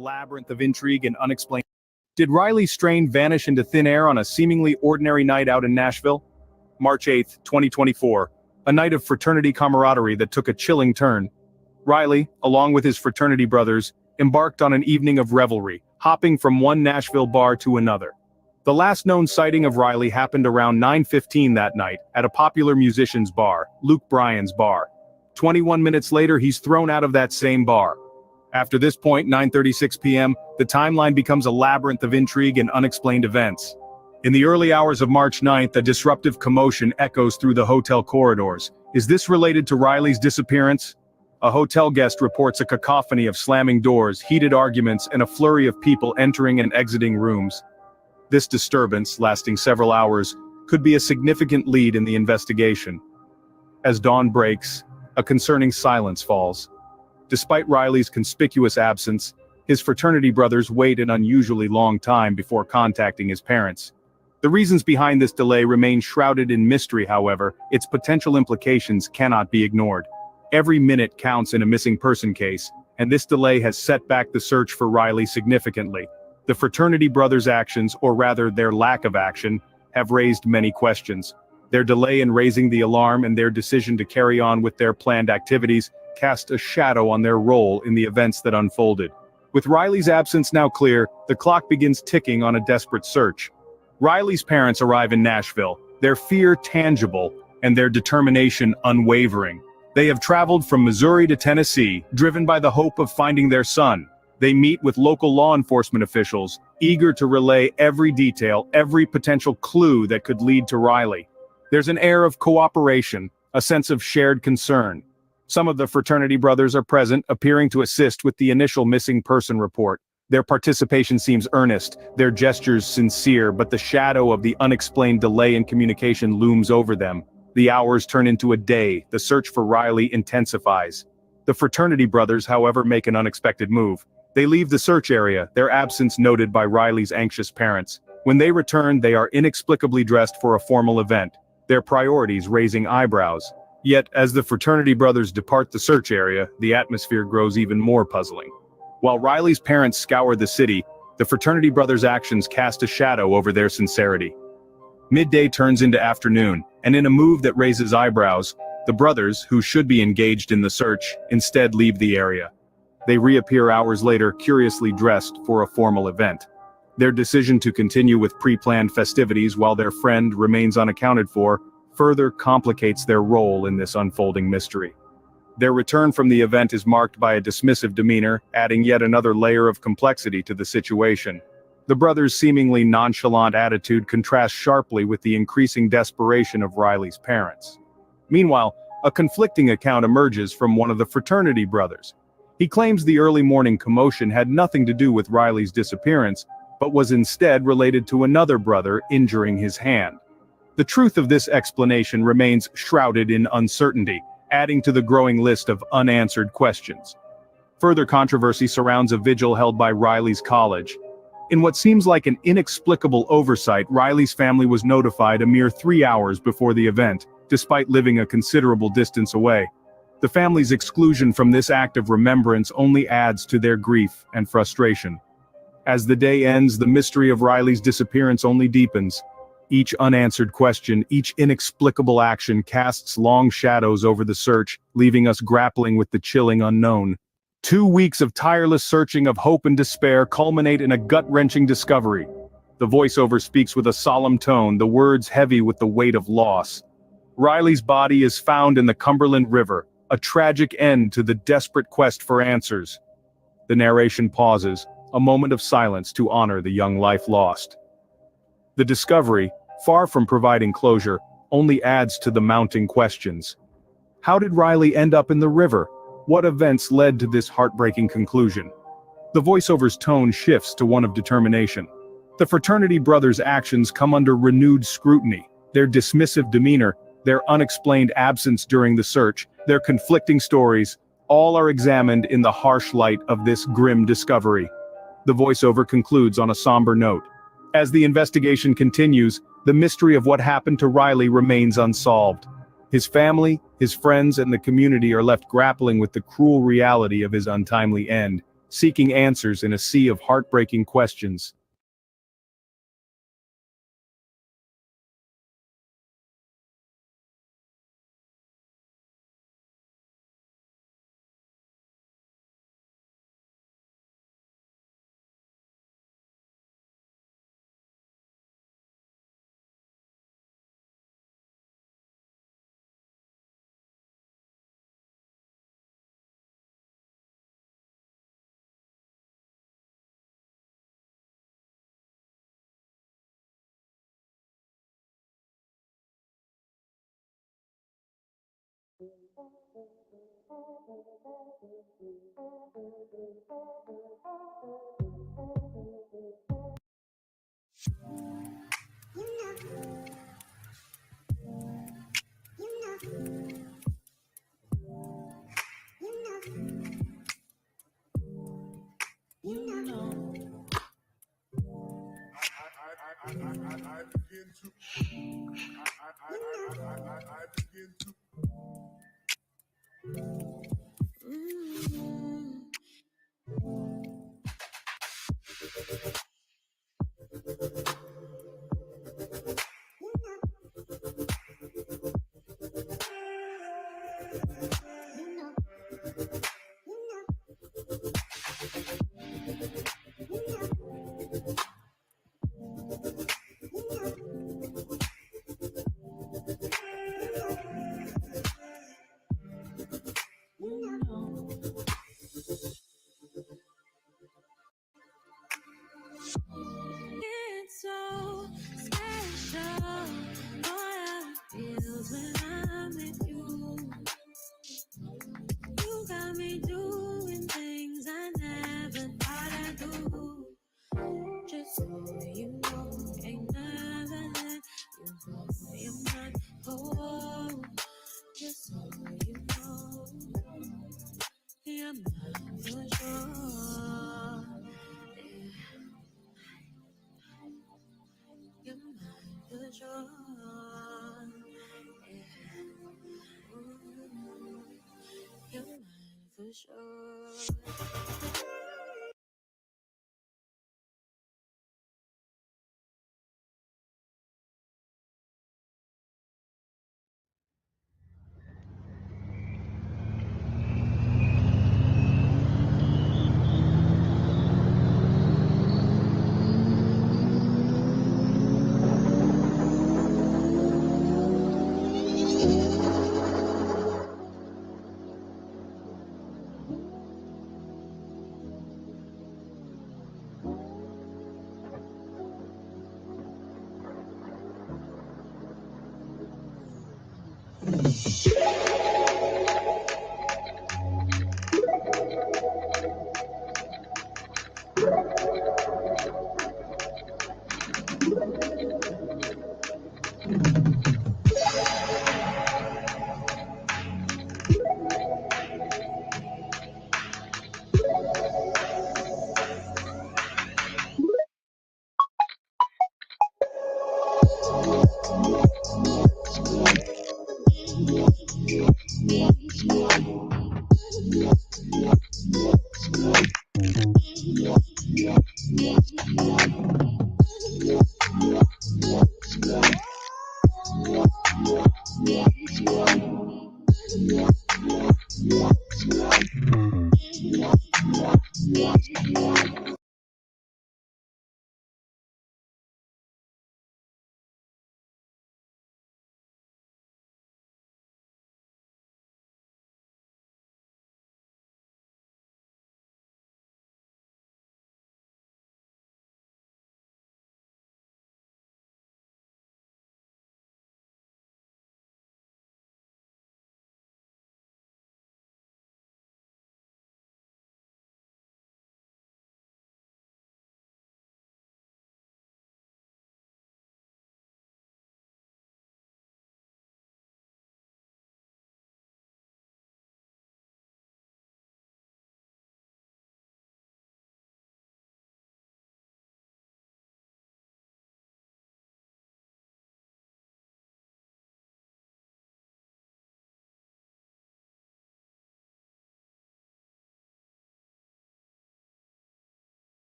Labyrinth of intrigue and unexplained. Did Riley Strain vanish into thin air on a seemingly ordinary night out in Nashville? March 8, 2024. A night of fraternity camaraderie that took a chilling turn. Riley, along with his fraternity brothers, embarked on an evening of revelry, hopping from one Nashville bar to another. The last known sighting of Riley happened around 9:15 that night at a popular musician's bar, Luke Bryan's bar. 21 minutes later, he's thrown out of that same bar. After this point, 9:36 p.m., the timeline becomes a labyrinth of intrigue and unexplained events. In the early hours of March 9th, a disruptive commotion echoes through the hotel corridors. Is this related to Riley's disappearance? A hotel guest reports a cacophony of slamming doors, heated arguments, and a flurry of people entering and exiting rooms. This disturbance, lasting several hours, could be a significant lead in the investigation. As dawn breaks, a concerning silence falls. Despite Riley's conspicuous absence, his fraternity brothers wait an unusually long time before contacting his parents. The reasons behind this delay remain shrouded in mystery, however, its potential implications cannot be ignored. Every minute counts in a missing person case, and this delay has set back the search for Riley significantly. The fraternity brothers' actions, or rather their lack of action, have raised many questions. Their delay in raising the alarm and their decision to carry on with their planned activities cast a shadow on their role in the events that unfolded. With Riley's absence now clear, the clock begins ticking on a desperate search. Riley's parents arrive in Nashville, their fear tangible, and their determination unwavering. They have traveled from Missouri to Tennessee, driven by the hope of finding their son. They meet with local law enforcement officials, eager to relay every detail, every potential clue that could lead to Riley. There's an air of cooperation, a sense of shared concern. Some of the fraternity brothers are present, appearing to assist with the initial missing person report. Their participation seems earnest, their gestures sincere, but the shadow of the unexplained delay in communication looms over them. The hours turn into a day, the search for Riley intensifies. The fraternity brothers, however, make an unexpected move. They leave the search area, their absence noted by Riley's anxious parents. When they return, they are inexplicably dressed for a formal event, their priorities raising eyebrows. Yet, as the fraternity brothers depart the search area, the atmosphere grows even more puzzling. While Riley's parents scour the city, the fraternity brothers' actions cast a shadow over their sincerity. Midday turns into afternoon, and in a move that raises eyebrows, the brothers, who should be engaged in the search, instead leave the area. They reappear hours later, curiously dressed for a formal event. Their decision to continue with pre-planned festivities while their friend remains unaccounted for further complicates their role in this unfolding mystery. Their return from the event is marked by a dismissive demeanor, adding yet another layer of complexity to the situation. The brothers' seemingly nonchalant attitude contrasts sharply with the increasing desperation of Riley's parents. Meanwhile, a conflicting account emerges from one of the fraternity brothers. He claims the early morning commotion had nothing to do with Riley's disappearance, but was instead related to another brother injuring his hand. The truth of this explanation remains shrouded in uncertainty, adding to the growing list of unanswered questions. Further controversy surrounds a vigil held by Riley's college. In what seems like an inexplicable oversight, Riley's family was notified a mere 3 hours before the event, despite living a considerable distance away. The family's exclusion from this act of remembrance only adds to their grief and frustration. As the day ends, the mystery of Riley's disappearance only deepens. Each unanswered question, each inexplicable action casts long shadows over the search, leaving us grappling with the chilling unknown. 2 weeks of tireless searching of hope and despair culminate in a gut-wrenching discovery. The voiceover speaks with a solemn tone, the words heavy with the weight of loss. Riley's body is found in the Cumberland River, a tragic end to the desperate quest for answers. The narration pauses, a moment of silence to honor the young life lost. The discovery, far from providing closure, only adds to the mounting questions. How did Riley end up in the river? What events led to this heartbreaking conclusion? The voiceover's tone shifts to one of determination. The fraternity brothers' actions come under renewed scrutiny. Their dismissive demeanor, their unexplained absence during the search, their conflicting stories, all are examined in the harsh light of this grim discovery. The voiceover concludes on a somber note. As the investigation continues, the mystery of what happened to Riley remains unsolved. His family, his friends, and the community are left grappling with the cruel reality of his untimely end. seeking answers in a sea of heartbreaking questions.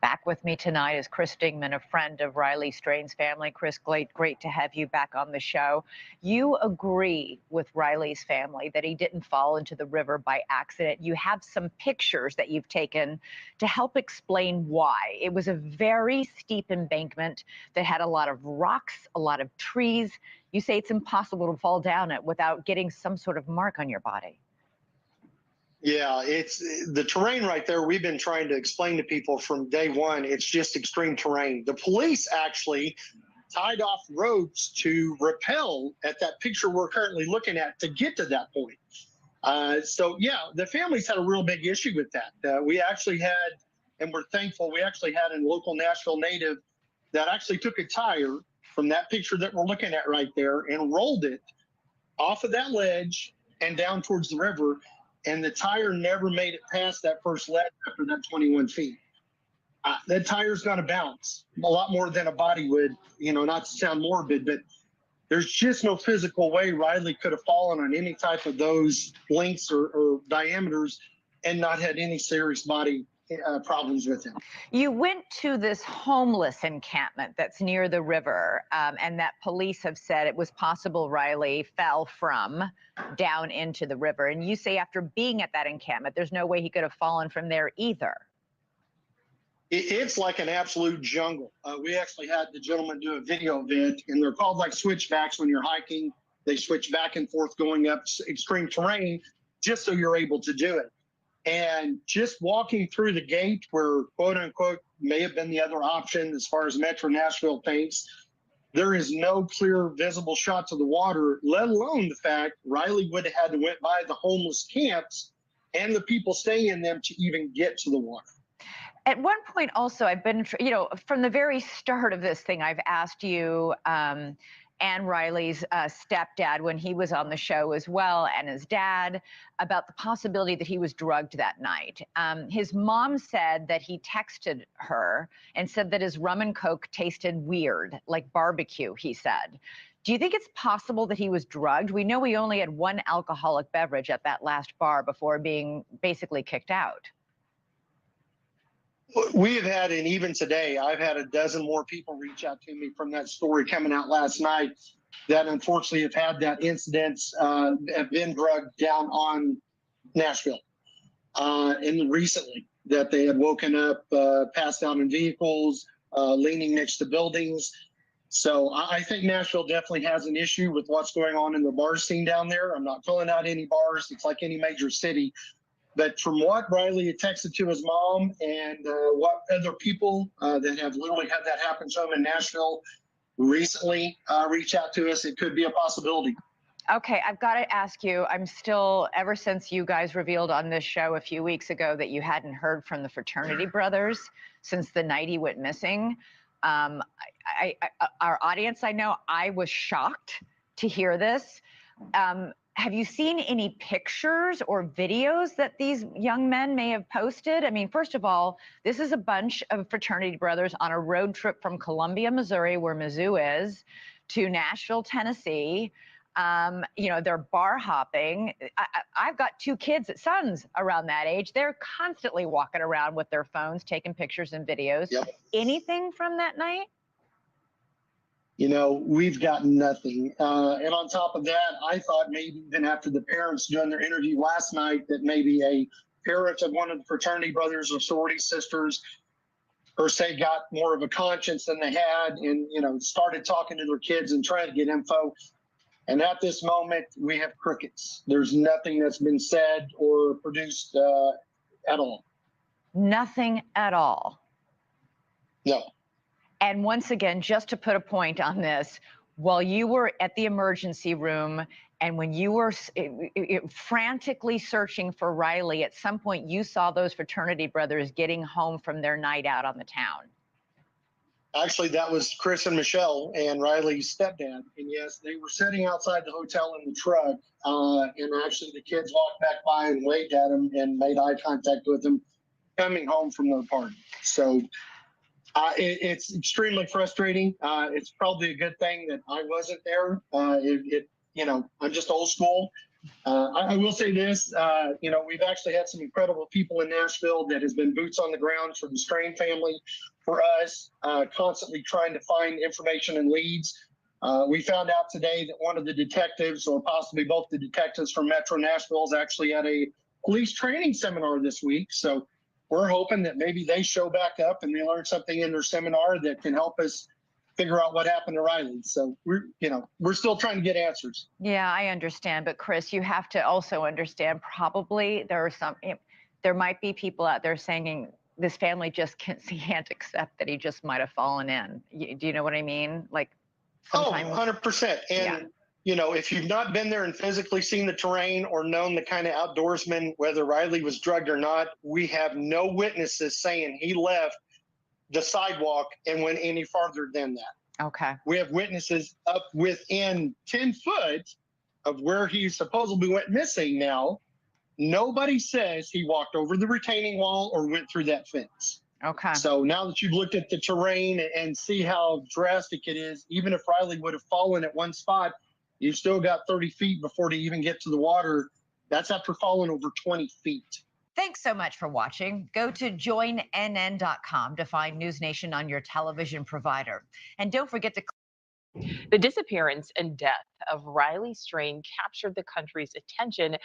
Back with me tonight is Chris Dingman, a friend of Riley Strain's family. Chris, great to have you back on the show. You agree with Riley's family that he didn't fall into the river by accident. You have some pictures that you've taken to help explain why. It was a very steep embankment that had a lot of rocks, a lot of trees. You say it's impossible to fall down it without getting some sort of mark on your body. Yeah, it's the terrain right there. We've been trying to explain to people from day one. It's just extreme terrain. The police actually tied off roads to rappel at that picture we're currently looking at to get to that point. So, yeah, the families had a real big issue with that. We actually had, and we're thankful, we actually had a local Nashville native that actually took a tire from that picture that we're looking at right there and rolled it off of that ledge and down towards the river. And the tire never made it past that first ledge after that 21 feet. That tire's going to bounce a lot more than a body would, you know, not to sound morbid, but there's just no physical way Riley could have fallen on any type of those lengths or diameters and not had any serious body problems with him. You went to this homeless encampment that's near the river, and that police have said it was possible Riley fell from down into the river. And you say after being at that encampment, there's no way he could have fallen from there either. It's like an absolute jungle. We actually had the gentleman do a video of it, and they're called like switchbacks when you're hiking. They switch back and forth going up extreme terrain just so you're able to do it. And just walking through the gate where, quote unquote, may have been the other option as far as Metro Nashville thinks, there is no clear visible shot to the water, let alone the fact Riley would have had to went by the homeless camps and the people staying in them to even get to the water. At one point also, I've been, you know, from the very start of this thing, I've asked you and Riley's stepdad when he was on the show as well, and his dad, about the possibility that he was drugged that night. His mom said that he texted her and said that his rum and coke tasted weird, like barbecue, he said. Do you think it's possible that he was drugged? We know he only had one alcoholic beverage at that last bar before being basically kicked out. We have had, and even today, I've had a dozen more people reach out to me from that story coming out last night that unfortunately have had that incident, have been drugged down on Nashville. And recently that they had woken up, passed out in vehicles, leaning next to buildings. So I think Nashville definitely has an issue with what's going on in the bar scene down there. I'm not calling out any bars. It's like any major city. But from what Riley had texted to his mom and what other people that have literally had that happen to them in Nashville recently reach out to us, it could be a possibility. Okay, I've got to ask you, I'm still, ever since you guys revealed on this show a few weeks ago that you hadn't heard from the fraternity brothers since the night he went missing, our audience, I know, I was shocked to hear this. Have you seen any pictures or videos that these young men may have posted? I mean, first of all, this is a bunch of fraternity brothers on a road trip from Columbia, Missouri, where Mizzou is, to Nashville, Tennessee. You know, they're bar hopping. I've got two sons around that age. They're constantly walking around with their phones, taking pictures and videos. Yep. Anything from that night? You know, we've gotten nothing. And on top of that, I thought maybe even after the parents doing their interview last night that maybe a parent of one of the fraternity brothers or sorority sisters per se got more of a conscience than they had and, you know, started talking to their kids and trying to get info. And at this moment, we have crickets. There's nothing that's been said or produced at all. Nothing at all. No. And once again, just to put a point on this, while you were at the emergency room and when you were frantically searching for Riley, at some point you saw those fraternity brothers getting home from their night out on the town. Actually, that was Chris and Michelle and Riley's stepdad. And yes, they were sitting outside the hotel in the truck. And actually the kids walked back by and waved at him and made eye contact with him coming home from their party. So it's extremely frustrating. It's probably a good thing that I wasn't there. You know, I'm just old school. I will say this, we've actually had some incredible people in Nashville that has been boots on the ground for the Strain family, for us, constantly trying to find information and leads. We found out today that one of the detectives, or possibly both the detectives from Metro Nashville, is actually at a police training seminar this week. So we're hoping that maybe they show back up and they learn something in their seminar that can help us figure out what happened to Riley. So we're still trying to get answers. Yeah, I understand. But Chris, you have to also understand, probably there might be people out there saying this family just can't accept that he just might have fallen in. Do you know what I mean? Like sometimes. 100%. And, Yeah. if you've not been there and physically seen the terrain or known the kind of outdoorsman, whether Riley was drugged or not, we have no witnesses saying he left the sidewalk and went any farther than that. Okay. We have witnesses up within 10 foot of where he supposedly went missing now. Nobody says he walked over the retaining wall or went through that fence. Okay. So now that you've looked at the terrain and see how drastic it is, even if Riley would have fallen at one spot, you've still got 30 feet before to even get to the water. That's after falling over 20 feet. Thanks so much for watching. Go to joinnn.com to find News Nation on your television provider. And don't forget to. The disappearance and death of Riley Strain captured the country's attention,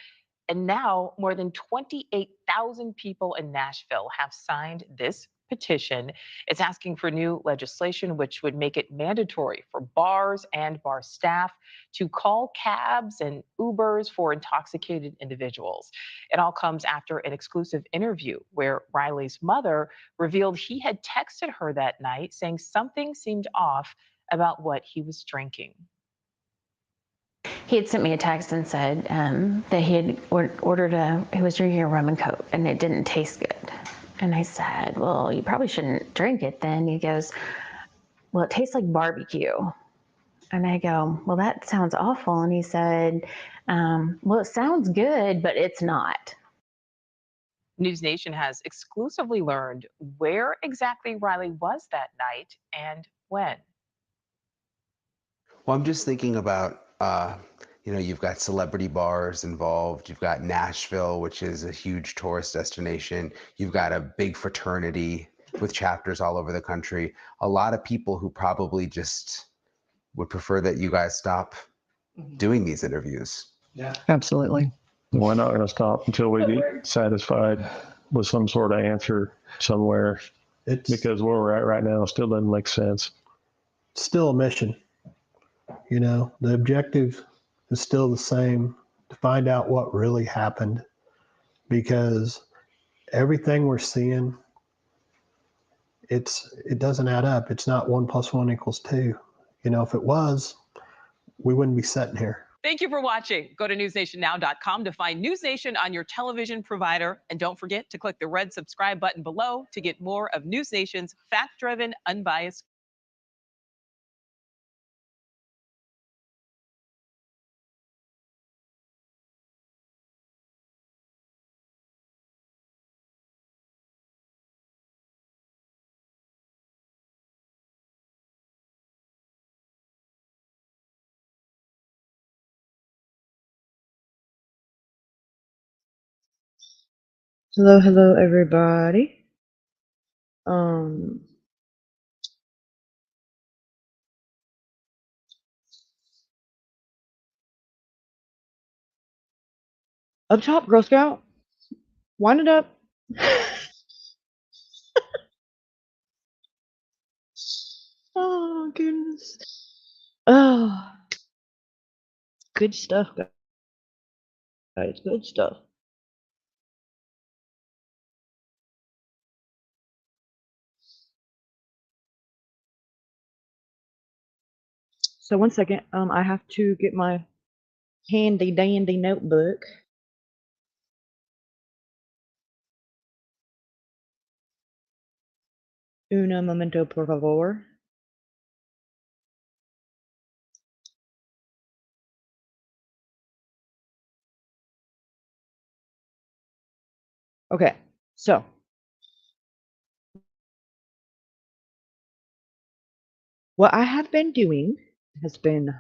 and now more than 28,000 people in Nashville have signed this petition. It's asking for new legislation which would make it mandatory for bars and bar staff to call cabs and Ubers for intoxicated individuals. It all comes after an exclusive interview where Riley's mother revealed he had texted her that night saying something seemed off about what he was drinking. He had sent me a text and said that he had he was drinking a rum and coke and it didn't taste good. And I said, well, you probably shouldn't drink it then. He goes, well, it tastes like barbecue. And I go, well, that sounds awful. And he said, well, it sounds good, but it's not. News Nation has exclusively learned where exactly Riley was that night and when. Well, I'm just thinking about, you've got celebrity bars involved. You've got Nashville, which is a huge tourist destination. You've got a big fraternity with chapters all over the country. A lot of people who probably just would prefer that you guys stop doing these interviews. Yeah, absolutely. We're not going to stop until we get satisfied with some sort of answer somewhere. Because where we're at right now still doesn't make sense. Still a mission. The objective is still the same, to find out what really happened, because everything we're seeing, it doesn't add up. It's not 1 + 1 = 2. If it was, we wouldn't be sitting here. Thank you for watching. Go to newsnationnow.com to find News Nation on your television provider. And don't forget to click the red subscribe button below to get more of News Nation's fact-driven, unbiased Hello, everybody. Up top, Girl Scout. Wind it up. Oh, goodness. Oh, good stuff, guys. Good stuff. So 1 second, I have to get my handy dandy notebook. Uno momento, por favor. Okay, so what I have been doing has been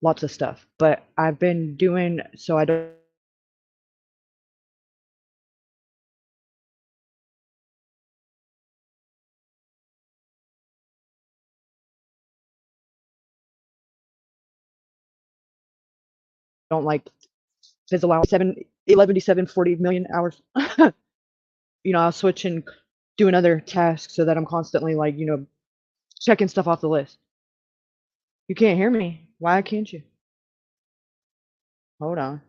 lots of stuff. But I've been doing so I don't like fizzle out 11 to 40 million hours. I'll switch and do another task so that I'm constantly like, checking stuff off the list. You can't hear me. Why can't you? Hold on.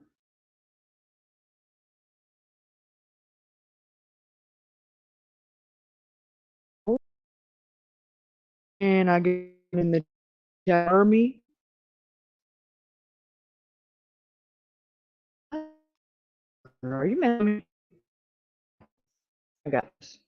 And I get in the chat army. Are you mad at me? I got this.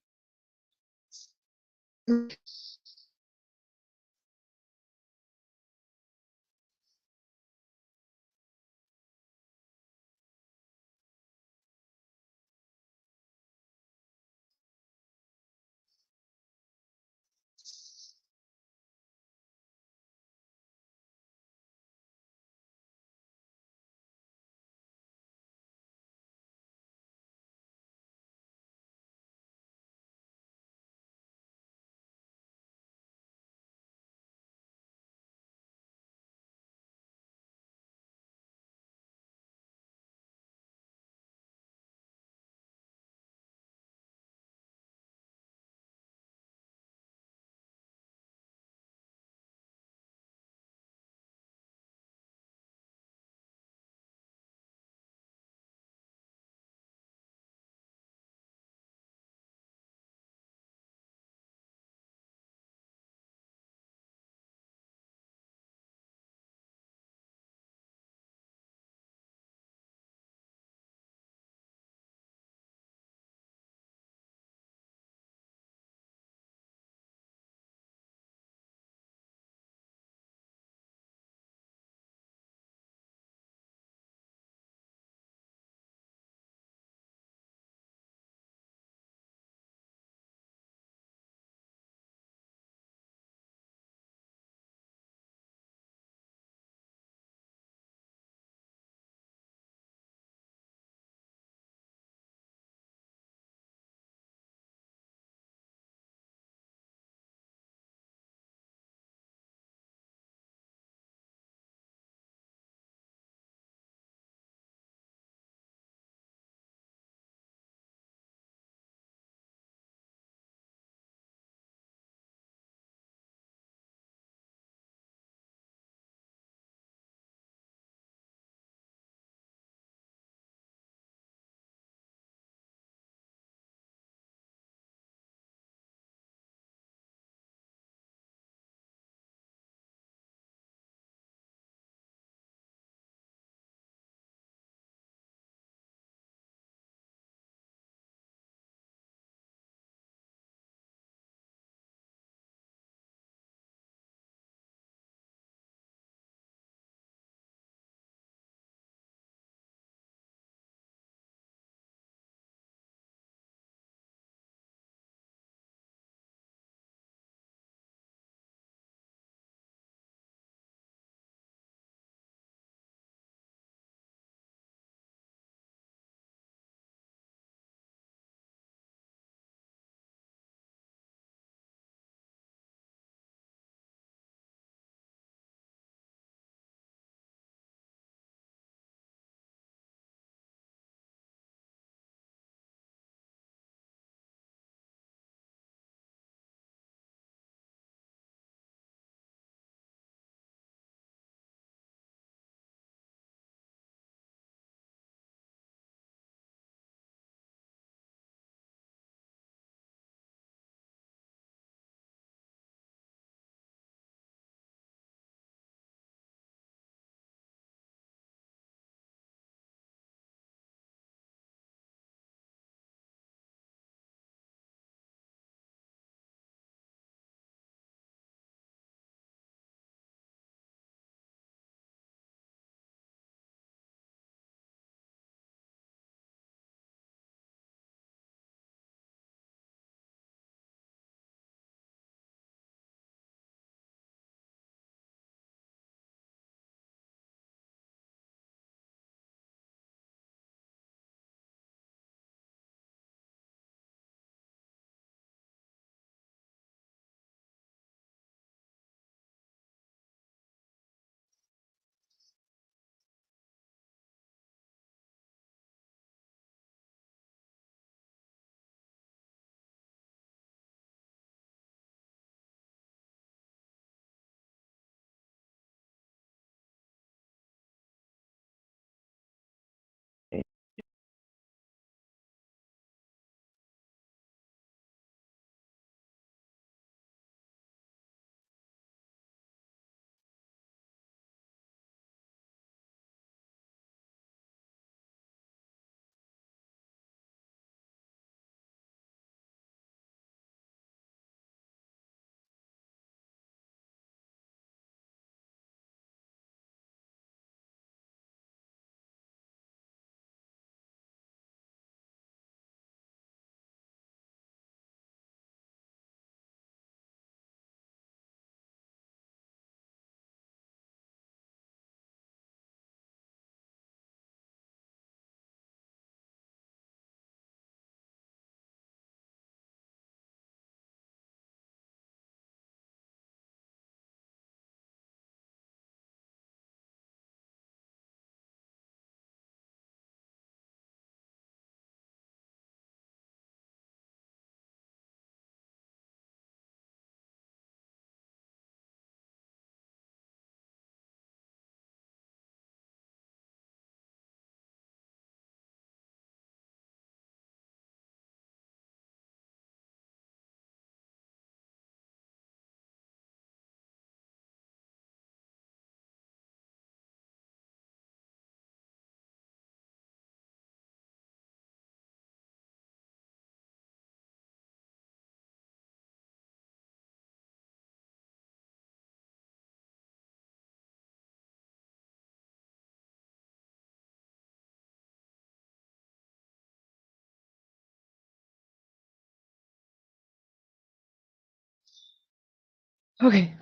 Okay.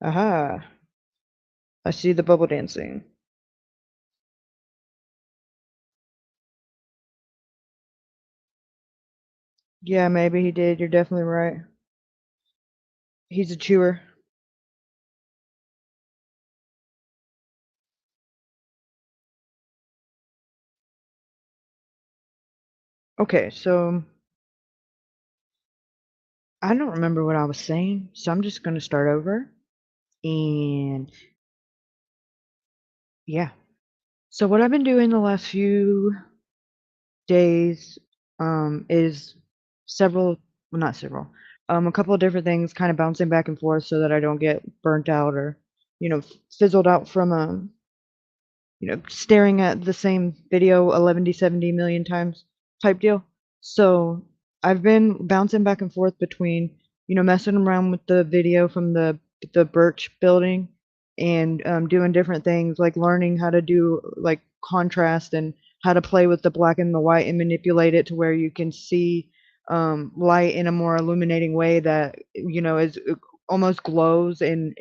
Aha. I see the bubble dancing. Yeah, maybe he did. You're definitely right. He's a chewer. Okay, so I don't remember what I was saying, so I'm just gonna start over. And yeah. So what I've been doing the last few days is several, well, not several, a couple of different things kind of bouncing back and forth so that I don't get burnt out or, fizzled out from staring at the same video 11 to 70 million times type deal. So I've been bouncing back and forth between, messing around with the video from the Birch building and doing different things like learning how to do like contrast and how to play with the black and the white and manipulate it to where you can see light in a more illuminating way that is almost glows and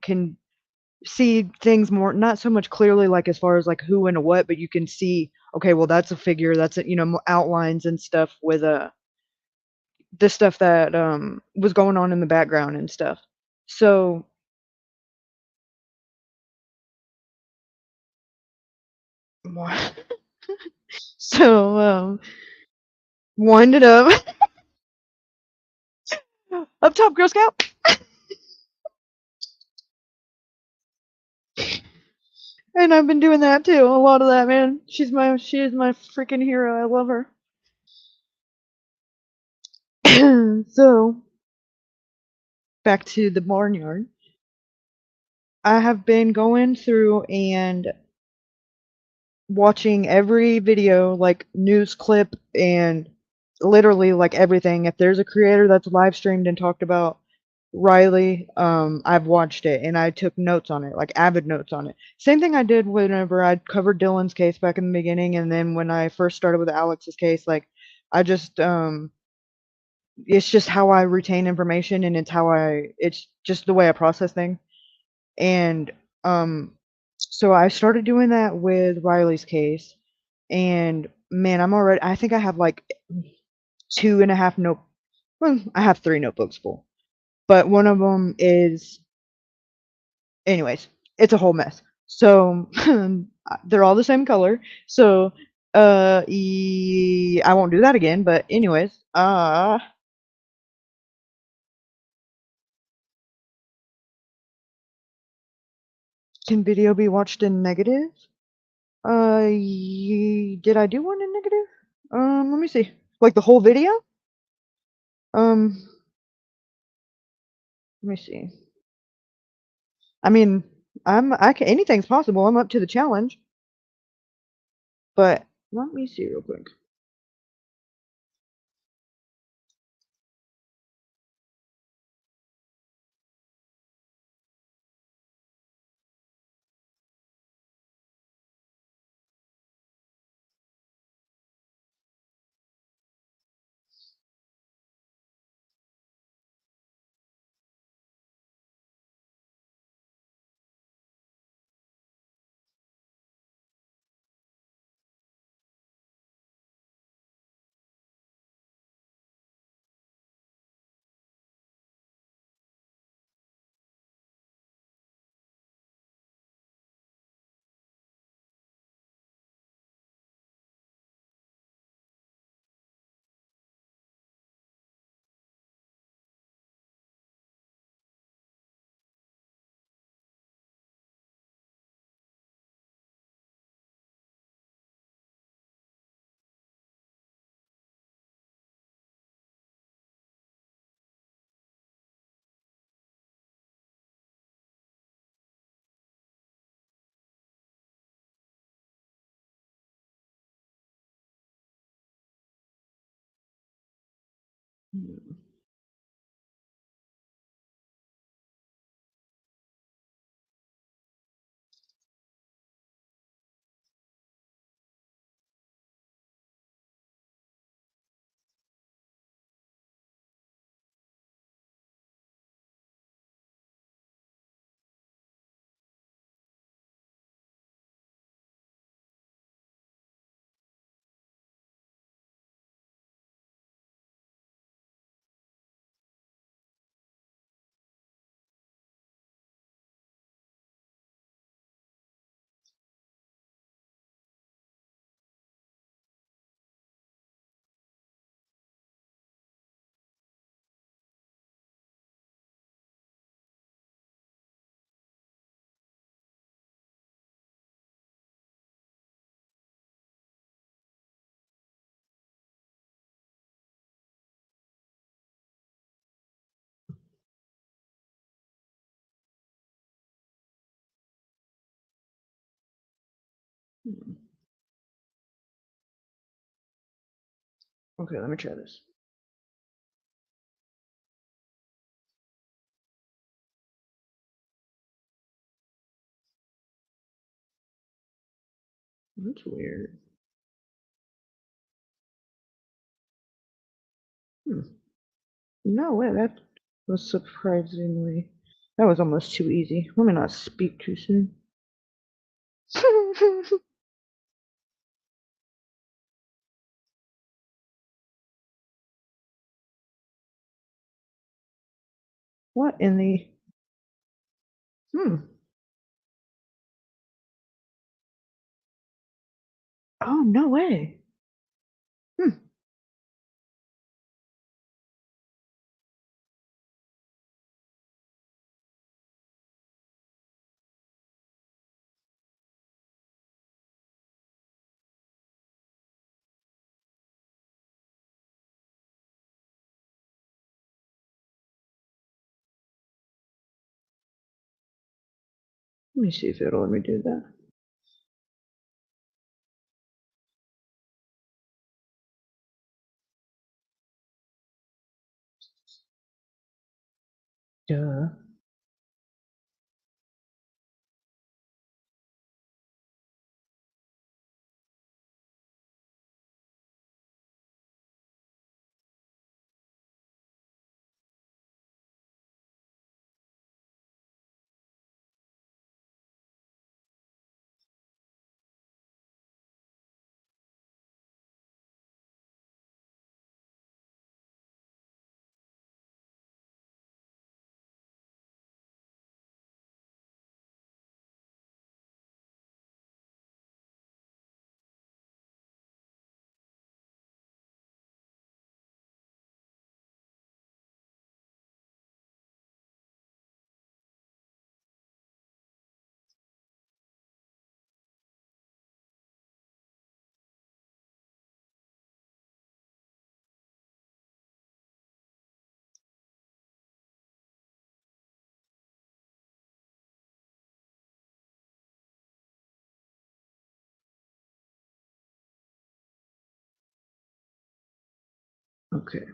can see things more not so much clearly like as far as like who and a what, but you can see, okay, well that's a figure, that's a, outlines and stuff with the stuff that was going on in the background and stuff. So so wind it up. Up top, Girl Scout. And I've been doing that too, a lot of that, man. She is my freaking hero. I love her. So back to the barnyard. I have been going through and watching every video, like news clip and literally like everything. If there's a creator that's live streamed and talked about Riley, I've watched it and I took notes on it, like avid notes on it. Same thing I did whenever I covered Dylan's case back in the beginning, and then when I first started with Alex's case, like I just it's just how I retain information and it's just the way I process things. And so I started doing that with Riley's case, and man, I think I have like 2.5 well, I have 3 notebooks full, but one of them is, anyways, it's a whole mess. So they're all the same color. So I won't do that again. But anyways, can video be watched in negative? Did I do one in negative? Let me see. Like the whole video? Um, let me see. I mean, anything's possible. I'm up to the challenge. But let me see real quick. Hmm. Hmm. Okay, let me try this. That's weird. Hmm. No way, that was surprisingly. That was almost too easy. Let me not speak too soon. What in the? Hmm. Oh, no way. Hmm. Let me see if it'll let me do that. Duh. Okay.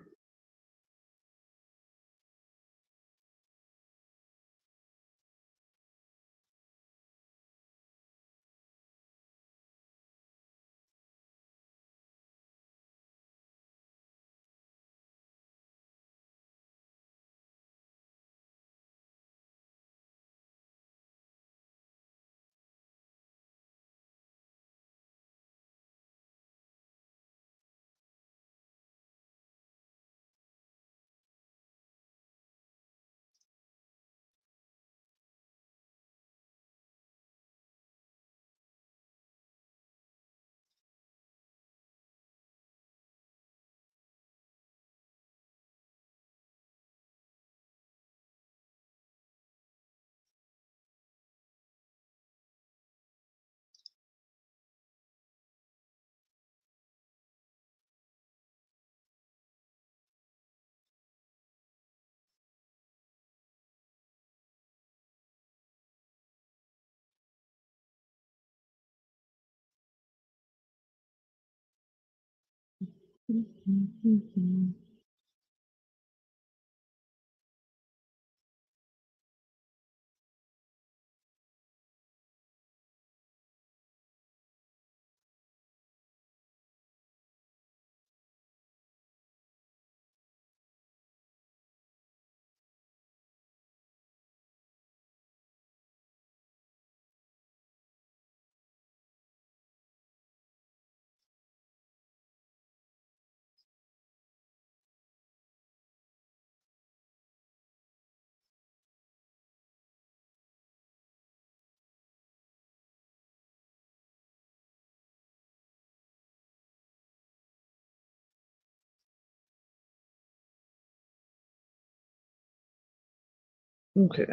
Okay.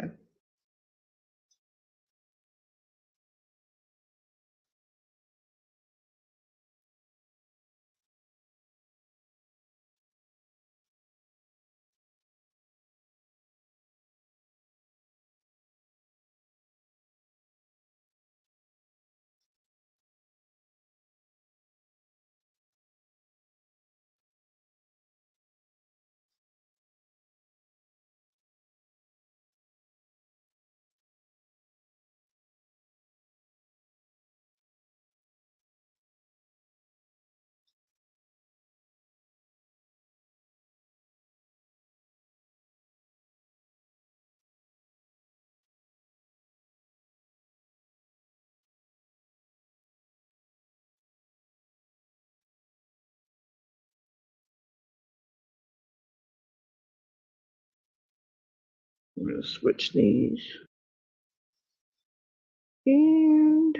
I'm gonna switch these. And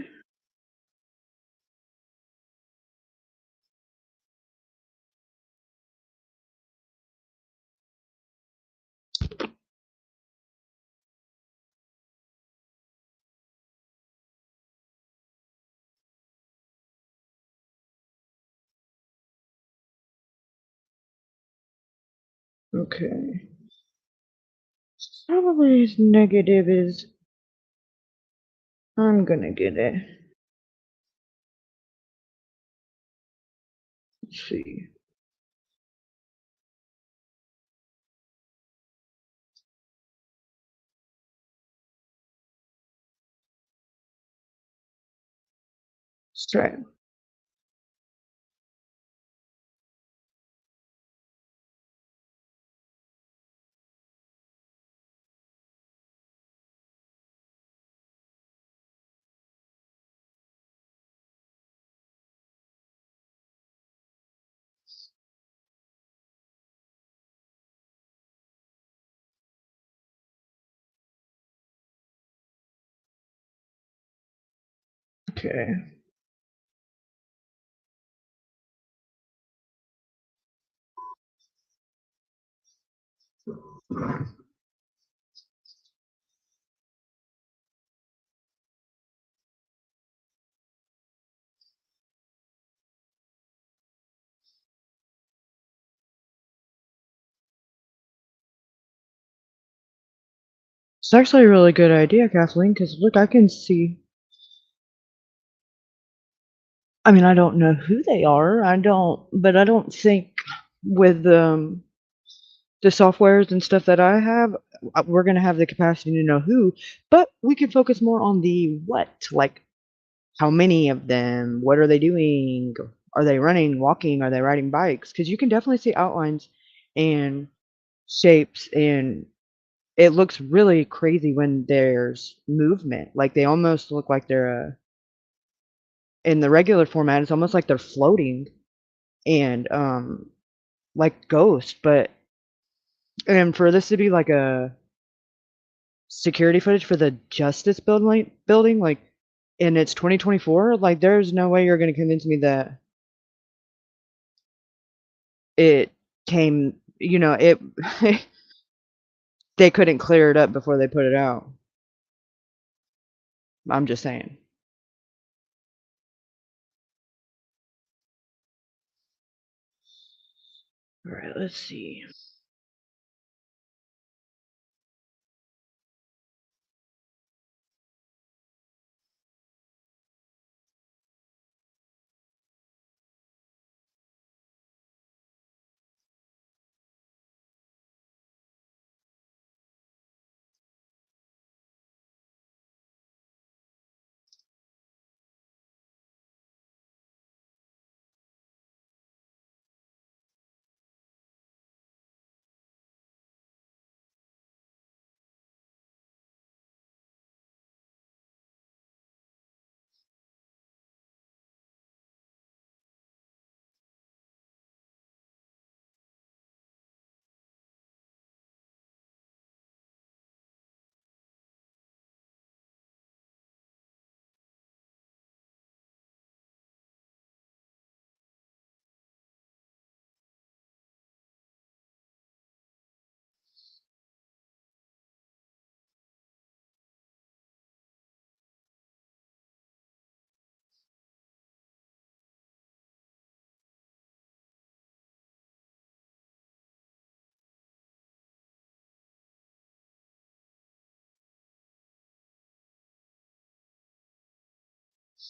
okay. Probably as negative as I'm gonna get it. Let's see. Let's try it. Okay. It's actually a really good idea, Kathleen, because look, I can see. I mean, I don't know who they are. But I don't think with the softwares and stuff that I have, we're gonna have the capacity to know who. But we can focus more on the what, like how many of them, what are they doing? Are they running, walking? Are they riding bikes? Because you can definitely see outlines and shapes, and it looks really crazy when there's movement. Like they almost look like they're in the regular format. It's almost like they're floating and like ghosts. But and for this to be like a security footage for the Justice building, like, and it's 2024. Like, there's no way you're gonna convince me that it came. It they couldn't clear it up before they put it out. I'm just saying. All right, let's see.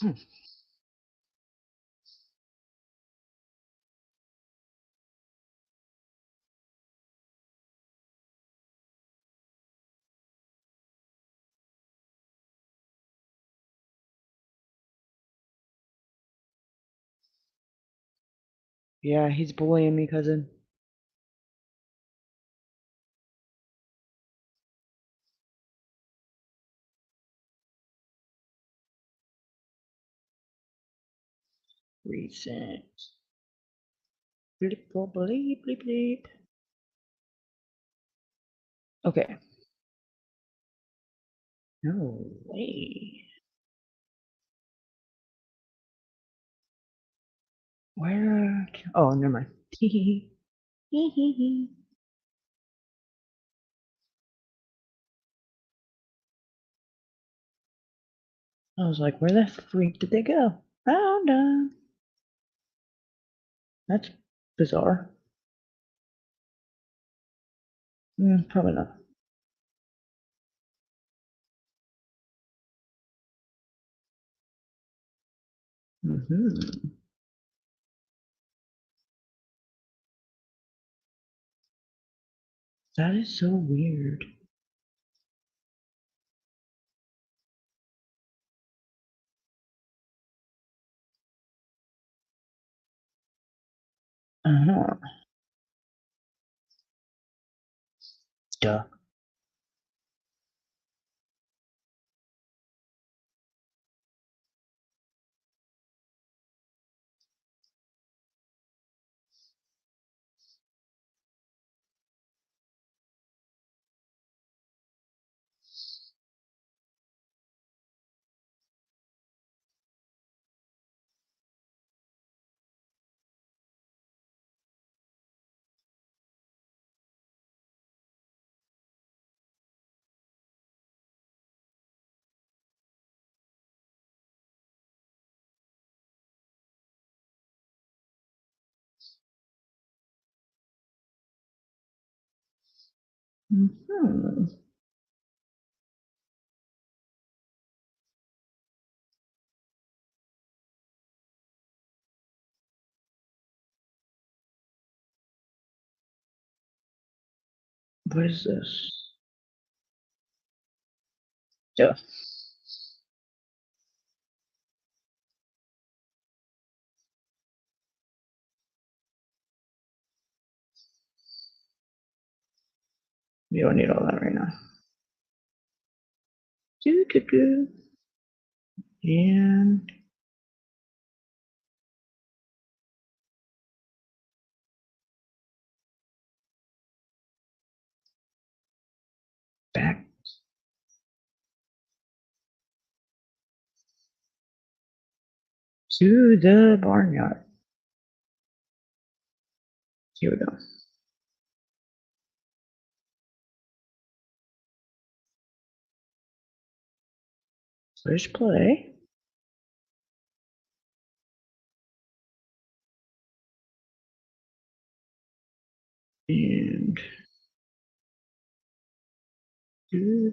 Hmm. Yeah, he's bullying me, cousin. Recent. Bleep, bleep, bleep, bleep. Okay. No way. Where? Oh, never mind. Hee hee hee. I was like, where the freak did they go? Found them. That's bizarre. Probably not. That is so weird. Uh-huh. Duh. What is this? Duh. We don't need all that right now. Do. And back to the barnyard. Here we go. Push play. And do.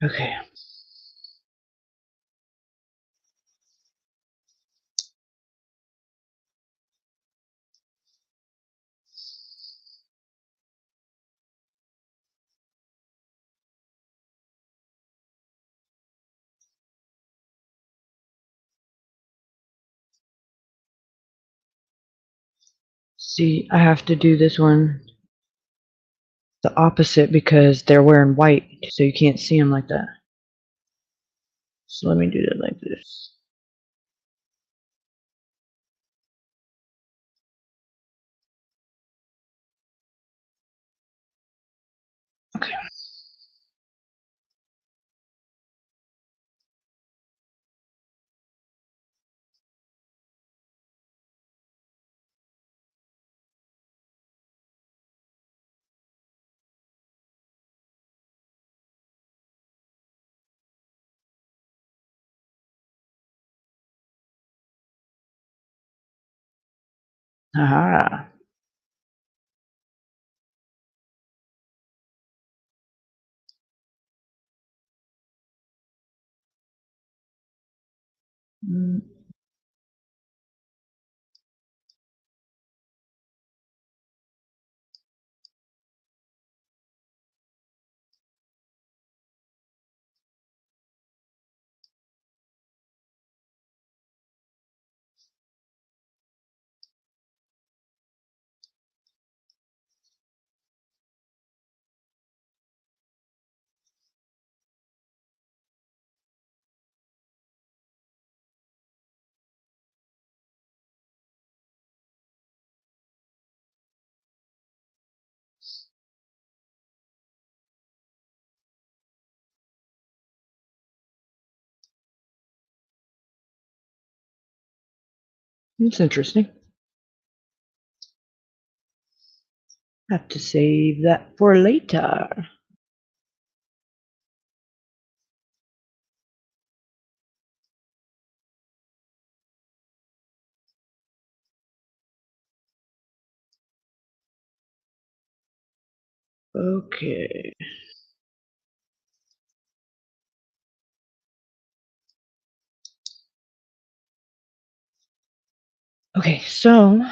Okay. See, I have to do this one the opposite because they're wearing white, so you can't see them like that. So let me do it like this. Okay. Aha. Mm, That's interesting. Have to save that for later. Okay. Okay, so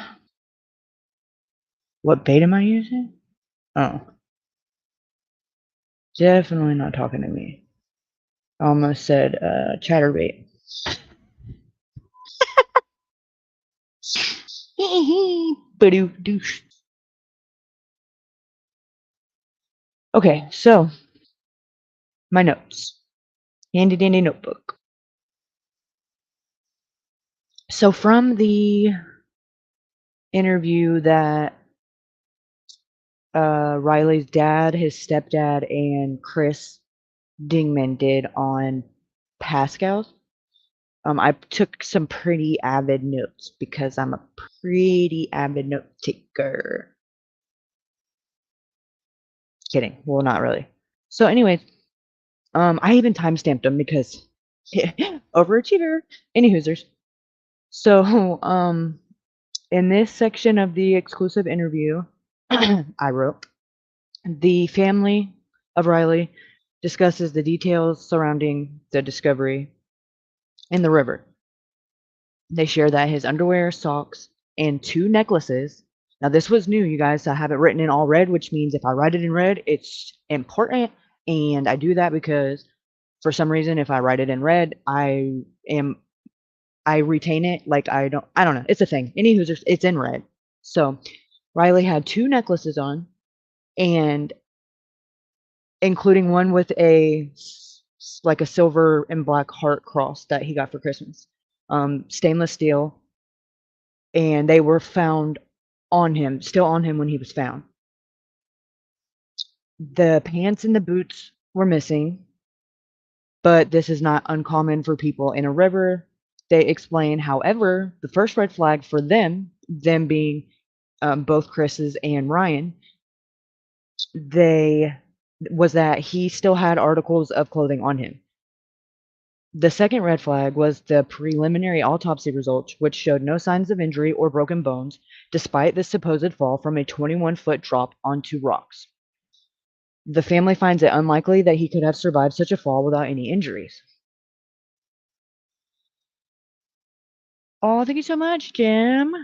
what bait am I using? Oh, definitely not talking to me. I almost said chatterbait. Ba-doo-doosh. Okay, so my notes. Handy dandy notebook. So from the interview that Riley's dad, his stepdad, and Chris Dingman did on Pascal's, I took some pretty avid notes because I'm a pretty avid note taker. Kidding. Well, not really. So, anyways, I even timestamped them because overachiever. Any hoosers. So, in this section of the exclusive interview, I wrote, the family of Riley discusses the details surrounding the discovery in the river. They share that his underwear, socks, and 2 necklaces. Now, this was new, you guys. I have it written in all red, which means if I write it in red, it's important. And I do that because for some reason, if I write it in red, I retain it. Like I don't know. It's a thing. Any hoosers, it's in red. So Riley had 2 necklaces on, and including one with like a silver and black heart cross that he got for Christmas. Stainless steel, and they were found on him, still on him when he was found. The pants and the boots were missing, but this is not uncommon for people in a river. They explain, however, the first red flag for them being both Chris's and Ryan, they was that he still had articles of clothing on him. The second red flag was the preliminary autopsy results, which showed no signs of injury or broken bones, despite the supposed fall from a 21-foot drop onto rocks. The family finds it unlikely that he could have survived such a fall without any injuries. Oh, thank you so much, Jim.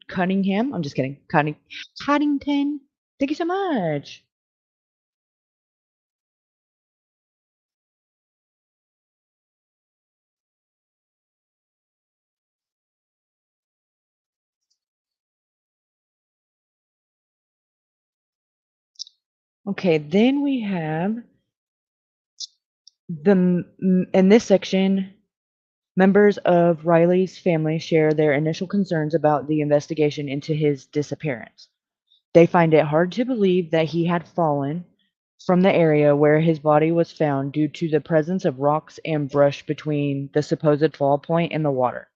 Cunningham. I'm just kidding. Coddington. Thank you so much. Okay, then we have in this section, members of Riley's family share their initial concerns about the investigation into his disappearance. They find it hard to believe that he had fallen from the area where his body was found due to the presence of rocks and brush between the supposed fall point and the water.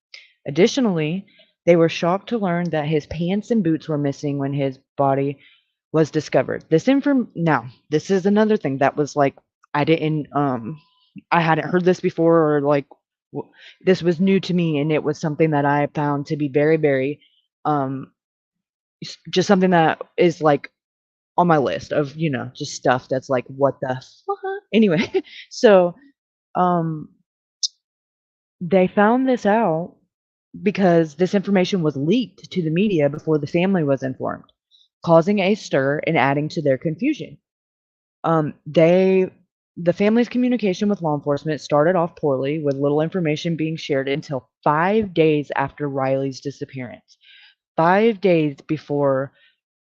Additionally, they were shocked to learn that his pants and boots were missing when his body was discovered. Now, this is another thing that was like I hadn't heard this before, or like this was new to me, and it was something that I found to be very, very just something that is like on my list of, just stuff that's like, what the fuck? Anyway, so um they found this out because this information was leaked to the media before the family was informed, causing a stir and adding to their confusion. They the family's communication with law enforcement started off poorly, with little information being shared until 5 days after Riley's disappearance. 5 days before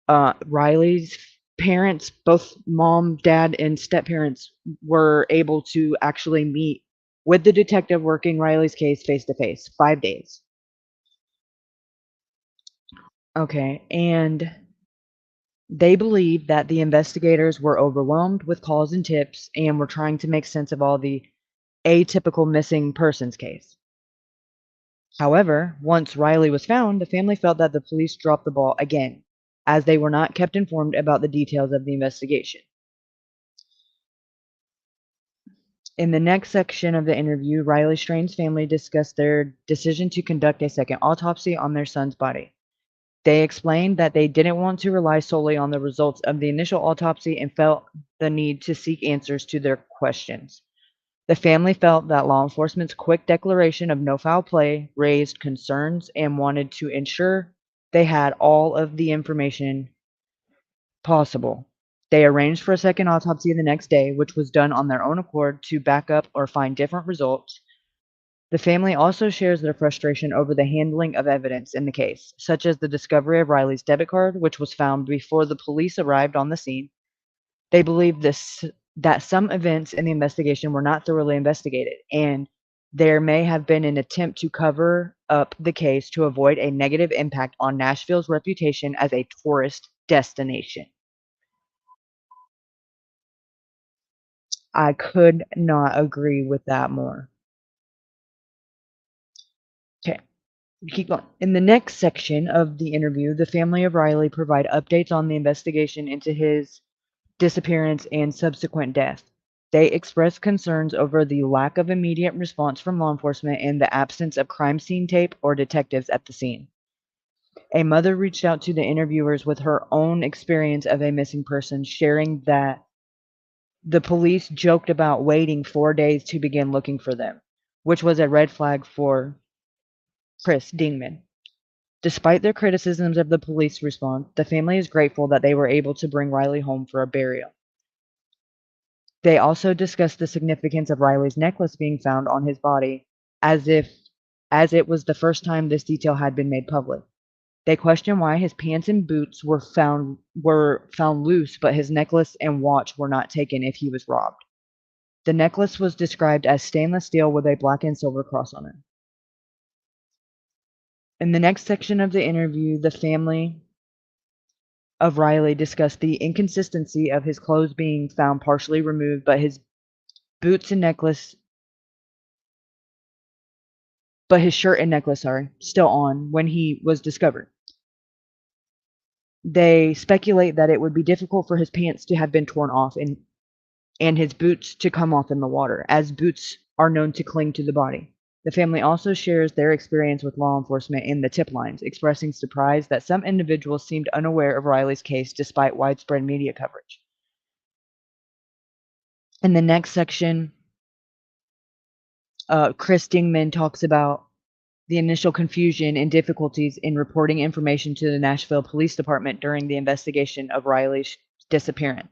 Riley's parents, both mom, dad, and step parents, were able to actually meet with the detective working Riley's case face to face. 5 days. Okay, and they believed that the investigators were overwhelmed with calls and tips and were trying to make sense of all the atypical missing persons case. However, once Riley was found, the family felt that the police dropped the ball again, as they were not kept informed about the details of the investigation. In the next section of the interview, Riley Strain's family discussed their decision to conduct a second autopsy on their son's body. They explained that they didn't want to rely solely on the results of the initial autopsy and felt the need to seek answers to their questions. The family felt that law enforcement's quick declaration of no foul play raised concerns and wanted to ensure they had all of the information possible. They arranged for a second autopsy the next day, which was done on their own accord to back up or find different results. The family also shares their frustration over the handling of evidence in the case, such as the discovery of Riley's debit card, which was found before the police arrived on the scene. They believe that some events in the investigation were not thoroughly investigated, and there may have been an attempt to cover up the case to avoid a negative impact on Nashville's reputation as a tourist destination. I could not agree with that more. Okay, keep going. In the next section of the interview, the family of Riley provide updates on the investigation into his disappearance and subsequent death. They express concerns over the lack of immediate response from law enforcement and the absence of crime scene tape or detectives at the scene. A mother reached out to the interviewers with her own experience of a missing person, sharing that the police joked about waiting 4 days to begin looking for them, which was a red flag for Chris Dingman. Despite their criticisms of the police response, the family is grateful that they were able to bring Riley home for a burial. They also discussed the significance of Riley's necklace being found on his body, as it was the first time this detail had been made public. They question why his pants and boots were found loose, but his necklace and watch were not taken if he was robbed. The necklace was described as stainless steel with a black and silver cross on it. In the next section of the interview, the family of Riley discussed the inconsistency of his clothes being found partially removed, but his boots and necklace, but his shirt and necklace, still on when he was discovered. They speculate that it would be difficult for his pants to have been torn off and his boots to come off in the water, as boots are known to cling to the body. The family also shares their experience with law enforcement in the tip lines, expressing surprise that some individuals seemed unaware of Riley's case despite widespread media coverage. In the next section, Chris Dingman talks about the initial confusion and difficulties in reporting information to the Nashville Police Department during the investigation of Riley's disappearance.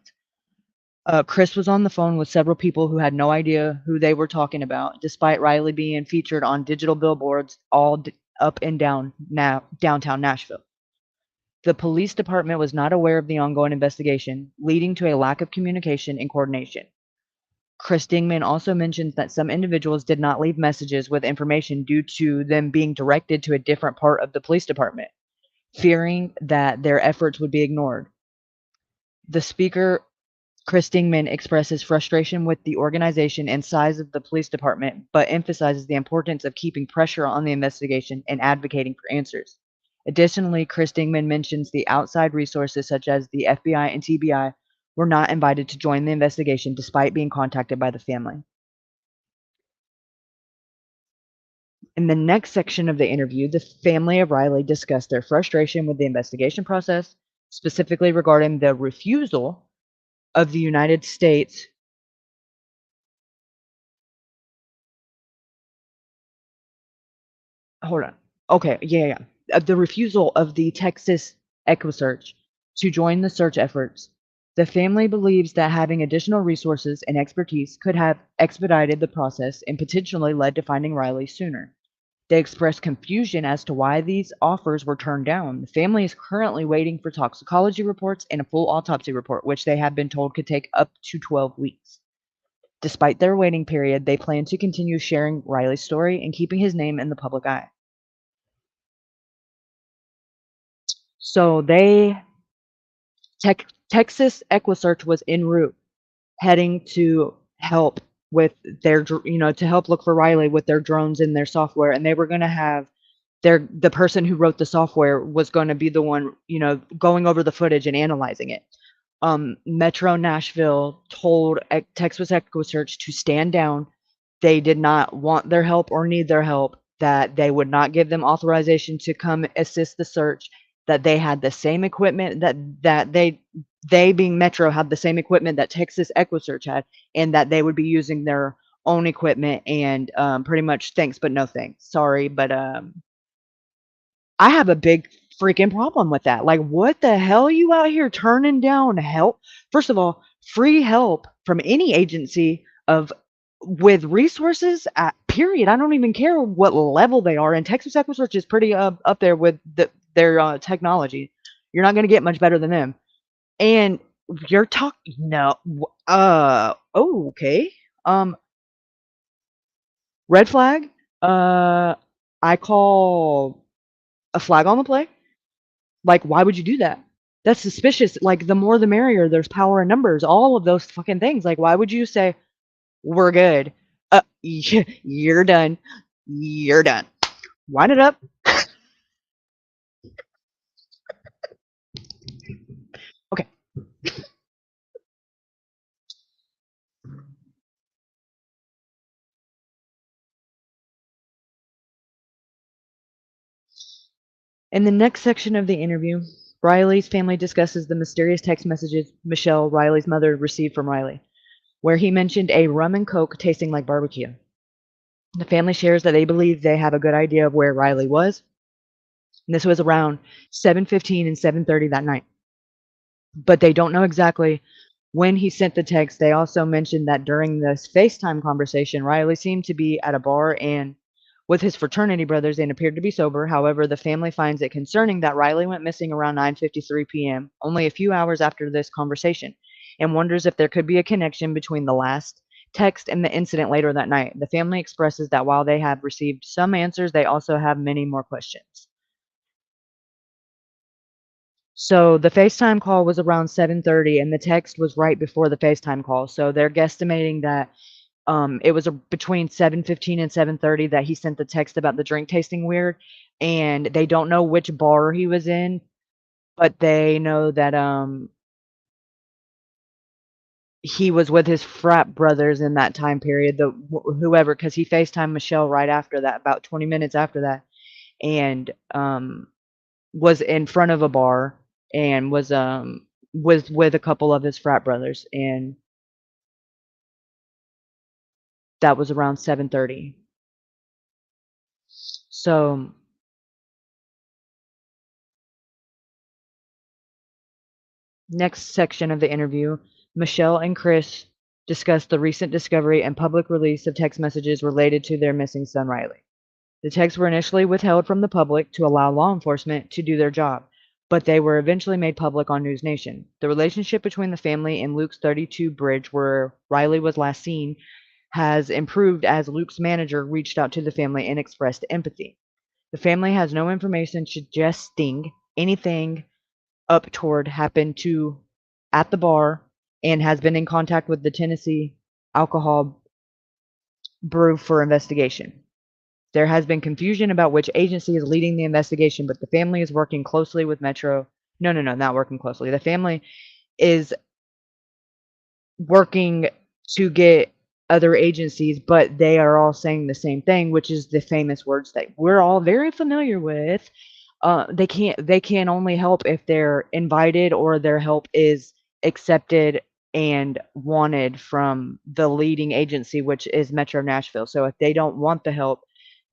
Chris was on the phone with several people who had no idea who they were talking about, despite Riley being featured on digital billboards all up and down downtown Nashville. The police department was not aware of the ongoing investigation, leading to a lack of communication and coordination. Chris Dingman also mentions that some individuals did not leave messages with information due to them being directed to a different part of the police department, fearing that their efforts would be ignored. The speaker, Chris Dingman, expresses frustration with the organization and size of the police department, but emphasizes the importance of keeping pressure on the investigation and advocating for answers. Additionally, Chris Dingman mentions the outside resources such as the FBI and TBI were not invited to join the investigation despite being contacted by the family. In the next section of the interview, the family of Riley discussed their frustration with the investigation process, specifically regarding the refusal of the United States. Hold on. Okay, yeah. The refusal of the Texas EquiSearch to join the search efforts. The family believes that having additional resources and expertise could have expedited the process and potentially led to finding Riley sooner. They expressed confusion as to why these offers were turned down. The family is currently waiting for toxicology reports and a full autopsy report, which they have been told could take up to 12 weeks. Despite their waiting period, they plan to continue sharing Riley's story and keeping his name in the public eye. So Texas EquiSearch was en route, heading to help with their, to help look for Riley with their drones and their software, and they were going to have the person who wrote the software was going to be the one, going over the footage and analyzing it. Metro Nashville told Texas EquiSearch to stand down. They did not want their help or need their help, that they would not give them authorization to come assist the search, that they had the same equipment that they being Metro had the same equipment that Texas EquiSearch had, and that they would be using their own equipment, and pretty much thanks but no thanks. Sorry, but I have a big freaking problem with that. Like, what the hell are you out here turning down help? First of all, free help from any agency with resources, period. I don't even care what level they are. And Texas EquiSearch is pretty up there with their technology. You're not going to get much better than them. And you're talking, no, oh, okay. Red flag. I call a flag on the play. Like, why would you do that? That's suspicious. Like, the more the merrier. There's power in numbers. All of those fucking things. Like, why would you say, we're good? You're done. You're done. Wind it up. Okay. In the next section of the interview, Riley's family discusses the mysterious text messages Michelle, Riley's mother, received from Riley, where he mentioned a rum and coke tasting like barbecue. The family shares that they believe they have a good idea of where Riley was. And this was around 7:15 and 7:30 that night. But they don't know exactly when he sent the text. They also mentioned that during this FaceTime conversation, Riley seemed to be at a bar and with his fraternity brothers and appeared to be sober. However, the family finds it concerning that Riley went missing around 9:53 p.m., only a few hours after this conversation, and wonders if there could be a connection between the last text and the incident later that night. The family expresses that while they have received some answers, they also have many more questions. So the FaceTime call was around 7:30 and the text was right before the FaceTime call. So they're guesstimating that it was between 7:15 and 7:30 that he sent the text about the drink tasting weird, and they don't know which bar he was in, but they know that he was with his frat brothers in that time period, whoever, because he FaceTimed Michelle right after that, about 20 minutes after that, and was in front of a bar and was with a couple of his frat brothers, and that was around 7:30. So next section of the interview, Michelle and Chris discuss the recent discovery and public release of text messages related to their missing son Riley. The texts were initially withheld from the public to allow law enforcement to do their job, but they were eventually made public on News Nation. The relationship between the family and Luke's 32 bridge, where Riley was last seen, has improved as Luke's manager reached out to the family and expressed empathy. The family has no information suggesting anything up toward happened to at the bar and has been in contact with the Tennessee Alcohol Bureau for investigation. There has been confusion about which agency is leading the investigation, but the family is working closely with Metro. No, not working closely. The family is working to get other agencies, but they are all saying the same thing, which is the famous words that we're all very familiar with. They can only help if they're invited or their help is accepted and wanted from the leading agency, which is Metro Nashville. So if they don't want the help,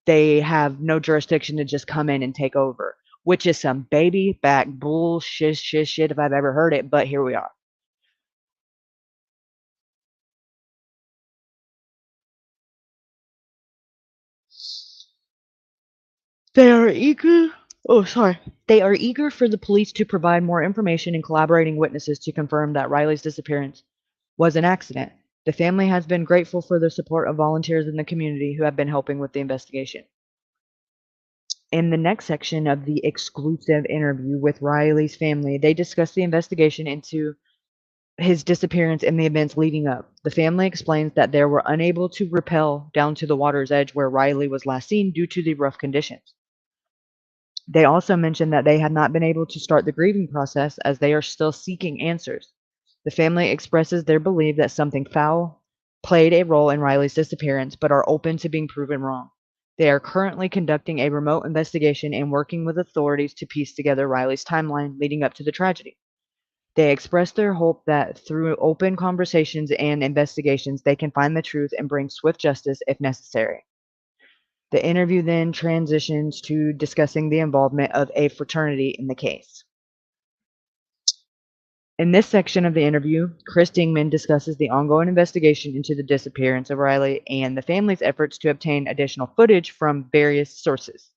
they have no jurisdiction to just come in and take over, which is some baby back bullshit shit if I've ever heard it, but here we are. They are eager. Oh, sorry. They are eager for the police to provide more information and collaborating witnesses to confirm that Riley's disappearance was an accident. The family has been grateful for the support of volunteers in the community who have been helping with the investigation. In the next section of the exclusive interview with Riley's family, they discuss the investigation into his disappearance and the events leading up. The family explains that they were unable to rappel down to the water's edge where Riley was last seen due to the rough conditions. They also mentioned that they had not been able to start the grieving process as they are still seeking answers. The family expresses their belief that something foul played a role in Riley's disappearance, but are open to being proven wrong. They are currently conducting a remote investigation and working with authorities to piece together Riley's timeline leading up to the tragedy. They express their hope that through open conversations and investigations, they can find the truth and bring swift justice if necessary. The interview then transitions to discussing the involvement of a fraternity in the case. In this section of the interview, Chris Dingman discusses the ongoing investigation into the disappearance of Riley and the family's efforts to obtain additional footage from various sources.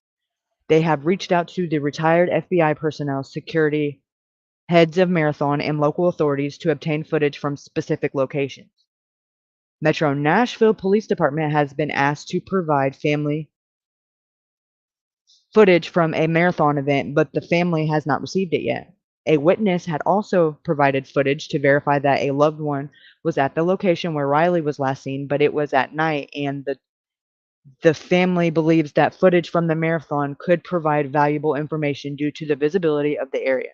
They have reached out to the retired FBI personnel, security, heads of Marathon, and local authorities to obtain footage from specific locations. Metro Nashville Police Department has been asked to provide family footage from a marathon event, but the family has not received it yet. A witness had also provided footage to verify that a loved one was at the location where Riley was last seen, but it was at night, and the family believes that footage from the marathon could provide valuable information due to the visibility of the area.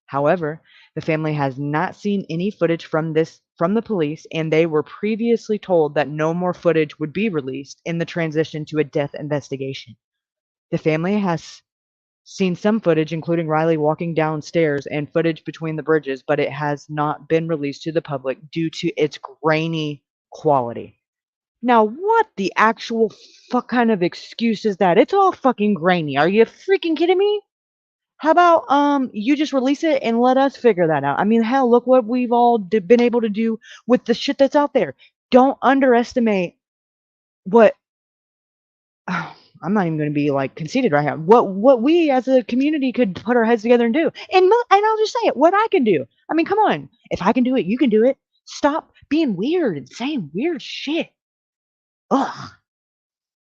However, the family has not seen any footage from the police, and they were previously told that no more footage would be released in the transition to a death investigation. The family has seen some footage, including Riley walking downstairs and footage between the bridges, but it has not been released to the public due to its grainy quality. Now, what the actual fuck kind of excuse is that? It's all fucking grainy. Are you freaking kidding me? How about you just release it and let us figure that out? I mean, hell, look what we've all been able to do with the shit that's out there. Don't underestimate what I'm not even going to be like conceited right now. What we as a community could put our heads together and do. And I'll just say it. What I can do. I mean, come on. If I can do it, you can do it. Stop being weird and saying weird shit. Ugh.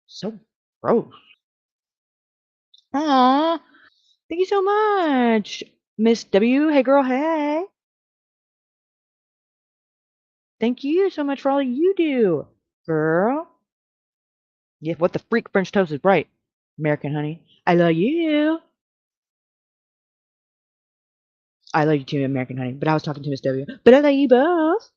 So gross. Aw. Thank you so much, Miss W. Hey, girl. Hey. Thank you so much for all you do, girl. Yeah, what the freak French toast is right. American honey. I love you. I love you too, American honey. But I was talking to Miss W. But I love you both.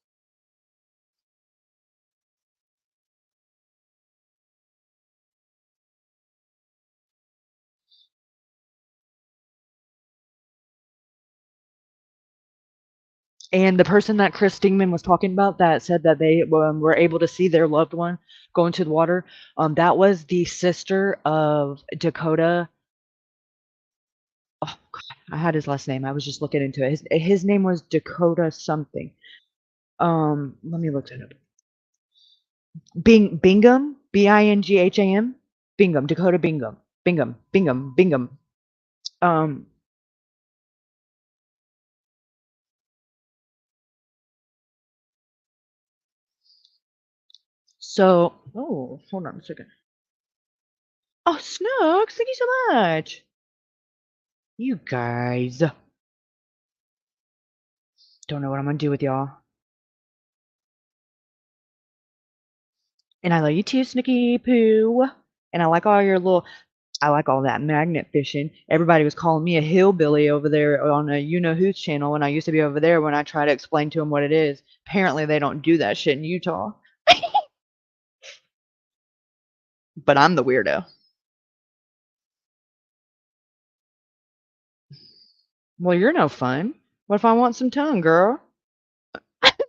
And the person that Chris Stingman was talking about that said that they were able to see their loved one go into the water, that was the sister of Dakota. Oh, God, I had his last name. I was just looking into it. His name was Dakota something. Let me look it up. Bingham, Bingham, Bingham, Dakota Bingham, Bingham. Um, oh, hold on a second. Oh, Snooks, thank you so much. You guys. Don't know what I'm gonna do with y'all. And I love you too, Snooky Poo. And I like all that magnet fishing. Everybody was calling me a hillbilly over there on a you know who's channel when I used to be over there when I try to explain to them what it is. Apparently they don't do that shit in Utah. but I'm the weirdo. Well, you're no fun. What if I want some tongue, girl?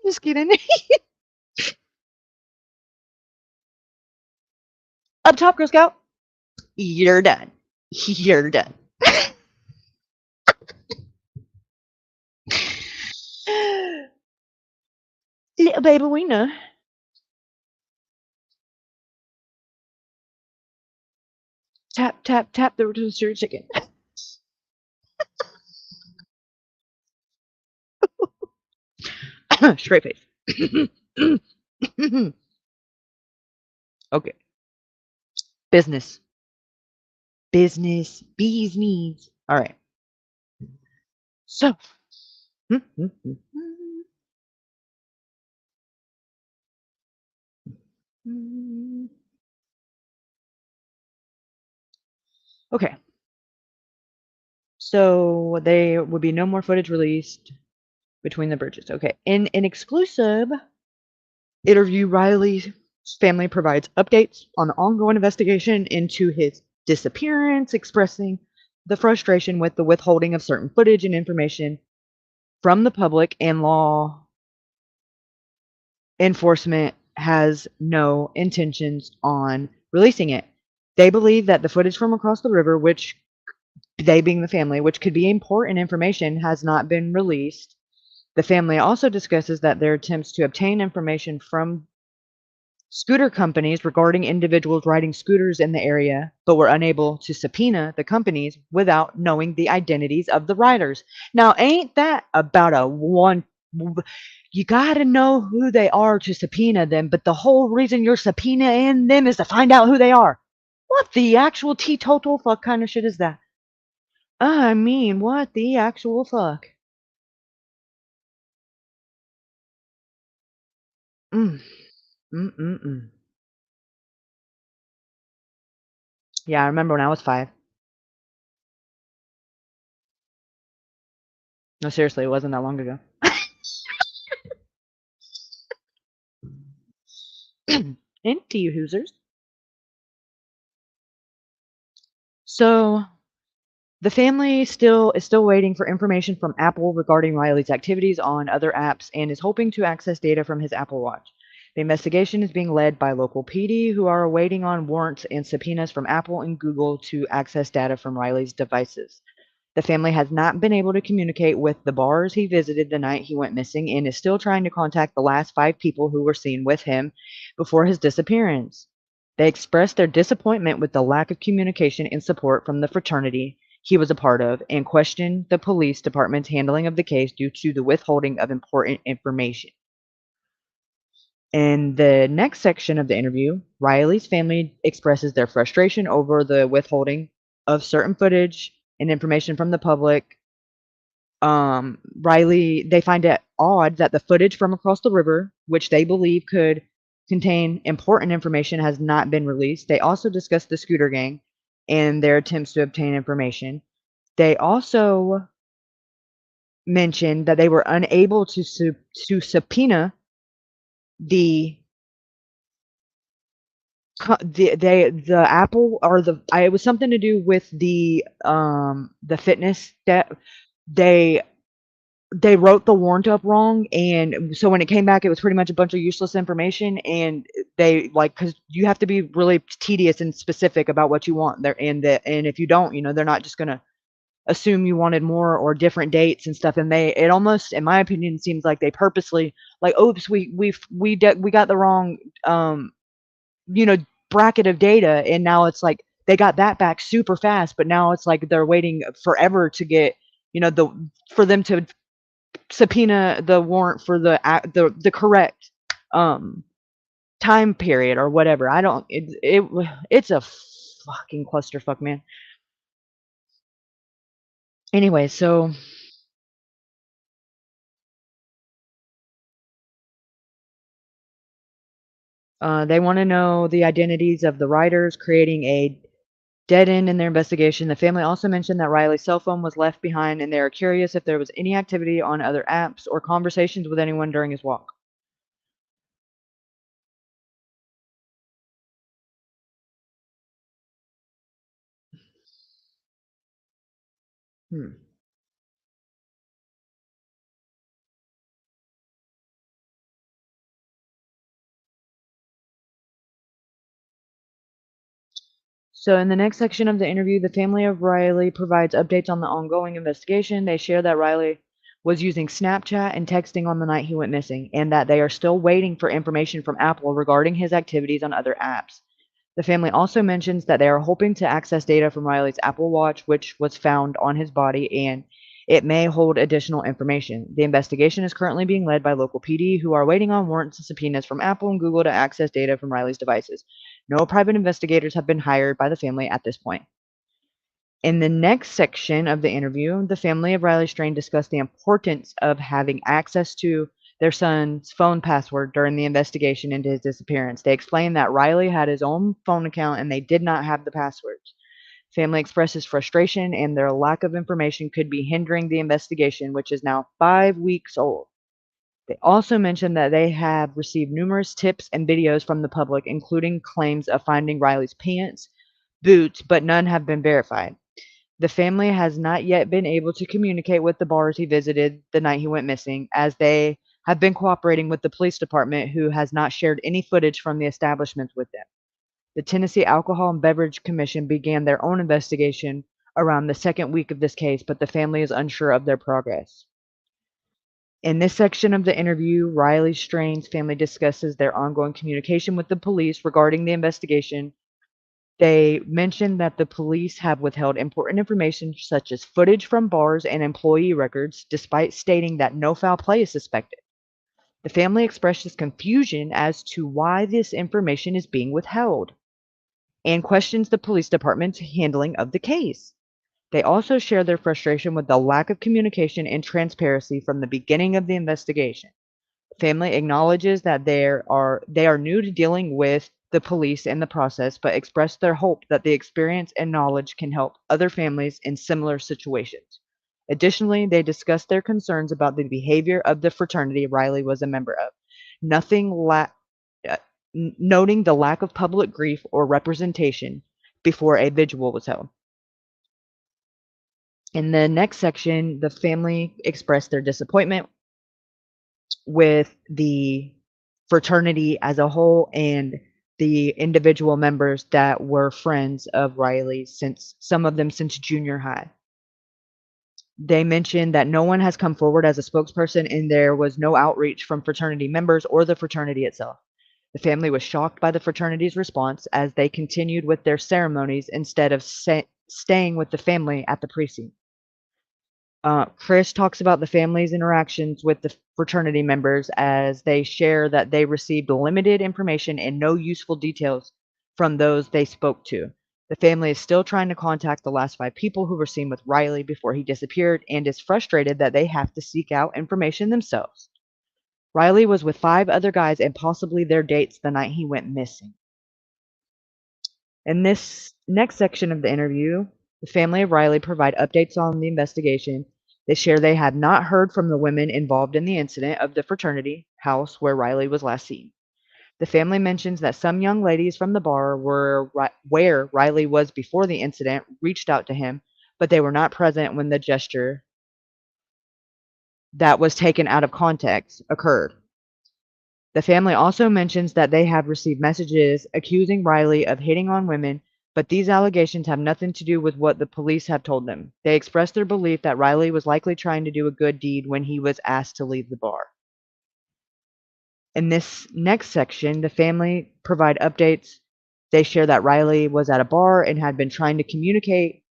Just kidding. Up top, Girl Scout. You're done. You're done. Little baby wiener. Tap, tap, tap the rotisserie chicken. Straight face. Okay. Business. Business. Bees knees. All right. So. Okay. So there would be no more footage released between the bridges. Okay. In an exclusive interview, Riley's family provides updates on the ongoing investigation into his disappearance, expressing the frustration with the withholding of certain footage and information from the public, and law enforcement has no intentions on releasing it. They believe that the footage from across the river, which they being the family, which could be important information, has not been released. The family also discusses that their attempts to obtain information from scooter companies regarding individuals riding scooters in the area, but were unable to subpoena the companies without knowing the identities of the riders. Now, ain't that about a one? You got to know who they are to subpoena them, but the whole reason you're subpoenaing them is to find out who they are. What the actual teetotal fuck kind of shit is that? I mean, what the actual fuck? Mm. Mm-mm-mm. Yeah, I remember when I was 5. No, seriously, it wasn't that long ago. Into you, Hoosers. So the family is still waiting for information from Apple regarding Riley's activities on other apps and is hoping to access data from his Apple Watch. The investigation is being led by local PD, who are waiting on warrants and subpoenas from Apple and Google to access data from Riley's devices. The family has not been able to communicate with the bars he visited the night he went missing and is still trying to contact the last 5 people who were seen with him before his disappearance. They expressed their disappointment with the lack of communication and support from the fraternity he was a part of and questioned the police department's handling of the case due to the withholding of important information. In the next section of the interview, Riley's family expresses their frustration over the withholding of certain footage and information from the public. They find it odd that the footage from across the river, which they believe could contain important information, has not been released. They also discuss the scooter gang and their attempts to obtain information. They also mentioned that they were unable to subpoena the the Apple, or it was something to do with the fitness that they wrote the warrant up wrong, and so when it came back, it was pretty much a bunch of useless information, and they, like, because you have to be really tedious and specific about what you want there, and if you don't, they're not just gonna assume you wanted more or different dates and stuff, and it almost, in my opinion, seems like they purposely, like, oops, we got the wrong you know bracket of data, and now it's like they got that back super fast, but now it's like they're waiting forever to get for them to subpoena the warrant for the correct time period or whatever. I don't it's a fucking clusterfuck, man. Anyway, so they want to know the identities of the writers, creating a dead end in their investigation. The family also mentioned that Riley's cell phone was left behind, and they are curious if there was any activity on other apps or conversations with anyone during his walk. Hmm. So, in the next section of the interview, the family of Riley provides updates on the ongoing investigation. They share that Riley was using Snapchat and texting on the night he went missing, and that they are still waiting for information from Apple regarding his activities on other apps. The family also mentions that they are hoping to access data from Riley's Apple Watch, which was found on his body, and it may hold additional information. The investigation is currently being led by local PD, who are waiting on warrants and subpoenas from Apple and Google to access data from Riley's devices. No private investigators have been hired by the family at this point. In the next section of the interview, the family of Riley Strain discussed the importance of having access to their son's phone password during the investigation into his disappearance. They explained that Riley had his own phone account and they did not have the passwords. Family expresses frustration and their lack of information could be hindering the investigation, which is now 5 weeks old. They also mentioned that they have received numerous tips and videos from the public, including claims of finding Riley's pants, boots, but none have been verified. The family has not yet been able to communicate with the bars he visited the night he went missing, as they have been cooperating with the police department, who has not shared any footage from the establishments with them. The Tennessee Alcohol and Beverage Commission began their own investigation around the second week of this case, but the family is unsure of their progress. In this section of the interview, Riley Strain's family discusses their ongoing communication with the police regarding the investigation. They mentioned that the police have withheld important information such as footage from bars and employee records, despite stating that no foul play is suspected. The family expresses confusion as to why this information is being withheld and questions the police department's handling of the case. They also share their frustration with the lack of communication and transparency from the beginning of the investigation. Family acknowledges that they are new to dealing with the police and the process, but express their hope that the experience and knowledge can help other families in similar situations. Additionally, they discuss their concerns about the behavior of the fraternity Riley was a member of, nothing uh, noting the lack of public grief or representation before a vigil was held. In the next section, the family expressed their disappointment with the fraternity as a whole and the individual members that were friends of Riley, since some of them since junior high. They mentioned that no one has come forward as a spokesperson and there was no outreach from fraternity members or the fraternity itself. The family was shocked by the fraternity's response as they continued with their ceremonies instead of staying with the family at the precinct. Chris talks about the family's interactions with the fraternity members as they share that they received limited information and no useful details from those they spoke to. The family is still trying to contact the last 5 people who were seen with Riley before he disappeared and is frustrated that they have to seek out information themselves. Riley was with 5 other guys and possibly their dates the night he went missing. In this next section of the interview, the family of Riley provide updates on the investigation. They share they have not heard from the women involved in the incident of the fraternity house where Riley was last seen. The family mentions that some young ladies from the bar where Riley was before the incident reached out to him, but they were not present when the gesture that was taken out of context occurred. The family also mentions that they have received messages accusing Riley of hitting on women, but these allegations have nothing to do with what the police have told them. They express their belief that Riley was likely trying to do a good deed when he was asked to leave the bar. In this next section, the family provide updates. They share that Riley was at a bar and had been trying to communicate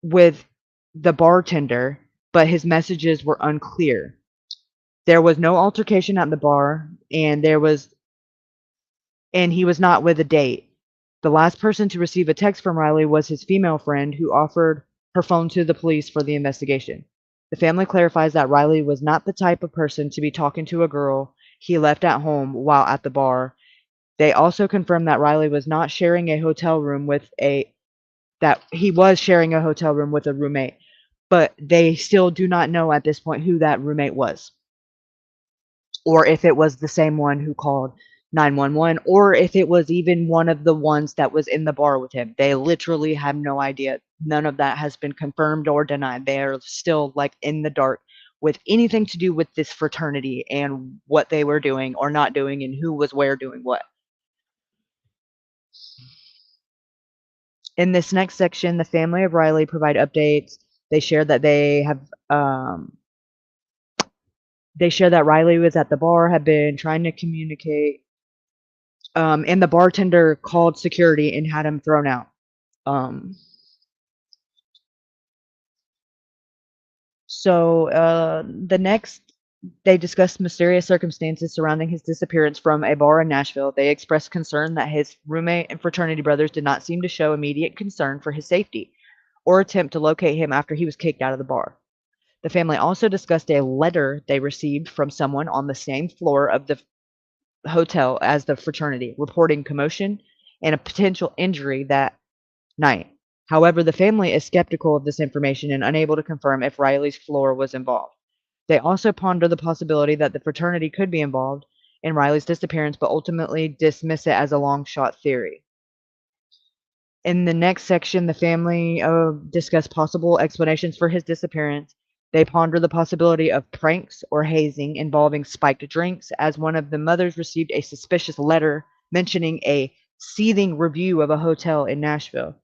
with the bartender, but his messages were unclear. There was no altercation at the bar, and he was not with a date. The last person to receive a text from Riley was his female friend, who offered her phone to the police for the investigation. The family clarifies that Riley was not the type of person to be talking to a girl he left at home while at the bar. They also confirm that Riley was not sharing a hotel room that he was sharing a hotel room with a roommate, but they still do not know at this point who that roommate was, or if it was the same one who called 911, or if it was even one of the ones that was in the bar with him. They literally have no idea. none of that has been confirmed or denied. They are still like in the dark with anything to do with this fraternity and what they were doing or not doing and who was where doing what. In this next section, the family of Riley provide updates. They share that they share that Riley was at the bar, had been trying to communicate, and the bartender called security and had him thrown out. The next, they discussed mysterious circumstances surrounding his disappearance from a bar in Nashville. They expressed concern that his roommate and fraternity brothers did not seem to show immediate concern for his safety or attempt to locate him after he was kicked out of the bar. The family also discussed a letter they received from someone on the same floor of the hotel as the fraternity, reporting commotion and a potential injury that night. However, the family is skeptical of this information and unable to confirm if Riley's floor was involved. They also ponder the possibility that the fraternity could be involved in Riley's disappearance, but ultimately dismiss it as a long shot theory. In the next section, the family discuss possible explanations for his disappearance. They ponder the possibility of pranks or hazing involving spiked drinks, as one of the mothers received a suspicious letter mentioning a seething review of a hotel in Nashville.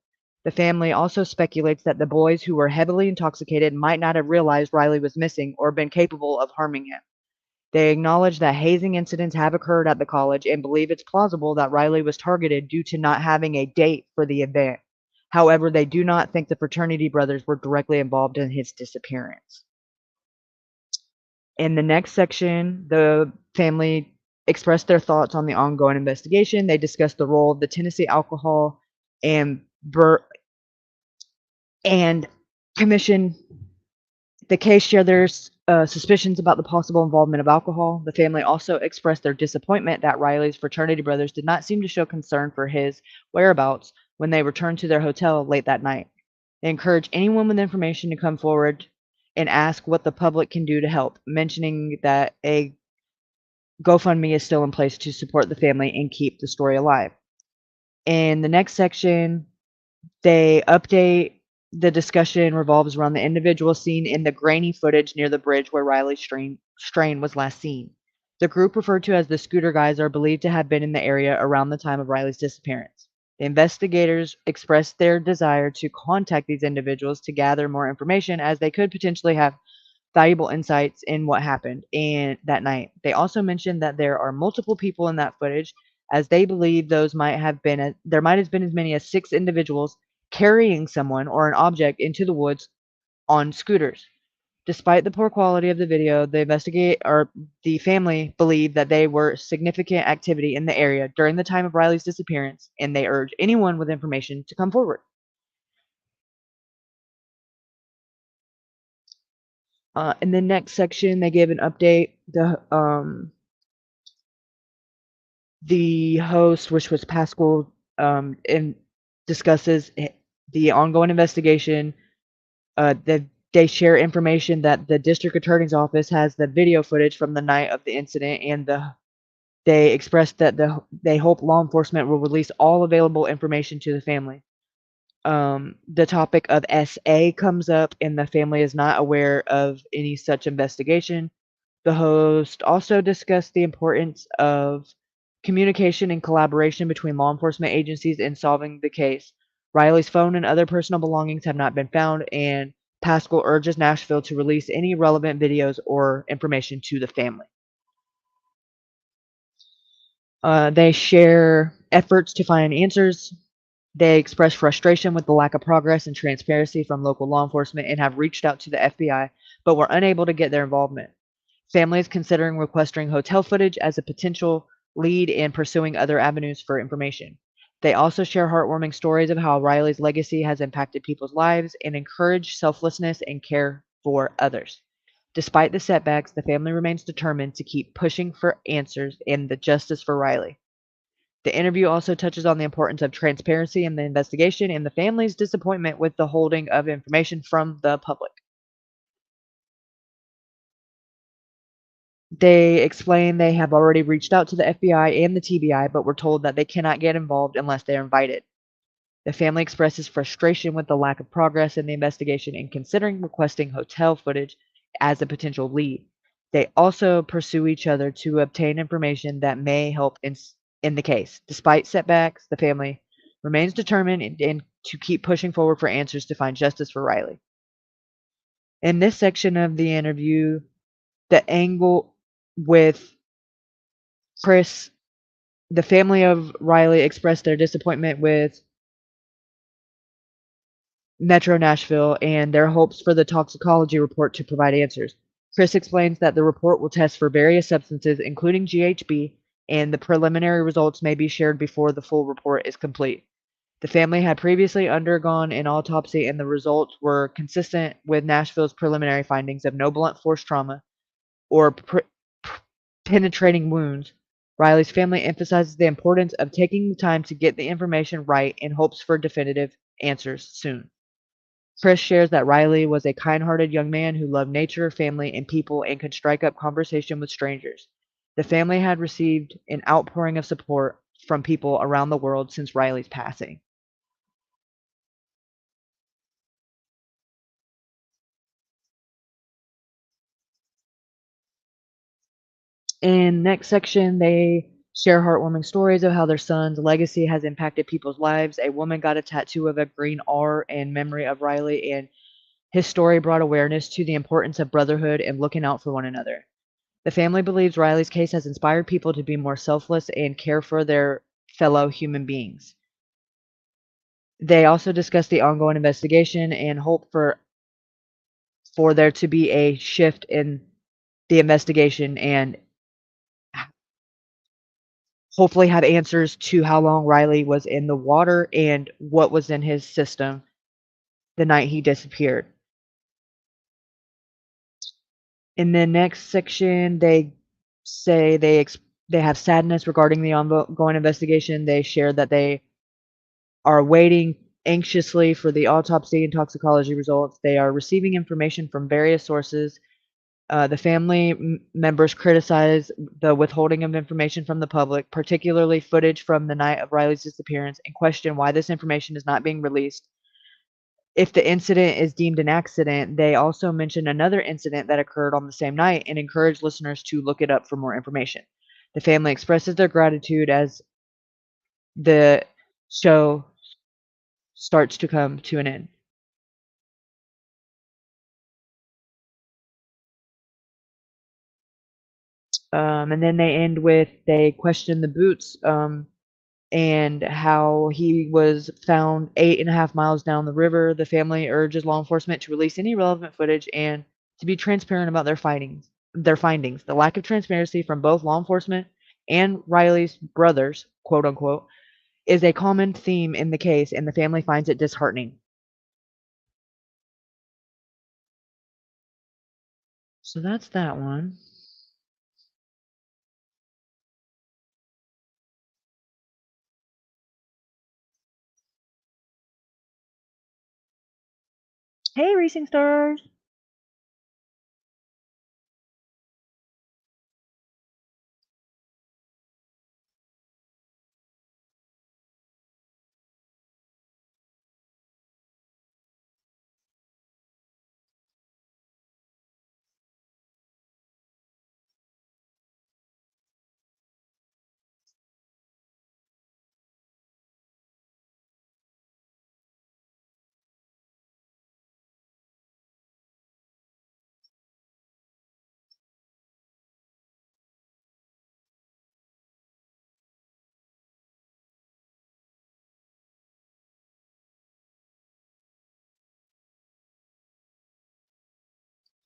The family also speculates that the boys who were heavily intoxicated might not have realized Riley was missing or been capable of harming him. They acknowledge that hazing incidents have occurred at the college and believe it's plausible that Riley was targeted due to not having a date for the event. However, they do not think the fraternity brothers were directly involved in his disappearance. In the next section, the family expressed their thoughts on the ongoing investigation. They discussed the role of the Tennessee Alcohol and Commission. The case shared their suspicions about the possible involvement of alcohol. The family also expressed their disappointment that Riley's fraternity brothers did not seem to show concern for his whereabouts when they returned to their hotel late that night. They encourage anyone with information to come forward and ask what the public can do to help, mentioning that a GoFundMe is still in place to support the family and keep the story alive. In the next section, they update. The discussion revolves around the individual seen in the grainy footage near the bridge where Riley's strain was last seen. The group referred to as the Scooter Guys are believed to have been in the area around the time of Riley's disappearance. The investigators expressed their desire to contact these individuals to gather more information, as they could potentially have valuable insights in what happened that night. They also mentioned that there are multiple people in that footage, as they believe there might have been as many as 6 individuals carrying someone or an object into the woods on scooters. Despite the poor quality of the video, the family believed that there were significant activity in the area during the time of Riley's disappearance, and they urge anyone with information to come forward. In the next section, they give an update. The host, which was Pascal, discusses the ongoing investigation. They share information that the district attorney's office has the video footage from the night of the incident, and they expressed that they hope law enforcement will release all available information to the family. The topic of SA comes up, and the family is not aware of any such investigation. The host also discussed the importance of communication and collaboration between law enforcement agencies in solving the case. Riley's phone and other personal belongings have not been found, and Pascal urges Nashville to release any relevant videos or information to the family. They share efforts to find answers. They express frustration with the lack of progress and transparency from local law enforcement and have reached out to the FBI, but were unable to get their involvement. Family is considering requesting hotel footage as a potential lead in pursuing other avenues for information. They also share heartwarming stories of how Riley's legacy has impacted people's lives and encourage selflessness and care for others. Despite the setbacks, the family remains determined to keep pushing for answers and the justice for Riley. The interview also touches on the importance of transparency in the investigation and the family's disappointment with the holding of information from the public. They explain they have already reached out to the FBI and the TBI, but were told that they cannot get involved unless they are invited. The family expresses frustration with the lack of progress in the investigation and considering requesting hotel footage as a potential lead. They also pursue each other to obtain information that may help in the case. Despite setbacks, the family remains determined and to keep pushing forward for answers to find justice for Riley. In this section of the interview, the angle with Chris, the family of Riley expressed their disappointment with Metro Nashville and their hopes for the toxicology report to provide answers. Chris explains that the report will test for various substances, including GHB, and the preliminary results may be shared before the full report is complete. The family had previously undergone an autopsy, and the results were consistent with Nashville's preliminary findings of no blunt force trauma or penetrating wounds. Riley's family emphasizes the importance of taking the time to get the information right and hopes for definitive answers soon. Chris shares that Riley was a kind-hearted young man who loved nature, family, and people and could strike up conversation with strangers. The family had received an outpouring of support from people around the world since Riley's passing. In next section, they share heartwarming stories of how their son's legacy has impacted people's lives. A woman got a tattoo of a green R in memory of Riley, and his story brought awareness to the importance of brotherhood and looking out for one another. The family believes Riley's case has inspired people to be more selfless and care for their fellow human beings. They also discuss the ongoing investigation and hope for there to be a shift in the investigation and hopefully have answers to how long Riley was in the water and what was in his system the night he disappeared. In the next section, they say they have sadness regarding the ongoing investigation. They share that they are waiting anxiously for the autopsy and toxicology results. They are receiving information from various sources. The family members criticize the withholding of information from the public, particularly footage from the night of Riley's disappearance, and question why this information is not being released. If the incident is deemed an accident, they also mention another incident that occurred on the same night and encourage listeners to look it up for more information. The family expresses their gratitude as the show starts to come to an end. And then they end with they question the boots and how he was found 8.5 miles down the river. The family urges law enforcement to release any relevant footage and to be transparent about their findings. The lack of transparency from both law enforcement and Riley's brothers, quote unquote, is a common theme in the case, and the family finds it disheartening. So that's that one. Hey, Racing Stars.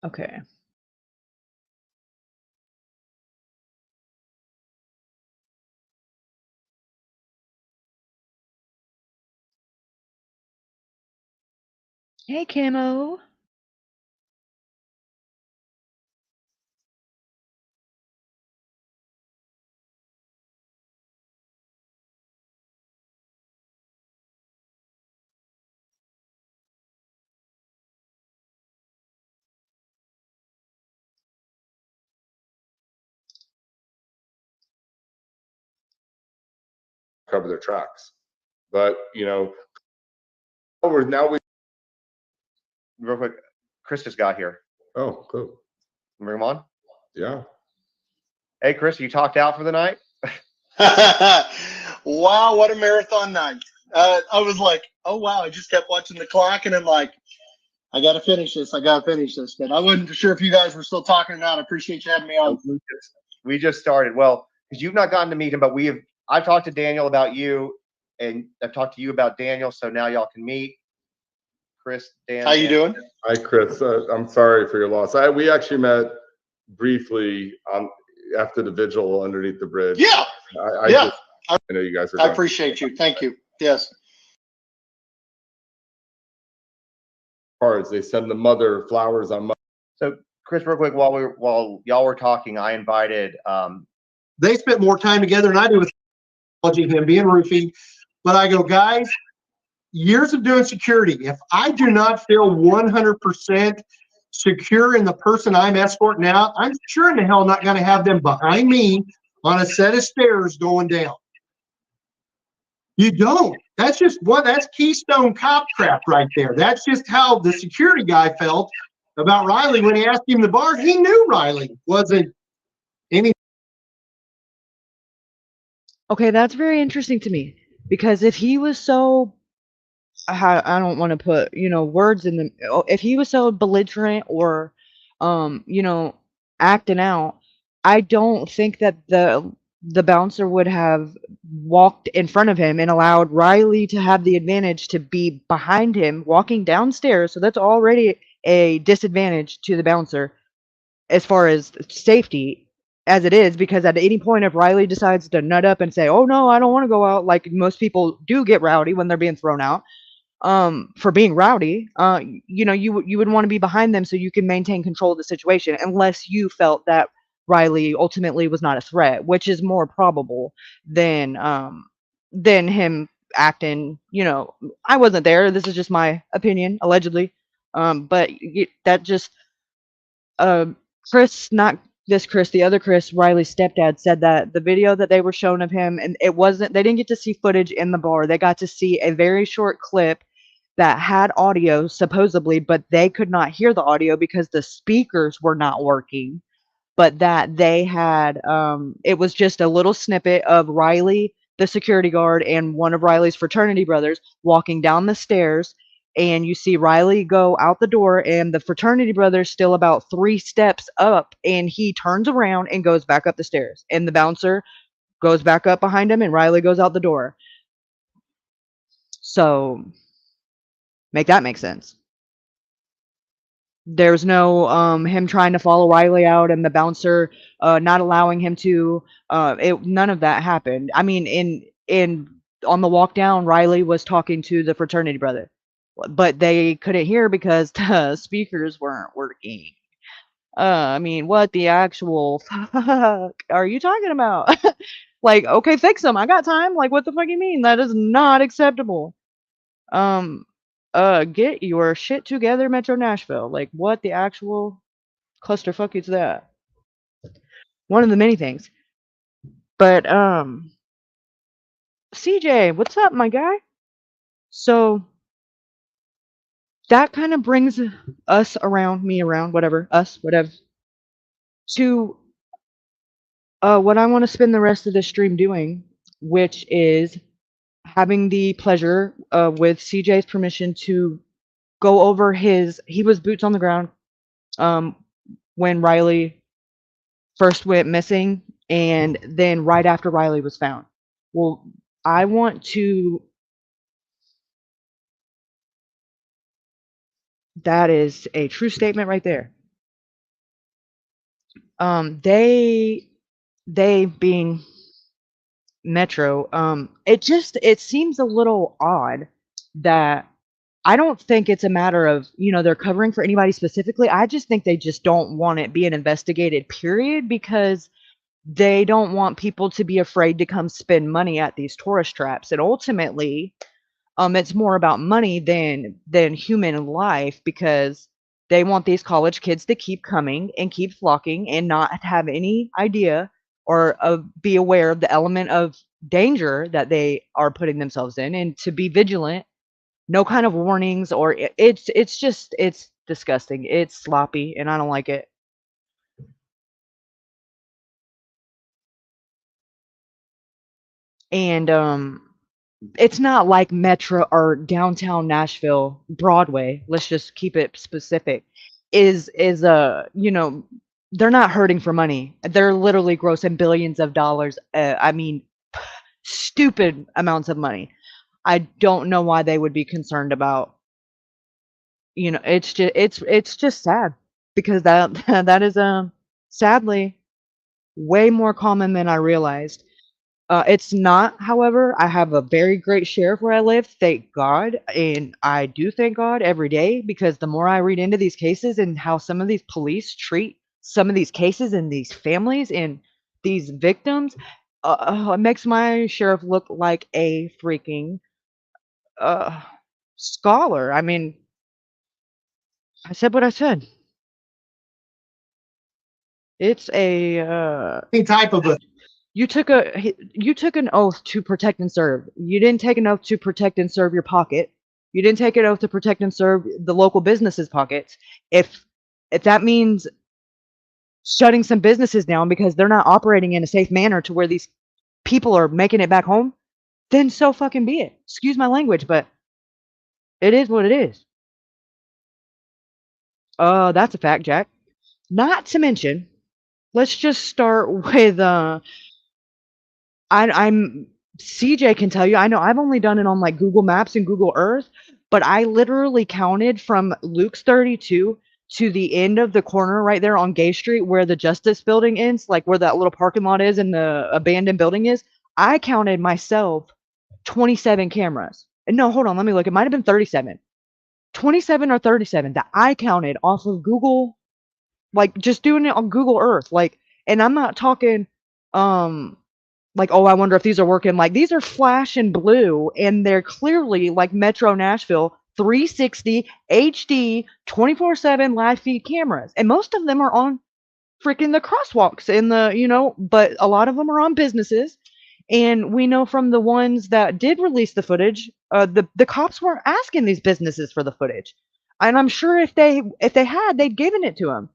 Okay. Hey, Camo. cover their tracks. But, you know, Oh, now we. Real quick, Chris just got here. Oh, cool. Bring him on. Yeah. Hey, Chris, you talked out for the night? Wow, what a marathon night. I was like, oh, wow. I just kept watching the clock and I'm like, I got to finish this. But I wasn't sure if you guys were still talking or not. I appreciate you having me on. We just started. Well, because you've not gotten to meet him, but I've talked to Daniel about you and I've talked to you about Daniel. So now y'all can meet. Chris, Dan. How you doing? Hi, Chris. I'm sorry for your loss. We actually met briefly after the vigil underneath the bridge. Yeah. I know you guys are. I appreciate you. Thank you. Yes. Cards. They send the mother flowers on. So, Chris, real quick, while y'all were talking, I invited. They spent more time together than I do with him being roofie. But I go, guys, years of doing security. If I do not feel 100% secure in the person I'm escorting out, I'm sure in the hell not going to have them behind me on a set of stairs going down. You don't. That's Keystone Cop crap right there. That's just how the security guy felt about Riley when he asked him the bars. He knew Riley wasn't any. Okay, that's very interesting to me because if he was so, I don't want to put words in the. If he was so belligerent or, acting out, I don't think that the bouncer would have walked in front of him and allowed Riley to have the advantage to be behind him walking downstairs. So that's already a disadvantage to the bouncer as far as safety as it is, because at any point if Riley decides to nut up and say, oh no, I don't want to go out, like most people do get rowdy when they're being thrown out for being rowdy, you would want to be behind them so you can maintain control of the situation, unless you felt that Riley ultimately was not a threat, which is more probable than him acting. I wasn't there. This is just my opinion, allegedly. But that just Chris, not this Chris, the other Chris, Riley's stepdad, said that the video that they were shown of him, and they didn't get to see footage in the bar. They got to see a very short clip that had audio supposedly, but they could not hear the audio because the speakers were not working. But that they had, it was just a little snippet of Riley, the security guard, and one of Riley's fraternity brothers walking down the stairs. And you see Riley go out the door, and the fraternity brother's still about 3 steps up, and he turns around and goes back up the stairs. And the bouncer goes back up behind him, and Riley goes out the door. So make that make sense. There's no him trying to follow Riley out and the bouncer not allowing him to. None of that happened. I mean, in on the walk down, Riley was talking to the fraternity brother, but they couldn't hear because the speakers weren't working. I mean, what the actual fuck are you talking about? Like, okay, fix them. I got time. Like, what the fuck you mean? That is not acceptable. Get your shit together, Metro Nashville. Like, what the actual clusterfuck is that? One of the many things. But, CJ, what's up, my guy? So, that kind of brings us around, me around, whatever, us, whatever, to what I want to spend the rest of the stream doing, which is having the pleasure, with CJ's permission, to go over he was boots on the ground when Riley first went missing, and then right after Riley was found. Well, I want to. That is a true statement right there. They being Metro, it seems a little odd that I don't think it's a matter of, they're covering for anybody specifically. I just think they just don't want it being investigated, period, because they don't want people to be afraid to come spend money at these tourist traps. And ultimately, it's more about money than human life, because they want these college kids to keep coming and keep flocking and not have any idea or be aware of the element of danger that they are putting themselves in, and to be vigilant No kind of warnings, or it's just it's disgusting. It's sloppy, and I don't like it. And it's not like Metro or downtown Nashville, Broadway. Let's just keep it specific. Is they're not hurting for money. They're literally grossing billions of dollars. I mean, stupid amounts of money. I don't know why they would be concerned about. It's just sad because that that is sadly way more common than I realized. It's not, however, I have a very great sheriff where I live, thank God. And I do thank God every day because the more I read into these cases and how some of these police treat some of these cases and these families and these victims, it makes my sheriff look like a freaking uh, scholar. I mean, I said what I said. It's a Any type of a you took an oath to protect and serve. You didn't take an oath to protect and serve your pocket. You didn't take an oath to protect and serve the local businesses' pockets. If that means shutting some businesses down because they're not operating in a safe manner to where these people are making it back home, then so fucking be it. Excuse my language, but it is what it is. That's a fact, Jack. Not to mention, let's just start with I'm CJ can tell you, I know I've only done it on like Google Maps and Google Earth, but I literally counted from Luke's 32 to the end of the corner right there on Gay Street where the Justice building ends, like where that little parking lot is and the abandoned building is. I counted myself 27 cameras. No, hold on, let me look. It might have been 37. 27 or 37 that I counted off of Google, like just doing it on Google Earth. Like, and I'm not talking like, oh, I wonder if these are working. Like, these are flash and blue, and they're clearly like Metro Nashville 360 HD 24/7 live feed cameras, and most of them are on freaking the crosswalks in but a lot of them are on businesses. And we know from the ones that did release the footage, the cops weren't asking these businesses for the footage, and I'm sure if they had, they'd given it to them.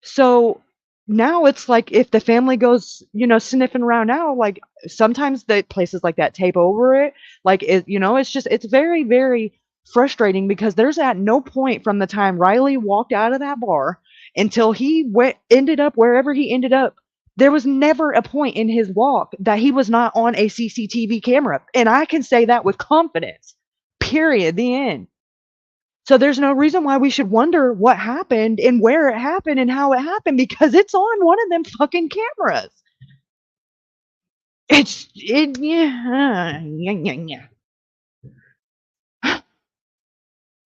So now it's like if the family goes, sniffing around now, like sometimes the places like that tape over it. Like it's very, very frustrating because there's at no point from the time Riley walked out of that bar until he ended up wherever he ended up. There was never a point in his walk that he was not on a CCTV camera. And I can say that with confidence. Period. The end. So there's no reason why we should wonder what happened and where it happened and how it happened because it's on one of them fucking cameras. Yeah.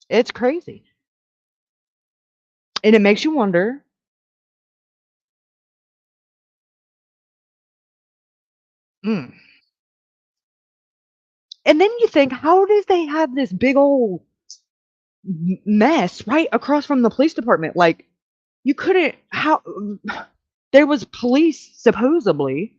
It's crazy. And it makes you wonder. And then you think, how did they have this big old mess right across from the police department? Like, you couldn't, there was police supposedly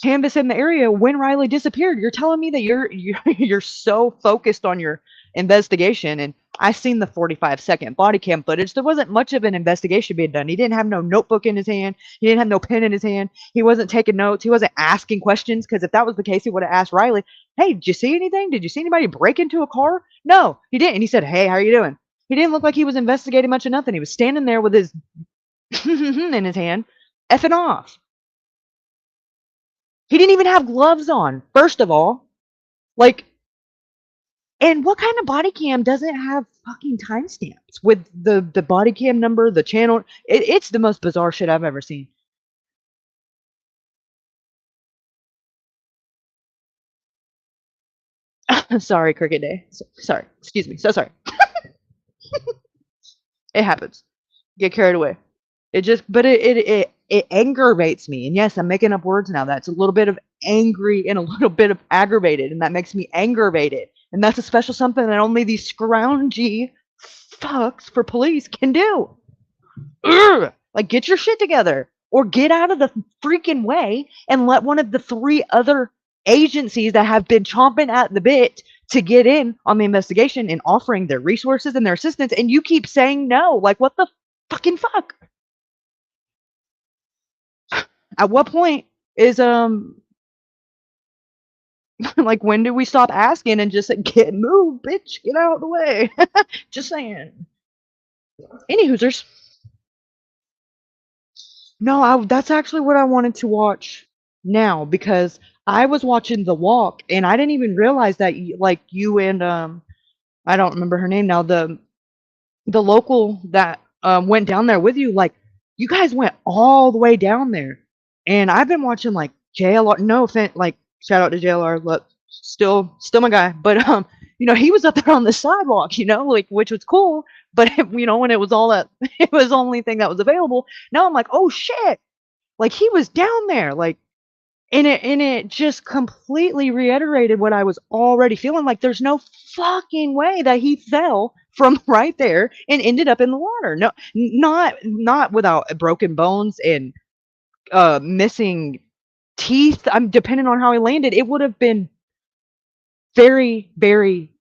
canvass in the area when Riley disappeared. You're telling me that you're so focused on your investigation, and I seen the 45-second body cam footage. There wasn't much of an investigation being done. He didn't have no notebook in his hand. He didn't have no pen in his hand. He wasn't taking notes. He wasn't asking questions, because if that was the case, he would have asked Riley, "Hey, did you see anything? Did you see anybody break into a car?" No, he didn't. He said, "Hey, how are you doing?" He didn't look like he was investigating much of nothing. He was standing there with his in his hand, effing off. He didn't even have gloves on, first of all. Like, and what kind of body cam doesn't have fucking timestamps with the body cam number, the channel? It's the most bizarre shit I've ever seen. Sorry, Cricket Day. Sorry. Excuse me. So sorry. It happens. Get carried away. It aggravates me. And yes, I'm making up words now. That's a little bit of angry and a little bit of aggravated, and that makes me aggravated. And that's a special something that only these scroungy fucks for police can do. Ugh! Like, get your shit together, or get out of the freaking way and let one of the 3 other agencies that have been chomping at the bit to get in on the investigation and offering their resources and their assistance, and you keep saying no. Like, what the fucking fuck? At what point is like, when do we stop asking and just say, get move, bitch, get out of the way? Just saying. Any hoosers. No, that's actually what I wanted to watch now, because I was watching The Walk and I didn't even realize that like you and I don't remember her name now, the local that went down there with you, like, you guys went all the way down there. And I've been watching like JLR, no offense, like, shout out to JLR, look, still my guy, but he was up there on the sidewalk, like, which was cool, but when it was all that, it was the only thing that was available. Now I'm like, oh shit, like, he was down there, like, and it just completely reiterated what I was already feeling. Like, there's no fucking way that he fell from right there and ended up in the water. No, not without broken bones and missing teeth. I'm depending on how he landed. It would have been very, very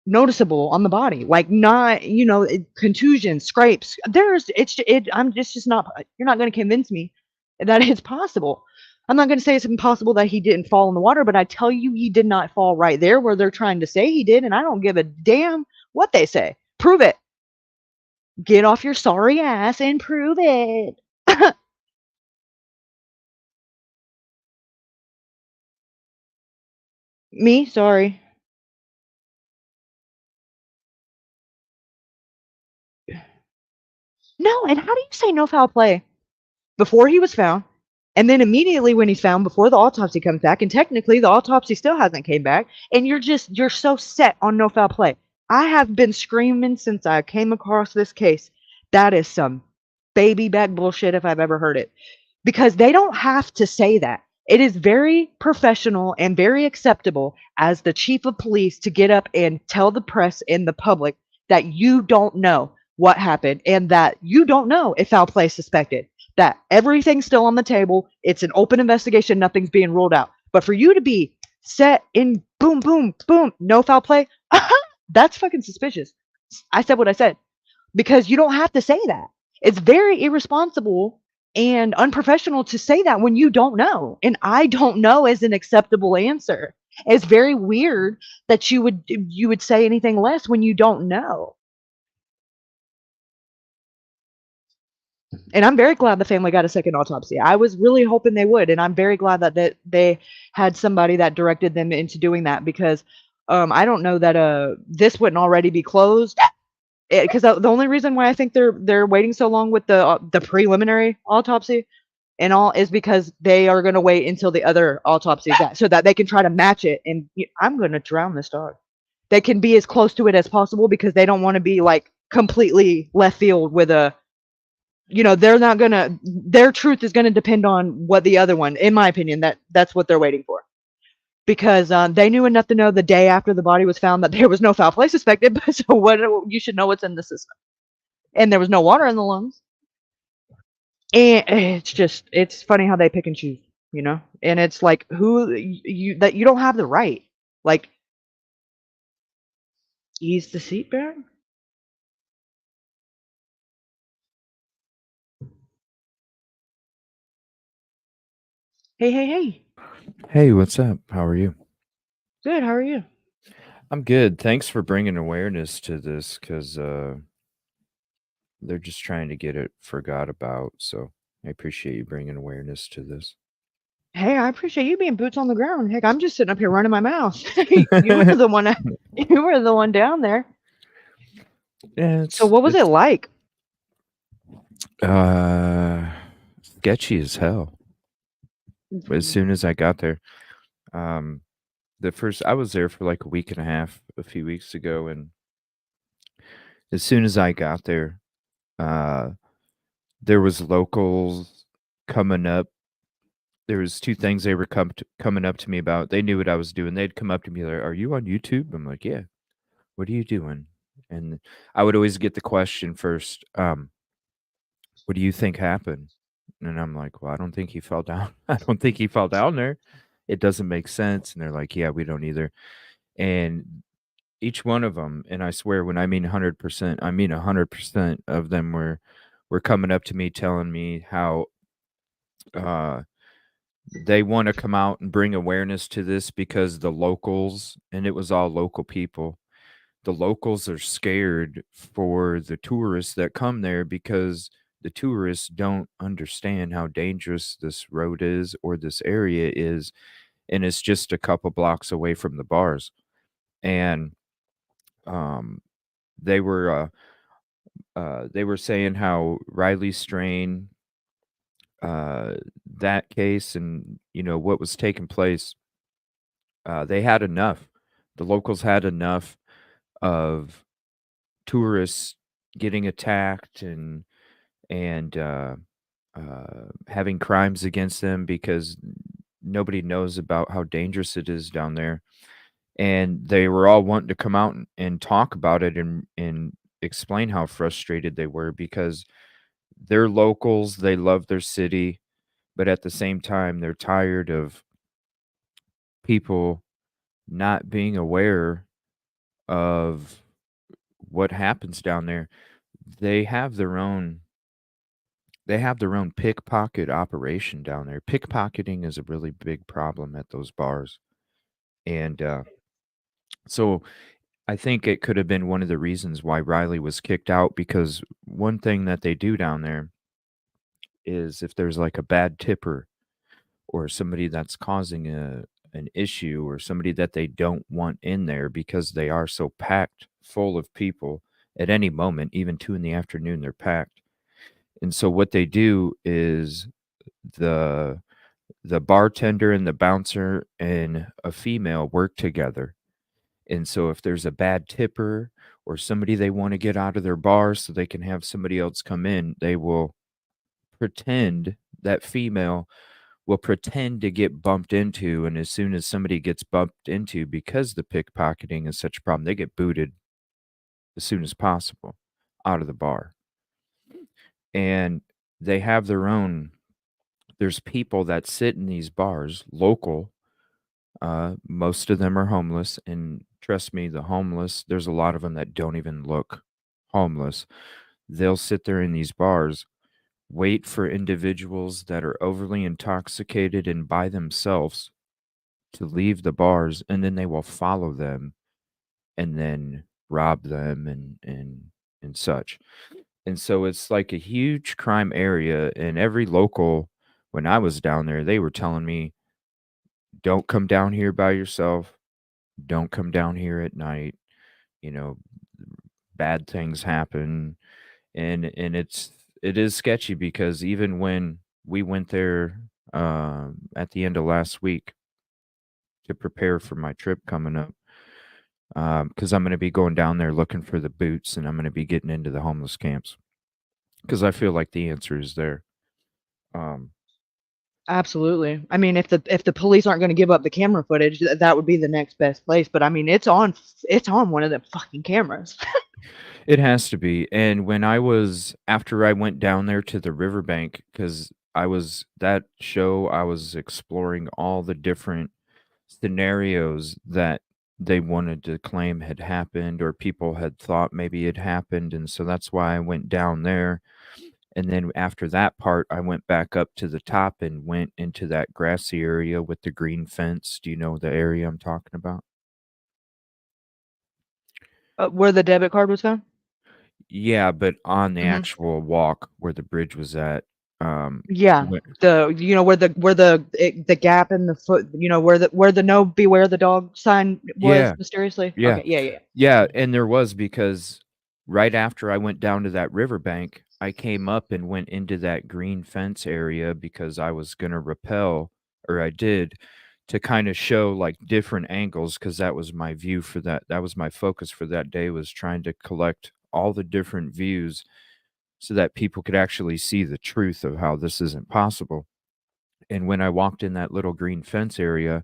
noticeable on the body. Like, not, contusions, scrapes. I'm just not. You're not going to convince me that it's possible. I'm not going to say it's impossible that he didn't fall in the water, but I tell you, he did not fall right there where they're trying to say he did, and I don't give a damn what they say. Prove it. Get off your sorry ass and prove it. Me? Sorry. No, and how do you say no foul play before he was found, and then immediately when he's found, before the autopsy comes back, and technically the autopsy still hasn't came back, and you're so set on no foul play? I have been screaming since I came across this case. That is some baby back bullshit if I've ever heard it, because they don't have to say that. It is very professional and very acceptable as the chief of police to get up and tell the press and the public that you don't know what happened and that you don't know if foul play is suspected, that everything's still on the table. It's an open investigation. Nothing's being ruled out. But for you to be set in boom, boom, boom, no foul play, that's fucking suspicious. I said what I said, because you don't have to say that. It's very irresponsible and unprofessional to say that when you don't know. And I don't know is an acceptable answer. It's very weird that you would say anything less when you don't know. And I'm very glad the family got a second autopsy. I was really hoping they would, and I'm very glad that they had somebody that directed them into doing that, because I don't know that this wouldn't already be closed. Because the only reason why I think they're waiting so long with the preliminary autopsy and all is because they are going to wait until the other autopsy so that they can try to match it. And I'm going to drown this dog. They can be as close to it as possible because they don't want to be like completely left field with they're not gonna, their truth is gonna depend on what the other one, in my opinion, that's what they're waiting for. Because they knew enough to know the day after the body was found that there was no foul play suspected. So what, you should know what's in the system. And there was no water in the lungs. And it's funny how they pick and choose, and it's like, you don't have the right, like, ease the seat back. Hey. Hey, what's up? How are you? Good, how are you? I'm good. Thanks for bringing awareness to this, because they're just trying to get it forgot about. So I appreciate you bringing awareness to this. Hey, I appreciate you being boots on the ground. Heck, I'm just sitting up here running my mouth. You were the one. You were the one down there. Yeah. So what was it like? Sketchy as hell. As soon as I got there, I was there for like a week and a half a few weeks ago, and as soon as I got there, there was locals coming up. There was two things they were coming up to me about. They knew what I was doing. They'd come up to me like, "Are you on YouTube?" I'm like, "Yeah." "What are you doing?" And I would always get the question first, "What do you think happened?" And I'm like, "Well, I don't think he fell down. I don't think he fell down there. It doesn't make sense." And they're like, "Yeah, we don't either." And each one of them, and I swear when I mean 100%, I mean 100% of them were coming up to me telling me how uh they want to come out and bring awareness to this because the locals, and it was all local people, the locals are scared for the tourists that come there because the tourists don't understand how dangerous this road is or this area is, and it's just a couple blocks away from the bars. And um they were they were saying how Riley Strain, uh that case, and what was taking place, they had enough. The locals had enough of tourists getting attacked and having crimes against them because nobody knows about how dangerous it is down there. And they were all wanting to come out and talk about it and explain how frustrated they were because they're locals, they love their city, but at the same time, they're tired of people not being aware of what happens down there. They have their own they have their own pickpocket operation down there. Pickpocketing is a really big problem at those bars. And so I think it could have been one of the reasons why Riley was kicked out because one thing that they do down there is if there's like a bad tipper or somebody that's causing an issue or somebody that they don't want in there because they are so packed full of people at any moment, even 2 in the afternoon, they're packed. And so what they do is the the bartender and the bouncer and a female work together. And so if there's a bad tipper or somebody they want to get out of their bar so they can have somebody else come in, they will pretend that female will pretend to get bumped into. And as soon as somebody gets bumped into, because the pickpocketing is such a problem, they get booted as soon as possible out of the bar. And they have their own, there's people that sit in these bars, local. Most of them are homeless, and trust me, the homeless, there's a lot of them that don't even look homeless. They'll sit there in these bars, wait for individuals that are overly intoxicated and by themselves to leave the bars, and then they will follow them and then rob them and such. And so it's like a huge crime area, and every local, when I was down there, they were telling me, "Don't come down here by yourself. Don't come down here at night. You know, bad things happen." And it is sketchy because even when we went there at the end of last week to prepare for my trip coming up, because I'm going to be going down there looking for the boots and I'm going to be getting into the homeless camps because I feel like the answer is there. Um, Absolutely. I mean, if the police aren't going to give up the camera footage, that would be the next best place. But I mean, it's on one of the fucking cameras. It has to be. And when after I went down there to the riverbank, because that show, I was exploring all the different scenarios that they wanted to claim had happened or people had thought maybe it happened. And so that's why I went down there. And then after that part, I went back up to the top and went into that grassy area with the green fence. Do you know the area I'm talking about? Where the debit card was found? Yeah, but on the Mhm. actual walk where the bridge was at, Yeah. where The gap in the foot, where the no beware the dog sign was yeah, mysteriously. yeah, Okay, yeah, yeah. yeah, and there was because right after I went down to that riverbank, I came up and went into that green fence area because I was gonna rappel, or I did, to kinda show, like, different angles because that was my view for that was my focus for that day was trying to collect all the different views so that people could actually see the truth of how this isn't possible. And when I walked in that little green fence area,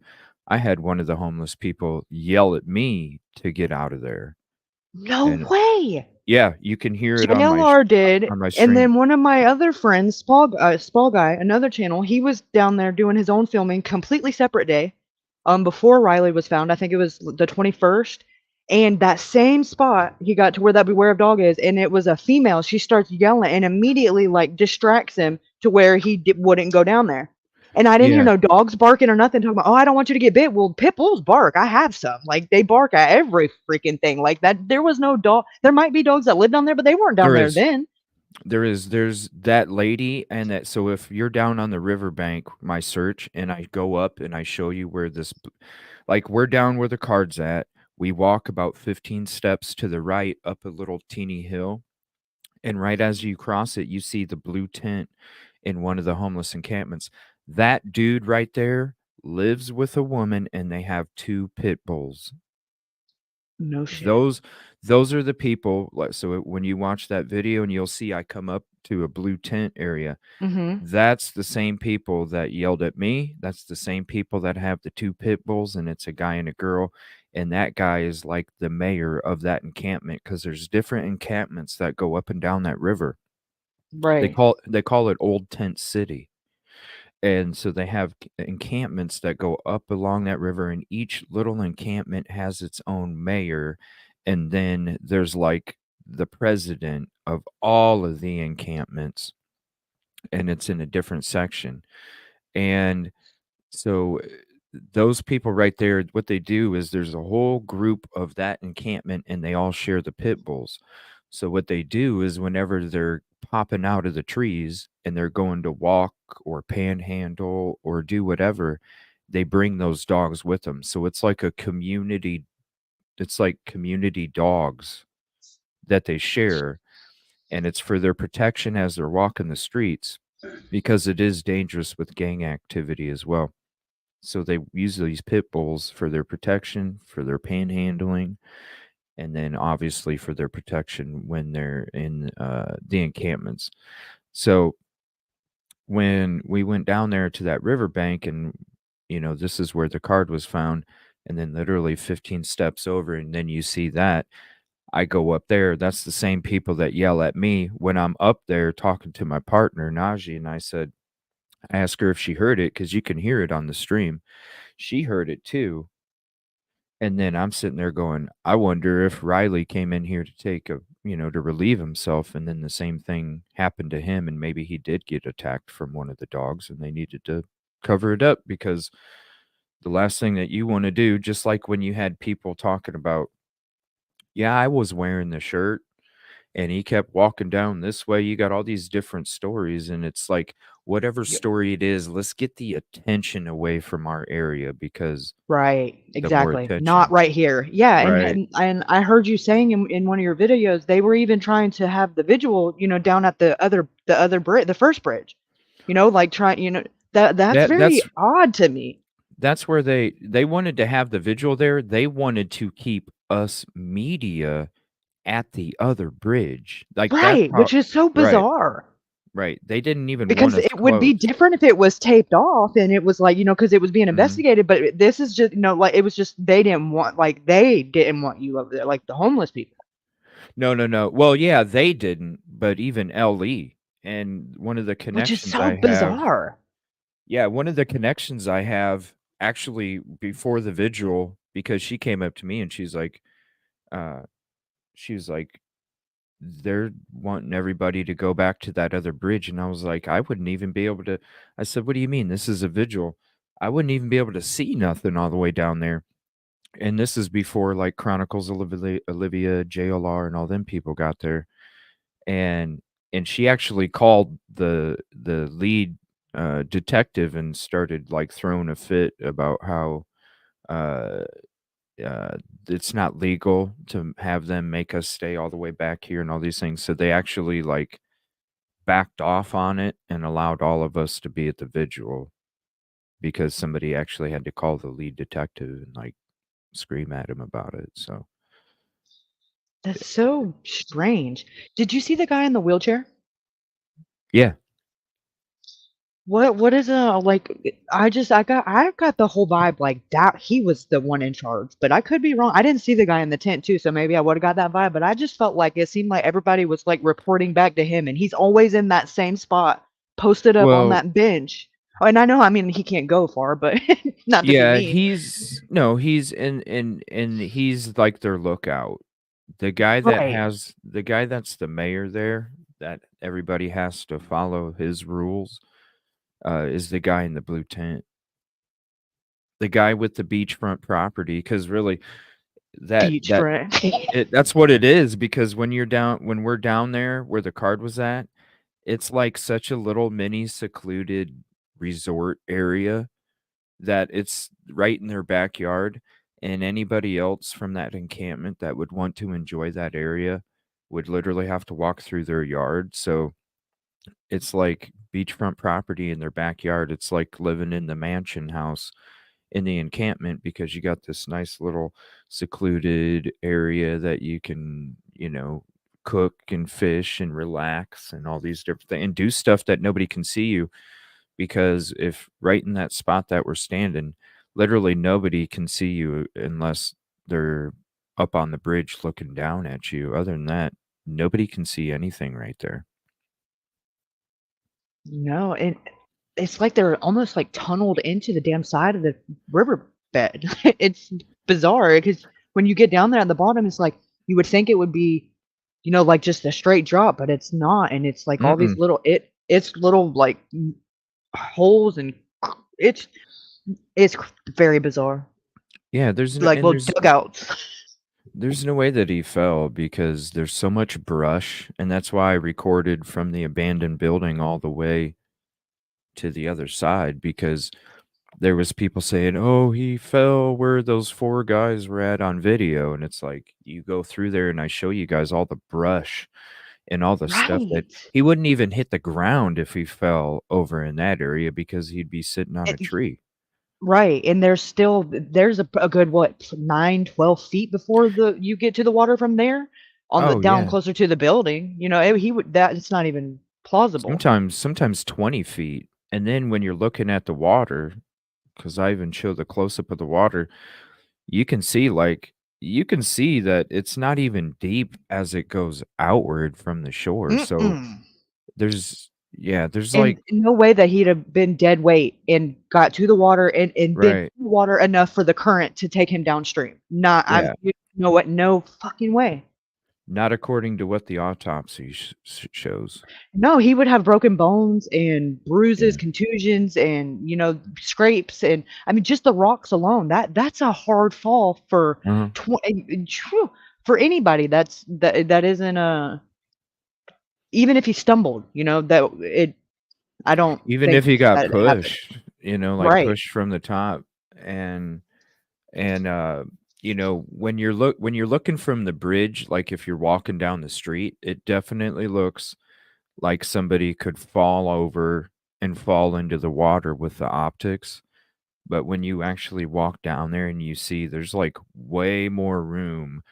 I had one of the homeless people yell at me to get out of there. No And way. yeah, you can hear it JLR did, on my and stream. then one of my other friends, Spall Guy, another channel, he was down there doing his own filming, completely separate day. before Riley was found. I think it was the 21st. And that same spot, he got to where that beware of dog is, and it was a female. She starts yelling and immediately like distracts him to where he wouldn't go down there. And I didn't hear Yeah, no dogs barking or nothing talking about, oh, I don't want you to get bit. Well, pit bulls bark. I have some. Like they bark at every freaking thing. Like that. There was no dog. There might be dogs that live down there, but they weren't down there there is. then. There's that lady, and that, so if you're down on the riverbank, my search, and I go up and I show you where like we're down where the card's at. We walk about 15 steps to the right up a little teeny hill, and right as you cross it, you see the blue tent in one of the homeless encampments. That dude right there lives with a woman, and they have 2 pit bulls. No shit. Those are the people. So when you watch that video and you'll see I come up to a blue tent area, Mm-hmm. that's the same people that yelled at me. That's the same people that have the 2 pit bulls, and it's a guy and a girl. And that guy is like the mayor of that encampment, because there's different encampments that go up and down that river. They Right. call it Old Tent City. And so they have encampments that go up along that river, and each little encampment has its own mayor. And then there's like the president of all of the encampments, and it's in a different section. And so those people right there, what they do is there's a whole group of that encampment, and they all share the pit bulls. So what they do is whenever they're popping out of the trees and they're going to walk or panhandle or do whatever, they bring those dogs with them. So it's like it's like community dogs that they share, and it's for their protection as they're walking the streets, because it is dangerous with gang activity as well. So they use these pit bulls for their protection, for their panhandling, and then obviously for their protection when they're in the encampments. So when we went down there to that riverbank, and this is where the card was found, and then literally 15 steps over, and then you see that. I go up there. That's the same people that yell at me when I'm up there talking to my partner, Najee, and I asked her if she heard it, because you can hear it on the stream. She heard it too. And then I'm sitting there going, I wonder if Riley came in here to to relieve himself, and then the same thing happened to him, and maybe he did get attacked from one of the dogs, and they needed to cover it up, because the last thing that you want to do, just like when you had people talking about, yeah, I was wearing the shirt and he kept walking down this way. You got all these different stories, and it's like, whatever Yeah. story it is, let's get the attention away from our area, because Right. the more Exactly. Not attention. right here. Yeah. And Right. and I heard you saying in one of your videos they were even trying to have the vigil, down at the other bridge, the first bridge. Like trying, that's That very that's odd to me. that's where they wanted to have the vigil there. They wanted to keep us media at the other bridge. Like that's Right, how. which is so Right. bizarre. Right. They didn't even want Because us it would be close. different if it was taped off and it was like, because it was being Mhm. investigated, but this is just, like it was just they didn't want you over there, like the homeless people. No, no, no. Well, yeah, they didn't, but even LE, and one of the Which is connections so I have. bizarre. Yeah, one of the connections I have, actually, before the vigil, because she came up to me and uh, she was like, they're wanting everybody to go back to that other bridge. And I was like, I wouldn't even be able to. I said, what do you mean? This is a vigil. I wouldn't even be able to see nothing all the way down there. And this is before like Chronicles of Olivia, JLR, and all them people got there. And she actually called the lead detective and started like throwing a fit about how uh, it's not legal to have them make us stay all the way back here and all these things. So they actually like backed off on it and allowed all of us to be at the vigil, because somebody actually had to call the lead detective and like scream at him about it. So That's so strange. Did you see the guy in the wheelchair? yeah. What is like I got the whole vibe like that he was the one in charge, but I could be wrong. I didn't see the guy in the tent too, so maybe I would have got that vibe, but I just felt like it seemed like everybody was like reporting back to him and he's always in that same spot, posted up on Well, that bench. And I know, I mean, he can't go far, but not to be Yeah, mean. he's and he's like their lookout. The guy Right. that's the mayor there, that everybody has to follow his rules, is the guy in the blue tent. The guy with the beachfront property, because really Beachfront. that's what it is, because when we're down there where the card was at, it's like such a little mini secluded resort area that it's right in their backyard, and anybody else from that encampment that would want to enjoy that area would literally have to walk through their yard. So it's like beachfront property in their backyard. It's like living in the mansion house in the encampment, because you got this nice little secluded area that you can, cook and fish and relax and all these different things and do stuff that nobody can see you. Because if right in that spot that we're standing, literally nobody can see you unless they're up on the bridge looking down at you. Other than that, nobody can see anything right there. No, it's like they're almost like tunneled into the damn side of the riverbed. It's bizarre because when you get down there at the bottom, it's like you would think it would be, like just a straight drop, but it's not, and it's like all these Mm-mm. it's little like holes, and it's very bizarre, Yeah, like little dugouts. there's no way that he fell, because there's so much brush, and that's why I recorded from the abandoned building all the way to the other side, because there was people saying, "Oh, he fell where those 4 guys were at on video," and it's like, you go through there and I show you guys all the brush and all the stuff that Right. he wouldn't even hit the ground if he fell over in that area, because he'd be sitting on a And tree. right, and there's a good, what, 9, 12 feet before you get to the water from there on the Oh, down yeah. closer to the building, he would that it's not even plausible. Sometimes 20 feet, and then when you're looking at the water, because I even show the close-up of the water, you can see, that it's not even deep as it goes outward from the shore, so Mm-mm. there's, And like no way that he'd have been dead weight and got to the water and been right. in the water enough for the current to take him downstream. Not I'm Yeah. you know what? No fucking way. Not according to what the autopsy shows. No, he would have broken bones and bruises, Yeah. contusions, and scrapes, and I mean just the rocks alone. That's a hard fall for Uh-huh. for anybody. That isn't a even if he stumbled, that it. I don't Even think if he got that happened. pushed, like Right. pushed from the top, and when you're looking from the bridge, like if you're walking down the street, it definitely looks like somebody could fall over and fall into the water with the optics. But when you actually walk down there and you see there's like way more room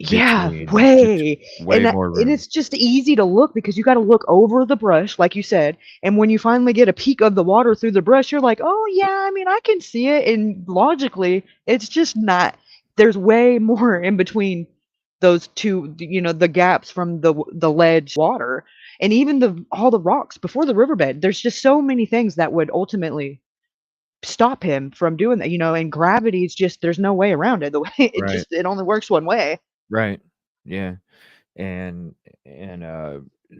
Yeah, between just way. way more And room. it's just easy to look because you gotta look over the brush, like you said, and when you finally get a peek of the water through the brush, you're like, "Oh, yeah, I mean, I can see it," and logically, it's just not there's way more in between those 2, the gaps from the ledge water, and even all the rocks before the riverbed. There's just so many things that would ultimately stop him from doing that, and gravity is just there's no way around it. The way Right. it only works one way. Right. Yeah. And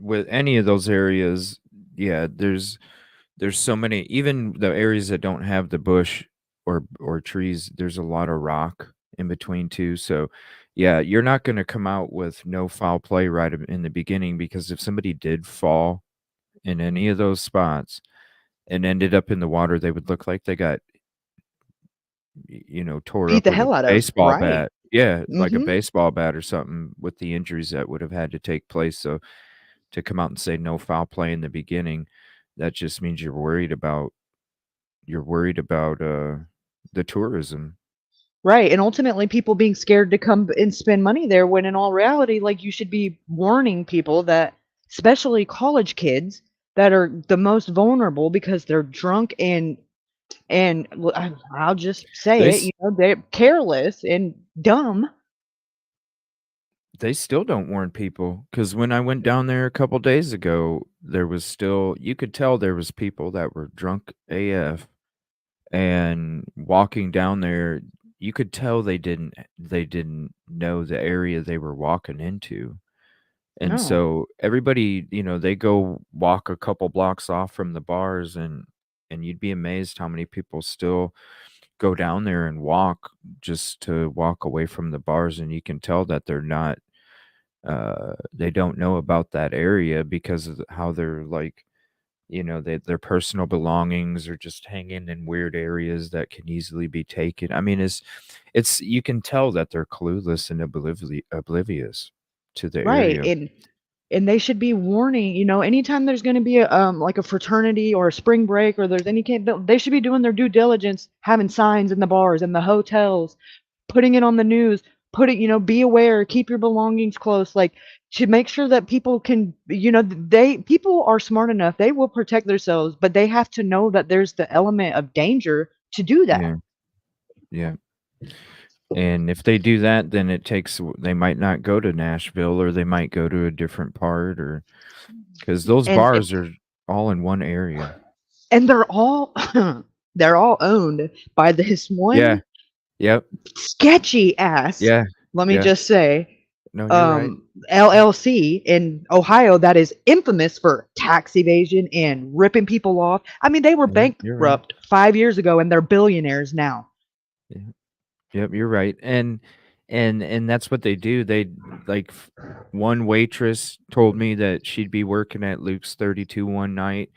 with any of those areas, yeah, there's so many, even the areas that don't have the bush or trees, there's a lot of rock in between too. So yeah, you're not going to come out with no foul play right in the beginning, because if somebody did fall in any of those spots and ended up in the water, they would look like they got tore Beat up the with a hell out of, baseball right. bat. Yeah, like a Mhm. baseball bat or something, with the injuries that would have had to take place. So to come out and say no foul play in the beginning, that just means you're worried about the tourism. Right, and ultimately people being scared to come and spend money there when in all reality, like, you should be warning people that especially college kids that are the most vulnerable because they're drunk and I'll just say They it, they're careless and dumb. They still don't warn people because when I went down there a couple days ago, there was still you could tell there was people that were drunk AF and walking down there, you could tell they didn't know the area they were walking into. And No. so everybody, they go walk a couple blocks off from the bars and you'd be amazed how many people still go down there and walk just to walk away from the bars, and you can tell that they don't know about that area because of how they're like, their personal belongings are just hanging in weird areas that can easily be taken. I mean, it's you can tell that they're clueless and oblivious to the Right. area. And they should be warning, anytime there's going to be a like a fraternity or a spring break or there's any camp, they should be doing their due diligence, having signs in the bars and the hotels, putting it on the news, be aware, keep your belongings close, like to make sure that people can, people are smart enough, they will protect themselves, but they have to know that there's the element of danger to do that. Yeah, yeah. And if they do that, then they might not go to Nashville, or they might go to a different part, or because those And bars are all in one area. and they're all they're all owned by this Yeah. one Yep. sketchy ass, Yeah. let me Yeah. just say, No, you're right. LLC in Ohio that is infamous for tax evasion and ripping people off. I mean, they were Yeah, you're right. bankrupt 5 years ago and they're billionaires now. Yeah. Yep, you're right. And that's what they do. They like one waitress told me that she'd be working at Luke's 32 one night,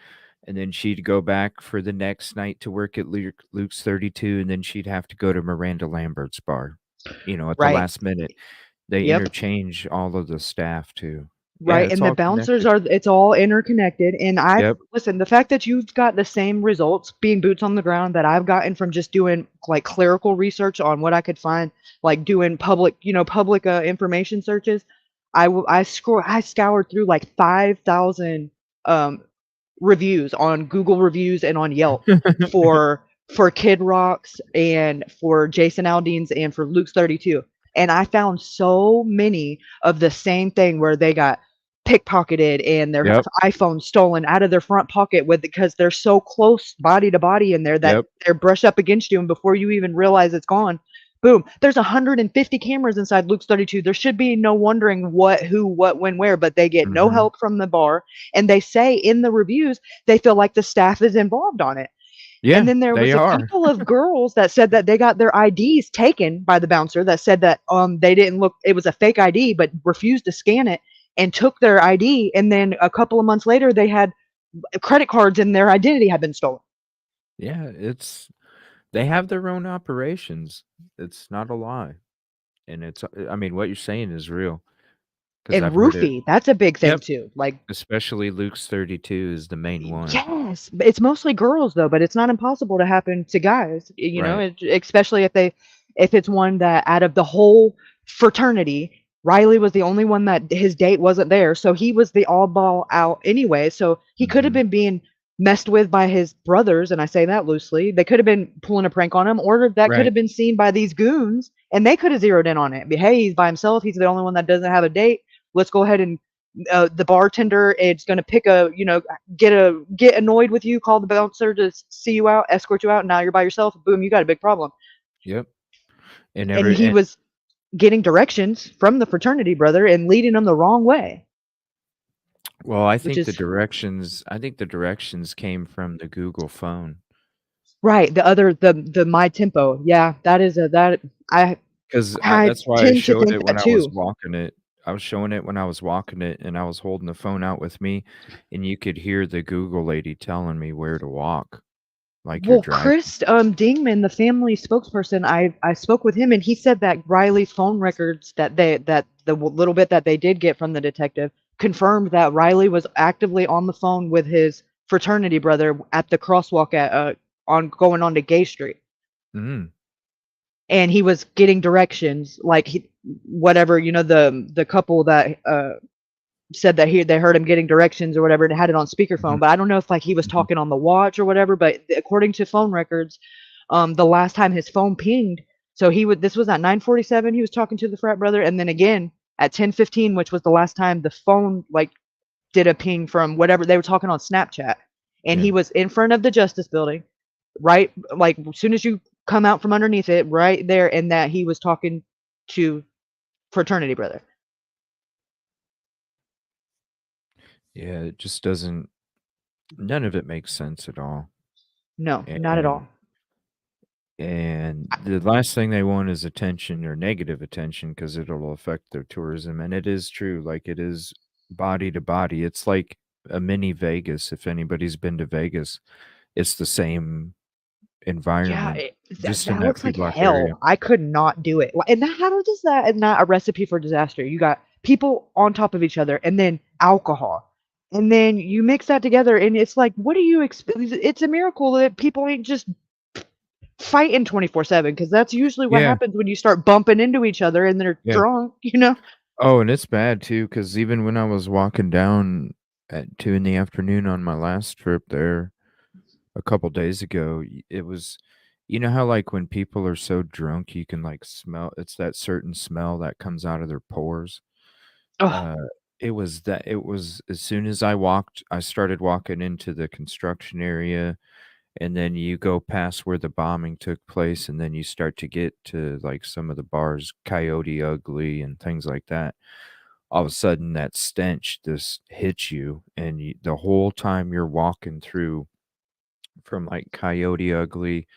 and then she'd go back for the next night to work at Luke's 32, and then she'd have to go to Miranda Lambert's bar, at the Right. last minute. They Yep. interchange all of the staff too. Yeah, Right. it's And the all bouncers connected. it's all interconnected. And Yep. listen, the fact that you've got the same results being boots on the ground that I've gotten from just doing like clerical research on what I could find, like doing public information searches. I scoured through like 5,000 um, reviews on Google reviews and on Yelp for Kid Rocks and for Jason Aldean's and for Luke's 32. And I found so many of the same thing where they got pickpocketed and their Yep. iPhone stolen out of their front pocket because they're so close body to body in there that Yep. they're brushed up against you, and before you even realize it's gone, boom, there's 150 cameras inside Luke's 32. There should be no wondering what, who, what, when, where, but they get no Mhm. help from the bar. And they say in the reviews, they feel like the staff is involved on it. Yeah, And then there was they a are. couple of girls that said that they got their IDs taken by the bouncer, that said that they didn't look, it was a fake ID, but refused to scan it and took their ID. And then a couple of months later, they had credit cards and their identity had been stolen. Yeah, they have their own operations. It's not a lie. And I mean, what you're saying is real because And I've heard it. roofie, that's a big thing Yep. too. Like, Especially Luke's 32 is the main one. yes, it's mostly girls though, but it's not impossible to happen to guys. Right. Especially if it's one that out of the whole fraternity, Riley was the only one that his date wasn't there, so he was the all ball out anyway. So he could have Mhm. been being messed with by his brothers, and I say that loosely. They could have been pulling a prank on him, or that could Right. have been seen by these goons, and they could have zeroed in on it. But hey, he's by himself. He's the only one that doesn't have a date. Let's go ahead and the bartender is going to get annoyed with you, call the bouncer to see you out, escort you out, and now you're by yourself. Boom, you got a big problem. Yep. And he was getting directions from the fraternity brother and leading them the wrong way. Well, I Which think the is directions came from the Google phone. right. The My Tempo. Yeah, that is that I 'Cause I that's why I tend to showed think it when that I was too. walking it. I was showing it when I was walking it, and I was holding the phone out with me, and you could hear the Google lady telling me where to walk, like you're Well, driving. Chris Dingman, the family spokesperson, I spoke with him, and he said that Riley's phone records that the little bit that they did get from the detective confirmed that Riley was actively on the phone with his fraternity brother at the crosswalk at on going on to Gay Street, Mm. and he was getting directions like whatever, the couple that said that they heard him getting directions or whatever and had it on speakerphone. Mhm. But I don't know if like he was Mhm. talking on the watch or whatever. But according to phone records, the last time his phone pinged, so this was at 9:47. He was talking to the frat brother, and then again at 10:15, which was the last time the phone like did a ping from whatever they were talking on Snapchat, and Yeah. he was in front of the Justice Building, right, like as soon as you come out from underneath it, right there, and that he was talking to fraternity brother. Yeah, it just doesn't. None of it makes sense at all. No, not at all. And the last thing they want is attention or negative attention because it'll affect their tourism. And it is true, like it is body to body. It's like a mini Vegas. If anybody's been to Vegas, it's the same Yeah, environment, just in that that looks like feedlock area. hell. I could not do it. And that, how does that is not a recipe for disaster? You got people on top of each other, and then alcohol, and then you mix that together, and it's like, what do you expect? It's a miracle that people ain't just fighting 24/7, because that's usually what Yeah, happens when you start bumping into each other and they're yeah. drunk. You know? Oh, and it's bad too, because even when I was walking down at 2 in the afternoon on my last trip there a couple days ago, it was, you know how like when people are so drunk, you can like smell, it's that certain smell that comes out of their pores. Oh, Uh, it was as soon as I started walking into the construction area, and then you go past where the bombing took place, and then you start to get to like some of the bars, Coyote Ugly and things like that. All of a sudden, that stench just hits you, and the whole time you're walking through from like Coyote Ugly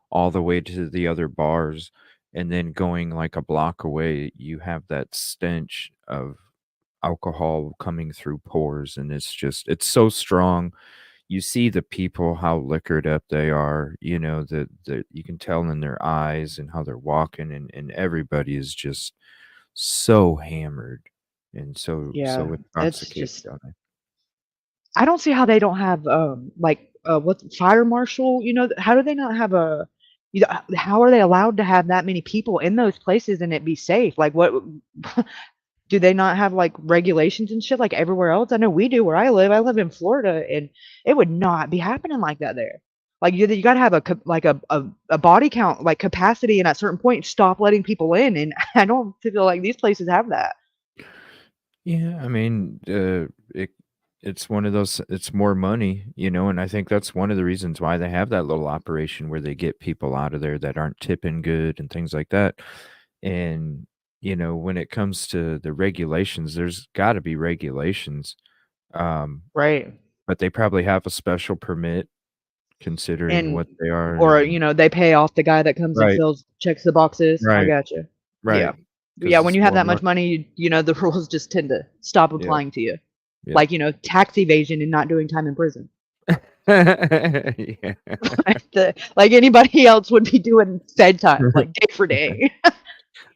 all the way to the other bars, and then going like a block away, you have that stench of alcohol coming through pores, and it's so strong. You see the people how liquored up they are, you know, that you can tell in their eyes and how they're walking, and everybody is just so hammered and so yeah. It's intoxicated just, on it. I don't see how they don't have like what fire marshal. You know, how do they not have a? You know, how are they allowed to have that many people in those places and it be safe? Like, what do they not have like regulations and shit like everywhere else? I know we do where I live. I live in Florida, and it would not be happening like that there. Like you got to have like a body count, like capacity, and at a certain point stop letting people in. And I don't feel like these places have that. Yeah, I mean, it's one of those, it's more money, you know, and I think that's one of the reasons why they have that little operation where they get people out of there that aren't tipping good and things like that. And, you know, when it comes to the regulations, there's got to be regulations. Um, Right. but they probably have a special permit considering And what they are. or And they pay off the guy that comes and right, fills checks the boxes. I right, gotcha. Yeah. right, Yeah, because when it's you have more that much money. money, the rules just tend to stop Yeah, applying to you. yeah. Like, tax evasion and not doing time in prison. Yeah. Like anybody else would be doing Fed time, like day for day.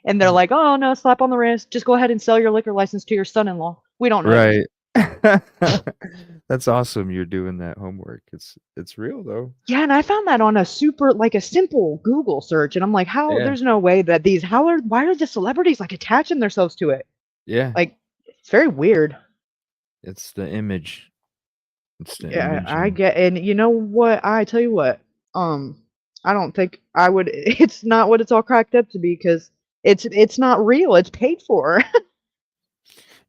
And they're like, oh no, slap on the wrist. Just go ahead and sell your liquor license to your son-in-law. We don't know you. Right. That's awesome you're doing that homework. It's real though. Yeah, and I found that on a simple Google search, and I'm like, how? Yeah. There's no way that why are the celebrities like attaching themselves to it? Yeah. Like, it's very weird. It's the image. It's the Yeah, image I and get, and you know what? I tell you what, I don't think I would. It's not what it's all cracked up to be, because it's not real. It's paid for.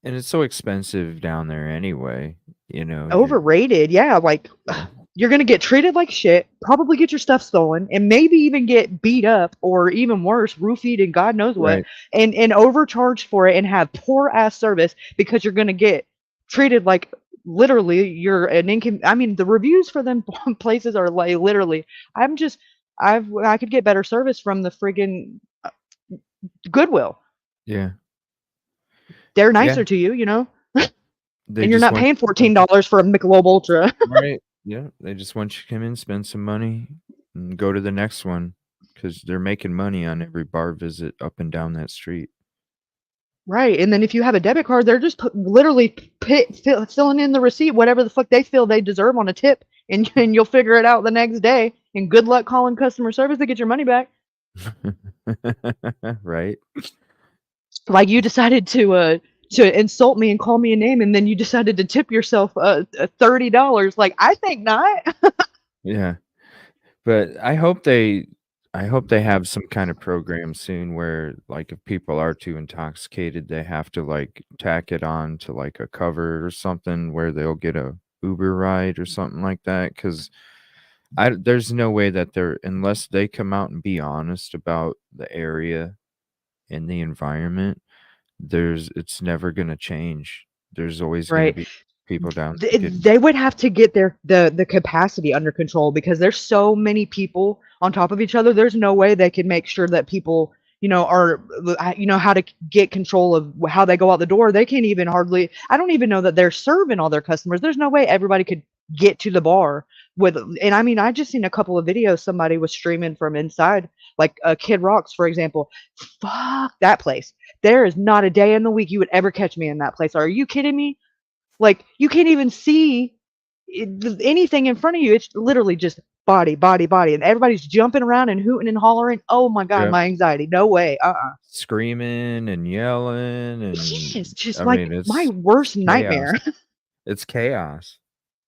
it's so expensive down there anyway, you know, Overrated. Yeah, like yeah. you're gonna get treated like shit, probably get your stuff stolen, and maybe even get beat up, or even worse, roofied and God knows what, Right. and overcharged for it, and have poor ass service because you're gonna get treated like literally you're an I mean, the reviews for them places are like literally. I could get better service from the friggin' Goodwill. Yeah. They're Yeah. nicer to you, They and you're just not want paying you to $14 for a Michelob Ultra. right. Yeah. They just want you to come in, spend some money, and go to the next one because they're making money on every bar visit up and down that street. Right, and then if you have a debit card, they're just literally filling in the receipt, whatever the fuck they feel they deserve on a tip, and you'll figure it out the next day. And good luck calling customer service to get your money back. Right. Like, you decided to insult me and call me a name, and then you decided to tip yourself $30. Like, I think not. Yeah. But I hope they I hope they have some kind of program soon where, like, if people are too intoxicated, they have to, like, tack it on to, like, a cover or something where they'll get a Uber ride or something like that. Because there's no way that they're unless they come out and be honest about the area and the environment, it's never gonna change. There's always gonna Right. be people down They, getting they would have to get the capacity under control because there's so many people on top of each other. There's no way they could make sure that people, are, how to get control of how they go out the door. They can't even hardly. I don't even know that they're serving all their customers. There's no way everybody could get to the bar with. And I mean, I just seen a couple of videos. Somebody was streaming from inside, like Kid Rocks, for example. Fuck that place. There is not a day in the week you would ever catch me in that place. Are you kidding me? Like, you can't even see anything in front of you. It's literally just body, body, body, and everybody's jumping around and hooting and hollering. Oh my god, Yep. my anxiety. No way. Screaming and yelling, Yes, and just I like mean, my it's worst chaos. nightmare. It's chaos.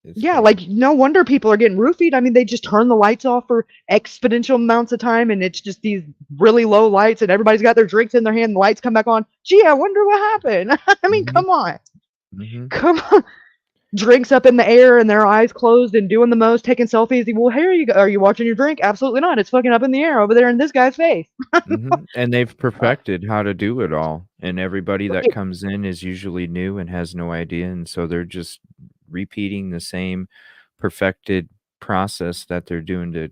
It's Yeah, chaos. like no wonder people are getting roofied. I mean, they just turn the lights off for exponential amounts of time, and it's just these really low lights, and everybody's got their drinks in their hand. The lights come back on. Gee, I wonder what happened. I mean, Mhm. come on, Mhm. come on. Drinks up in the air and their eyes closed and doing the most, taking selfies. Well, here you go. Are you watching your drink? Absolutely not. It's fucking up in the air over there in this guy's face. Mhm. And they've perfected how to do it all, and everybody that Right. comes in is usually new and has no idea, and so they're just repeating the same perfected process that they're doing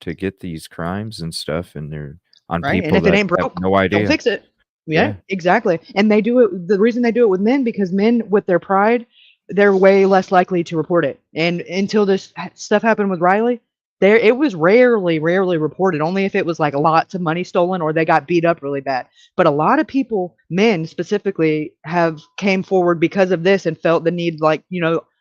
to get these crimes and stuff, and they're on Right. And people if it that ain't have broke, no don't idea. fix it. Yeah, Yeah. exactly. And they do it. The reason they do it with men, because men with their pride, they're way less likely to report it. And until this stuff happened with Riley, it was rarely, rarely reported. Only if it was like lots of money stolen or they got beat up really bad. But a lot of people, men specifically, have came forward because of this and felt the need, like,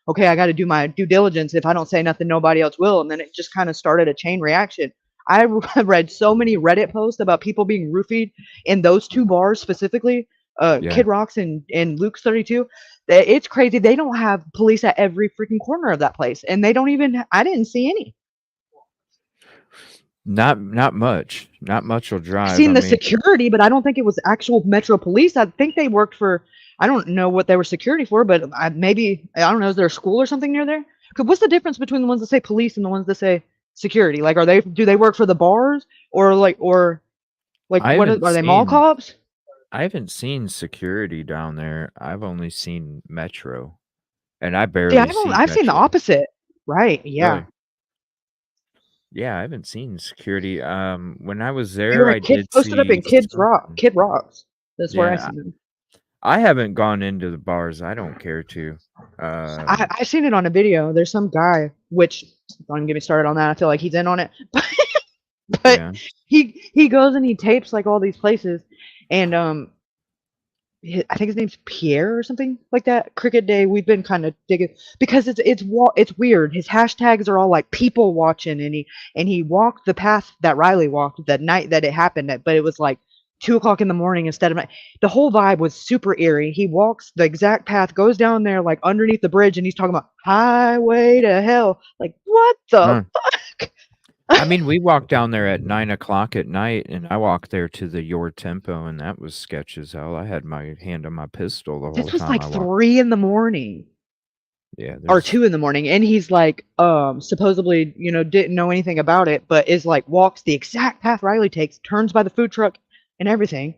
okay, I got to do my due diligence. If I don't say nothing, nobody else will. And then it just kind of started a chain reaction. I read so many Reddit posts about people being roofied in those two bars specifically, Yeah. Kid Rocks and Luke's 32. It's crazy. They don't have police at every freaking corner of that place, and they don't even. I didn't see any. Not much. Not much will I've drive. seen I the mean, security, but I don't think it was actual Metro Police. I think they worked for. I don't know what they were security for, but maybe I don't know. Is there a school or something near there? 'Cause what's the difference between the ones that say police and the ones that say security? Like, do they work for the bars or like I what haven't are they mall seen cops? security down there. I've only seen Metro, and I See, barely see I've seen the Metro. opposite. Right? Yeah. Really? Yeah, I haven't seen security. When I was They there, were in I kids did posted up see in something. Kid Rocks. That's where I Yeah, seen them. I haven't gone into the bars. I don't care to. I seen it on a video. There's some guy, which don't even get me started on that. I feel like he's in on it. But Yeah. he goes and he tapes like all these places, and I think his name's Pierre or something like that. Cricket Day. We've been kind of digging because it's weird. His hashtags are all like people watching, and he walked the path that Riley walked that night that it happened at, but it was like 2 o'clock in the morning instead of the whole vibe was super eerie. He walks the exact path, goes down there like underneath the bridge, and he's talking about highway to hell. Like what the Huh. fuck? I mean, we walked down there at 9 o'clock at night, and I walked there to the Your Tempo, and that was sketch as hell. I had my hand on my pistol the whole This was time like I walked. 3 in the morning. Yeah, Or there's 2 in the morning, and he's like supposedly didn't know anything about it, but is like walks the exact path Riley takes, turns by the food truck and everything,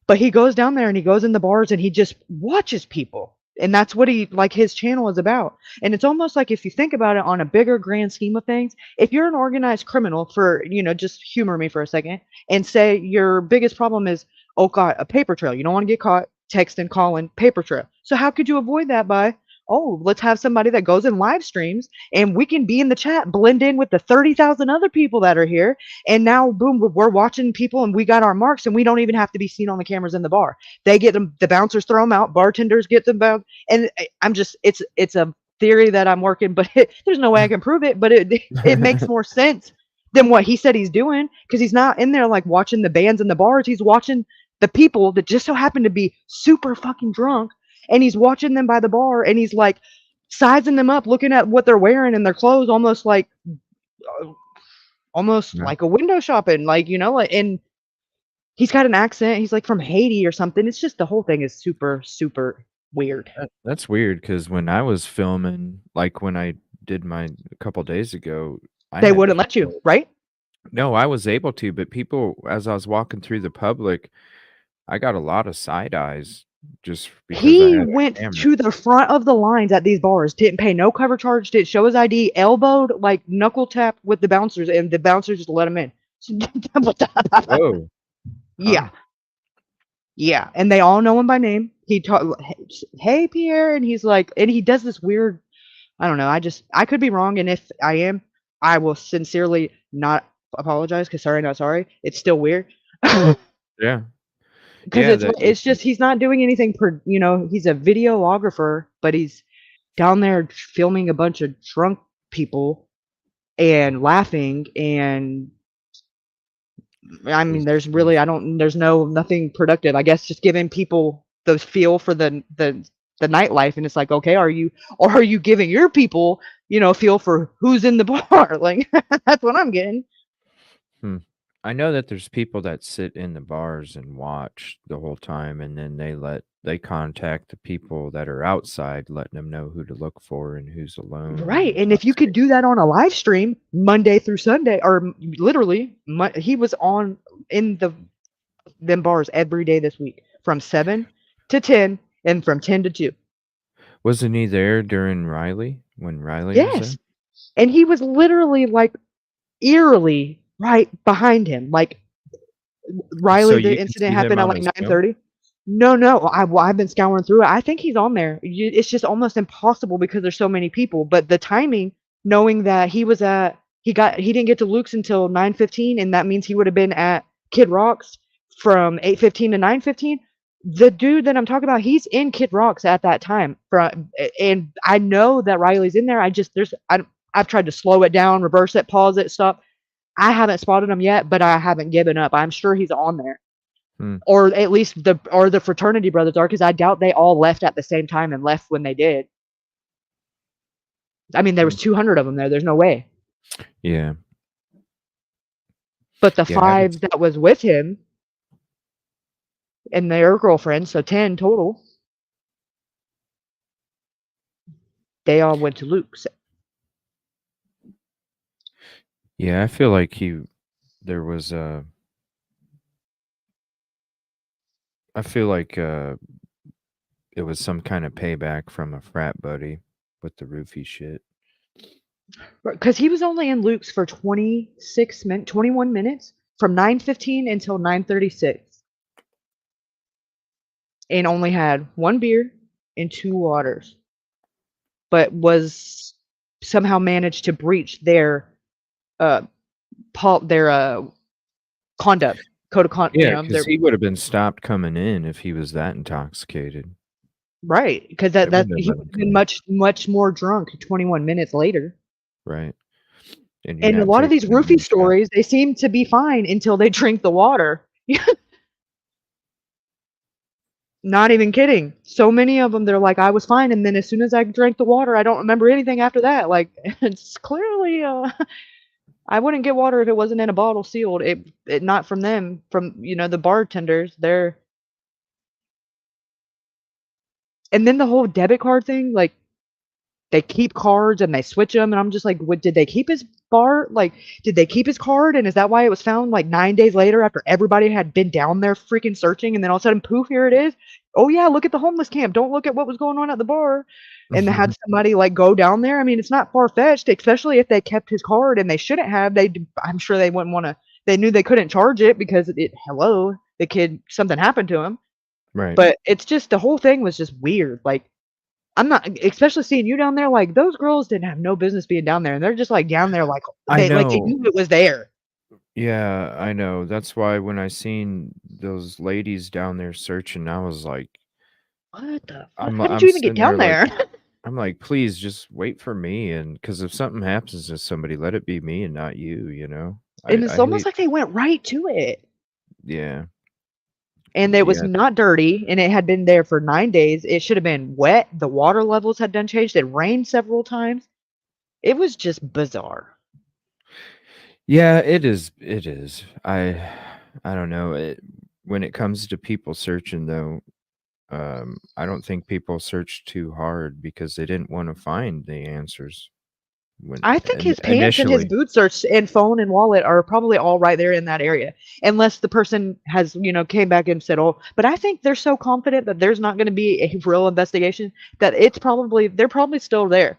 but he goes down there and he goes in the bars and he just watches people, and that's what he like his channel is about. And it's almost like, if you think about it on a bigger grand scheme of things, if you're an organized criminal, for just humor me for a second and say your biggest problem is, oh god, a paper trail, you don't want to get caught texting, calling, paper trail. So how could you avoid that? By, oh, let's have somebody that goes in live streams and we can be in the chat, blend in with the 30,000 other people that are here. And now, boom, we're watching people and we got our marks and we don't even have to be seen on the cameras in the bar. They get them, the bouncers throw them out, bartenders get them out. And I'm just, it's a theory that I'm working, but there's no way I can prove it, but it makes more sense than what he said he's doing, because he's not in there like watching the bands in the bars. He's watching the people that just so happen to be super fucking drunk, and he's watching them by the bar, and he's like sizing them up, looking at what they're wearing and their clothes, almost like almost Yeah. like a window shopping, like, and he's got an accent. He's like from Haiti or something. It's just the whole thing is super, super weird. That's weird because when I was filming, like when I did mine a couple days ago, I They had wouldn't let you, people. right? No, I was able to, but people, as I was walking through the public, I got a lot of side eyes just because I He had a went camera. to the front of the lines at these bars, didn't pay no cover charge, didn't show his ID, elbowed, like knuckle tap with the bouncers, and the bouncers just let him in. Oh, huh. Yeah, yeah, and they all know him by name. He talk, hey Pierre, and he's like, and he does this weird. I don't know. I could be wrong, and if I am, I will sincerely not apologize because sorry, not sorry. It's still weird. Yeah. Because Yeah, that it's just he's not doing anything he's a videographer, but he's down there filming a bunch of drunk people and laughing, and I mean there's nothing productive. I guess just giving people the feel for the nightlife, and it's like, okay, are you giving your people, feel for who's in the bar? Like that's what I'm getting. Hmm. I know that there's people that sit in the bars and watch the whole time, and then they contact the people that are outside, letting them know who to look for and who's alone Right, and and if stuff. you could do that on a live stream Monday through Sunday, or literally, he was on in them bars every day this week from 7 to 10 and from 10 to 2. Wasn't he there during Riley when Riley was there? Yes, and he was literally like eerily right behind him. Like So Riley, the you can incident see him happened at on like the show? 9:30. No, I've been scouring through it. I think he's on there. It's just almost impossible because there's so many people. But the timing, knowing that he didn't get to Luke's until 9:15, and that means he would have been at Kid Rock's from 8:15 to 9:15. The dude that I'm talking about, he's in Kid Rock's at that time. And I know that Riley's in there. I've tried to slow it down, reverse it, pause it, stop. I haven't spotted him yet, but I haven't given up. I'm sure he's on there. Hmm. Or at least the fraternity brothers are, because I doubt they all left at the same time and left when they did. I mean, there was 200 of them there. There's no way. Yeah. But the Yeah, I haven't 5 that was with him and their girlfriend, so 10 total, they all went to Luke's. Yeah, I feel like there was I feel like it was some kind of payback from a frat buddy with the roofie shit. Because he was only in Luke's for 21 minutes from 9:15 until 9:36, and only had 1 beer and 2 waters, but was somehow managed to breach their uh conduct code of Yeah, their because he would have been stopped coming in if he was that intoxicated. right, because They that wouldn't have he let would him have been come in. much more drunk 21 minutes later. Right. And you'd And a have lot of these 13 roofie more shots. stories, they seem to be fine until they drink the water. Not even kidding. So many of them, they're like, I was fine, and then as soon as I drank the water, I don't remember anything after that. Like, it's clearly, I wouldn't get water if it wasn't in a bottle sealed. It not from them, from the bartenders. And then the whole debit card thing, like they keep cards and they switch them, and I'm just like, what, did they keep his did they keep his card, and is that why it was found like 9 days later after everybody had been down there freaking searching, and then all of a sudden poof, here it is. Oh yeah, look at the homeless camp, don't look at what was going on at the bar. And they had somebody like go down there. I mean, it's not far-fetched, especially if they kept his card, and they shouldn't have. I'm sure they wouldn't want to. They knew they couldn't charge it because the kid, something happened to him. Right. But it's just, the whole thing was just weird. Like, I'm not, especially seeing you down there, like those girls didn't have no business being down there, and they're just like down there like I they know. knew it was there. Yeah, I know. That's why when I seen those ladies down there searching, I was like, What the fuck? I'm How did I'm you even get sitting down there like, there? I'm like, please just wait for me, and because if something happens to somebody, let it be me and not you. And it's I almost hate. like they went right to it. Yeah, And it was yeah, not dirty, and it had been there for 9 days. It should have been wet. The water levels had done changed. It rained several times. It was just bizarre. Yeah, it is. It is. I don't know. When it comes to people searching, though, I don't think people search too hard because they didn't want to find the answers when I think his pants and his initially. boots are and phone and wallet are probably all right there in that area, unless the person has came back and said, "Oh," but I think they're so confident that there's not going to be a real investigation that they're probably still there,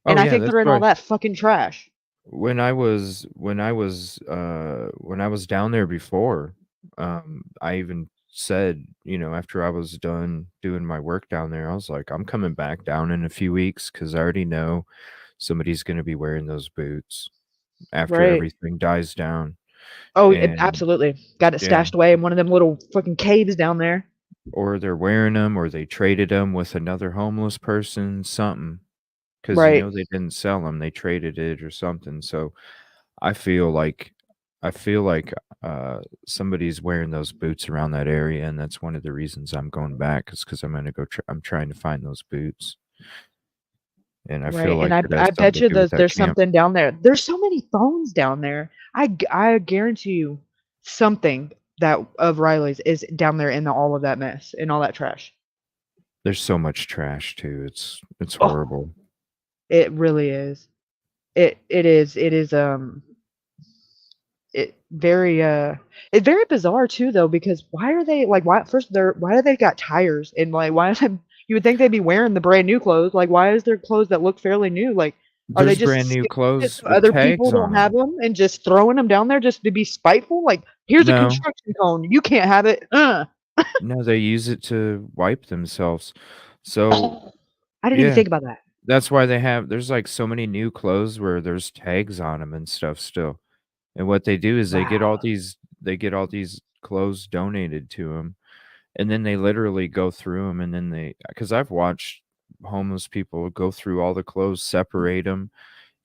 and Oh I yeah, think that's they're in all why that fucking trash. when I was down there before, I even said, after I was done doing my work down there, I was like, I'm coming back down in a few weeks because I already know somebody's going to be wearing those boots after Right. everything dies down. Oh, And absolutely. Got it yeah, stashed away in one of them little fucking caves down there. or they're wearing them, or they traded them with another homeless person, something. Because Right. they didn't sell them, they traded it or something. So I feel like I feel like somebody's wearing those boots around that area, and that's one of the reasons I'm going back. Is because I'm gonna go. I'm trying to find those boots, and I feel Right, and like it has I something bet to you do with that there's camp. something down there. There's so many phones down there. I guarantee you something that of Riley's is down there in all of that mess and all that trash. There's so much trash too. It's Oh, horrible. it really is. It is it very it's very bizarre too though, because why are they like why do they got tires and like why are they, you would think they'd be wearing the brand new clothes, like why is their clothes that look fairly new, like are they There's just brand new stealing it clothes so with other people tags on don't have them. them and just throwing them down there just to be spiteful, like here's a No, construction cone, you can't have it. no, they use it to wipe themselves. So I didn't even yeah, think about that. that's why there's like so many new clothes where there's tags on them and stuff still. And what they do is Wow. they get all these clothes donated to them, and then they literally go through them, and then because I've watched homeless people go through all the clothes, separate them,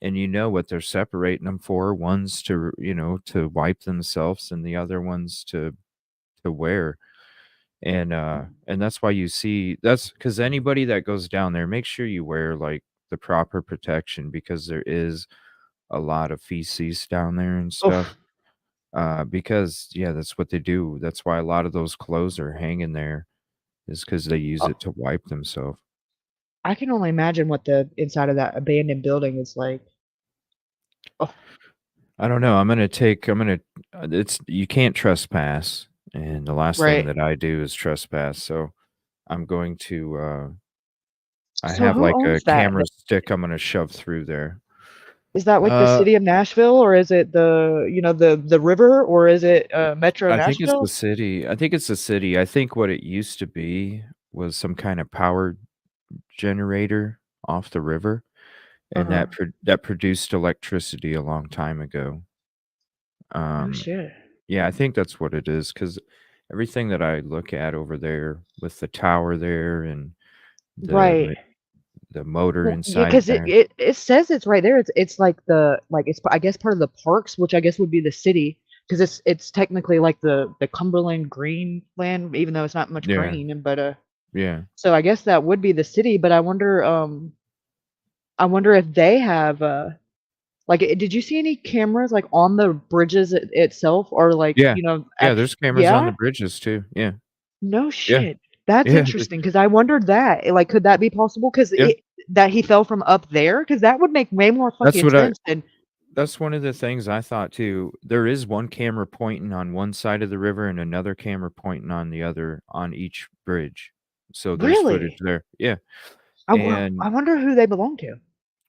and you know what they're separating them for. One's to, to wipe themselves, and the other one's to wear. And that's why you see that's because anybody that goes down there, make sure you wear, like, the proper protection because there is a lot of feces down there and stuff. Oof. Because yeah, that's what they do. That's why a lot of those clothes are hanging there is because they use Oh, it to wipe themselves. I can only imagine what the inside of that abandoned building is like. Oh, I don't know. It's you can't trespass, and the last thing right. that I do is trespass. So I'm going to, I So have who like a owns that? camera stick I'm gonna shove through there. Is that like the Uh, city of Nashville, or is it the river, or is it Metro I think it's the Nashville? city. I think it's the city. I think what it used to be was some kind of power generator off the river, and Uh-huh. that produced electricity a long time ago. No Um, shit. yeah, I think that's what it is because everything that I look at over there with the tower there and the Right. ma the motor Well, yeah, inside because it, there. it it says it's right there. It's like it's I guess part of the parks, which I guess would be the city, because it's technically like the Cumberland Green land, even though it's not much Yeah, green. But yeah. so I guess that would be the city. But I wonder if they have like did you see any cameras like on the bridges itself, or like Yeah. Yeah, actually, there's cameras on the yeah. bridges too. Yeah. No Yeah. shit. That's Yeah, interesting because I wondered that, like, could that be possible? Because yeah. that he fell from up there? Because that would make way more That's fucking what I sense than that's one of the things I thought too. There is one camera pointing on one side of the river and another camera pointing on the other on each bridge. So there's footage really. there. Yeah. I And wonder who they belong to.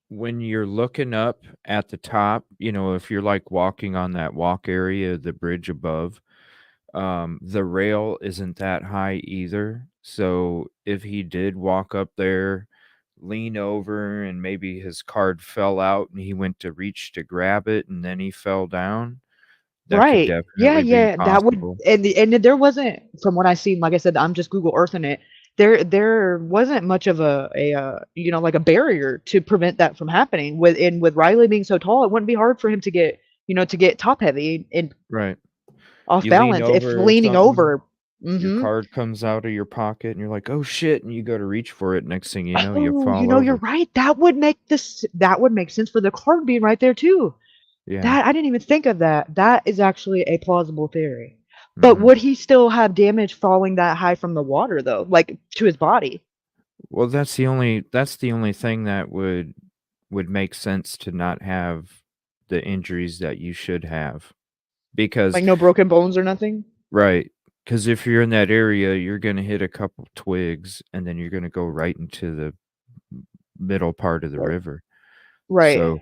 when you're looking up at the top, if you're like walking on that walk area, the bridge above, the rail isn't that high either. So if he did walk up there, lean over, and maybe his card fell out and he went to reach to grab it and then he fell down, that could Right. Yeah, definitely be yeah. That would possible. and there wasn't, from what I seen, like I said, I'm just Google Earthing it. There wasn't much of like a barrier to prevent that from happening. With Riley being so tall, it wouldn't be hard for him to get top heavy and Right. off You lean balance if over or leaning something, over. your Mhm. card comes out of your pocket and you're like, "Oh shit," and you go to reach for it. Next thing you know, you Oh, fall you're over. right. That would make sense for the card being right there too. Yeah. That I didn't even think of that. That is actually a plausible theory. But Mhm. would he still have damage falling that high from the water though, like to his body? Well, that's the only thing that would make sense to not have the injuries that you should have. Because Like no broken bones or nothing? right, because if you're in that area, you're gonna hit a couple twigs, and then you're gonna go right into the middle part of the river. Right. So,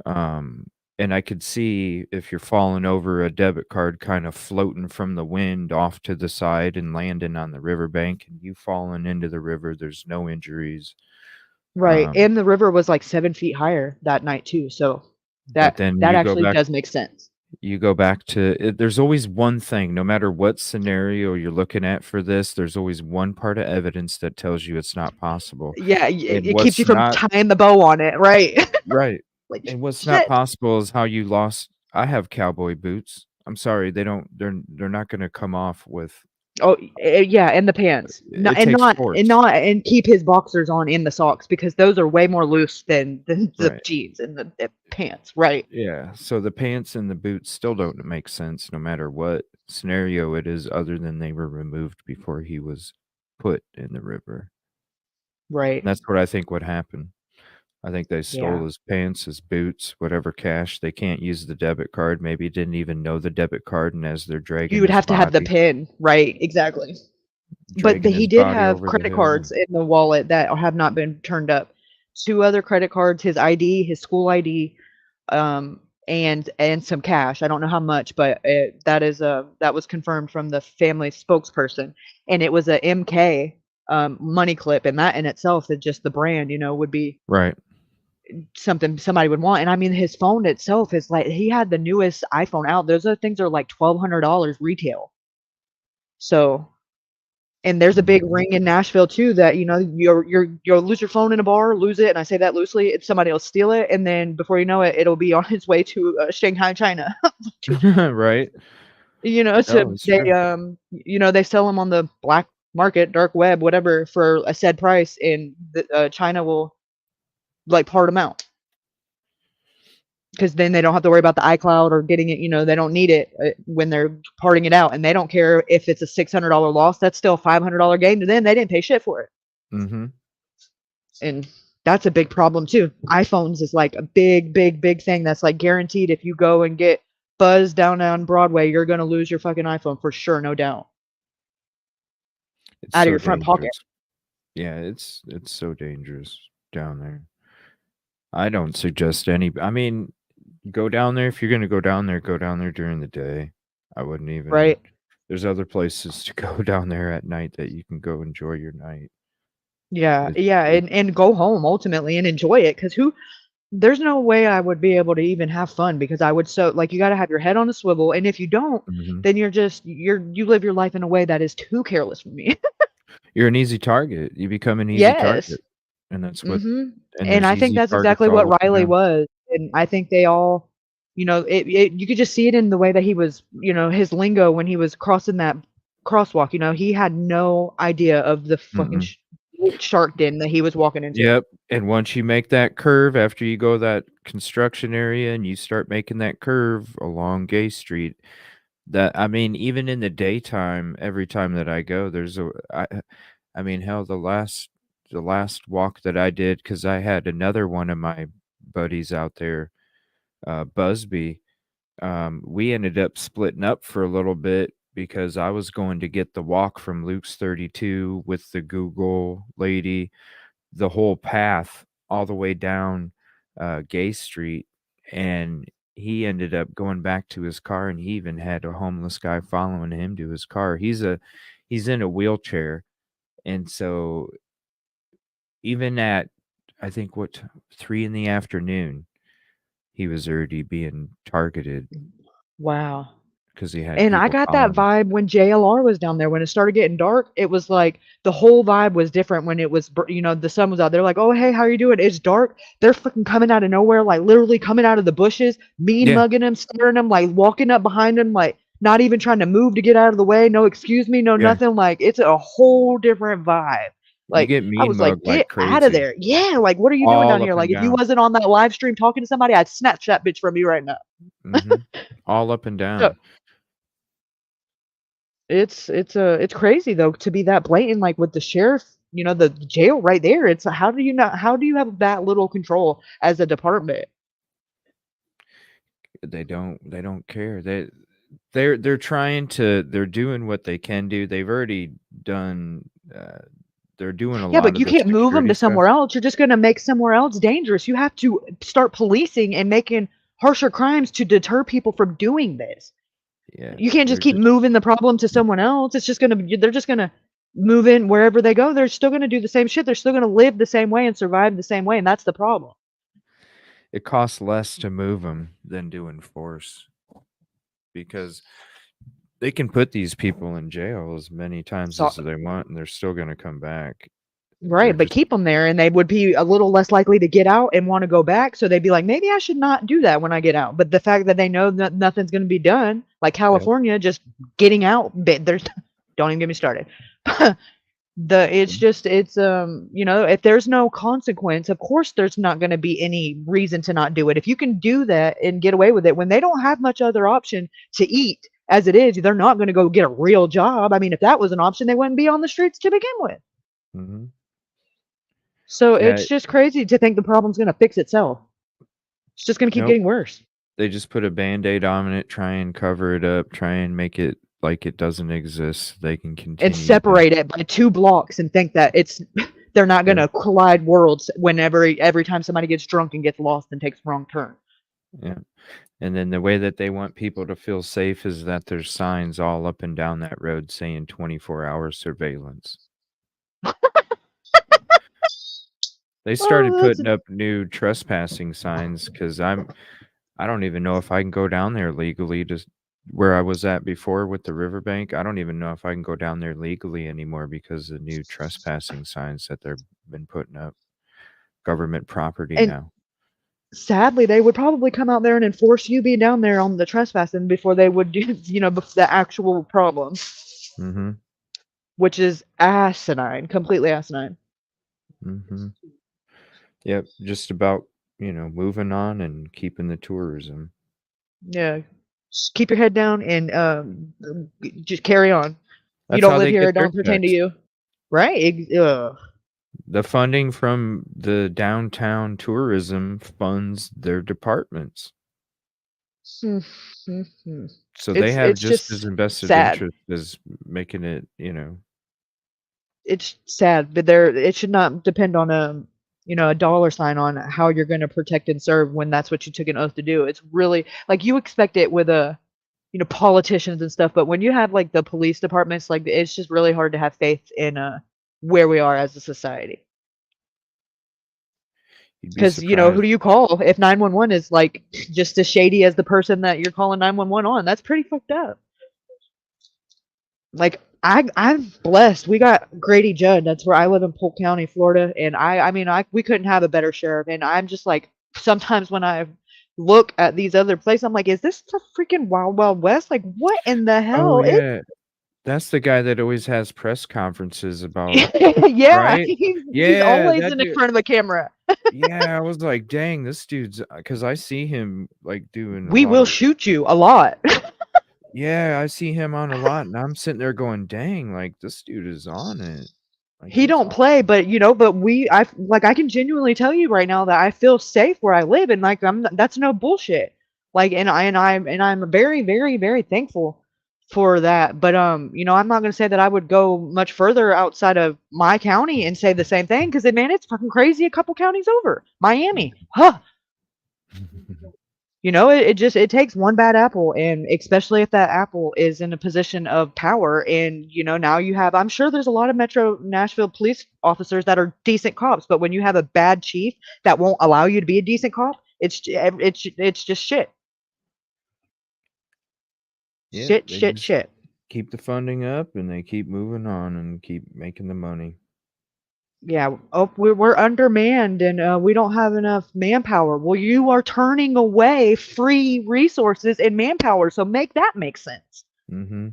um, and I could see if you're falling over a debit card kind of floating from the wind off to the side and landing on the riverbank, and you falling into the river, there's no injuries. Right. Um, And the river was like 7 feet higher that night too. So but that then that actually does make sense. you go back to it, there's always one thing, no matter what scenario you're looking at for this, there's always one part of evidence that tells you it's not possible. Yeah, And it keeps you what's from not tying the bow on it, right? right. Like And what's not shit. possible is how you lost. I have cowboy boots. I'm sorry, they're not gonna come off with Oh, yeah, and the pants. No, it takes force. and keep his boxers on in the socks because those are way more loose than the Right. jeans and the pants, right? Yeah. So the pants and the boots still don't make sense no matter what scenario it is, other than they were removed before he was put in the river. Right. And that's what I think would happen. I think they Yeah. stole his pants, his boots, whatever cash. They can't use the debit card. Maybe didn't even know the debit card, and as they're You dragging would his have to have the body pin, right? Exactly. But dragging he his did body have over the credit hill. cards in the wallet that have not been turned up. 2 other credit cards, his ID, his school ID, and some cash. I don't know how much, but that was confirmed from the family spokesperson, and it was a MK money clip, and that in itself is just the brand, would be Right. something somebody would want. And I mean, his phone itself is like he had the newest iPhone out. Those other things are like $1,200 retail. So, and there's a big Mhm. ring in Nashville too that you'll lose your phone in a bar, lose it, and I say that loosely. It's somebody will steal it, and then before you know it, it'll be on its way to Shanghai, China. Right. No, To it's true. they sell them on the black market, dark web, whatever, for a said price, and China will like part them out because then they don't have to worry about the iCloud or getting it. They don't need it when they're parting it out, and they don't care if it's a $600 loss. That's still a $500 gain to them. They didn't pay shit for it. Mhm. And that's a big problem too. iPhones is like a big, big, big thing that's like guaranteed. If you go and get buzzed down on Broadway, you're gonna lose your fucking iPhone for sure, no doubt, It's out of so your front pocket. dangerous. Yeah, it's so dangerous down there. I don't suggest I mean, go down there if you're gonna go down there during the day. I wouldn't even Right? there's other places to go down there at night that you can go enjoy your night. Yeah, It's yeah, it and go home ultimately and enjoy it. Cause there's no way I would be able to even have fun because I would like you got to have your head on a swivel, and if you don't, Mhm. then you live your life in a way that is too careless for me. You're an easy target. You become an easy Yes. target, and that's what Mhm. and And there's I think easy that's targets exactly all what up and Riley down. was, and I think they all, you could just see it in the way that he was, his lingo when he was crossing that crosswalk. He had no idea of the fucking Mm-mm. shark den that he was walking into. Yep, and once you make that curve after you go that construction area and you start making that curve along Gay Street, that I mean, even in the daytime, every time that I go, I mean, hell, the last walk that I did, because I had another one of my buddies out there, Busby, we ended up splitting up for a little bit because I was going to get the walk from Luke's 32 with the Google lady, the whole path all the way down, Gay Street, and he ended up going back to his car, and he even had a homeless guy following him to his car. He's in a wheelchair, and so even at, I think, 3 in the afternoon, he was already being targeted Wow. because he had And I people got that following him. vibe when JLR was down there. When it started getting dark, it was like the whole vibe was different when it was, the sun was out. They're like, "Oh, hey, how you doing?" It's dark. They're fucking coming out of nowhere, like literally coming out of the bushes, mean Yeah, mugging him, staring him, like walking up behind him, like not even trying to move to get out of the way. No, excuse me, no yeah. nothing. Like it's a whole different vibe. You Like, get I mean was like, mugged like get out of crazy, there. Yeah, like, what are you doing down all up here? and Like, if you down. wasn't on that live stream talking to somebody, I'd snatch that bitch from you right now. Hmm. All up and So down. it's crazy though to be that blatant, like with the sheriff, the jail right there. It's how do you have that little control as a department? They don't care. They're trying to. They're doing what they can do. They've already done. They're doing a Yeah, lot but of you the can't move them security to stuff. somewhere else. You're just going to make somewhere else dangerous. You have to start policing and making harsher crimes to deter people from doing this. Yeah, You can't just they're keep just. moving the problem to someone else. It's just going to they're just going to move in wherever they go. They're still going to do the same shit. They're still going to live the same way and survive the same way, and that's the problem. It costs less to move them than to enforce because they can put these people in jail as many times So as they want, and they're still going to come back. They're right, but just. keep them there, and they would be a little less likely to get out and want to go back. So they'd be like, maybe I should not do that when I get out. But the fact that they know that nothing's going to be done, like Yep. California, just getting out, there's don't even get me started. It's Mhm. just if there's no consequence, of course there's not going to be any reason to not do it. If you can do that and get away with it when they don't have much other option to eat as it is, they're not going to go get a real job. I mean, if that was an option, they wouldn't be on the streets to begin with. Mhm. So Yeah. it's just crazy to think the problem's going to fix itself. It's just going to keep Nope. getting worse. They just put a Band-Aid on it, try and cover it up, try and make it like it doesn't exist. They can And continue to. separate it by 2 blocks and think that they're not going Yeah. to collide worlds whenever every time somebody gets drunk and gets lost and takes the wrong turn. Yeah. And then the way that they want people to feel safe is that there's signs all up and down that road saying 24-hour surveillance. They started Oh, that's putting up new trespassing signs because I don't even know if I can go down there legally to where I was at before with the riverbank. I don't even know if I can go down there legally anymore because of the new trespassing signs that they've been putting up. Government property and now. sadly, they would probably come out there and enforce you be down there on the trespassing before they would do, the actual problem, Mm-hmm. which is asinine, completely asinine. Mm-hmm. Yep. Just about, moving on and keeping the tourism. Yeah. Just keep your head down and just carry on. You That's don't how live they here, get it their don't pertain to checks. you. Right? The funding from the downtown tourism funds their departments. So they have It's just as just invested sad. interest as making it, It's sad, but it should not depend on a dollar sign on how you're going to protect and serve when that's what you took an oath to do. It's really like you expect it with politicians and stuff, but when you have like the police departments, like it's just really hard to have faith in where we are as a society. you'd be Because who surprised. do you call if 911 is like just as shady as the person that you're calling 911 on? That's pretty fucked up. Like I'm blessed. We got Grady Judd. That's where I live in Polk County, Florida, and I mean we couldn't have a better sheriff. And I'm just like sometimes when I look at these other places, I'm like, is this the freaking Wild Wild West? Like what in the Oh hell? yeah. That's the guy that always has press conferences about, Yeah, right? he's Yeah, always that in dude. front of the camera. Yeah, I was like, dang, this dude's because I see him like doing a We lot will of. shoot you a lot. Yeah, I see him on a lot, and I'm sitting there going, dang, like this dude is on it. Like He he's don't on. play, but I can genuinely tell you right now that I feel safe where I live, and like that's no bullshit. Like, and I'm very, very, very thankful for that. But I'm not gonna say that I would go much further outside of my county and say the same thing because man, it's fucking crazy. A couple counties over, Miami, huh? It takes one bad apple, and especially if that apple is in a position of power, and now I'm sure there's a lot of Metro Nashville police officers that are decent cops, but when you have a bad chief that won't allow you to be a decent cop, it's just shit. Yeah, Shit, they shit, just shit. keep the funding up, and they keep moving on and keep making the money. Yeah. Oh, we're undermanned, and we don't have enough manpower. Well, you are turning away free resources and manpower, so make that make sense. Mm-hmm.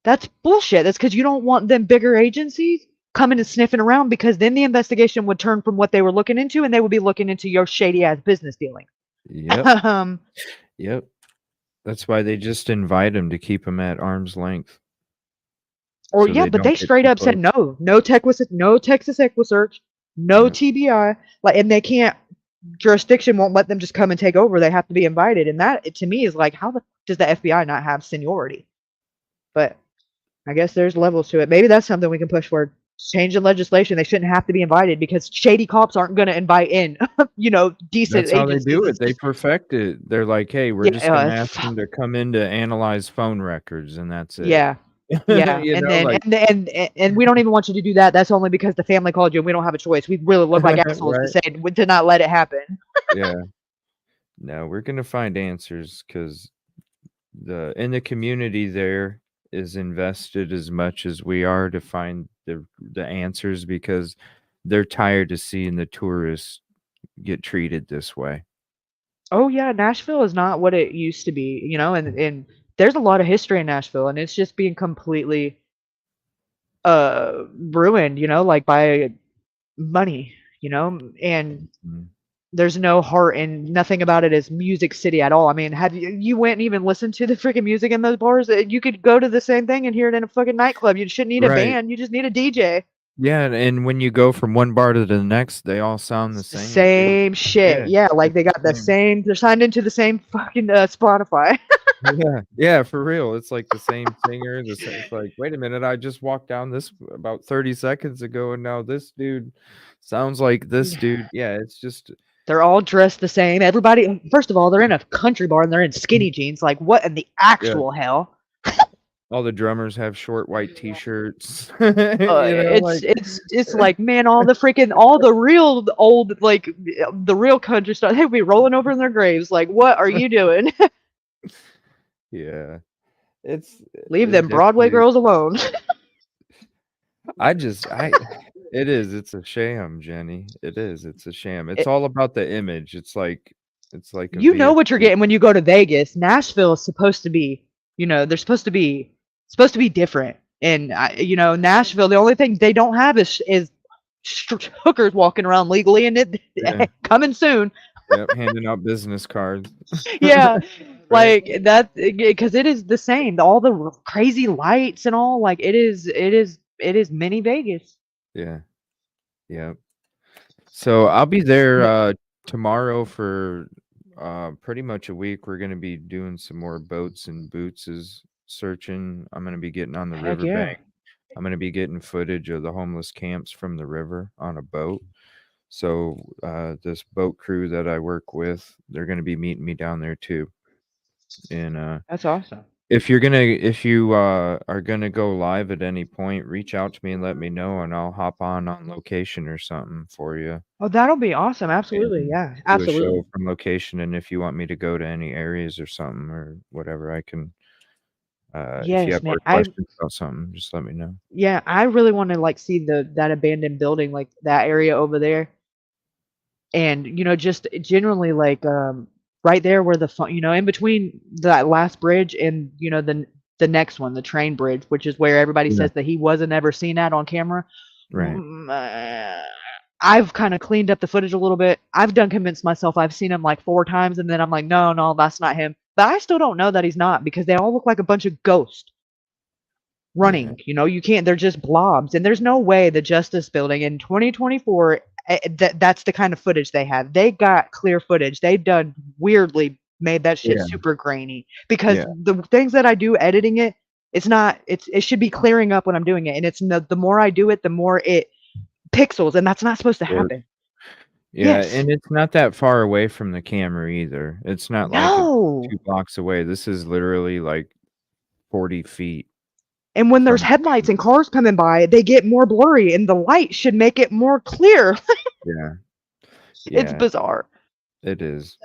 That's bullshit. That's because you don't want them bigger agencies. coming and sniffing around, because then the investigation would turn from what they were looking into, and they would be looking into your shady ass business dealing. Yep. Yep. That's why they just invite him to keep him at arm's length. Or so yeah, they but don't they get straight too up said close. no Texas Equisearch, no Yep. TBI, like, and they can't, jurisdiction won't let them just come and take over. They have to be invited, and that to me is like, how does the FBI not have seniority? But I guess there's levels to it. Maybe that's something we can push for. Change in legislation. They shouldn't have to be invited, because shady cops aren't going to invite in, decent That's how they agencies. do it. It's They just, perfect it. They're like, hey, we're just yeah, gonna ask them to come in to analyze phone records, and that's it. yeah, yeah. You And know, then like and we don't even want you to do that. That's only because the family called you, and we don't have a choice. We really look like assholes to right? say to not let it happen. Yeah. No, we're gonna find answers because in the community there is invested as much as we are to find the answers, because they're tired of seeing the tourists get treated this way. Oh yeah, Nashville is not what it used to be, and there's a lot of history in Nashville, and it's just being completely ruined, like by money, and Mhm. there's no heart, and nothing about it is Music City at all. I mean, have you went and even listened to the freaking music in those bars? You could go to the same thing and hear it in a fucking nightclub. You shouldn't need a Right. band. You just need a DJ. Yeah, and when you go from one bar to the next, they all sound the It's the same too. same shit. Yeah, Yeah, like it's they got the same. same. They're signed into the same fucking Spotify. Yeah, yeah, for real. It's like the same singer. It's like, wait a minute, I just walked down this about 30 seconds ago, and now this dude sounds like this dude. Yeah, it's just They're all dressed the same. Everybody, first of all, they're in a country bar and they're in skinny jeans. Like, what in the yeah. actual hell? All the drummers have short white t-shirts. It's Like it's like, man, all the real old, like the real country stuff. They'd be rolling over in their graves. Like, what are you doing? yeah. It's Leave it them Broadway definitely girls alone. it is. It's a sham, Jenny. It is. It's a sham. It's It, all about the image. It's like a you know what you're vehicle. getting when you go to Vegas. Nashville is supposed to be, they're supposed to be different. And Nashville, the only thing they don't have is hookers walking around legally, and it Yeah. coming soon. Yep, handing out business cards. Yeah, Right. like that, because it is the same. All the crazy lights and all, like it is mini Vegas. Yeah. Yep. So I'll be there tomorrow for pretty much a week. We're gonna be doing some more boats and boots searching. I'm gonna be getting on the Heck yeah, riverbank. I'm gonna be getting footage of the homeless camps from the river on a boat. So this boat crew that I work with, they're gonna be meeting me down there too. And that's awesome. if you are gonna go live at any point, reach out to me and let me know, and I'll hop on location or something for you Oh, that'll be awesome. Absolutely, and yeah, do a absolutely. show from location. And if you want me to go to any areas or something or whatever, I can. If you Yes, have man. more questions about something, just let me know. I really want to like see that abandoned building, like that area over there, and just generally like right there where the fun, in between that last bridge and the next one, the train bridge, which is where everybody Yeah. says that he wasn't ever seen at on camera. Right. I've kind of cleaned up the footage a little bit. I've done convinced myself I've seen him like 4 times, and then I'm like, no, that's not him. But I still don't know that he's not, because they all look like a bunch of ghosts Yeah. running. You can't. They're just blobs, and there's no way the Justice Building in 2024. That's the kind of footage they have. They got clear footage. They done weirdly made that shit Yeah. super grainy, because Yeah. the things that I do editing it, it's not. It should be clearing up when I'm doing it, and it's the more I do it, the more it pixels, and that's not supposed to Or- happen. Yeah, Yes. and it's not that far away from the camera either. It's not like it's No. 2 blocks away. This is literally like 40 feet And when there's from. headlights and cars coming by, they get more blurry, and the light should make it more clear. Yeah. It's Yeah, bizarre. it is.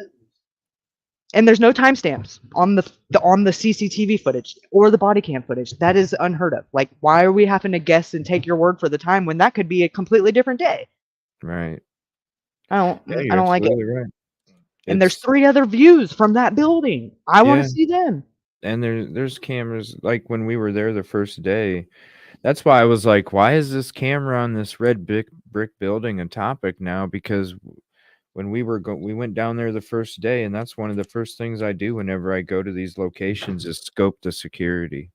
And there's no timestamps on the CCTV footage or the body cam footage. That is unheard of. Like, why are we having to guess and take your word for the time when that could be a completely different day? Right. I Yeah, don't you're like it. absolutely right. And there's It's 3 other views from that building. I want yeah, to see them. and there's cameras. Like when we were there the first day, That's why I was like, why is this camera on this red brick building a topic now? Because when we went down there the first day, and that's one of the first things I do whenever I go to these locations is scope the security.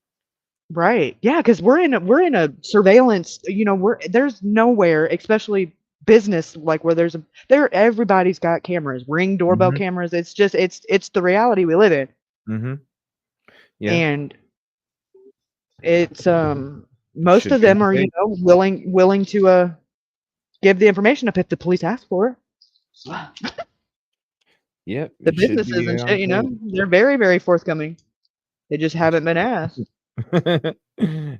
Right. Yeah, because we're in a surveillance, there's nowhere, especially business, like where everybody's got cameras, ring doorbell Mhm. cameras. It's just it's the reality we live in. Mhm. Yeah, And it's it most should of be them the are, case. willing to give the information up if the police ask for it. Yep, The it should businesses be and on shit, point. they're very, very forthcoming. They just haven't been asked.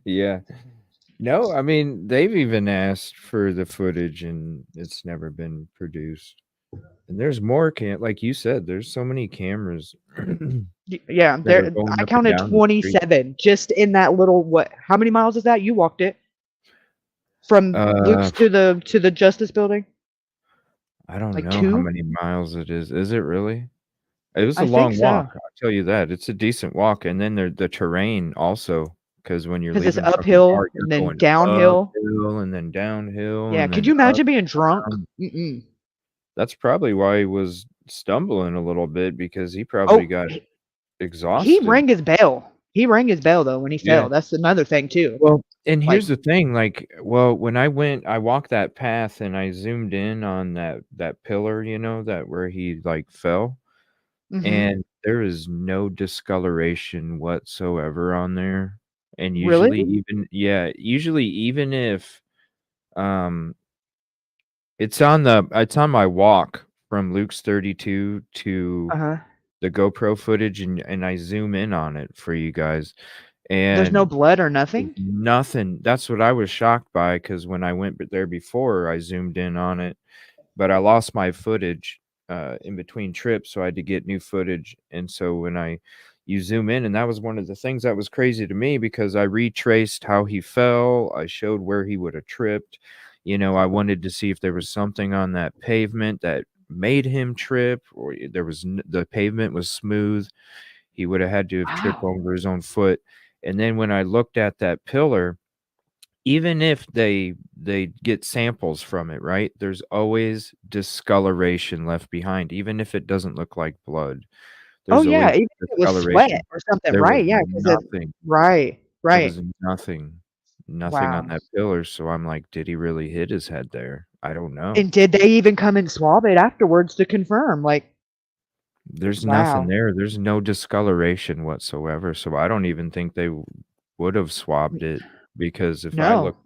Yeah. No, I mean, they've even asked for the footage and it's never been produced. And there's more like you said, there's so many cameras Yeah, that are there going I up and counted down the street. 27 just in that little how many miles is that? You walked it from Uh, Luke's to the Justice Building? I don't Like know how 2? many miles it is. Is it really? It was a I think long walk, so. I'll tell you that. It's a decent walk, and then the terrain also, because when you're 'Cause it's leaving from the bar, uphill you're and then going downhill. uphill and then downhill Yeah, and could then you up, imagine being drunk? down. Mm-mm. That's probably why he was stumbling a little bit because he probably Oh, got he exhausted. rang his bell. He rang his bell though when he Yeah. fell. That's another thing too. Well, and Like, here's the thing, like, well, when I walked that path and I zoomed in on that pillar, that where he like fell. mhm. And there is no discoloration whatsoever on there, and Really? usually even if, um, it's on my walk from Luke's 32 to Uh-huh. the GoPro footage, and I zoom in on it for you guys, There's no and blood or there's nothing? nothing. That's what I was shocked by because when I went there before, I zoomed in on it, but I lost my footage, in between trips, so I had to get new footage, and so when you zoom in and that was one of the things that was crazy to me because I retraced how he fell, I showed where he would have tripped, I wanted to see if there was something on that pavement that made him trip or there was the pavement was smooth, he would have had to have tripped Wow. over his own foot, and then when I looked at that pillar even if they get samples from it, right? There's always discoloration left behind, even if it doesn't look like blood. Oh, There's yeah, always even if it was sweat discoloration. or something, There was right, yeah, 'cause it nothing. right, There right. was nothing on Wow. that pillar, so I'm like, "Did he really hit his head there?" I don't know. And did they even come and swab it afterwards to confirm? Like, There's nothing wow. there. There's no discoloration whatsoever, so I don't even think they would have swabbed it because if I look No.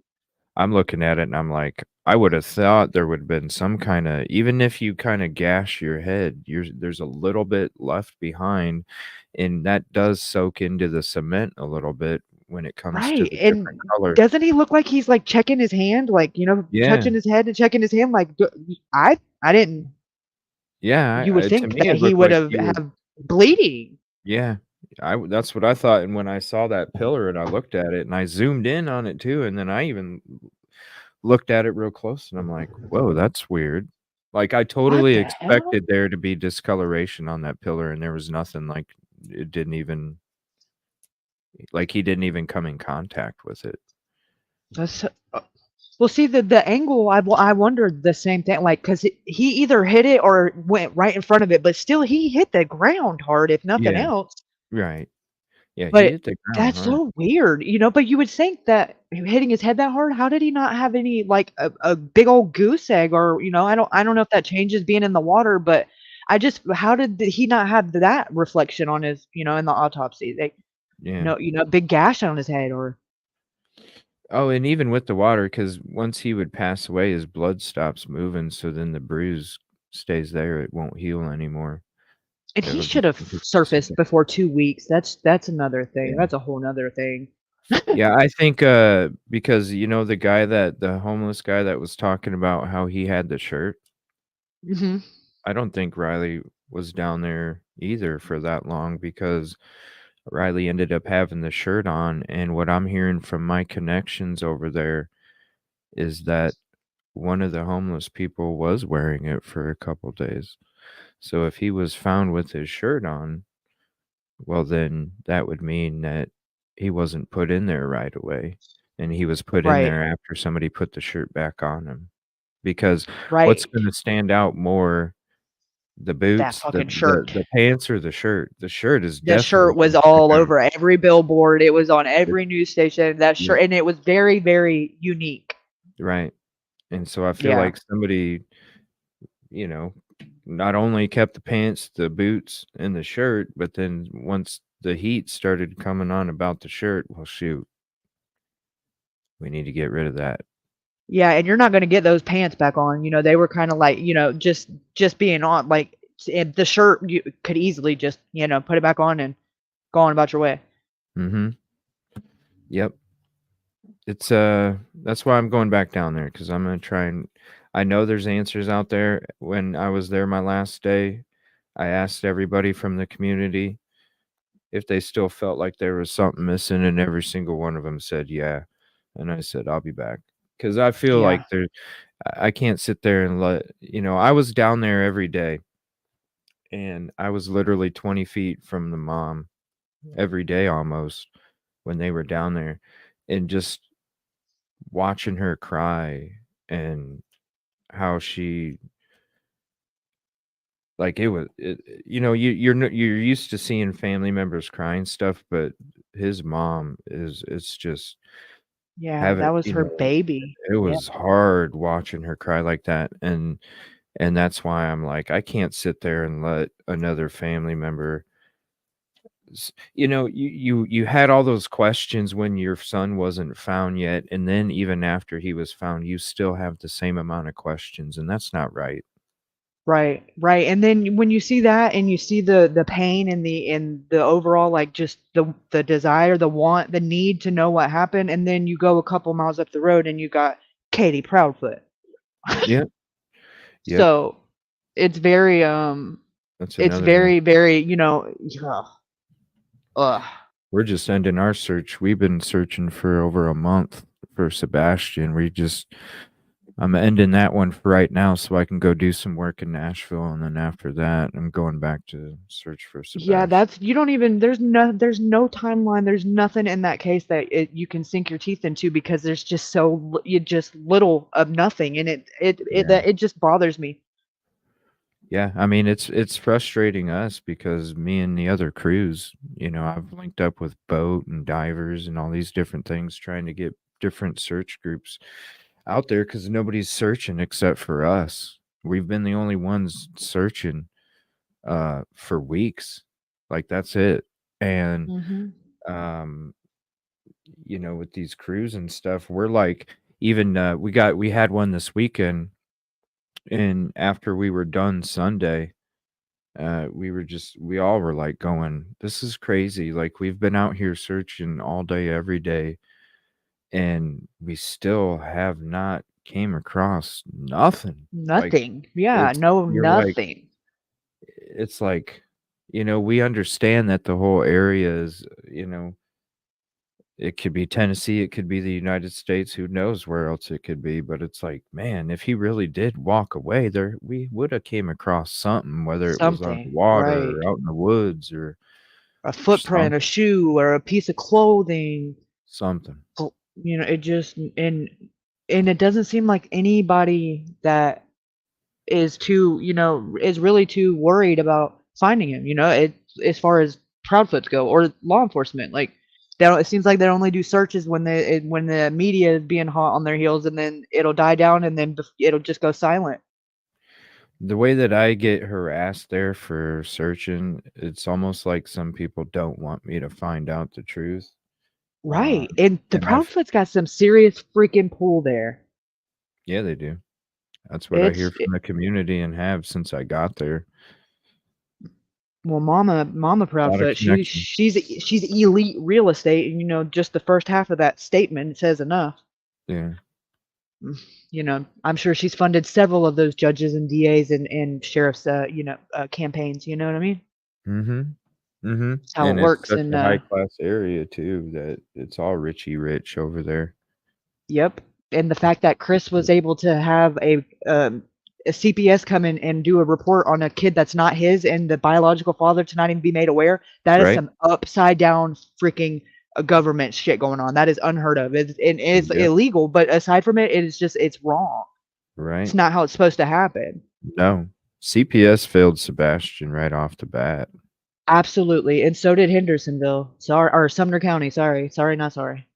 I'm looking at it and I'm like, I would have thought there would have been some kinda even if you kinda gash your head, there's a little bit left behind, and that does soak into the cement a little bit when it comes to Right, the different and color. doesn't he look like he's, like, checking his hand, like, Yeah. touching his head and checking his hand, like, I didn't Yeah, you would to think me, that it he looked would like have he was have bleeding. yeah. That's what I thought, and when I saw that pillar and I looked at it and I zoomed in on it too, and then I even looked at it real close and I'm like, "Whoa, that's weird." Like, I What totally the hell? expected there to be discoloration on that pillar, and there was nothing, like, it didn't even like, he didn't even come in contact with it. That's well, see, the angle, I wondered the same thing, like, 'cause he either hit it or went right in front of it, but still, he hit the ground hard, if nothing Yeah, else. right. Yeah, he But hit the ground that's hard. so weird, but you would think that hitting his head that hard, how did he not have any, like, a big old goose egg or, I don't know if that changes being in the water, but how did he not have that reflection on his, in the autopsy? Like, Yeah. no, big gash on his head or Oh, and even with the water, because once he would pass away, his blood stops moving, so then the bruise stays there, it won't heal anymore. and he It'll should just have continue to sit surfaced there. before 2 weeks. That's another thing. Yeah. That's a whole 'nother thing. Yeah, I think, because, the homeless guy that was talking about how he had the shirt, Mhm. I don't think Riley was down there either for that long because Riley ended up having the shirt on, and what I'm hearing from my connections over there is that one of the homeless people was wearing it for a couple days. So if he was found with his shirt on, well, then that would mean that he wasn't put in there right away. and he was put in Right. there after somebody put the shirt back on him. Because what's Right. gonna stand out more, the That boots, fucking shirt. the pants, or the shirt? The shirt is The definitely shirt was gonna stick all out. over every billboard. It was on It every news station. That Yep, shirt, and it was very, very unique. right, and so I feel Yeah. like somebody, you know, not only kept the pants, the boots, and the shirt, but then once the heat started coming on about the shirt, well, shoot, we need to get rid of that. Yeah, and you're not gonna get those pants back on. They were kind of like, just being on. Like, and the shirt, you could easily just, put it back on and go on about your way. Mhm. Yep. It's, that's why I'm going back down there, because I'm gonna try and I know there's answers out there. When I was there my last day, I asked everybody from the community if they still felt like there was something missing, and every single one of them said, "Yeah." And I said, "I'll be back," because I feel Yeah. like I can't sit there and I was down there every day, and I was literally 20 feet from the mom every day almost when they were down there, and just watching her cry, and how she like, you're used to seeing family members crying stuff, but his mom it's just Yeah, have that it was her baby. it Yeah. was hard watching her cry like that, and that's why I'm like, I can't sit there and let another family member you had all those questions when your son wasn't found yet, and then even after he was found, you still have the same amount of questions, and that's not right. Right, right. And then when you see that and you see the pain and the overall, like, just the desire, the want, the need to know what happened, and then you go a couple miles up the road and you got Katie Proudfoot. Yep, yep, So it's very that's it's another one. very, very, ugh. We're just ending our search. We've been searching for over a month for Sebastian. I'm ending that one for right now so I can go do some work in Nashville, and then after that, I'm going back to search for Yeah, Sebastian. you don't even there's no timeline, there's nothing in that case that you can sink your teeth into because there's just you just little of nothing, and Yeah. it just bothers me. Yeah, I mean, it's frustrating us because me and the other crews, I've linked up with boat and divers and all these different things trying to get different search groups out there because nobody's searching except for us. We've been the only ones searching for weeks. Like, that's it. And Mhm. um with these crews and stuff, we're like, even we had one this weekend, and after we were done Sunday, we all were like going, this is crazy. Like, we've been out here searching all day, every day, and we still have not came across nothing. Like, Nothing. Yeah, no, you're like, nothing. it's like, we understand that the whole area is, it could be Tennessee, it could be the United States, who knows where else it could be, but it's like, man, if he really did walk away, we woulda came across something, whether it was on the Something, water right. or out in the woods A or footprint, a shoe, or a piece of clothing. something. It just and it doesn't seem like anybody that is really too worried about finding him, as far as Proudfoots go or law enforcement. Like, it seems like they only do searches when the media is being hot on their heels, and then it'll die down, and then it'll just go silent. The way that I get harassed there for searching, it's almost like some people don't want me to find out the truth. Right. And the And I've Proudfoot's got some serious freaking pull there. Yeah, they do. That's what I hear It's from the community and have since I got there. Well, Mama A lot of Proudfoot, connections. she's elite real estate, and just the first half of that statement says enough. Yeah. I'm sure she's funded several of those judges and DAs and sheriffs, campaigns. You know what I mean? Mhm. Mhm. That's how it And it's works. such And a high class area too that it's all richy rich over there. yep. And the fact that Chris was able to have a CPS come in and do a report on a kid that's not his, and the biological father to not even be made aware, that is Right? some upside down freaking government shit going on. That is unheard of. It's Yep. illegal, but aside from it, it's wrong. Right. It's not how it's supposed to happen. No. CPS failed Sebastian right off the bat. Absolutely, and so did Hendersonville. Sorry, or Sumner County. Sorry, not sorry.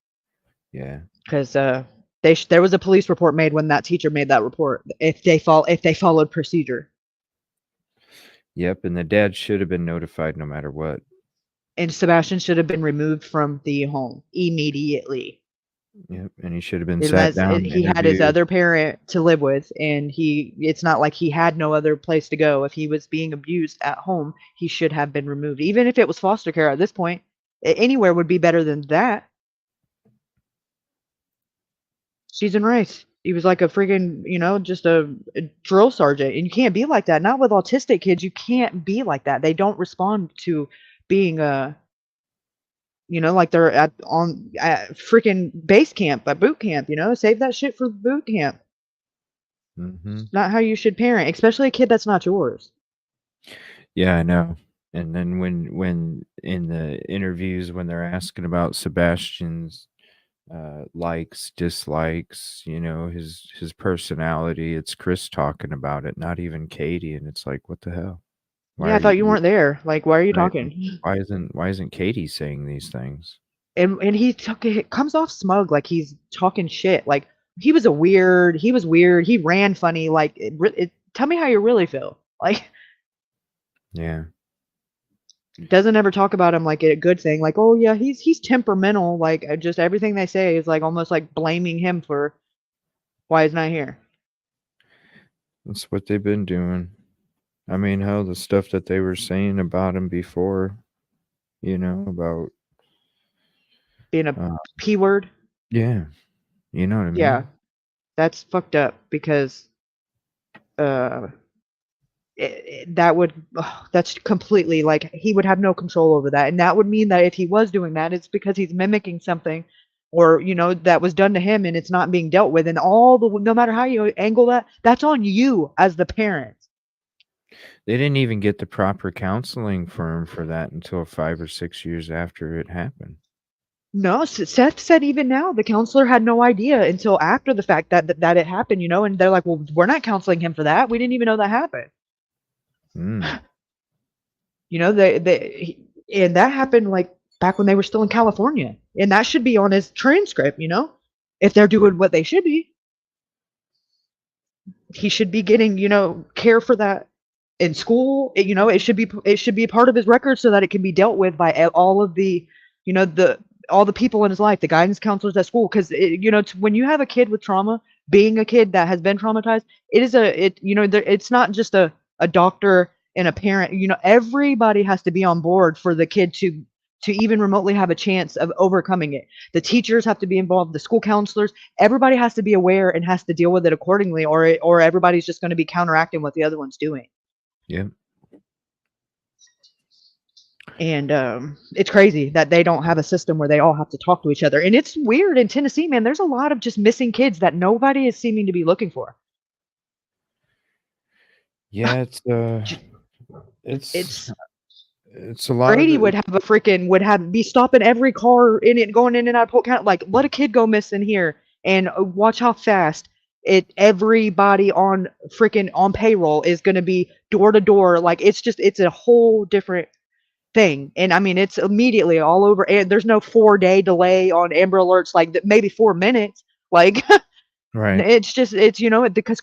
Yeah. Because there was a police report made when that teacher made that report. If they followed procedure. Yep. And the dad should have been notified no matter what. And Sebastian should have been removed from the home immediately. Yep. And he should have been sat Unless down. he had his other parent to live with, and it's not like he had no other place to go. If he was being abused at home, he should have been removed. Even if it was foster care at this point, anywhere would be better than that. Season Rice, he was like a freaking, just a drill sergeant, and you can't be like that. Not with autistic kids, you can't be like that. They don't respond to being like they're at freaking base camp, at boot camp. Save that shit for boot camp. Mm-hmm. Not how you should parent, especially a kid that's not yours. Yeah, I know. And then when in the interviews, when they're asking about Sebastian's likes, dislikes, his personality, it's Chris talking about it, not even Katie. And it's like, what the hell? Yeah, I thought you weren't there. Like, why are you talking? Why isn't Katie saying these things? And it comes off smug, like he's talking shit. Like he was weird. He ran funny. Like, tell me how you really feel. Like, yeah. Doesn't ever talk about him like a good thing. Like, oh yeah, he's temperamental. Like, just everything they say is like almost like blaming him for why he's not here. That's what they've been doing. I mean, hell, the stuff that they were saying about him before, about being a P word. Yeah. You know what I mean? Yeah. That's fucked up because that's completely like he would have no control over that. And that would mean that if he was doing that, it's because he's mimicking something or, that was done to him and it's not being dealt with. And no matter how you angle that, that's on you as the parent. They didn't even get the proper counseling for him for that until 5 or 6 years after it happened. No, Seth said even now the counselor had no idea until after the fact that it happened, and they're like, well, we're not counseling him for that. We didn't even know that happened. Mm. And that happened like back when they were still in California, and that should be on his transcript, if they're doing what they should be. He should be getting, care for that in school. It should be part of his record so that it can be dealt with by all of the, all the people in his life, the guidance counselors at school. Because when you have a kid with trauma, being a kid that has been traumatized, it's not just a doctor and a parent. Everybody has to be on board for the kid to even remotely have a chance of overcoming it. The teachers have to be involved, the school counselors, everybody has to be aware and has to deal with it accordingly, or everybody's just going to be counteracting what the other one's doing. Yeah. And it's crazy that they don't have a system where they all have to talk to each other. And it's weird in Tennessee, man. There's a lot of just missing kids that nobody is seeming to be looking for. Yeah, it's a lot. Brady would be stopping every car in it, going in and out of Polk County. Like, let a kid go missing here and watch how fast everybody on payroll is going to be door to door. Like, it's a whole different thing. And I mean, it's immediately all over. And there's no 4-day delay on Amber Alerts, like maybe 4 minutes. Like, right. It's because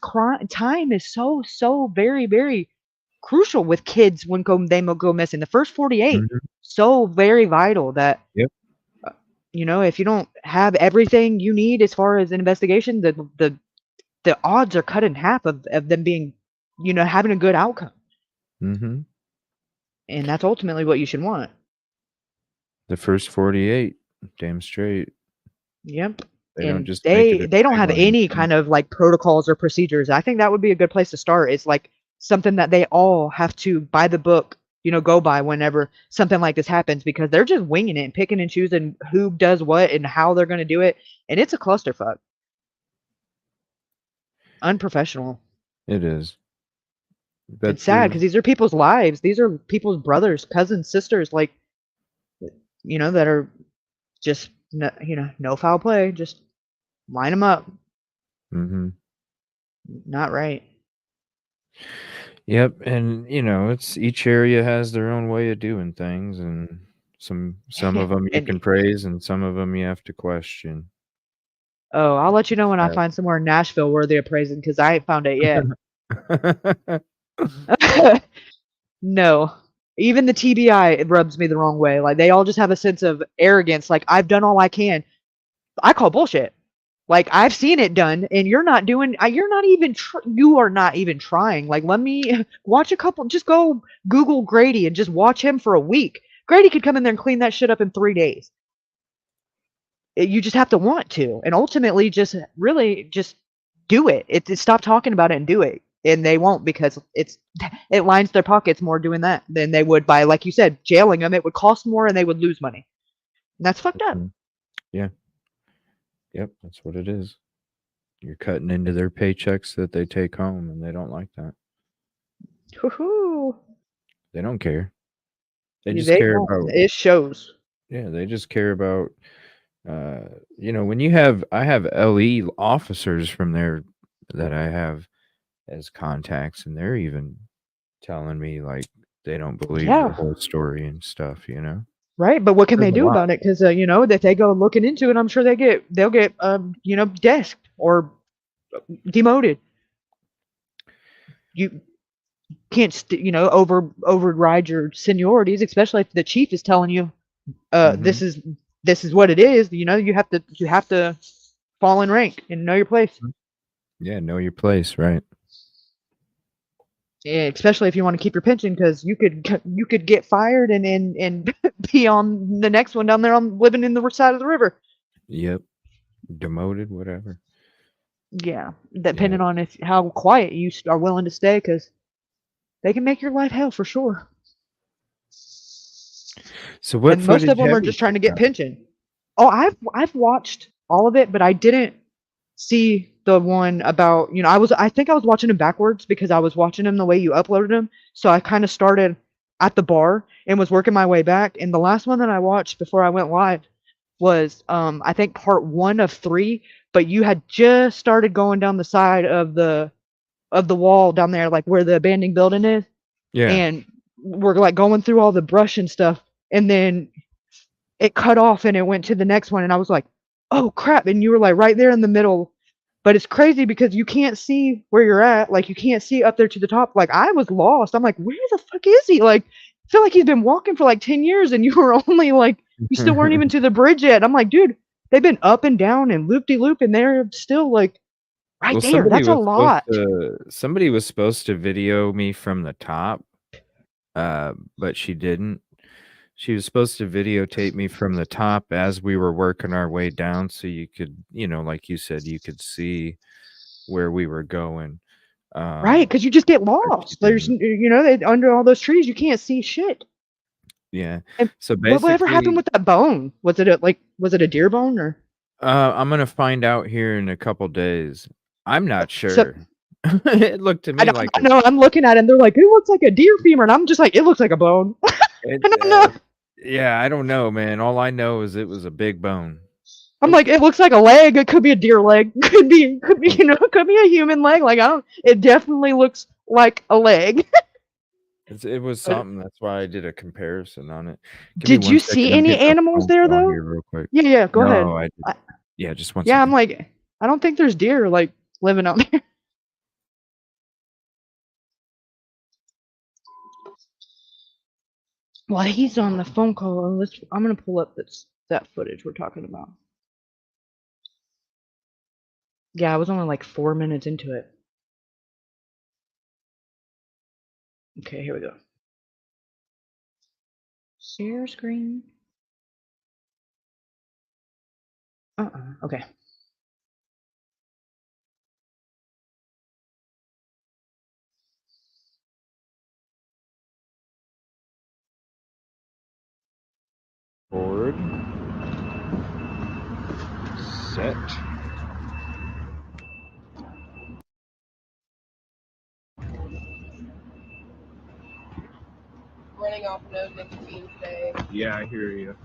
time is so very, very crucial with kids when they go missing. The first 48, so very vital that, yep. If you don't have everything you need as far as an investigation, the odds are cut in half of them being, having a good outcome. Mm-hmm. And that's ultimately what you should want. The first 48, damn straight. Yep. They don't have any kind of like protocols or procedures. I think that would be a good place to start. It's like something that they all have to, by the book, go by whenever something like this happens, because they're just winging it and picking and choosing who does what and how they're going to do it. And it's a clusterfuck. Unprofessional. It is. It's sad because these are people's lives. These are people's brothers, cousins, sisters, like, that are Just no foul play. Just line them up. Mm-hmm. Not right. Yep, and it's each area has their own way of doing things, and some of them you And can praise, and some of them you have to question. oh, I'll let you know when I find somewhere in Nashville worthy of praising because I ain't found it yet. No. Even the TBI, it rubs me the wrong way. Like they all just have a sense of arrogance. Like I've done all I can. I call bullshit. Like I've seen it done, and you're not doing. You're not even. You are not even trying. Like let me watch a couple. Just go Google Grady and just watch him for a week. Grady could come in there and clean that shit up in 3 days. You just have to want to, and ultimately, just really just do it. Stop talking about it and do it. And they won't because it lines their pockets more doing that than they would by, like you said, jailing them. It would cost more and they would lose money. And that's fucked up. Yeah. Yep, that's what it is. You're cutting into their paychecks that they take home, and they don't like that. Woohoo. They don't care. They just They care don't. about. It shows. Yeah, they just care about. When I have LE officers from there that I have as contacts, and they're even telling me like they don't believe the whole story and stuff. Right, but what can There's they a do lot. about it? Because if they go looking into it, I'm sure they'll get desked or demoted. You can't override your seniorities, especially if the chief is telling you this is what it is. You have to fall in rank and know your place. Yeah, know your place, right? Yeah, especially if you want to keep your pension, because you could get fired and be on the next one down there on living in the side of the river. Yep, demoted, whatever. Yeah, depending on how quiet you are willing to stay, because they can make your life hell for sure. So what And most of footage them are have you just trying to get got? pension. Oh, I've watched all of it, but I didn't see the one about I think I was watching him backwards because I was watching him the way you uploaded him. So I kind of started at the bar and was working my way back. And the last one that I watched before I went live was I think part 1 of 3. But you had just started going down the side of the wall down there, like where the abandoned building is. Yeah. And we're like going through all the brush and stuff, and then it cut off and it went to the next one, and I was like, oh crap. And you were like right there in the middle. But it's crazy because you can't see where you're at. Like you can't see up there to the top. Like I was lost. I'm like, where the fuck is he? Like I feel like he's been walking for like 10 years and you were only like, you still weren't even to the bridge yet. I'm like, dude, they've been up and down and loop-de-loop and they're still like right Well, there. That's a lot. Somebody was supposed to video me from the top, but she didn't. She was supposed to videotape me from the top as we were working our way down, so you could, like you said, you could see where we were going. Right, because you just get lost. There's, under all those trees, you can't see shit. Yeah. And so whatever happened basically, with that bone? Was it a deer bone or? I'm gonna find out here in a couple days. I'm not sure. It looked to me like I know. I'm looking at it, and they're like, "It looks like a deer femur," and I'm just like, "It looks like a bone." I don't know. Yeah, I don't know, man. All I know is it was a big bone. I'm like, it looks like a leg. It could be a deer leg. Could be, could be a human leg. Like I don't. It definitely looks like a leg. It was something. That's why I did a comparison on it. Did you see any animals there though? Real quick. Yeah. Go ahead. No, I didn't. Yeah, just one Yeah, second. I'm like, I don't think there's deer like living out there. While he's on the phone call, I'm gonna pull up that footage we're talking about. Yeah, I was only like 4 minutes into it. Okay, here we go. Share screen. Okay. Board. Set. Running off no nicotine today. Yeah, I hear you.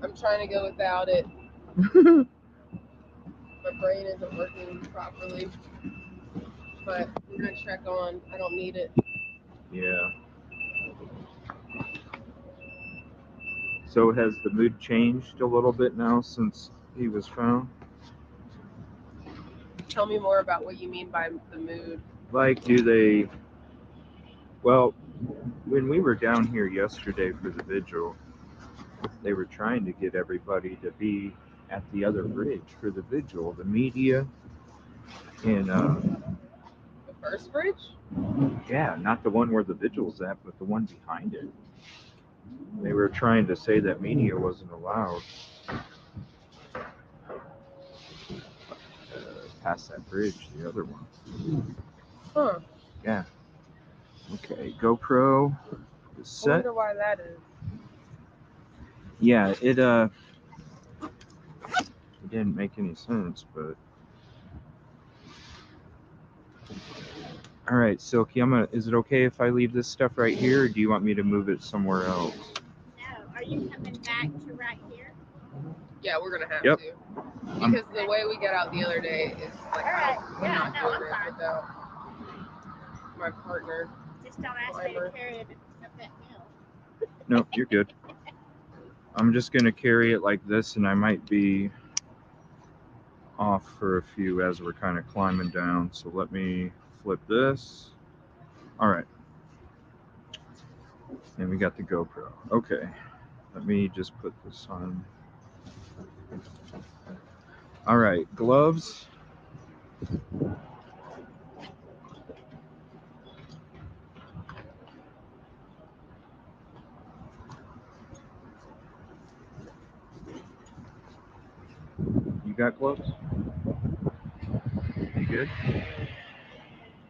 I'm trying to go without it. My brain isn't working properly. But we're gonna trek on. I don't need it. Yeah. So has the mood changed a little bit now since he was found? Tell me more about what you mean by the mood. Like, do they? Well, when we were down here yesterday for the vigil, they were trying to get everybody to be at the other bridge for the vigil. The media and The first bridge? yeah, not the one where the vigil's at, but the one behind it. They were trying to say that media wasn't allowed past that bridge, the other one. Huh. Yeah. Okay, GoPro is I set. wonder why that is. Yeah, it didn't make any sense, but all right, Silky, is it okay if I leave this stuff right here, or do you want me to move it somewhere else? No. Are you coming back to right here? Yeah, we're gonna have Yep. to. Because the way we got out the other day is like we're not doing it without my partner. Just don't ask me to carry it up that hill. No, you're good. I'm just gonna carry it like this, and I might be off for a few as we're kind of climbing down. So let me flip this. All right. And we got the GoPro. Okay. Let me just put this on. All right, gloves. You got gloves? You good?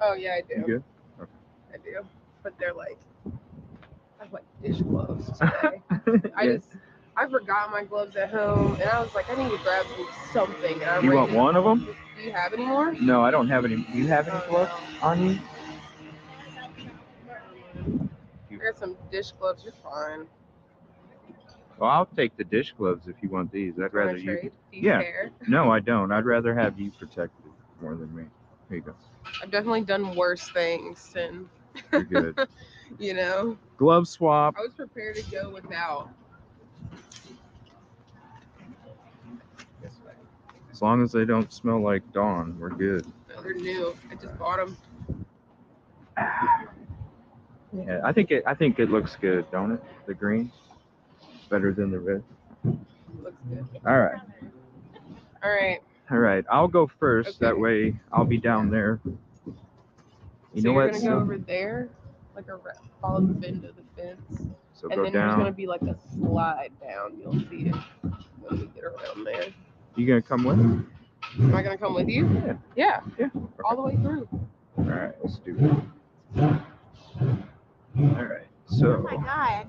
Oh yeah, I do. You good? Okay. I do. But they're like I have like dish gloves today. I forgot my gloves at home and I was like, I need to grab something. And You want one of them? Do you have any more? No, I don't have any. Do you have any gloves on you? I got some dish gloves. You're fine. Well, I'll take the dish gloves if you want these. I'd rather you. Trade? Do you care? No, I don't. I'd rather have you protected more than me. Here you go. I've definitely done worse things and You're good. you know. Glove swap. I was prepared to go without. As long as they don't smell like Dawn, we're good. No, they're new. I just bought them. Yeah, I think it looks good, don't it? The green, better than the red. Looks good. All right. All right. All right. I'll go first. Okay. That way, I'll be down there. You know you're what? gonna go over there, like follow the bend of the fence. So and go then down. there's gonna be like a slide down. You'll see it when we get around there. You gonna come with me? Am I gonna come with you? Yeah. Yeah. All the way through. All right. Let's do it. All right. So. Oh my God.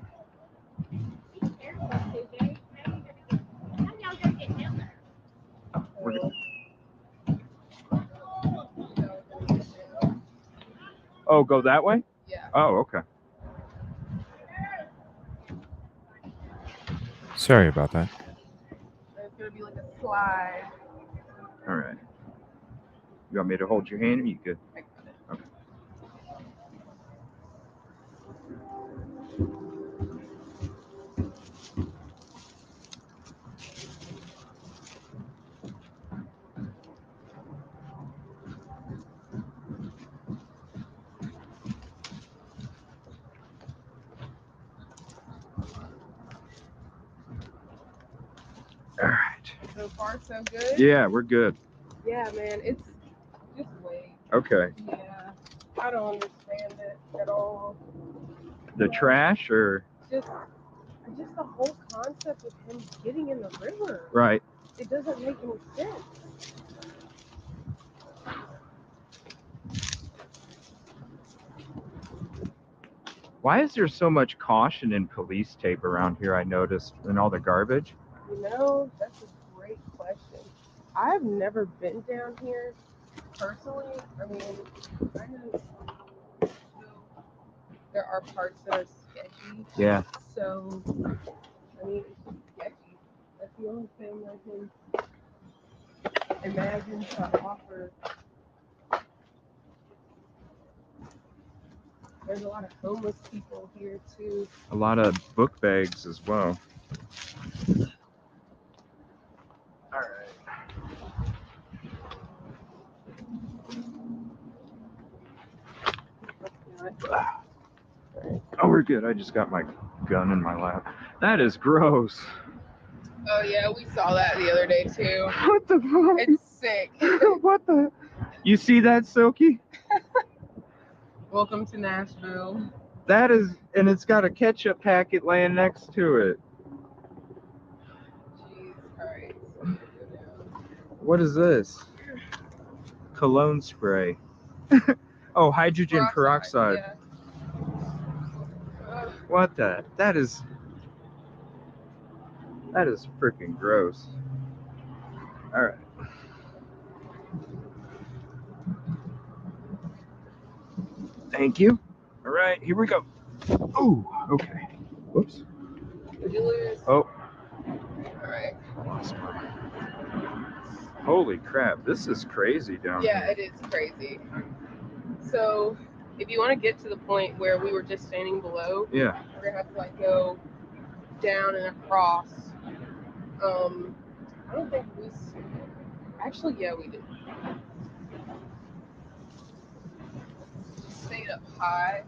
Be careful, CJ. How y'all gonna get down there? Oh, go that way? Yeah. Oh, okay. Sorry about that. There's gonna be like a slide. All right. You want me to hold your hand, or you good? Okay. All right. So far, so good. Yeah, we're good. Yeah, man. It's just wait. Okay. Yeah. I don't understand it at all. The trash, or? Just the whole concept of him getting in the river. Right. It doesn't make any sense. Why is there so much caution and police tape around here? I noticed in all the garbage. You know, that's a great question. I've never been down here personally. I mean, I know there are parts that are sketchy. Yeah. So, I mean, it's sketchy. the only thing I can imagine to offer. There's a lot of homeless people here too. A lot of book bags as well. All right. Oh, we're good. I just got my gun in my lap. That is gross. Oh yeah, we saw that the other day too. What the fuck? It's sick. What the? You see that, Silky? Welcome to Nashville. That is, and it's got a ketchup packet laying next to it. Jeez, alright. What is this? Cologne spray. Oh, hydrogen peroxide. Yeah. What the? That is freaking gross. All right. Thank you. All right, here we go. Oh, okay. Whoops. Did you lose? Oh. Alright. Holy crap, this is crazy down here. Yeah, it is crazy. So, if you want to get to the point where we were just standing below, Yeah. we're gonna have to like go down and across. I don't think we. Actually, yeah, we did. Stayed up high.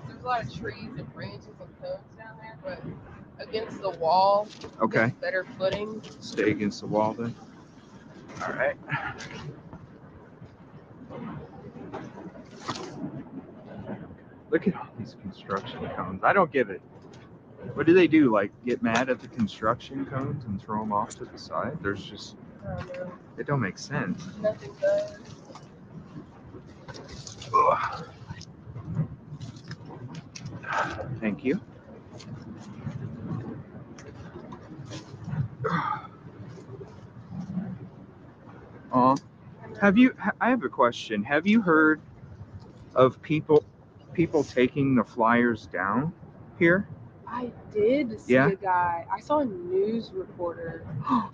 There's a lot of trees and branches and cones down there, but against the wall, Okay. gets better footing. Stay against the wall then. All right. Look at all these construction cones. I don't get it. What do they do? Like get mad at the construction cones and throw them off to the side? There's just, it don't make sense. Nothing does. Ugh. Thank you. Have you? I have a question. Have you heard of people taking the flyers down here? I did see Yeah? a guy. I saw a news reporter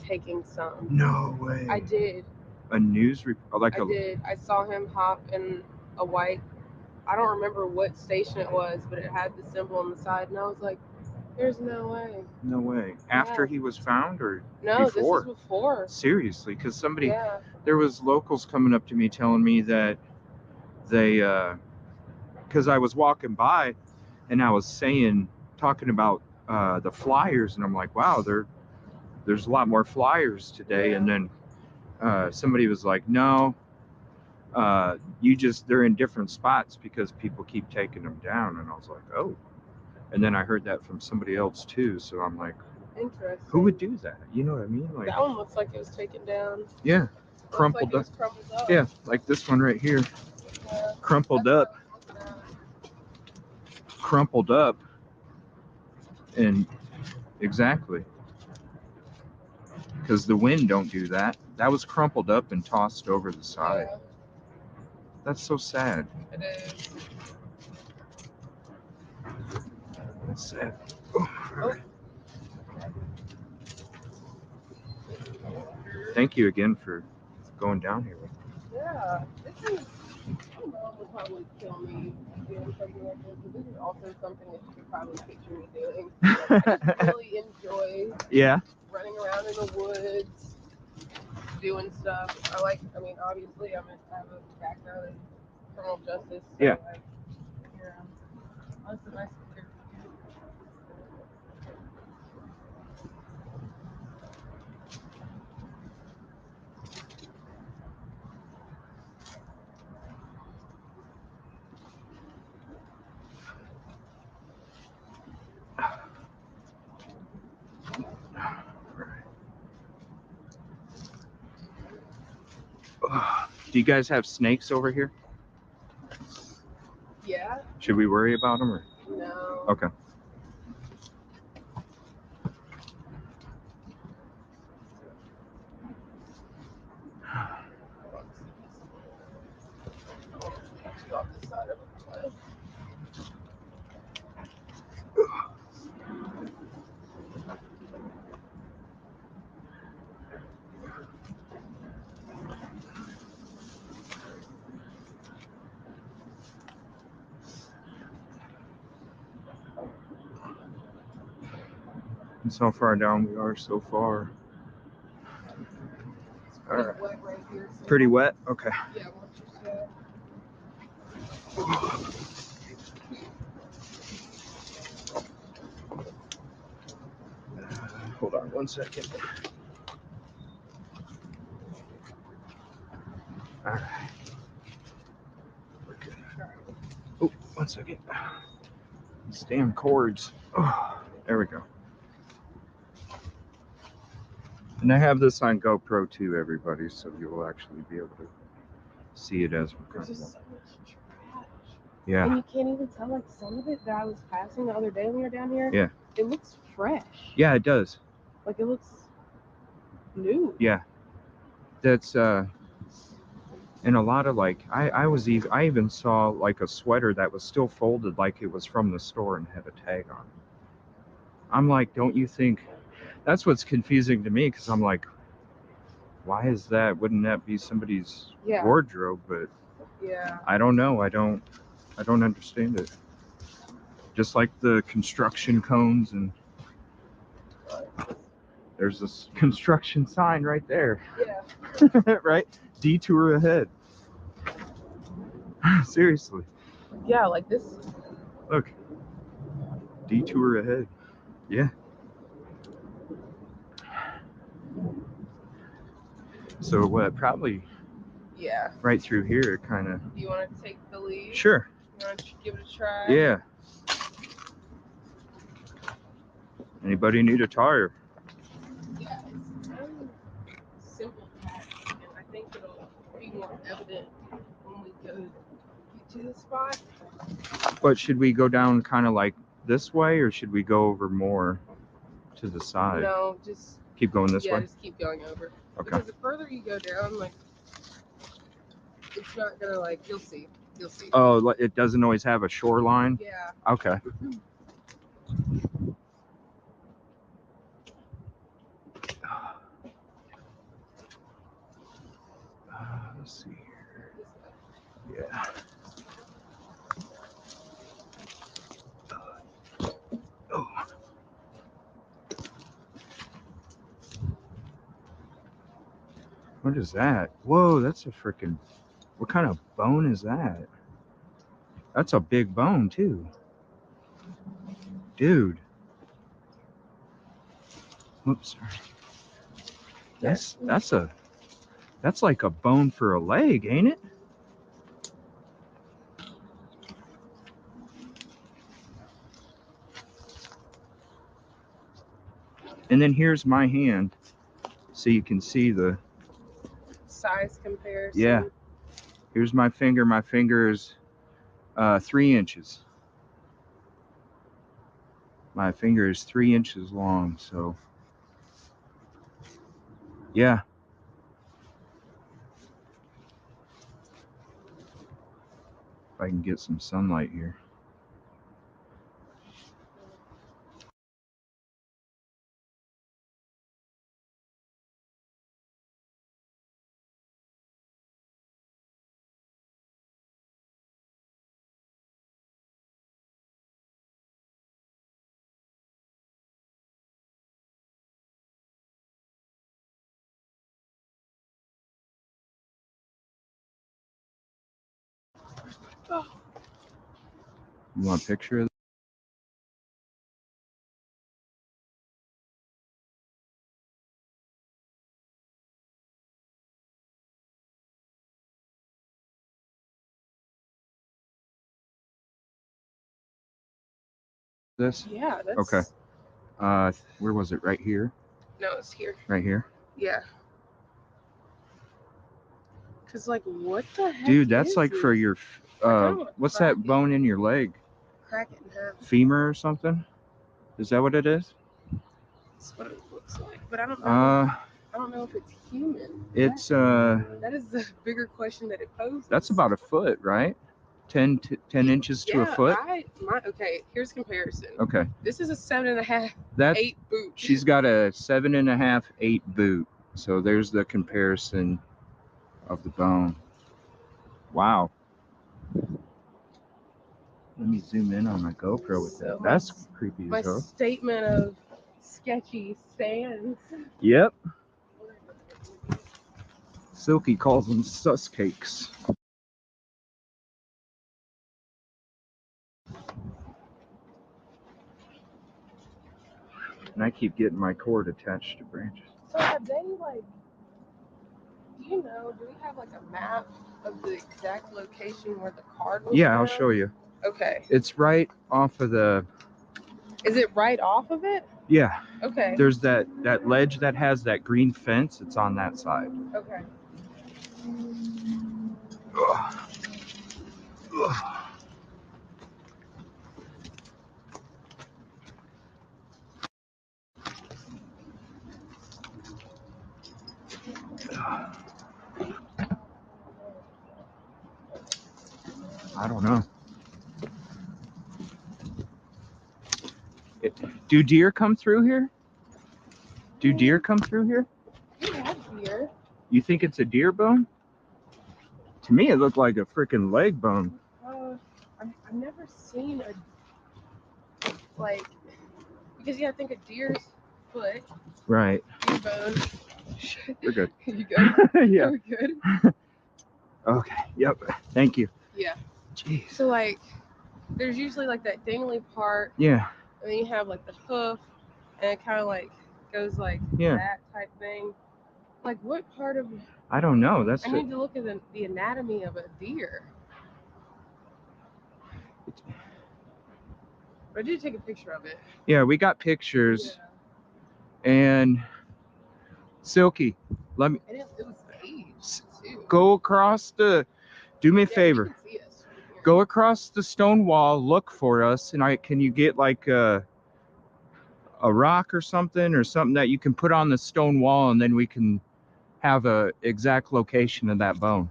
taking some. No way. I did. A news report, like I did. I saw him hop in a white. I don't remember what station it was, but it had the symbol on the side, and I was like, "There's no way." No way. After Yeah. he was found, or No, before? this is before. Seriously, because somebody, Yeah. there was locals coming up to me telling me that they, because I was walking by, and I was talking about the flyers, and I'm like, wow, there's a lot more flyers today. Yeah. And then somebody was like, no, they're in different spots because people keep taking them down. And I was like, oh. And then I heard that from somebody else too. So I'm like, Interesting. who would do that? You know what I mean? Like, That one looks like it was taken down. yeah, crumpled Looks up. like it was crumpled up. Yeah, like this one right here, Yeah. crumpled up. Crumpled up, and exactly, because the wind don't do that. That was crumpled up and tossed over the side. Yeah, That's so sad. it is. That's sad. Oh. Thank you again for going down here with me. Yeah, this is. My mom would probably kill me doing something like this, but this is also something that she could probably picture me doing. I just really enjoy Yeah. running around in the woods, doing stuff. I mean, obviously, I have a background in criminal justice. So Yeah. Like, you know, that's a nice picture. Do you guys have snakes over here? Yeah. Should we worry about them or? No. Okay. That's how far down we are so far. All Pretty right. wet right here. So Pretty wet? Okay. Yeah, watch your step. Hold on 1 second. All right. We're good. Oh, 1 second. These damn cords. Oh, there we go. And I have this on GoPro too, everybody, so you will actually be able to see it as we're There's going. just so much trash. Yeah. And you can't even tell, like, some of it that I was passing the other day when we were down here. Yeah. It looks fresh. Yeah, it does. Like, it looks new. Yeah. That's and a lot of like I even saw like a sweater that was still folded like it was from the store and had a tag on it. I'm like, don't you think that's what's confusing to me, because I'm like, why is that? Wouldn't that be somebody's Yeah. wardrobe? But Yeah. I don't know. I don't understand it. Just like the construction cones, and there's this construction sign right there. Yeah. Right? Detour ahead. Seriously. Yeah, like this. Look. Detour ahead. Yeah. So what? Probably Yeah. right through here, kind of. Do you want to take the lead? Sure. You want to give it a try? Yeah. Anybody need a tire? Yeah, it's very simple task, and I think it'll be more evident when we go get to the spot. But should we go down kind of like this way, or should we go over more to the side? No, just keep going this way. Yeah, just keep going over. Okay. Because the further you go down, like, it's not gonna, like, you'll see. You'll see. Oh, it doesn't always have a shoreline? Yeah. Okay. Let's see here. Yeah. Oh. What is that? Whoa, that's a freaking... What kind of bone is that? That's a big bone, too. Dude. Oops, sorry. That's like a bone for a leg, ain't it? And then here's my hand, so you can see the Size comparison. Yeah. Here's my finger. My finger is 3 inches. My finger is 3 inches long, so yeah. If I can get some sunlight here. You want a picture of this? Yeah, that's... Okay. Where was it? Right here? No, it's here. Right here? Yeah. Because, like, what the heck? Dude, that's is like this? for your what's that bone in your leg? Crack it in half. Femur or something? Is that what it is? That's what it looks like. But I don't know. I don't know if it's human. It's That is the bigger question that it poses. That's about a foot, right? 10 inches to a foot? Okay, here's comparison. Okay. This is a 7.5, That's 8 boot. She's got a 7.5, 8 boot. So there's the comparison of the bone. Wow. Let me zoom in on my GoPro with that. That's creepy My as hell. statement of sketchy stands. Yep. Silky calls them sus cakes. And I keep getting my cord attached to branches. So have they like? Do you know? Do we have like a map of the exact location where the card was? Yeah, I'll found? show you. Okay. It's right off of the. Is it right off of it? Yeah. Okay. There's that ledge that has that green fence. It's on that side. Okay. Ugh. Ugh. I don't know. Do deer come through here? Do deer come through here? We have deer. You think it's a deer bone? To me, it looked like a freaking leg bone. I've never seen a like because yeah, I think a deer's foot, Right. deer bone. We're good. You good? Yeah. We're good. Okay. Yep. Thank you. Yeah. Jeez. So like, there's usually like that dangly part, Yeah. and then you have like the hoof, and it kind of like goes like that type thing. Like what part of? I don't know. That's. I need to look at the anatomy of a deer. But I did take a picture of it. Yeah, we got pictures. Yeah. And Silky, let me. And it was aged too. Go across the. Do me a favor. You can see us from here. Go across the stone wall. Look for us, and can you get like a rock or something that you can put on the stone wall, and then we can have a exact location of that bone.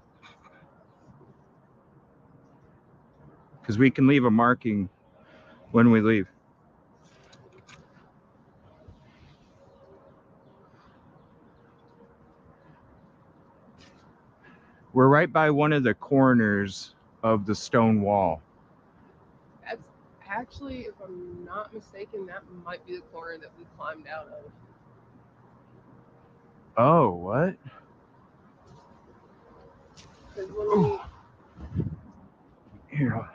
Because we can leave a marking when we leave. We're right by one of the corners of the stone wall. That's actually, if I'm not mistaken, that might be the corner that we climbed out of. Oh, what? Because when Here.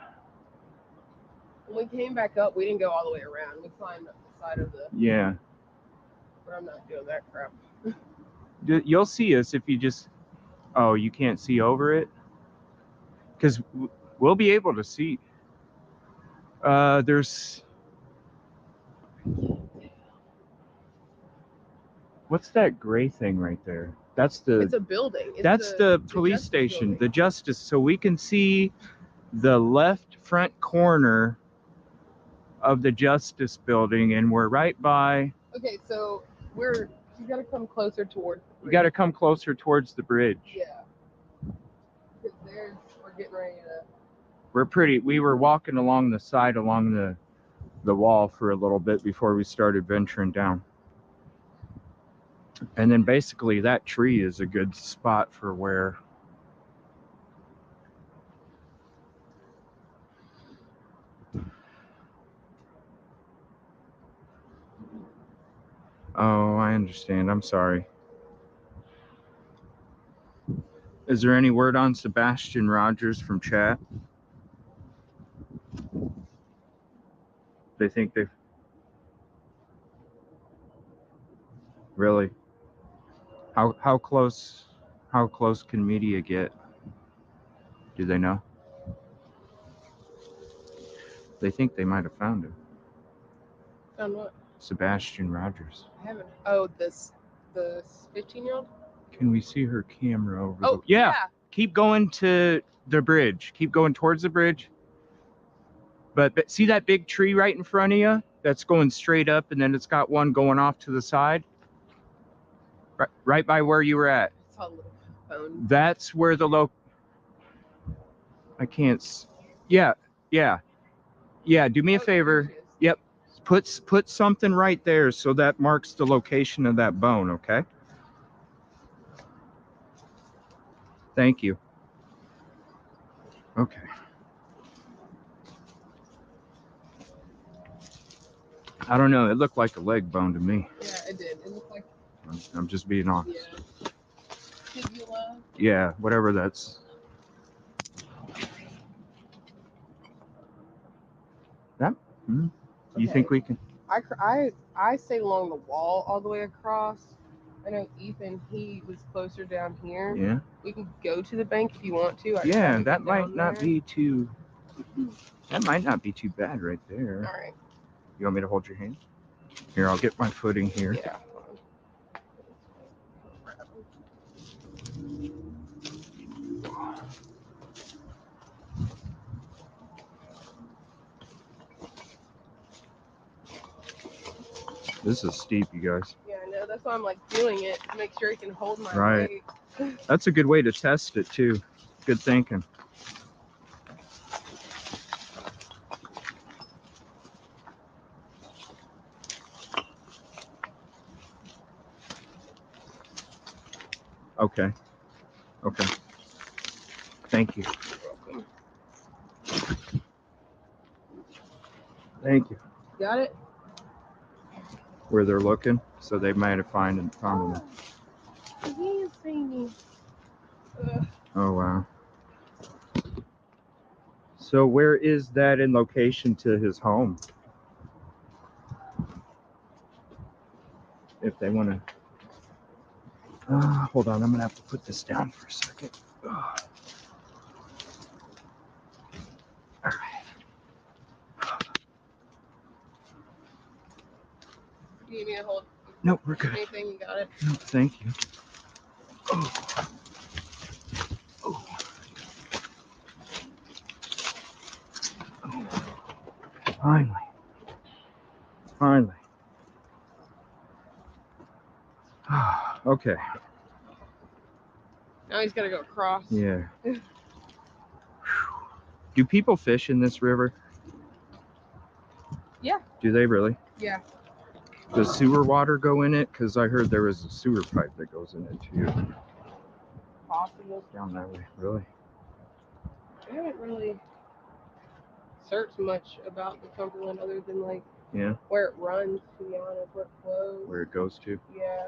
we came back up, we didn't go all the way around. We climbed up the side of the. Yeah. But I'm not doing that crap. You'll see us if you just. Oh, you can't see over it? Because we'll be able to see. There's. What's that gray thing right there? It's a building. That's the police station, building. The Justice. So we can see the left front corner of the Justice building, and we're right by. Okay, so you got to come closer towards the bridge. You got to come closer towards the bridge. Yeah. Because we're getting ready to. We were walking along the side, along the wall for a little bit before we started venturing down. And then basically that tree is a good spot for where. Oh, I understand. I'm sorry. Is there any word on Sebastian Rogers from chat? They think they. Really? How close can media get? Do they know? They think they might have found him. Found what? Sebastian Rogers. I haven't. Oh, the 15-year-old? Can we see her camera over the... Yeah. Keep going to the bridge. Keep going towards the bridge. But see that big tree right in front of you? That's going straight up, and then it's got one going off to the side. Right by where you were at. I saw a little phone. That's where the I can't. Yeah. Do me a favor. Yep. Put something right there so that marks the location of that bone. Okay. Thank you. Okay. I don't know. It looked like a leg bone to me. Yeah, it did. It looked like, I'm just being honest. yeah. Fibula. Yeah, whatever that's. That. Hmm? You think we can? I stayed along the wall all the way across. I know Ethan, he was closer down here. Yeah. We can go to the bank if you want to. Yeah, that might not be too. That might not be too bad right there. All right. You want me to hold your hand? Here, I'll get my footing here. Yeah. This is steep, you guys. Yeah, I know. That's why I'm like doing it to make sure he can hold my Right. weight. That's a good way to test it too. Good thinking. Okay. Okay. Thank you. Thank you. Got it? Where they're looking, so they might have found them. He ain't seen me. Oh wow. So where is that in location to his home? If they want to. Hold on, I'm gonna have to put this down for a second. All right. You need me to hold? No, we're good. Anything? You got it? No, thank you. Oh. Oh. Oh. Finally. Finally. Okay. Now he's got to go across. Yeah. Do people fish in this river? Yeah. Do they really? Yeah. Does sewer water go in it? Because I heard there was a sewer pipe that goes in it too. Possible. Down that way, really? I haven't really searched much about the Cumberland other than like where it runs, to be honest, where it flows. Where it goes to? Yeah.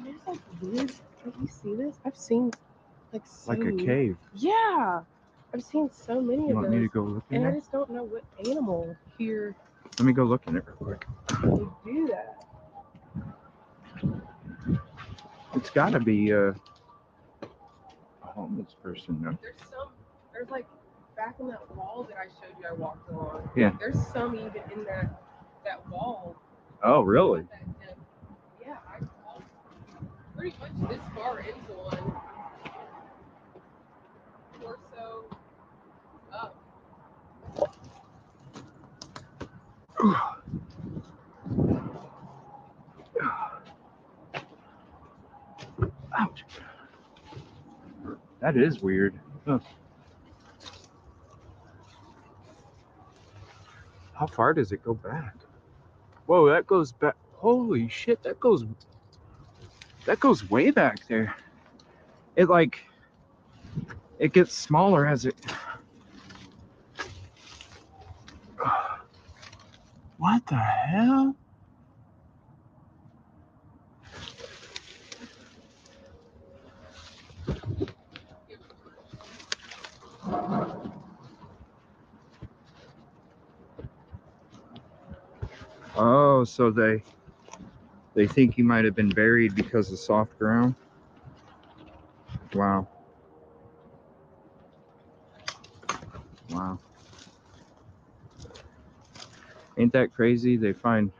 There's like weird. Have you seen this? I've seen like so Like a many. cave. Yeah. I've seen so many You of want those. me to go look in and there? I just don't know what animal here Let me go look in it real quick. would do that. It's got to be a homeless person, though. There's like back in that wall that I showed you I walked along. Yeah. There's some even in that wall. Oh, really? Yeah, I walked pretty much this far into one. Or so up. Ouch. That is weird. Huh. How far does it go back? Whoa, that goes back. Holy shit, that goes way back there. It gets smaller as it. What the hell? Oh, so they think he might have been buried because of soft ground? Wow. Wow. Ain't that crazy? They find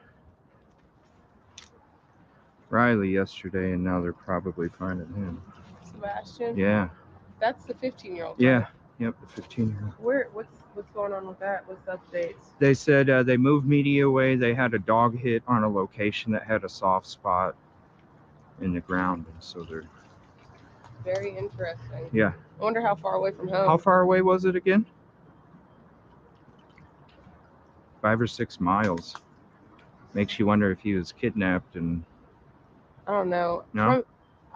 Riley yesterday and now they're probably finding him. Sebastian? Yeah. That's the 15-year-old. Yeah. Right? Yep, the 15-year-old. What's going on with that? What's the updates? They said they moved media away. They had a dog hit on a location that had a soft spot in the ground, and so they're Very interesting. Yeah. I wonder how far away from home. How far away was it again? 5 or 6 miles. Makes you wonder if he was kidnapped and. I don't know. No?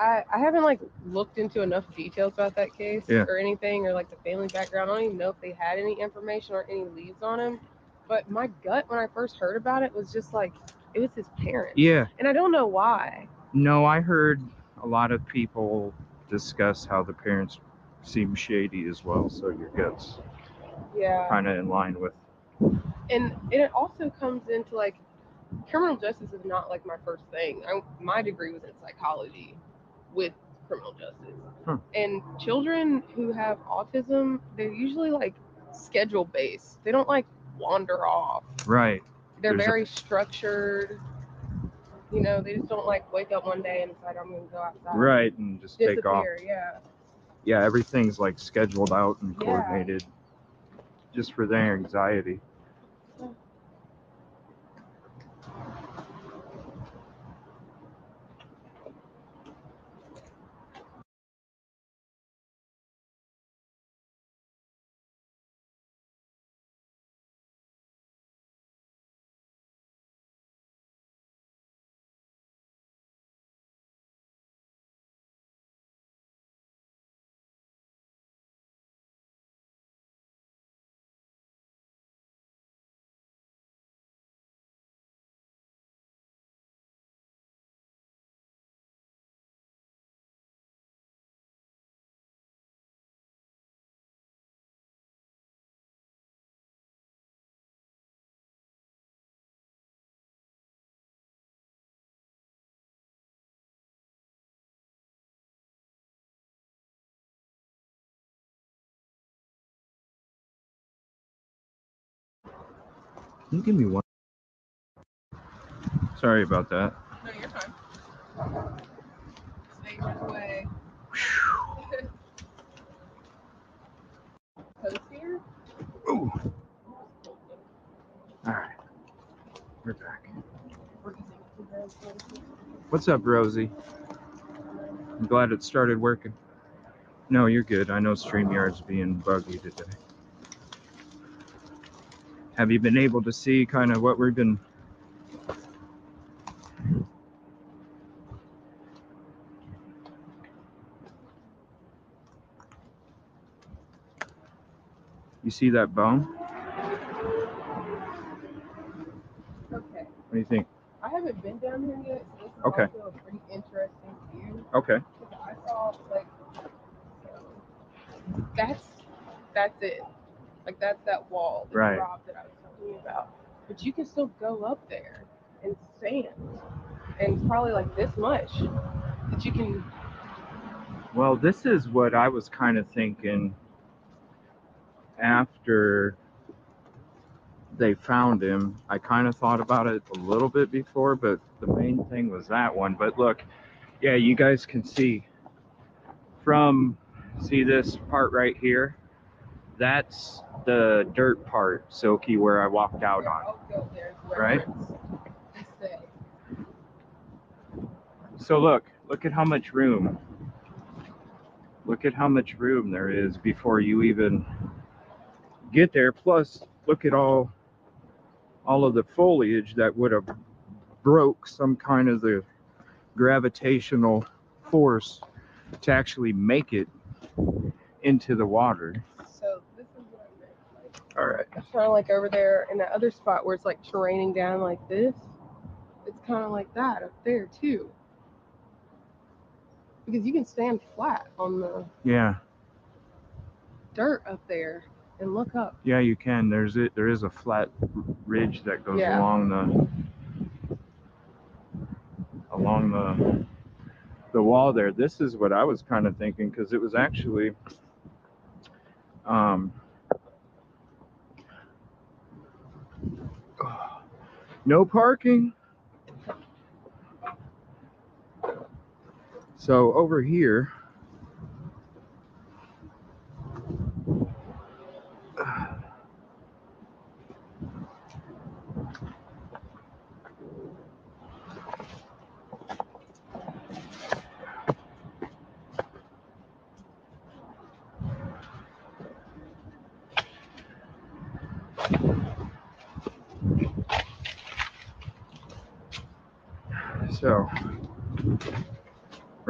I haven't like looked into enough details about that case Yeah. or anything, or like the family background. I don't even know if they had any information or any leads on him. But my gut when I first heard about it was just like it was his parents. Yeah. And I don't know why. No, I heard a lot of people discuss how the parents seem shady as well. So your gut's Yeah. kind of in line with. And it also comes into like criminal justice is not like my first thing. My degree was in psychology with criminal justice. Huh. And children who have autism, they're usually like schedule based. They don't like wander off. Right. They're There's very structured. You know, they just don't like wake up one day and decide I'm going to go outside. Right, and just take off. Disappear, yeah. Yeah, everything's like scheduled out and Yeah. coordinated just for their anxiety. Can you give me one? Sorry about that. No, you're fine. Snake runs away. Post here? Ooh. All right. We're back. What's up, Rosie? I'm glad it started working. No, you're good. I know StreamYard's being buggy today. Have you been able to see kind of what we've been... You see that bone? Okay. What do you think? I haven't been down here yet, so this is Okay. also a pretty interesting view. Okay. I saw like that's it. Like that's that wall, the Right. drop that I was telling you about. But you can still go up there and stand. And it's probably like this much that you can. Well, this is what I was kind of thinking after they found him. I kind of thought about it a little bit before, but the main thing was that one. But look, yeah, you guys can see see this part right here? That's the dirt part, Silky, where I walked out on. I'll go there. Right? So look at how much room. Look at how much room there is before you even get there. Plus, look at all of the foliage that would have broke some kind of the gravitational force to actually make it into the water. So this is what I meant. Like, all right. It's kind of like over there in that other spot where it's like terraining down like this. It's kind of like that up there too. Because you can stand flat on the dirt up there and look up. Yeah, you can. There is a flat ridge that goes along the wall there. This is what I was kind of thinking, because it was actually no parking. So over here,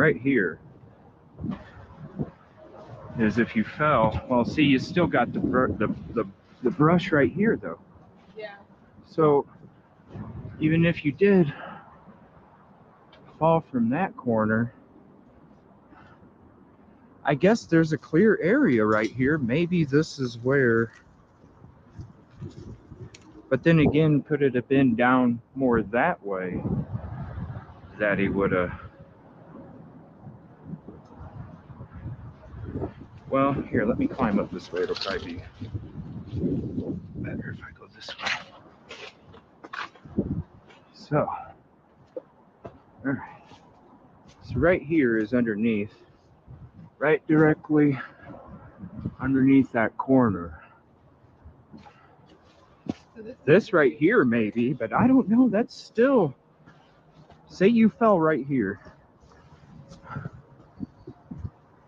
right here is if you fell. Well, see, you still got the brush right here, though. Yeah. So even if you did fall from that corner, I guess there's a clear area right here. Maybe this is where. But then again, could it have been down more that way that he would have? Well, here, let me climb up this way. It'll probably be better if I go this way. So, all right. So right here is underneath, right directly underneath that corner. So This right here, maybe, but I don't know. That's still. Say you fell right here.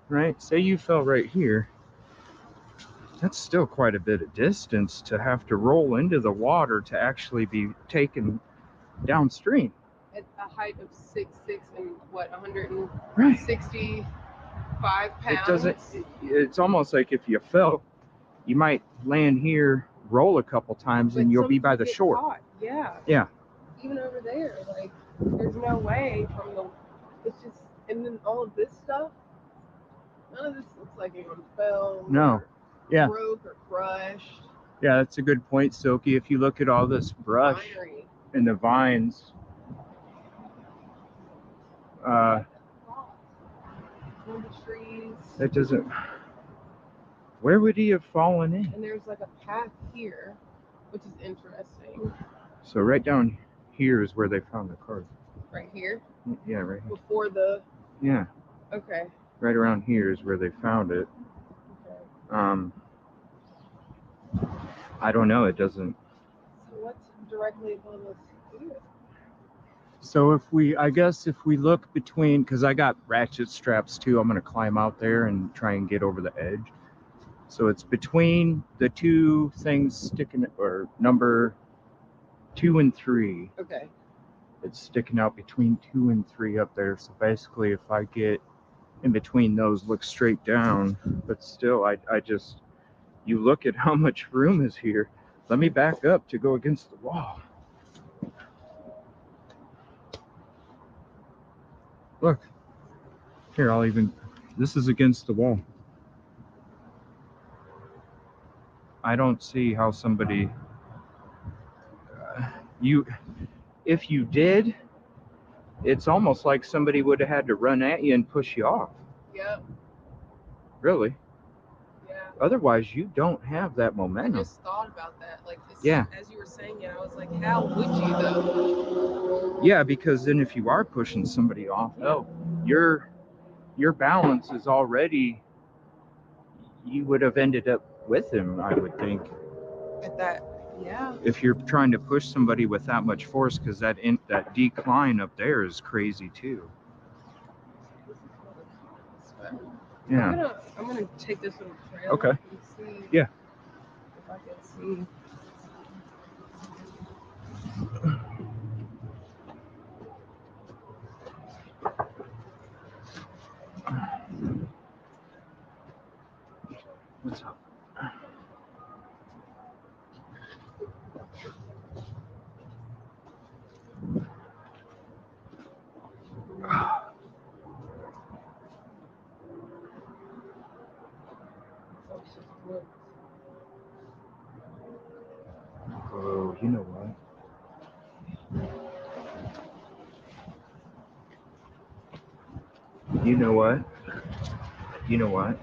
Right? Say you fell right here. That's still quite a bit of distance to have to roll into the water to actually be taken downstream. at a height of 6'6" and what, Right. 165 pounds. It doesn't. It's almost like if you fell, you might land here, roll a couple times, and you'll be by the shore. Caught. Yeah. Yeah. Even over there, like, there's no way from the. It's just, and then all of this stuff. None of this looks like anyone fell. No. Or Yeah. broke or crushed. Yeah, that's a good point, Silky. If you look at all this brush Winery. and the vines, The trees. that doesn't. Where would he have fallen in? And there's like a path here, which is interesting. So right down here is where they found the car. Right here? Yeah, right here. Before the. Yeah. Okay. Right around here is where they found it. Okay. I don't know. It doesn't. So what's directly above us here? So I guess if we look between, because I got ratchet straps too, I'm going to climb out there and try and get over the edge. So it's between the two things sticking, or number 2 and 3. Okay. It's sticking out between 2 and 3 up there. So basically, if I get in between those, look straight down, but still, I just, you look at how much room is here. Let me back up to go against the wall. Look, here, this is against the wall. I don't see how somebody, if you did, it's almost like somebody would have had to run at you and push you off. Yep. Really. Yeah. Otherwise, you don't have that momentum. I just thought about that. Like, yeah. As you were saying it, I was like, how would you though? Yeah, because then if you are pushing somebody off, your balance is already, you would have ended up with him, I would think. At that, yeah. If you're trying to push somebody with that much force, because that decline up there is crazy too. Yeah. I'm gonna take this little trail. Okay. And see yeah. if I can see. What's up? Oh, you know what? You know what? You know what?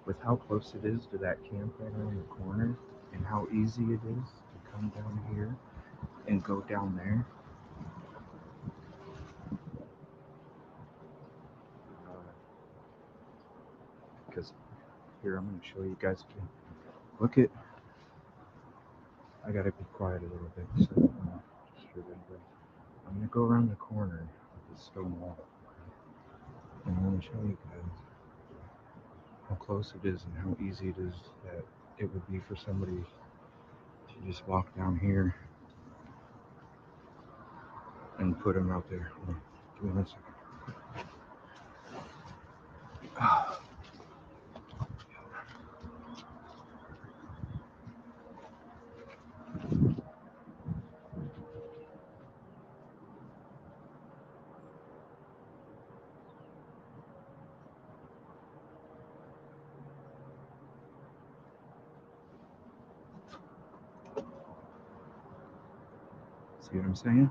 With how close it is to that camp right around the corner, and how easy it is to come down here and go down there. Because here, I'm going to show you guys again. Look at, I got to be quiet a little bit. So I'm going to go around the corner of the stone wall. And I'm going to show you guys how close it is and how easy it is that it would be for somebody to just walk down here and put them out there. One second. See what I'm saying?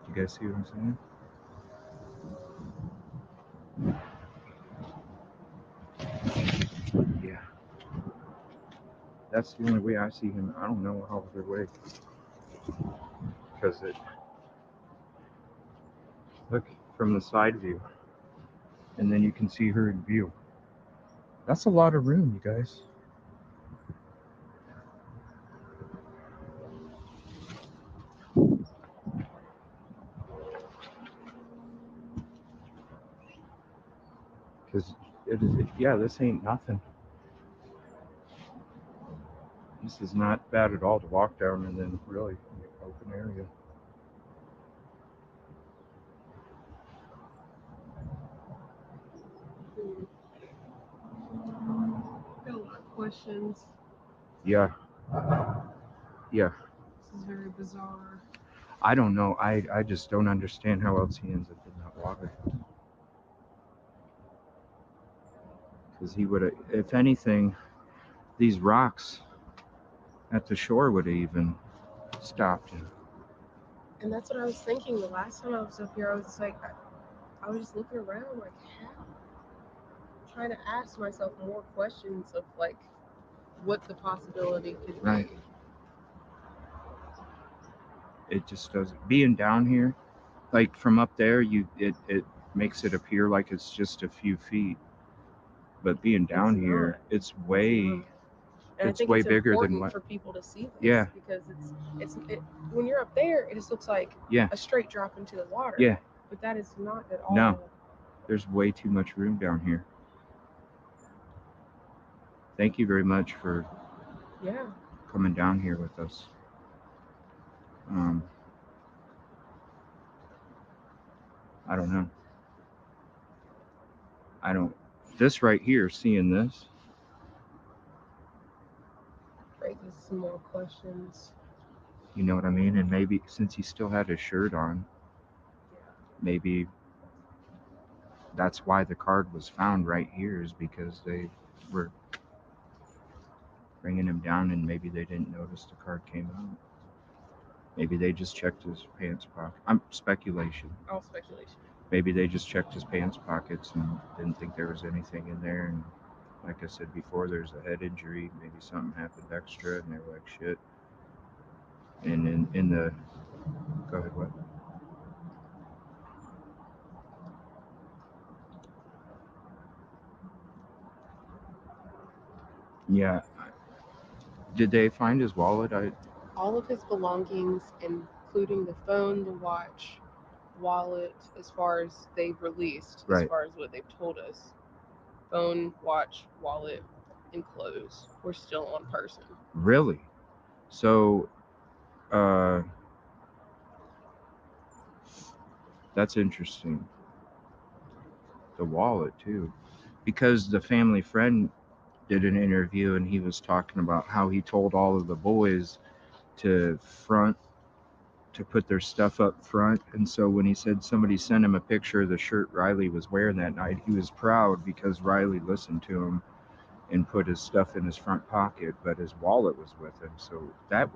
You guys see what I'm saying? Yeah. That's the only way I see him. I don't know how other way. Because it, look from the side view. And then you can see her in view. That's a lot of room, you guys. Because it is, yeah, this ain't nothing. This is not bad at all to walk down and then really open area. Got a lot of questions. Yeah. Yeah. This is very bizarre. I don't know. I just don't understand how else he ends up in that water. Because he would have, if anything, these rocks at the shore would have even stopped him. And that's what I was thinking the last time I was up here. I was like, I was just looking around like, how? Trying to ask myself more questions of like what the possibility could be. Right. It just doesn't. Being down here, like from up there, it makes it appear like it's just a few feet. But being down here, it's way. And It's I think way it's bigger than important what. for people to see this. Yeah. Because when you're up there, it just looks like Yeah. a straight drop into the water. Yeah. But that is not at all. No. There's way too much room down here. Thank you very much for coming down here with us. I don't know. This right here, seeing this. Raises some more questions. You know what I mean? And maybe since he still had his shirt on, maybe that's why the card was found right here, is because they were bringing him down and maybe they didn't notice the card came out. Maybe they just checked his pants pocket. Speculation. All speculation. Maybe they just checked his pants pockets and didn't think there was anything in there. And like I said before, there's a head injury. Maybe something happened extra and they were like, shit. And in the, go ahead, what? Yeah. Did they find his wallet? All of his belongings, including the phone, the watch, wallet, as far as they've released, Right. as far as what they've told us. Phone, watch, wallet, and clothes were still on person. Really? So, that's interesting. The wallet too, because the family friend did an interview and he was talking about how he told all of the boys to put their stuff up front. And so when he said somebody sent him a picture of the shirt Riley was wearing that night, he was proud because Riley listened to him and put his stuff in his front pocket, but his wallet was with him. So that's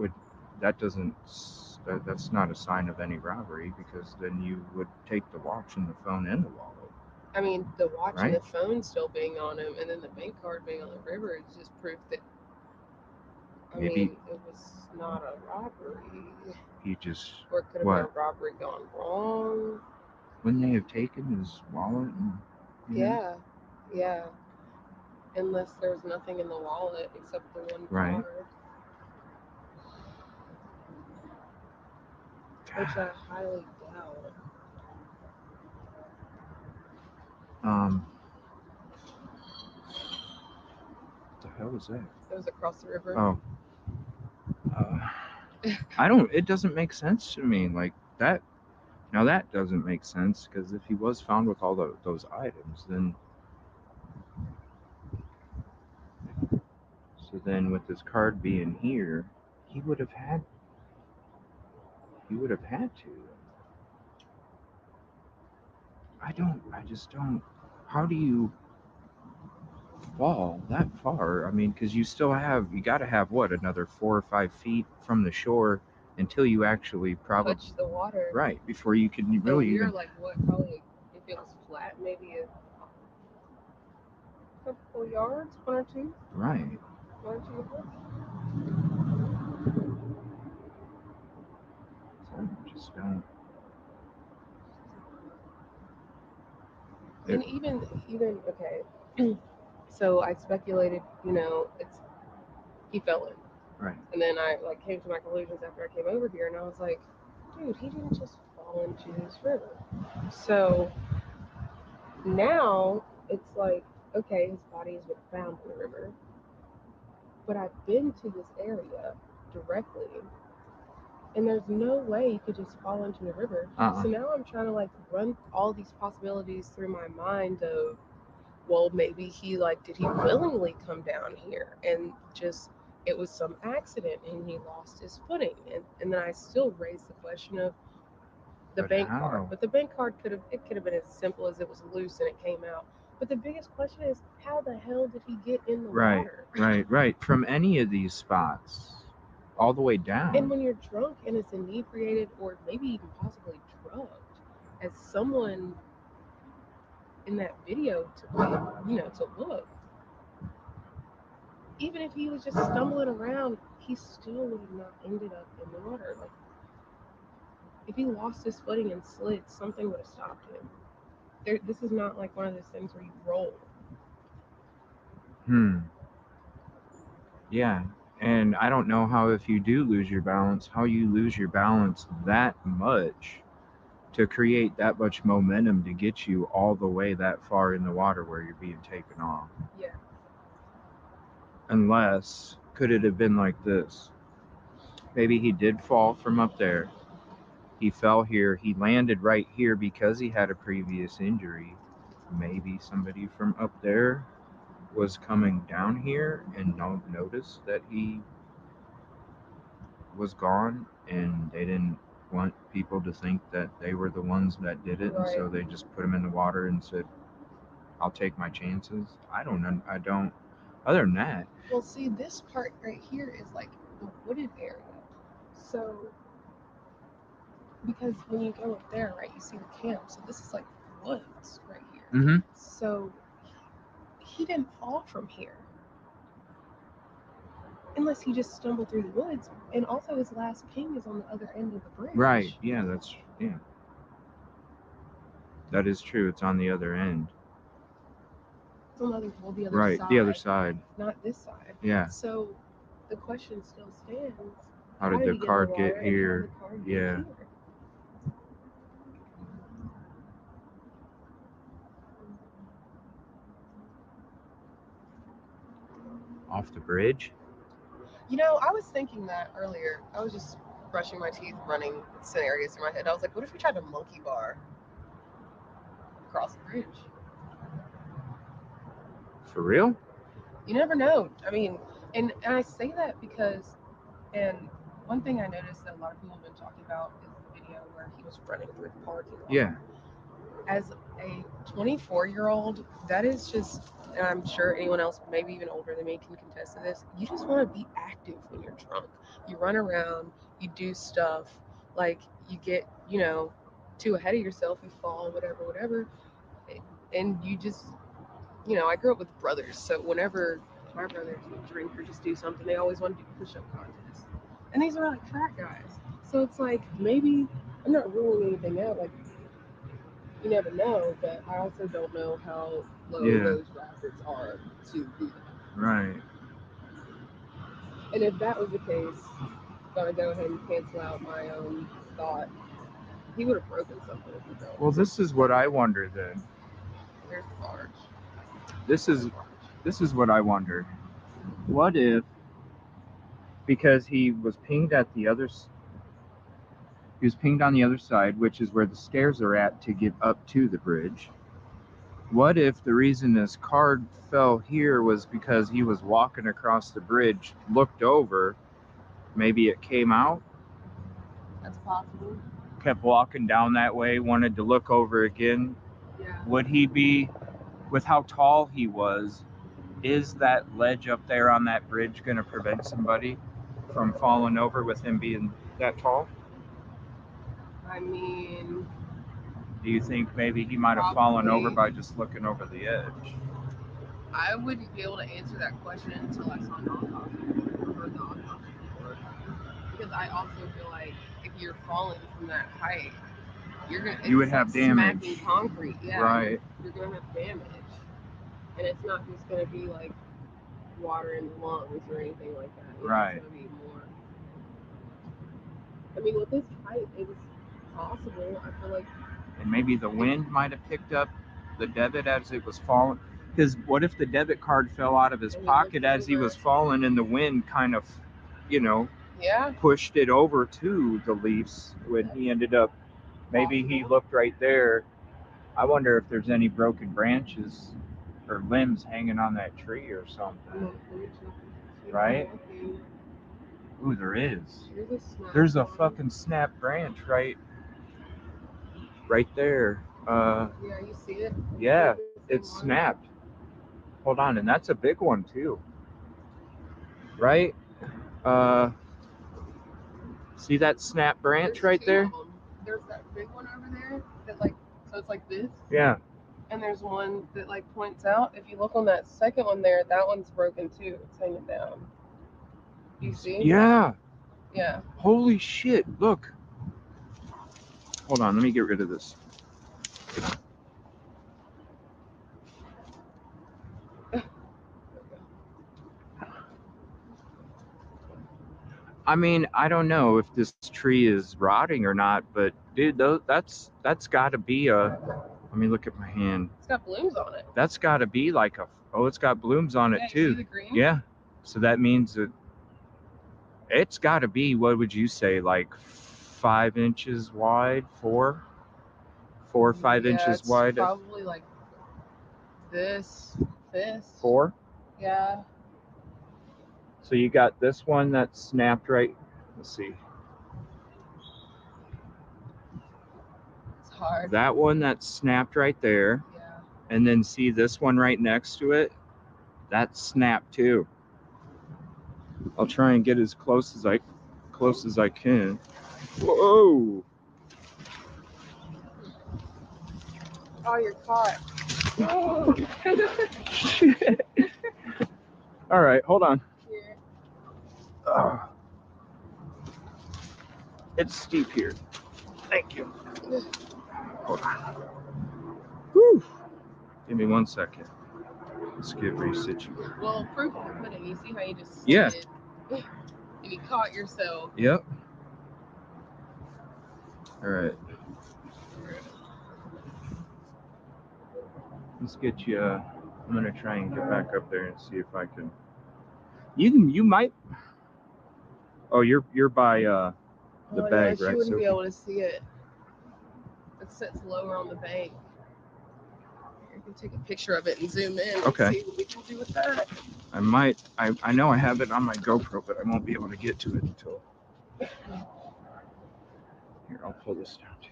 not a sign of any robbery, because then you would take the watch and the phone and the wallet. I mean, the watch Right. and the phone still being on him, and then the bank card being on the river is just proof that, Maybe it was not a robbery. he just, Or it could have been a robbery gone wrong. Wouldn't they have taken his wallet? Yeah. Unless there was nothing in the wallet except the one Right. card. Which I highly doubt. What the hell was that? It was across the river. Oh. It doesn't make sense to me. Like that, Now that doesn't make sense, because if he was found with all those items, then with this card being here, he would have had to. I just don't. How do you fall that far? I mean, because you got to have what, another 4 or 5 feet from the shore until you actually probably Touch the water. right before you can So really you're even like what? Probably if it was flat, maybe a couple yards, 1 or 2, right. 1 or 2 yards. So I just don't. And even okay. So I speculated, he fell in. Right. And then I like came to my conclusions after I came over here, and I was like, dude, he didn't just fall into this river. So now it's like, okay, his body has been found in the river, but I've been to this area directly, and there's no way he could just fall into the river. So now I'm trying to like run all these possibilities through my mind of, well, maybe did he willingly come down here and just it was some accident and he lost his footing, and then I still raise the question of the bank card, but the bank card could have been as simple as it was loose and it came out. But the biggest question is, how the hell did he get in the water? Right. From any of these spots, all the way down. And when you're drunk and it's inebriated or maybe even possibly drugged, as someone in that video to look, even if he was just stumbling around, he still would have not ended up in the water. Like, if he lost his footing and slid, something would have stopped him. This is not like one of those things where you roll. Yeah. And I don't know how, if you do lose your balance, how you lose your balance that much to create that much momentum to get you all the way that far in the water where you're being taken off. Yeah. Unless, could it have been like this? Maybe he did fall from up there. He fell here. He landed right here because he had a previous injury. Maybe somebody from up there was coming down here and noticed that he was gone, and they didn't want people to think that they were the ones that did it, and so they just put him in the water and said, I'll take my chances. I don't know. Other than that. Well, see, this part right here is like the wooded area. So, because when you go up there, right, you see the camp. So this is like woods right here. So he didn't fall from here. Unless he just stumbled through the woods. And also his last ping is on the other end of the bridge. Right. Yeah, that is true. It's on the other end. It's on the other side. Right, the other side. Not this side. Yeah. So the question still stands. How did the card get here? Yeah. Off the bridge? I was thinking that earlier. I was just brushing my teeth, running scenarios in my head. I was like, what if we tried to monkey bar across the bridge? For real? You never know. I mean, and I say that because, and one thing I noticed that a lot of people have been talking about is the video where he was running through the parking lot. Yeah. As a 24-year-old, that is just, and I'm sure anyone else, maybe even older than me, can contest to this. You just want to be active when you're drunk. You run around, you do stuff, like you get, too ahead of yourself, you fall, whatever. And you just, I grew up with brothers, so whenever my brothers would drink or just do something, they always wanted to do push-up contests. And these are like frat guys. So it's like, maybe, I'm not ruling anything out, like, you never know, but I also don't know how low those rapids are to do that. Right. And if that was the case, I'm gonna go ahead and cancel out my own thought. He would have broken something if he fell. Well, this is what I wonder then. There's the barge. This is what I wonder. What if, because he was pinged at the other He was pinged on the other side, which is where the stairs are at to get up to the bridge. What if the reason his card fell here was because he was walking across the bridge, looked over, maybe it came out? That's possible. Kept walking down that way, wanted to look over again. Yeah. Would he be, with how tall he was, is that ledge up there on that bridge going to prevent somebody from falling over with him being that tall? I mean, Do you think maybe he might have fallen over probably. by just looking over the edge? I wouldn't be able to answer that question until I saw an autopsy report or heard the autopsy report. Because I also feel like if you're falling from that height, You would it's have like damage. smacking concrete. Yeah, Right. You're gonna have damage, and it's not just gonna be like water in the lungs or anything like that. Right. It's gonna be more. I mean, with this height, it was possible. I feel like. And maybe the wind might have picked up the debit as it was falling. Because what if the debit card fell out of his pocket as he was falling and the wind kind of, Yeah. pushed it over to the leaves when he ended up, maybe he looked right there. I wonder if there's any broken branches or limbs hanging on that tree or something. Right? Ooh, there is. There's a fucking snap branch right there. Yeah, you see it? Yeah, it's snapped. Hold on, and that's a big one too. Right? See that snap branch right there? There's that big one over there that so it's like this. Yeah. And there's one that points out. If you look on that second one there, that one's broken too. It's hanging down. You see? Yeah. Yeah. Holy shit, look. Hold on, let me get rid of this. I mean, I don't know if this tree is rotting or not, but dude, that's got to be a. Let me look at my hand. It's got blooms on it. That's got to be like a. Oh, it's got blooms on it Yeah, too. you see the green? Yeah. So that means that it's got to be. What would you say, like 5 inches wide? 4 or 5 inches wide. Probably like this. 4. Yeah. So you got this one that's snapped right. Let's see. It's hard. That one that's snapped right there. Yeah. And then see this one right next to it. That's snapped too. I'll try and get as close as I can. Whoa! Oh, you're caught. All right, hold on. Yeah. It's steep here. Thank you. Hold on. Whew. Give me 1 second. Let's get resituated. Well, proof of the pudding. You see how you just Yeah. slid and you caught yourself. Yep. All right. Let's get you. I'm gonna try and get back up there and see if I can. You might. Oh, you're by the bag, You right? wouldn't be able to see it. It sits lower on the bank. You can take a picture of it and zoom in. Okay. And see what we can do with that. I might. I know I have it on my GoPro, but I won't be able to get to it until. Here, I'll pull this down too.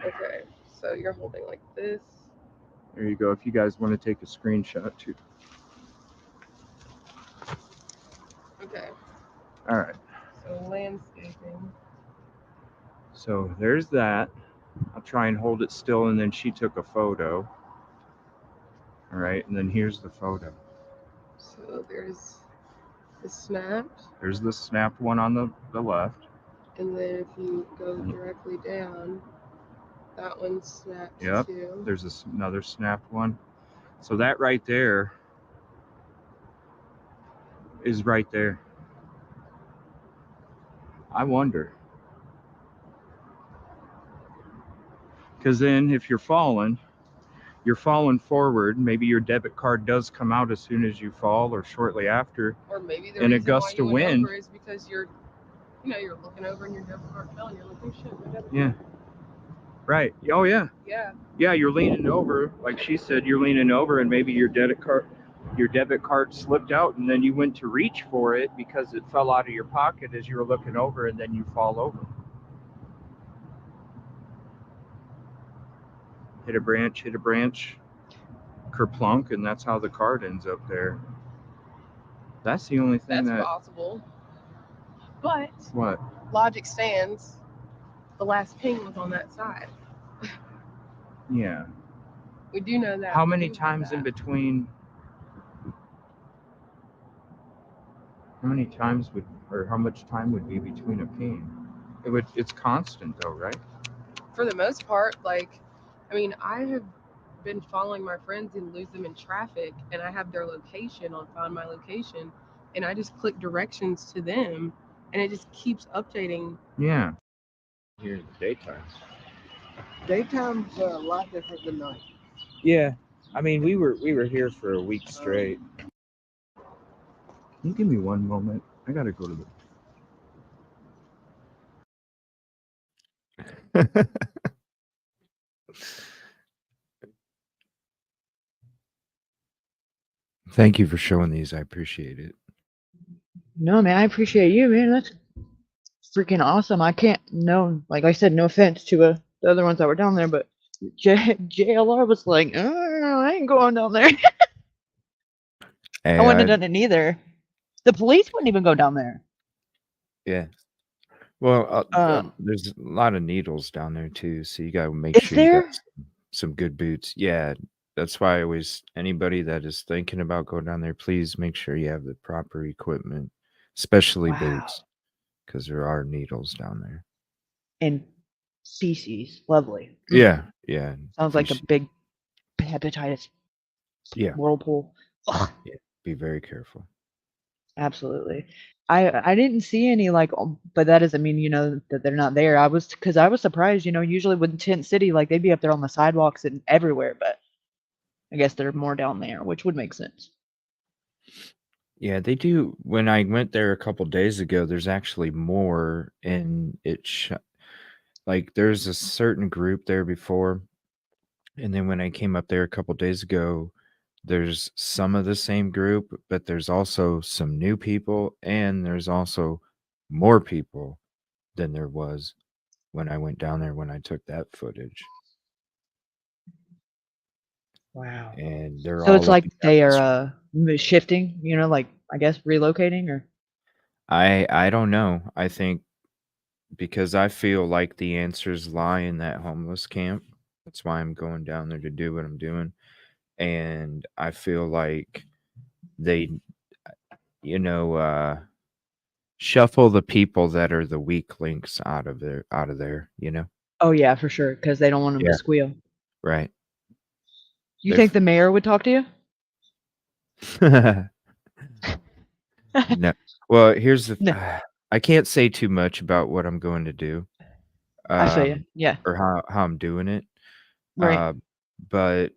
Okay, so you're holding like this. There you go. If you guys want to take a screenshot too. Okay. All right. So landscaping. So there's that. I'll try and hold it still, and then she took a photo. All right, and then here's the photo. So there's the snapped. There's the snapped one on the left. And then if you go directly down, that one's snapped too. There's another snapped one. So that right there is right there. I wonder. Because then if you're falling forward, maybe your debit card does come out as soon as you fall or shortly after. Or maybe the in a reason gust why you of went wind over is because you're You know, you're looking over and your debit card fell, and you're like, oh shit, my debit Yeah. card. Right. Oh yeah. Yeah. Yeah, you're leaning over, like she said, you're leaning over, and maybe your debit card slipped out, and then you went to reach for it because it fell out of your pocket as you were looking over, and then you fall over. Hit a branch, kerplunk, and that's how the card ends up there. That's the only thing That's that. possible. But What? logic stands. The last ping was on that side. Yeah. We do know that. How We many do know times in that. between? How many times would, or how much time would be between a ping? It's constant though, right? For the most part, like, I mean, I have been following my friends and lose them in traffic, and I have their location on Find My Location, and I just click directions to them, and it just keeps updating. Yeah. Here in the daytime. Daytime's a lot different than night. Yeah. I mean, we were here for a week straight. Can you give me one moment? I gotta go to the. Thank you for showing these. I appreciate it. No, man, I appreciate you, man. That's freaking awesome. I can't like I said, no offense to the other ones that were down there, but JLR was like, oh, I ain't going down there. I wouldn't have done it neither. The police wouldn't even go down there. Yeah. Well, there's a lot of needles down there too, so you gotta make Is sure you there? got some good boots. Yeah, that's why I always anybody that is thinking about going down there, please make sure you have the proper equipment, especially boots, because there are needles down there. And feces, lovely. Yeah, yeah. Sounds like a big hepatitis whirlpool. Ugh. Yeah, be very careful. Absolutely. I didn't see any like, but that doesn't mean that they're not there. I was surprised. Usually with Tent City, like they'd be up there on the sidewalks and everywhere, but I guess they're more down there, which would make sense. Yeah, they do. When I went there a couple days ago, there's actually more, and like there's a certain group there before, and then when I came up there a couple days ago, there's some of the same group, but there's also some new people, and there's also more people than there was when I went down there when I took that footage. Wow. And they're So all it's like looking they at this. are shifting, like I guess relocating or I don't know. I think because I feel like the answers lie in that homeless camp. That's why I'm going down there to do what I'm doing. And I feel like they, shuffle the people that are the weak links out of there, Oh yeah, for sure, because they don't want them to squeal. Right. You think the mayor would talk to you? No. Well, here's No. I can't say too much about what I'm going to do. I feel you. Yeah. Or how I'm doing it. Right. But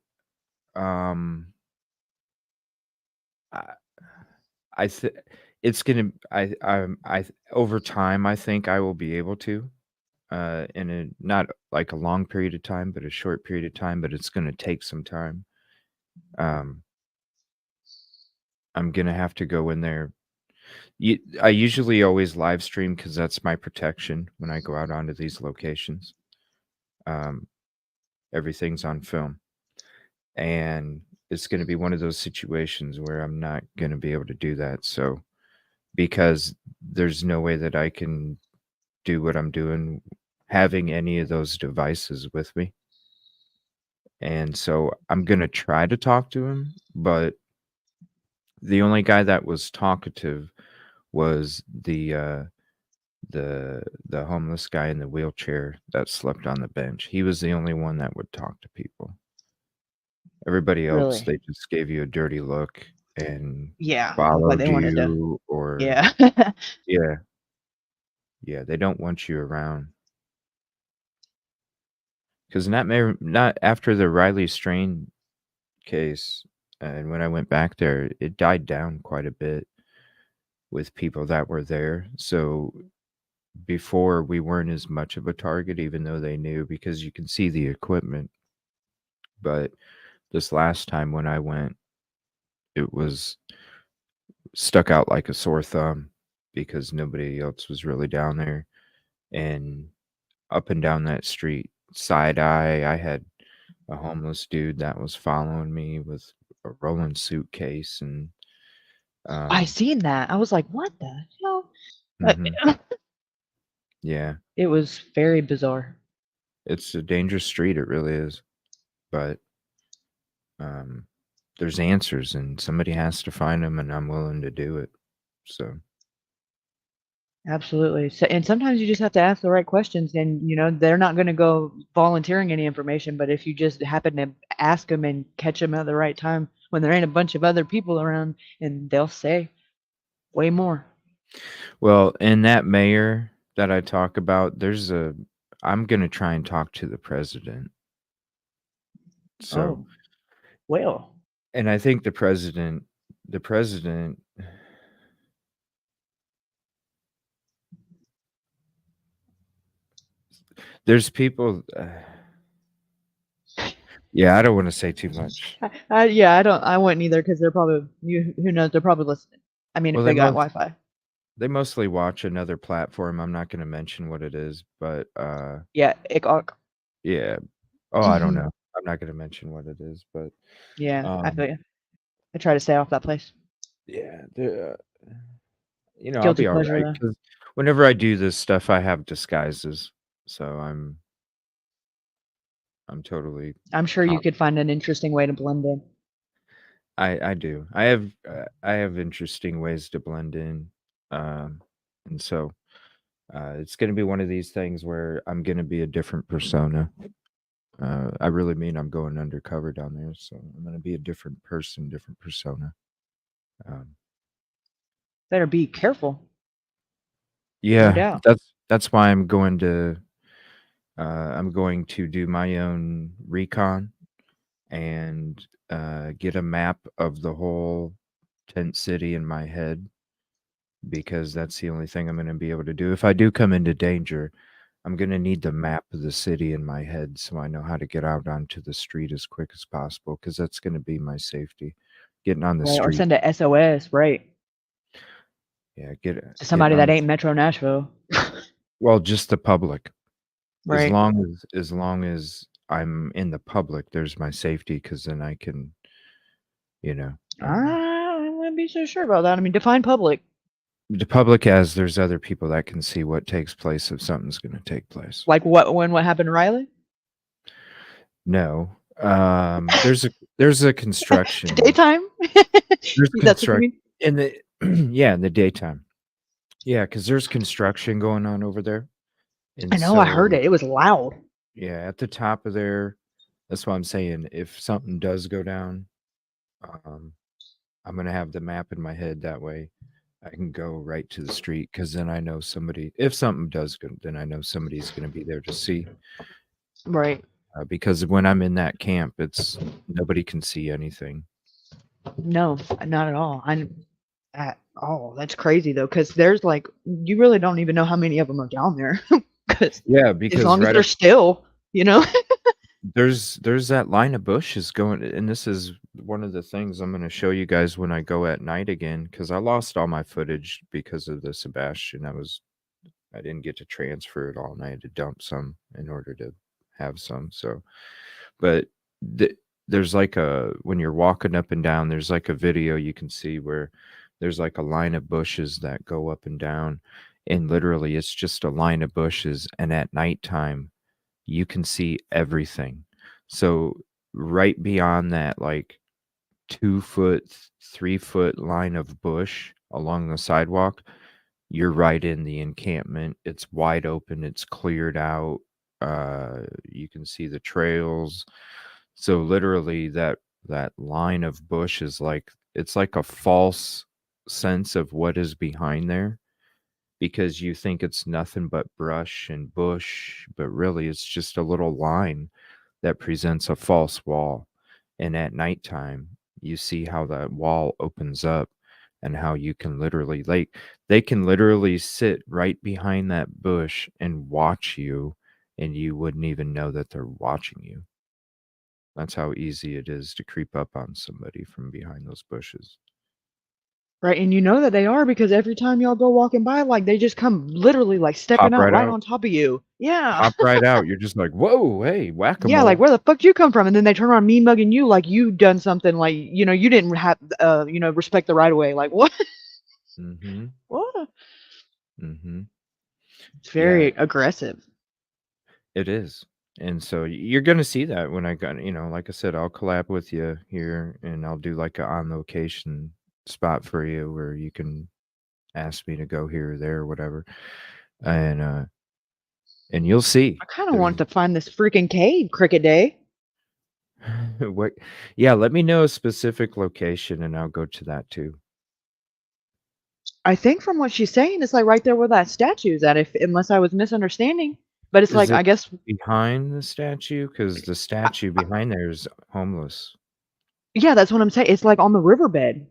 it's gonna I over time I think I will be able to in a not like a long period of time, but a short period of time, but it's gonna take some time. I'm gonna have to go in there. I usually always live stream because that's my protection when I go out onto these locations. Everything's on film. And it's going to be one of those situations where I'm not going to be able to do that. So, because there's no way that I can do what I'm doing having any of those devices with me. And so I'm going to try to talk to him, but the only guy that was talkative was the homeless guy in the wheelchair that slept on the bench. He was the only one that would talk to people. Everybody else, Really? they just gave you a dirty look and Yeah. followed they wanted to. you or Yeah. yeah. Yeah, they don't want you around. Because not after the Riley Strain case, and when I went back there, it died down quite a bit with people that were there. So before we weren't as much of a target, even though they knew, because you can see the equipment. But this last time when I went, it was stuck out like a sore thumb because nobody else was really down there. And up and down that street, side eye, I had a homeless dude that was following me with a rolling suitcase, and I seen that. I was like, what the hell? mhm, yeah, It was very bizarre. it's a dangerous street. It really is. But um, there's answers, and somebody has to find them, and I'm willing to do it. So Absolutely. So, and sometimes you just have to ask the right questions, and they're not going to go volunteering any information. But if you just happen to ask them and catch them at the right time when there ain't a bunch of other people around, and they'll say way more. well, and that mayor that I talk about, I'm gonna try and talk to the president. So, Oh, well, and I think the president, there's people. Yeah, I don't want to say too much. yeah, I wouldn't either because they're probably who knows, they're probably listening. I mean, Well, if they got Wi-Fi. they mostly watch another platform. I'm not going to mention what it is, but Yeah, ik-ok. yeah. Oh, I don't know. I'm not going to mention what it is, but Yeah, I feel you. I try to stay off that place. yeah, I'll Guilty be all pleasure right though. because whenever I do this stuff, I have disguises, so I'm totally. I'm sure you could find an interesting way to blend in. I do. I have interesting ways to blend in, and so it's going to be one of these things where I'm going to be a different persona. I really mean I'm going undercover down there, so I'm going to be a different person, different persona. Um, Better be careful. No yeah, doubt. that's why I'm going to do my own recon and get a map of the whole tent city in my head, because that's the only thing I'm going to be able to do. If I do come into danger, I'm going to need the map of the city in my head so I know how to get out onto the street as quick as possible, because that's going to be my safety. Getting on the Right, or street. send a SOS, right? Yeah, To somebody getting that on ain't Metro Nashville. well, just the public. As Right. long as I'm in the public, there's my safety, because then I can, I wouldn't be so sure about that. I mean, define public. the public, as there's other people that can see what takes place if something's going to take place. Like what happened to Riley? No. There's a construction. Daytime? There's That's what you mean? in the yeah, in the daytime. Yeah, because there's construction going on over there. And I know, I heard so, it. It was loud. yeah, at the top of there, that's why I'm saying if something does go down, I'm gonna have the map in my head. That way I can go right to the street, because then I know somebody, if something does go, then I know somebody's gonna be there to see. Right. Because when I'm in that camp, it's nobody can see anything. No, not at all. At all. That's crazy though, because there's like you really don't even know how many of them are down there. Yeah, As because long as right they're up still, there's that line of bushes going, and this is one of the things I'm going to show you guys when I go at night again, because I lost all my footage because of the Sebastian. I didn't get to transfer it all, and I had to dump some in order to have some. So, but there's like when you're walking up and down, there's like a video you can see where there's like a line of bushes that go up and down, and literally it's just a line of bushes, and at nighttime you can see everything. So right beyond that, like 2 foot, 3 foot line of bush along the sidewalk, you're right in the encampment. It's wide open. It's cleared out. You can see the trails. So literally that line of bush is it's like a false sense of what is behind there, because you think it's nothing but brush and bush, but really it's just a little line that presents a false wall. And at nighttime, you see how that wall opens up, and how you can literally, like, they can literally sit right behind that bush and watch you, and you wouldn't even know that they're watching you. That's how easy it is to creep up on somebody from behind those bushes. Right, and you know that they are because every time y'all go walking by, like, they just come literally, like, stepping Pop out right right out. on top of you. Yeah. Pop right out. You're just like, whoa, hey, Yeah, like, whack-a-mole. where the fuck you come from? And then they turn around mean mugging you like you done something like, you know, you didn't have, you know, respect the right of way. Like, what? Mm-hmm. What? Mm-hmm. It's Yeah, very aggressive. it is. And so you're gonna see that when I got, like I said, I'll collab with you here, and I'll do like a on location spot for you where you can ask me to go here or there or whatever. And you'll see. I kind of There's want to find this freaking cave, Cricket Day. what yeah, let me know a specific location and I'll go to that too. I think from what she's saying, it's like right there where that statue's at, if unless I was misunderstanding. But it's Is like, it I guess, behind the statue? Because the statue behind there is homeless. yeah, that's what I'm saying. It's like on the riverbed.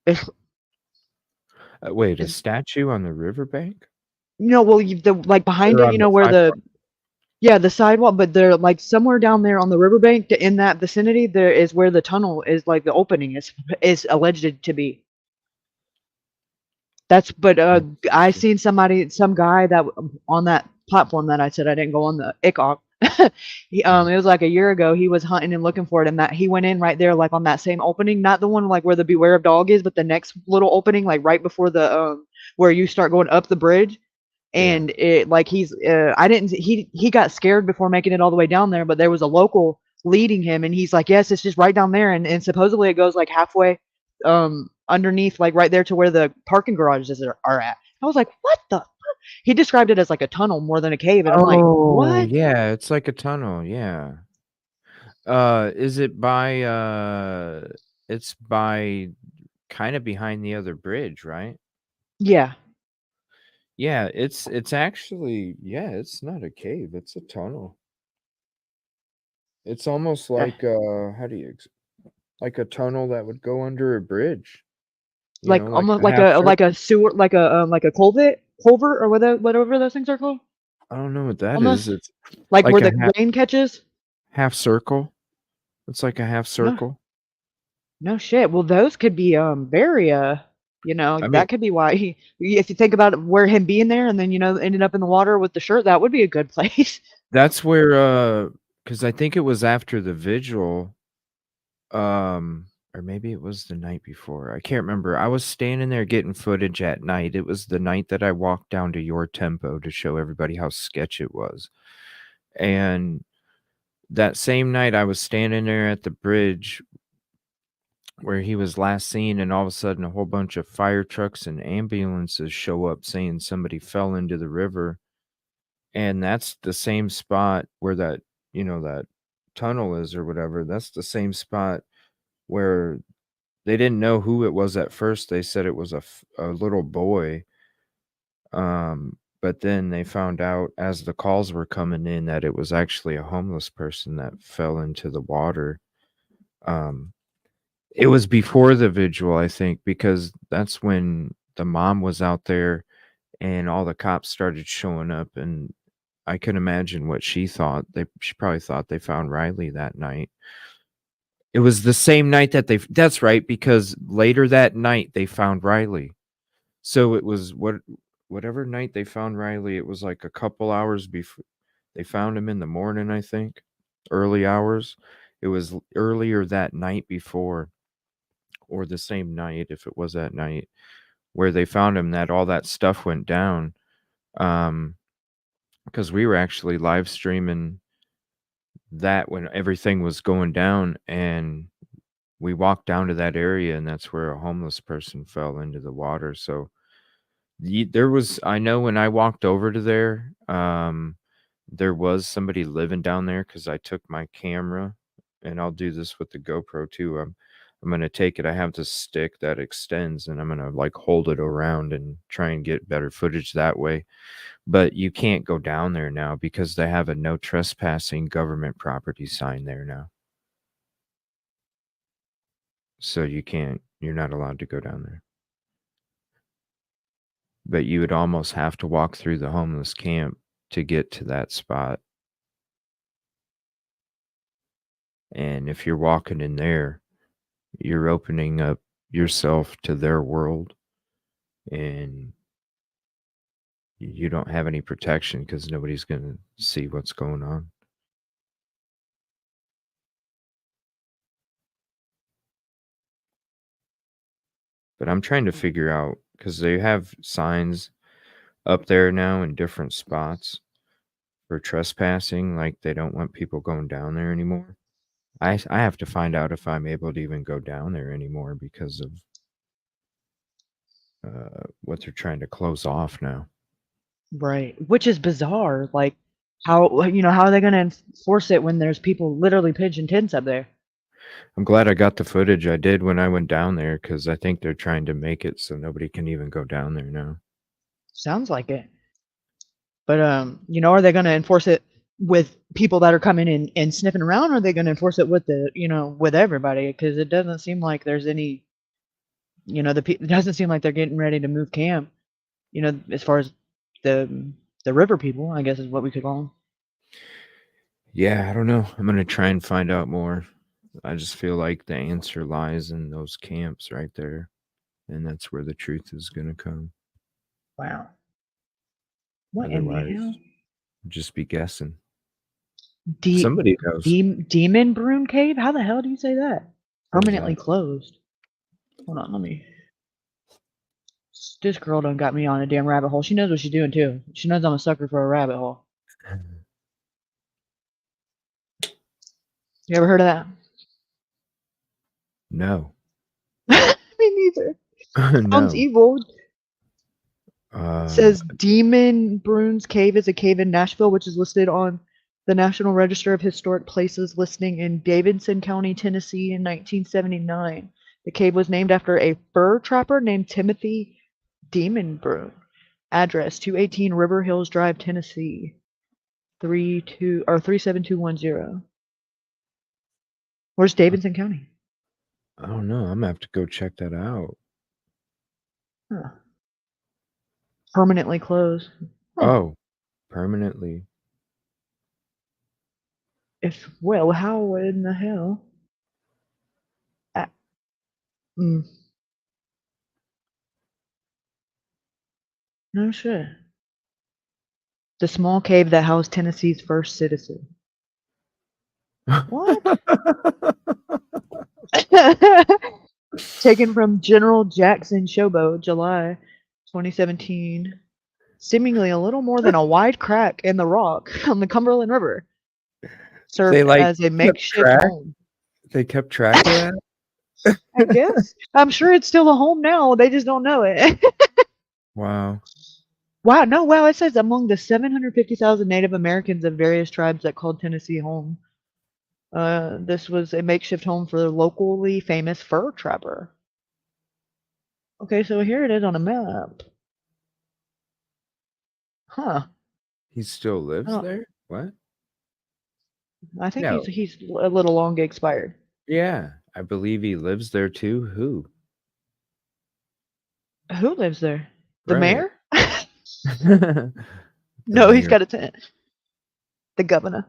It's, Wait, a it's statue on the riverbank? well, the like behind Or it, on you the know, where sidewalk? yeah, the sidewalk, but they're like somewhere down there on the riverbank in that vicinity, there is where the tunnel is, like the opening is alleged to be. That's but I Interesting. seen some guy that on that platform that I said I didn't go on the ICOG. He, Mhm. it was like a year ago. He was hunting and looking for it, and that he went in right there, like on that same opening, not the one like where the Beware of Dog is, but the next little opening, like right before the where you start going up the bridge. Yeah. And it like he's I didn't he got scared before making it all the way down there, but there was a local leading him, and he's like, yes, it's just right down there, and supposedly it goes like halfway underneath, like right there to where the parking garages are at. I was like, what the fuck? He described it as like a tunnel more than a cave, and I'm like, Oh, what? yeah, it's like a tunnel, yeah. Is it by, it's by kinda behind the other bridge, right? Yeah. Yeah, it's actually, yeah, it's not a cave, it's a tunnel. It's almost Yeah. like, how do you like a tunnel that would go under a bridge, Like like almost a half like circle. a sewer, like a culvert or whatever those things are called. I don't know what that is. Almost It's like where like a the rain catches. half circle. It's like a half No, circle. no shit. Well, those could be very you know, I mean, that could be why if you think about it, where him being there and then you know ended up in the water with the shirt, that would be a good place. that's where, because I think it was after the vigil, or maybe it was the night before. I can't remember. I was standing there getting footage at night. It was the night that I walked down to your tempo to show everybody how sketch it was. And that same night, I was standing there at the bridge where he was last seen, and all of a sudden, a whole bunch of fire trucks and ambulances show up saying somebody fell into the river. And that's the same spot where that tunnel is or whatever. That's the same spot where they didn't know who it was at first. They said it was a little boy. But then they found out as the calls were coming in that it was actually a homeless person that fell into the water. Um, it was before the vigil, I think, because that's when the mom was out there and all the cops started showing up, and I can imagine what she thought. She probably thought they found Riley that night. It was the same night that that's right, because later that night they found Riley. So it was whatever night they found Riley, it was like a couple hours before they found him in the morning, I think. Early hours. It was earlier that night before, or the same night if it was that night, where they found him, that all that stuff went down. Because we were actually live streaming that when everything was going down, and we walked down to that area, and that's where a homeless person fell into the water. So there was, I know when I walked over to there, there was somebody living down there, because I took my camera, and I'll do this with the GoPro too. I'm gonna take it. I have this stick that extends, and I'm gonna like hold it around and try and get better footage that way. But you can't go down there now because they have a no trespassing government property sign there now. So you can't You're not allowed to go down there. But you would almost have to walk through the homeless camp to get to that spot. And if you're walking in there, you're opening up yourself to their world, and you don't have any protection because nobody's going to see what's going on. But I'm trying to figure out, because they have signs up there now in different spots for trespassing, like they don't want people going down there anymore. I have to find out if I'm able to even go down there anymore because of what they're trying to close off now. Right. Which is bizarre. Like, how how are they going to enforce it when there's people literally pitching tents up there? I'm glad I got the footage I did when I went down there, because I think they're trying to make it so nobody can even go down there now. Sounds like it. But are they going to enforce it with people that are coming in and sniffing around, or are they going to enforce it with with everybody? Because it doesn't seem like there's any, it doesn't seem like they're getting ready to move camp. As far as the river people, I guess is what we could call them. Yeah, I don't know. I'm gonna try and find out more. I just feel like the answer lies in those camps right there, and that's where the truth is gonna come. Wow. What in the Otherwise, hell? just be guessing. De- Somebody knows. Demon Broom Cave? How the hell do you say that? What is Permanently that? closed. Hold on, let me. This girl done got me on a damn rabbit hole. She knows what she's doing too. She knows I'm a sucker for a rabbit hole. You ever heard of that? No. Me neither. Sounds No. evil. Says Demon Bruins Cave is a cave in Nashville, which is listed on the National Register of Historic Places listing in Davidson County, Tennessee in 1979. The cave was named after a fur trapper named Timothy Demon Brune. Address 218 River Hills Drive, Tennessee. 37210. Where's Davidson County? I don't know. I'm gonna have to go check that out. Huh. Permanently closed. Huh. Oh, permanently. Well, how in the hell? No shit. The small cave that housed Tennessee's first citizen. What? Taken from General Jackson Showboat, July 2017. Seemingly a little more than a wide crack in the rock on the Cumberland River. Served as a makeshift home. They kept track of that? I guess. I'm sure it's still a home now. They just don't know it. Wow. Wow. No, wow. It says among the 750,000 Native Americans of various tribes that called Tennessee home. This was a makeshift home for the locally famous fur trapper. Okay, so here it is on a map. Huh. He still lives there? What? I think No. he's a little long expired. Yeah, I believe he lives there too. Who? Who lives there? The Right. mayor? The No, he's mayor. got a tent. The governor.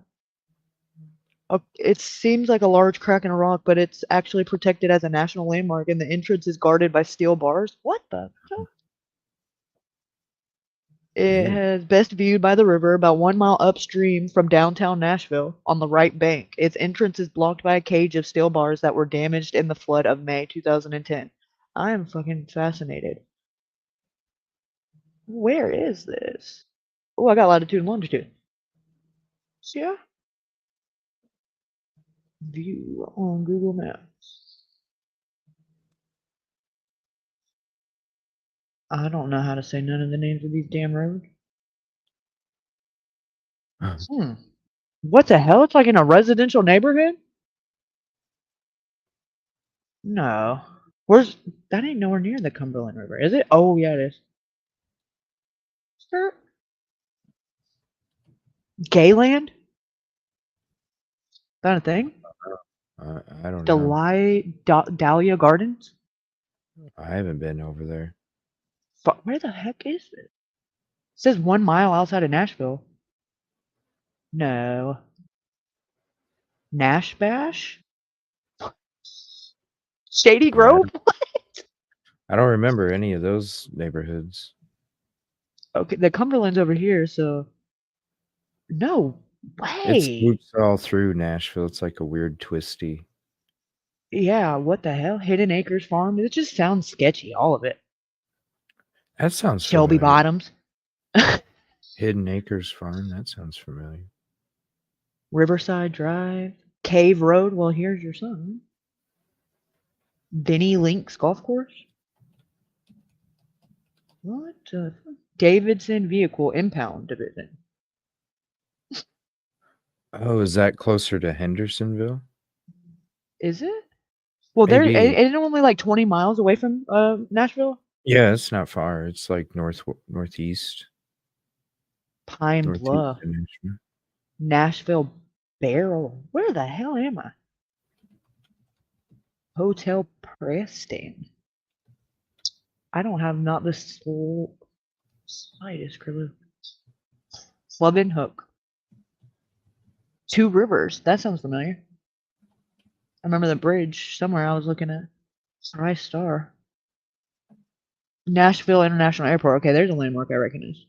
Oh, it seems like a large crack in a rock, but it's actually protected as a national landmark, and the entrance is guarded by steel bars. What the hell? It has best viewed by the river about 1 mile upstream from downtown Nashville on the right bank. Its entrance is blocked by a cage of steel bars that were damaged in the flood of May 2010. I am fucking fascinated. Where is this? Oh, I got latitude and longitude. Yeah. View on Google Maps. I don't know how to say none of the names of these damn roads. What the hell? It's like in a residential neighborhood? No. That ain't nowhere near the Cumberland River, is it? Oh, yeah, it is. Sure. Gayland? That a thing? I don't know. Dahlia Gardens? I haven't been over there. But where the heck is this? It says 1 mile outside of Nashville. No. Nash Bash? Shady Yeah, Grove? I don't remember any of those neighborhoods. Okay, the Cumberland's over here, so no It way. swoops all through Nashville. It's like a weird twisty. Yeah, what the hell? Hidden Acres Farm? It just sounds sketchy, all of it. That sounds Shelby familiar. Bottoms. Hidden Acres Farm. That sounds familiar. Riverside Drive. Cave Road. Well, here's your son. Denny Links Golf Course. What? Davidson Vehicle Impound Division. Oh, is that closer to Hendersonville? Is it? Well, there Maybe. isn't it only like 20 miles away from Nashville? Yeah, it's not far. It's like northeast. Pine Northeast Bluff. of Nashville. Nashville Barrel. Where the hell am I? Hotel Preston. I don't have not the slightest clue. Club and Hook. Two Rivers. That sounds familiar. I remember the bridge somewhere I was looking at. Rice Star. Nashville International Airport. Okay, there's a landmark I recognize.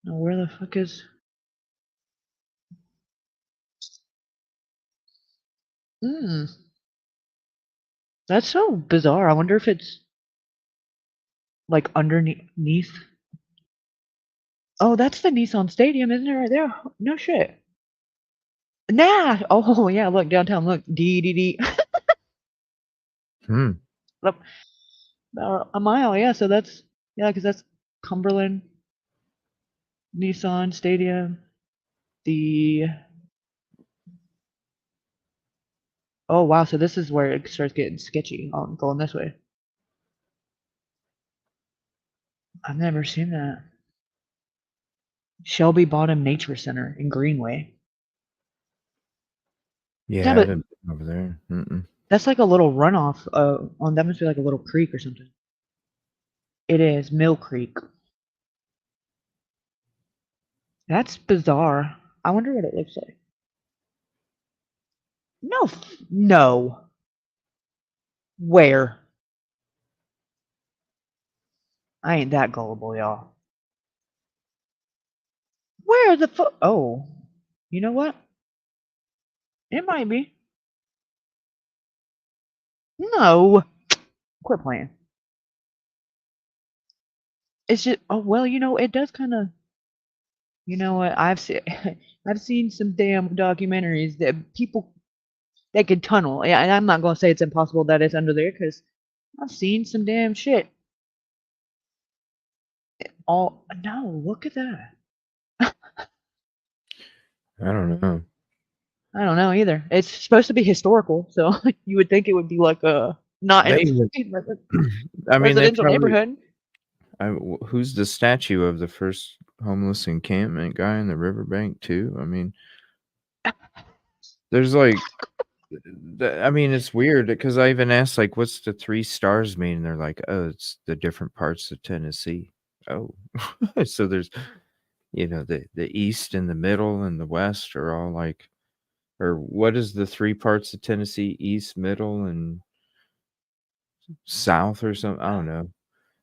Now, where the fuck is... That's so bizarre. I wonder if it's like underneath. Oh, that's the Nissan Stadium, isn't it, right there? No shit. Nah. Oh, yeah, look, downtown. Look. D. Look, about a mile, yeah, so that's... Yeah, because that's Cumberland Nissan Stadium. Oh, wow, so this is where it starts getting sketchy. Oh, going this way. I've never seen that. Shelby Bottom Nature Center in Greenway. Yeah, Yeah, I but haven't been over there. that's like a little runoff. That must be like a little creek or something. It is Mill Creek. That's bizarre. I wonder what it looks like. No. Where? I ain't that gullible, y'all. Where the fuck? Oh, you know what? It might be. No. Quit playing. It's just, oh, well, it does kind of, you know what? I've seen some damn documentaries that people that can tunnel. Yeah, and I'm not going to say it's impossible that it's under there because I've seen some damn shit. No, look at that. I don't know. I don't know either. It's supposed to be historical, so you would think it would be like not in They a even, fucking I mean, they residential probably. neighborhood. Who's the statue of the first homeless encampment guy in the riverbank too? I mean, there's like, I mean, it's weird because I even asked like, what's the 3 stars mean? And they're like, oh, it's the different parts of Tennessee. Oh, so there's, the east and the middle and the west are all like, or what is the 3 parts of Tennessee? East, middle, and south or something? I don't know.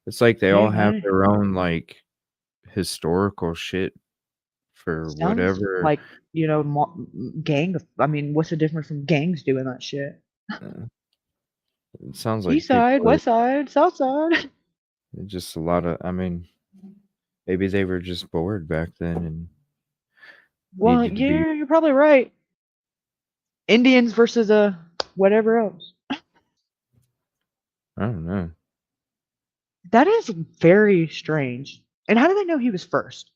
It's like they all have their own like historical shit for Sounds whatever. like, gang. I mean, what's the difference from gangs doing that shit? It sounds like East side, people are west side, south side. just a lot of. I mean, maybe they were just bored back then and Well, needed to be. yeah, you're probably right. Indians versus whatever else. I don't know. That is very strange. And how do they know he was first?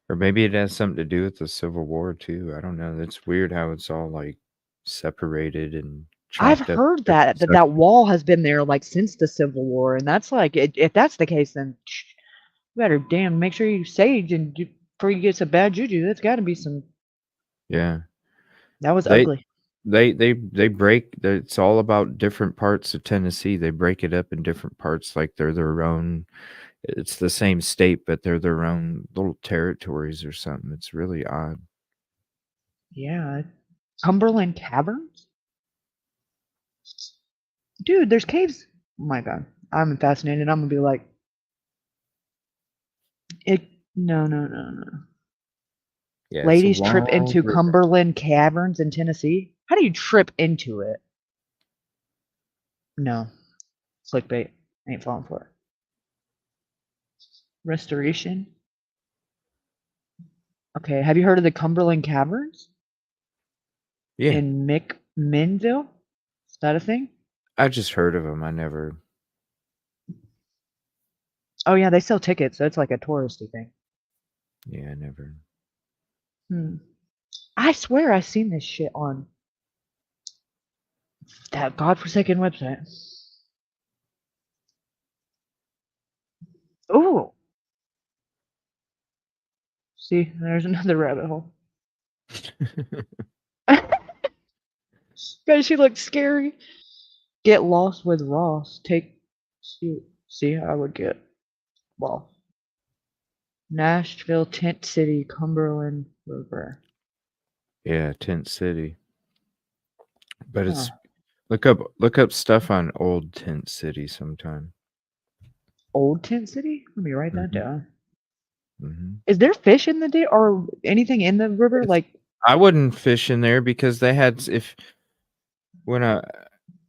Or maybe it has something to do with the Civil War too. I don't know. It's weird how it's all like separated and I've chopped up. heard that wall has been there like since the Civil War, and that's like if that's the case, then you better damn make sure you sage and before you get some bad juju. That's got to be some. Yeah, That was ugly. They break. It's all about different parts of Tennessee. They break it up in different parts, like they're their own. It's the same state, but they're their own little territories or something. It's really odd. Yeah. Cumberland Caverns? Dude, there's caves. Oh my god. I'm fascinated. I'm gonna be like, no, no, no, no. Yeah, it's a Ladies trip long into river. Cumberland Caverns in Tennessee. How do you trip into it? No. Clickbait. Ain't falling for it. Restoration. Okay, have you heard of the Cumberland Caverns Yeah, in McMinnville? Is that a thing? I just heard of them. I never. Oh yeah, they sell tickets, so it's like a touristy thing. Yeah, I never. I swear I seen this shit on that godforsaken website. Oh, see, there's another rabbit hole. Guys, she looks scary. Get lost with Ross. See, I would get lost. Nashville, Tent City, Cumberland River. Yeah, Tent City. But Huh. it's look up stuff on old Tent City sometime. Old Tent City? Let me write that Mhm. down. Mhm. Is there fish in the or anything in the river? It's, Like, I wouldn't fish in there because they had if when I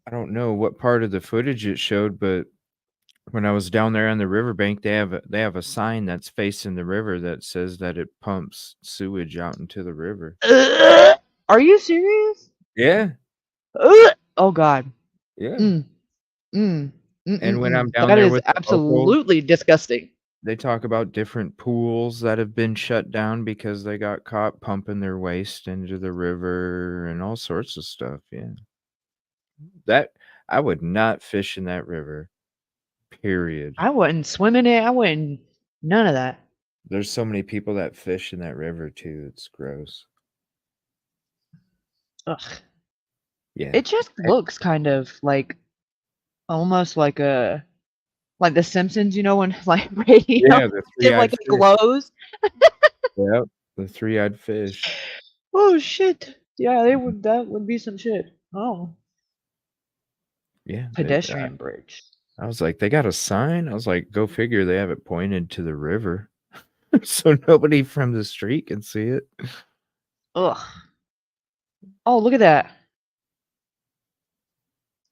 don't know what part of the footage it showed, but when I was down there on the riverbank, they have a sign that's facing the river that says that it pumps sewage out into the river. are you serious? Yeah, Oh God. yeah. Mm, mm, And when I'm down That there is with the locals, absolutely disgusting. they talk about different pools that have been shut down because they got caught pumping their waste into the river and all sorts of stuff. Yeah. That I would not fish in that river. Period. I wouldn't swim in it. I wouldn't. None of that. There's so many people that fish in that river too. It's gross. Ugh. Yeah. It just looks kind of like almost like like The Simpsons, you know, when like radio Yeah, the shit like three-eyed it fish. glows. Yep, the three-eyed fish. Oh shit. Yeah, that would be some shit. Oh. Yeah, Pedestrian bridge. I was like, they got a sign? I was like, go figure they have it pointed to the river. So nobody from the street can see it. Ugh. Oh, look at that.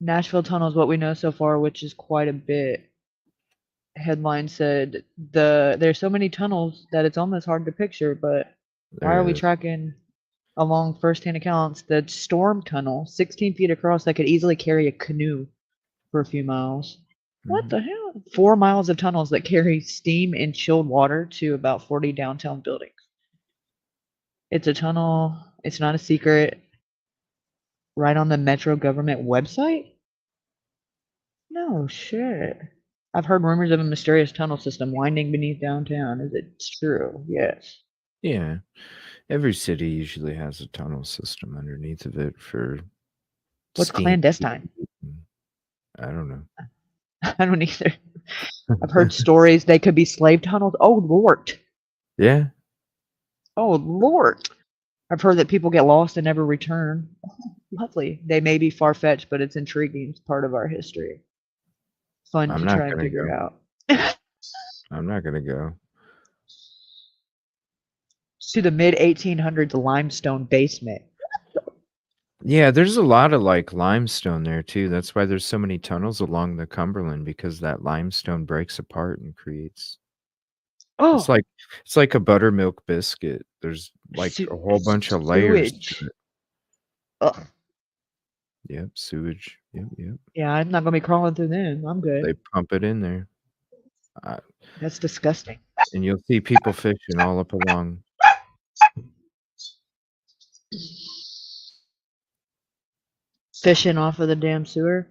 Nashville Tunnel is what we know so far, which is quite a bit. Headline said there's so many tunnels that it's almost hard to picture, but why are we There is. tracking along first-hand accounts the storm tunnel, 16 feet across, that could easily carry a canoe for a few miles? What the hell? 4 miles of tunnels that carry steam and chilled water to about 40 downtown buildings. It's a tunnel. It's not a secret. Right on the Metro government website? No shit. I've heard rumors of a mysterious tunnel system winding beneath downtown. Is it true? Yes. Yeah. Every city usually has a tunnel system underneath of it for What's steam. clandestine? I don't know. I don't either. I've heard stories they could be slave tunnels. Oh Lord. Yeah. Oh Lord. I've heard that people get lost and never return. Lovely. They may be far-fetched, but it's intriguing. It's part of our history. Fun I'm to not try and gonna figure go. out. I'm not gonna go. To the mid 1800s limestone basement. Yeah, there's a lot of like limestone there too. That's why there's so many tunnels along the Cumberland because that limestone breaks apart and creates. Oh, It's like a buttermilk biscuit. There's like a whole bunch of layers to sewage. it. Ugh. Yep, sewage. Yep. Yeah, I'm not gonna be crawling through them. I'm good. They pump it in there. That's disgusting. And you'll see people fishing all up along. Fishing off of the damn sewer?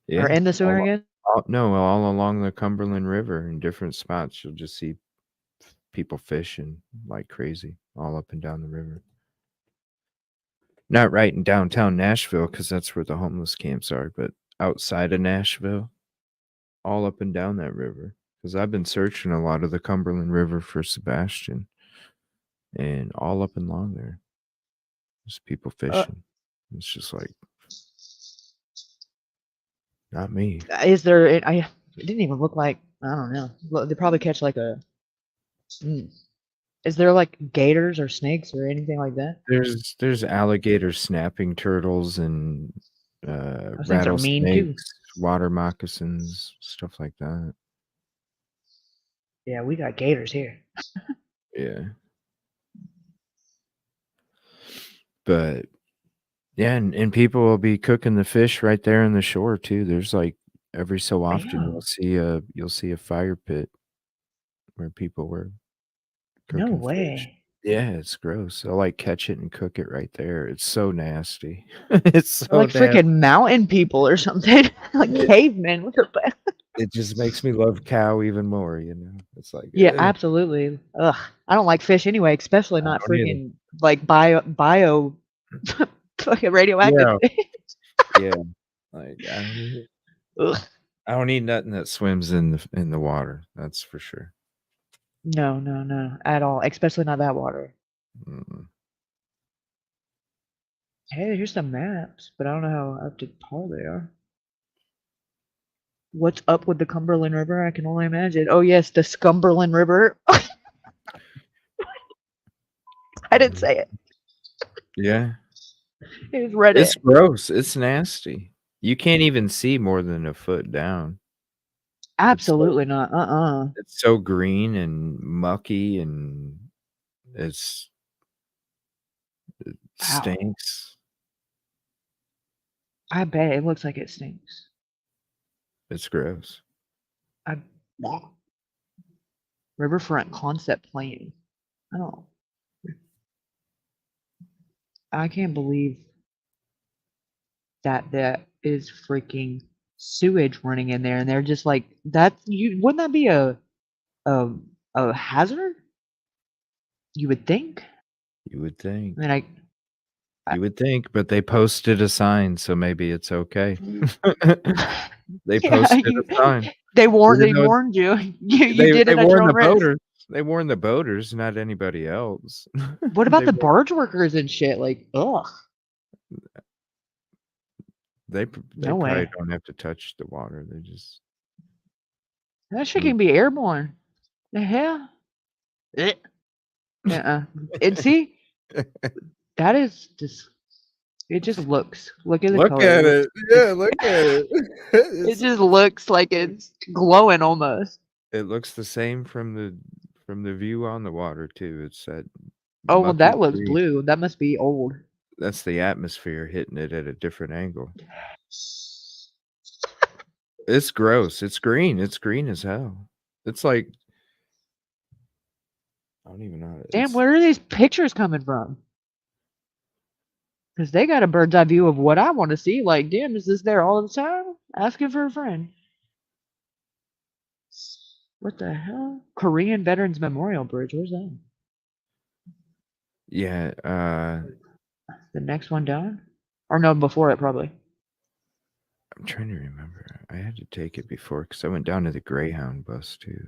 Yeah. Or in the sewer again? No, all along the Cumberland River in different spots. You'll just see people fishing like crazy all up and down the river. Not right in downtown Nashville, because that's where the homeless camps are, but outside of Nashville, all up and down that river. Because I've been searching a lot of the Cumberland River for Sebastian, and all up and along there, there's people fishing. It's just like, not me. Is there? It didn't even look like. I don't know. They probably catch like a. Is there like gators or snakes or anything like that? There's alligator snapping turtles and Those things are mean too. rattlesnakes, water moccasins, stuff like that. Yeah, we got gators here. Yeah. But yeah, and people will be cooking the fish right there in the shore too. There's like every so often you'll see a fire pit where people were No cooking fish. way. Yeah, it's gross. They'll like catch it and cook it right there. It's so nasty. It's so Like nasty. freaking mountain people or something. Like cavemen. What the It just makes me love cow even more, you know. It's like Yeah, absolutely. Ugh. I don't like fish anyway, especially not don't either. freaking like bio fucking radioactive. Yeah. Like Ugh. I don't eat nothing that swims in the water. That's for sure. No, at all. Especially not that water. Mm-mm. Hey, here's some maps, but I don't know how up to par they are. What's up with the Cumberland River? I can only imagine. Oh yes, the Scumberland River. I didn't say it. Yeah. It was Reddit. It's gross. It's nasty. You can't even see more than a foot down. Absolutely not. It's so green and mucky, and it stinks. I bet it looks like it stinks. It's gross. Riverfront concept plan. I can't believe that is freaking sewage running in there, and they're just like that. Wouldn't that be a hazard? You would think. You would think. I mean, you would think, but they posted a sign, so maybe it's okay. They posted a sign. They warned you. You did it at your own risk. They warned the boaters, not anybody else. What about the barge workers and shit? Like, ugh. They No probably way. don't have to touch the water. They just That shit can be airborne. The hell? And see, that is just. It just looks. Look at the color. Look at it. Yeah, look at it. It just looks like it's glowing almost. It looks the same from the view on the water too. It's that. Oh well, that looks green. blue. That must be old. That's the atmosphere hitting it at a different angle. It's gross. It's green. It's green as hell. It's like I don't even know. Damn, where are these pictures coming from? Because they got a bird's eye view of what I want to see. Like, damn, is this there all the time? Asking for a friend. What the hell? Korean Veterans Memorial Bridge. Where's that? Yeah. The next one down? Or no, before it probably. I'm trying to remember. I had to take it before because I went down to the Greyhound bus too.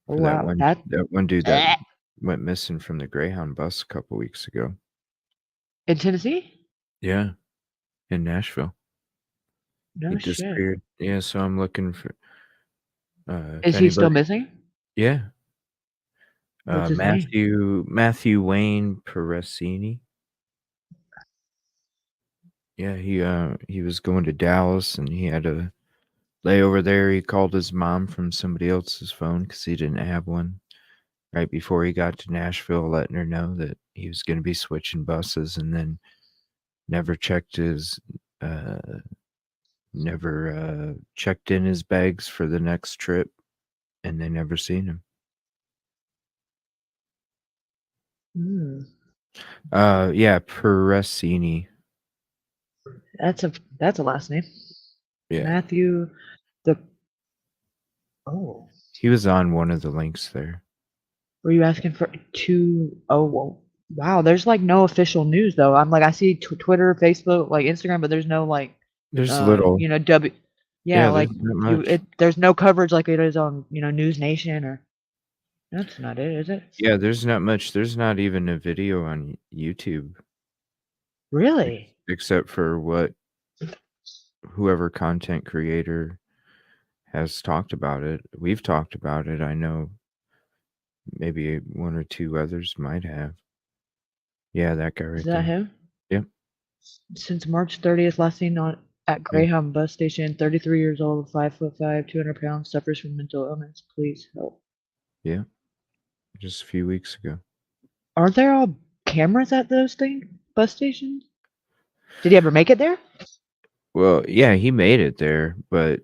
Oh wow, that one dude that went missing from the Greyhound bus a couple weeks ago. In Tennessee? Yeah, in Nashville. No he shit. disappeared. Yeah, so I'm looking for. Is he still missing? Yeah. What's his name? Matthew Wayne Peresini. Yeah, he was going to Dallas and he had a layover there. He called his mom from somebody else's phone because he didn't have one. Right before he got to Nashville, letting her know that he was going to be switching buses, and then never checked in his bags for the next trip, and they never seen him. Yeah, Peresini. That's a last name. Yeah. Matthew Oh. He was on one of the links there. Were you asking for 2? Oh, well, Wow, there's like no official news though. I'm like, I see Twitter, Facebook, like Instagram, but there's no like, There's little. you know, yeah, Yeah, there's like not much. there's no coverage like it is on, you know, News Nation or. That's not it, is it? Yeah, there's not much. There's not even a video on YouTube Really? except for what whoever content creator has talked about it. We've talked about it. I know maybe one or two others might have. Yeah, that guy Is right that there. him? Yep. Since March 30th, last seen at Yeah. Greyhound bus station, 33 years old, 5'5", 200 pounds, suffers from mental illness. Please help. Yeah. Just a few weeks ago. Aren't there all cameras at those bus stations? Did he ever make it there? Well, yeah, he made it there, but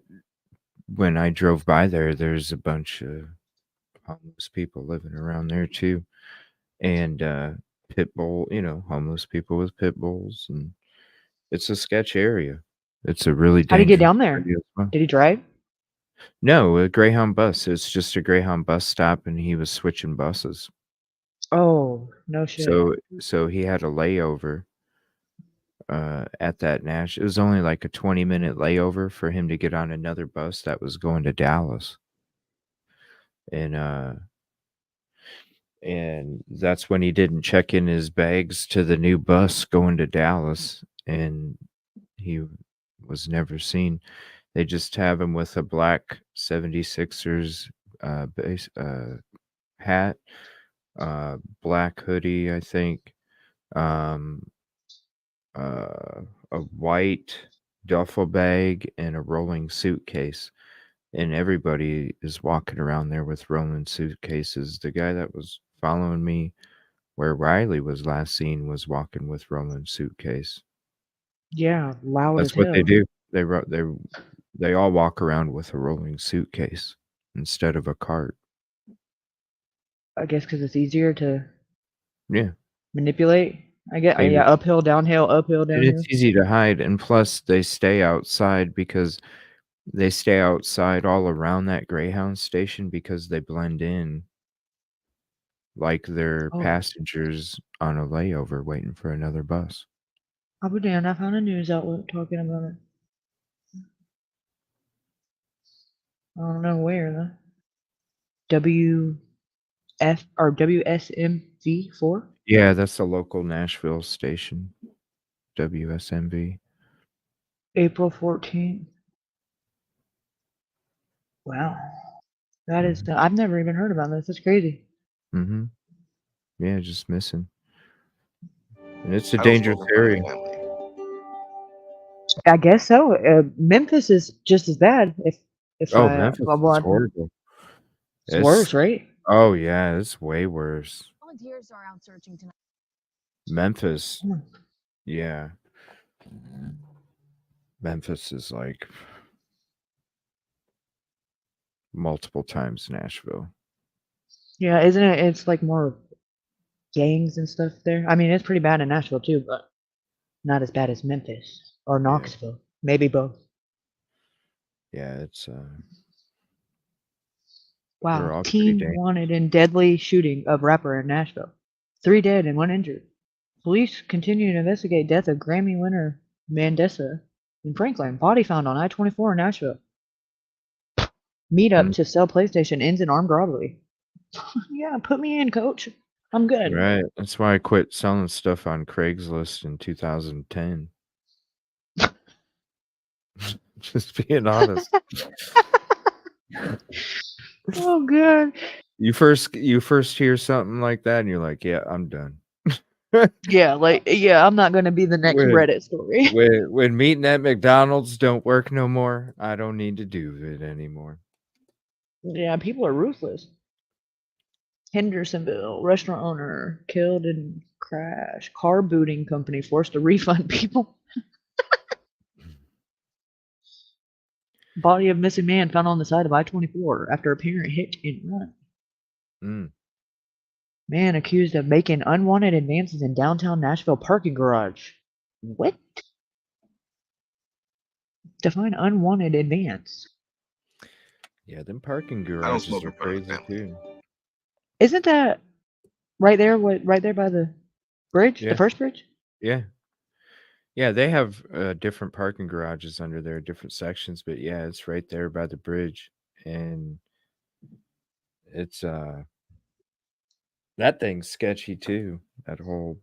when I drove by there, there's a bunch of homeless people living around there too. And pit bull, homeless people with pit bulls, and it's a sketch area. It's a really How'd he get dangerous down there? area as well. Did he drive? No, a Greyhound bus. It's just a Greyhound bus stop, and he was switching buses. Oh, no shit. So he had a layover at that Nash. It was only like a 20-minute layover for him to get on another bus that was going to Dallas. And that's when he didn't check in his bags to the new bus going to Dallas, and he was never seen. They just have him with a black 76ers base hat, black hoodie, I think, a white duffel bag, and a rolling suitcase. And everybody is walking around there with rolling suitcases. The guy that was following me where Riley was last seen was walking with rolling suitcase. Yeah, loud as That's what they hell. do. They all walk around with a rolling suitcase instead of a cart. I guess because it's easier to Yeah. manipulate. I get And yeah, uphill, downhill, uphill, downhill. it's easy to hide, and plus they stay outside because they stay outside all around that Greyhound station because they blend in like they're Oh. passengers on a layover waiting for another bus. I'll be damned, I found a news outlet talking about it. I don't know where though. WSMV4? Yeah, that's the local Nashville station. WSMV. April 14th. Wow. That is I've never even heard about this. That's crazy. Mm-hmm. Yeah, just missing. And it's a dangerous area. I guess so. Memphis is just as bad. If Memphis well, is horrible. It's worse, right? Oh yeah, it's way worse. Volunteers are out searching tonight. Memphis. Yeah. Memphis is like multiple times Nashville. Yeah, isn't it? It's like more gangs and stuff there. I mean, it's pretty bad in Nashville too, but not as bad as Memphis or Knoxville. Yeah. Maybe both. Yeah, it's wow. Teen wanted in deadly shooting of rapper in Nashville. 3 dead and 1 injured. Police continue to investigate death of Grammy winner Mandessa in Franklin. Body found on I-24 in Nashville. Meetup to sell PlayStation ends in armed robbery. Yeah, put me in, coach. I'm good. Right. That's why I quit selling stuff on Craigslist in 2010. Just being honest. Oh god. You first hear something like that and you're like, yeah, I'm done. Yeah, I'm not gonna be the next Reddit story. When meeting at McDonald's don't work no more, I don't need to do it anymore. Yeah, people are ruthless. Hendersonville restaurant owner killed in crash. Car booting company forced to refund people. Body of missing man found on the side of I-24 after apparent hit and run. Man accused of making unwanted advances in downtown Nashville parking garage. What? Define unwanted advance. Yeah, them parking garages are crazy too. Isn't that right there? Right there by the bridge, Yeah. the first bridge. Yeah. Yeah, they have different parking garages under there, different sections, but yeah, it's right there by the bridge. And it's that thing's sketchy too, that whole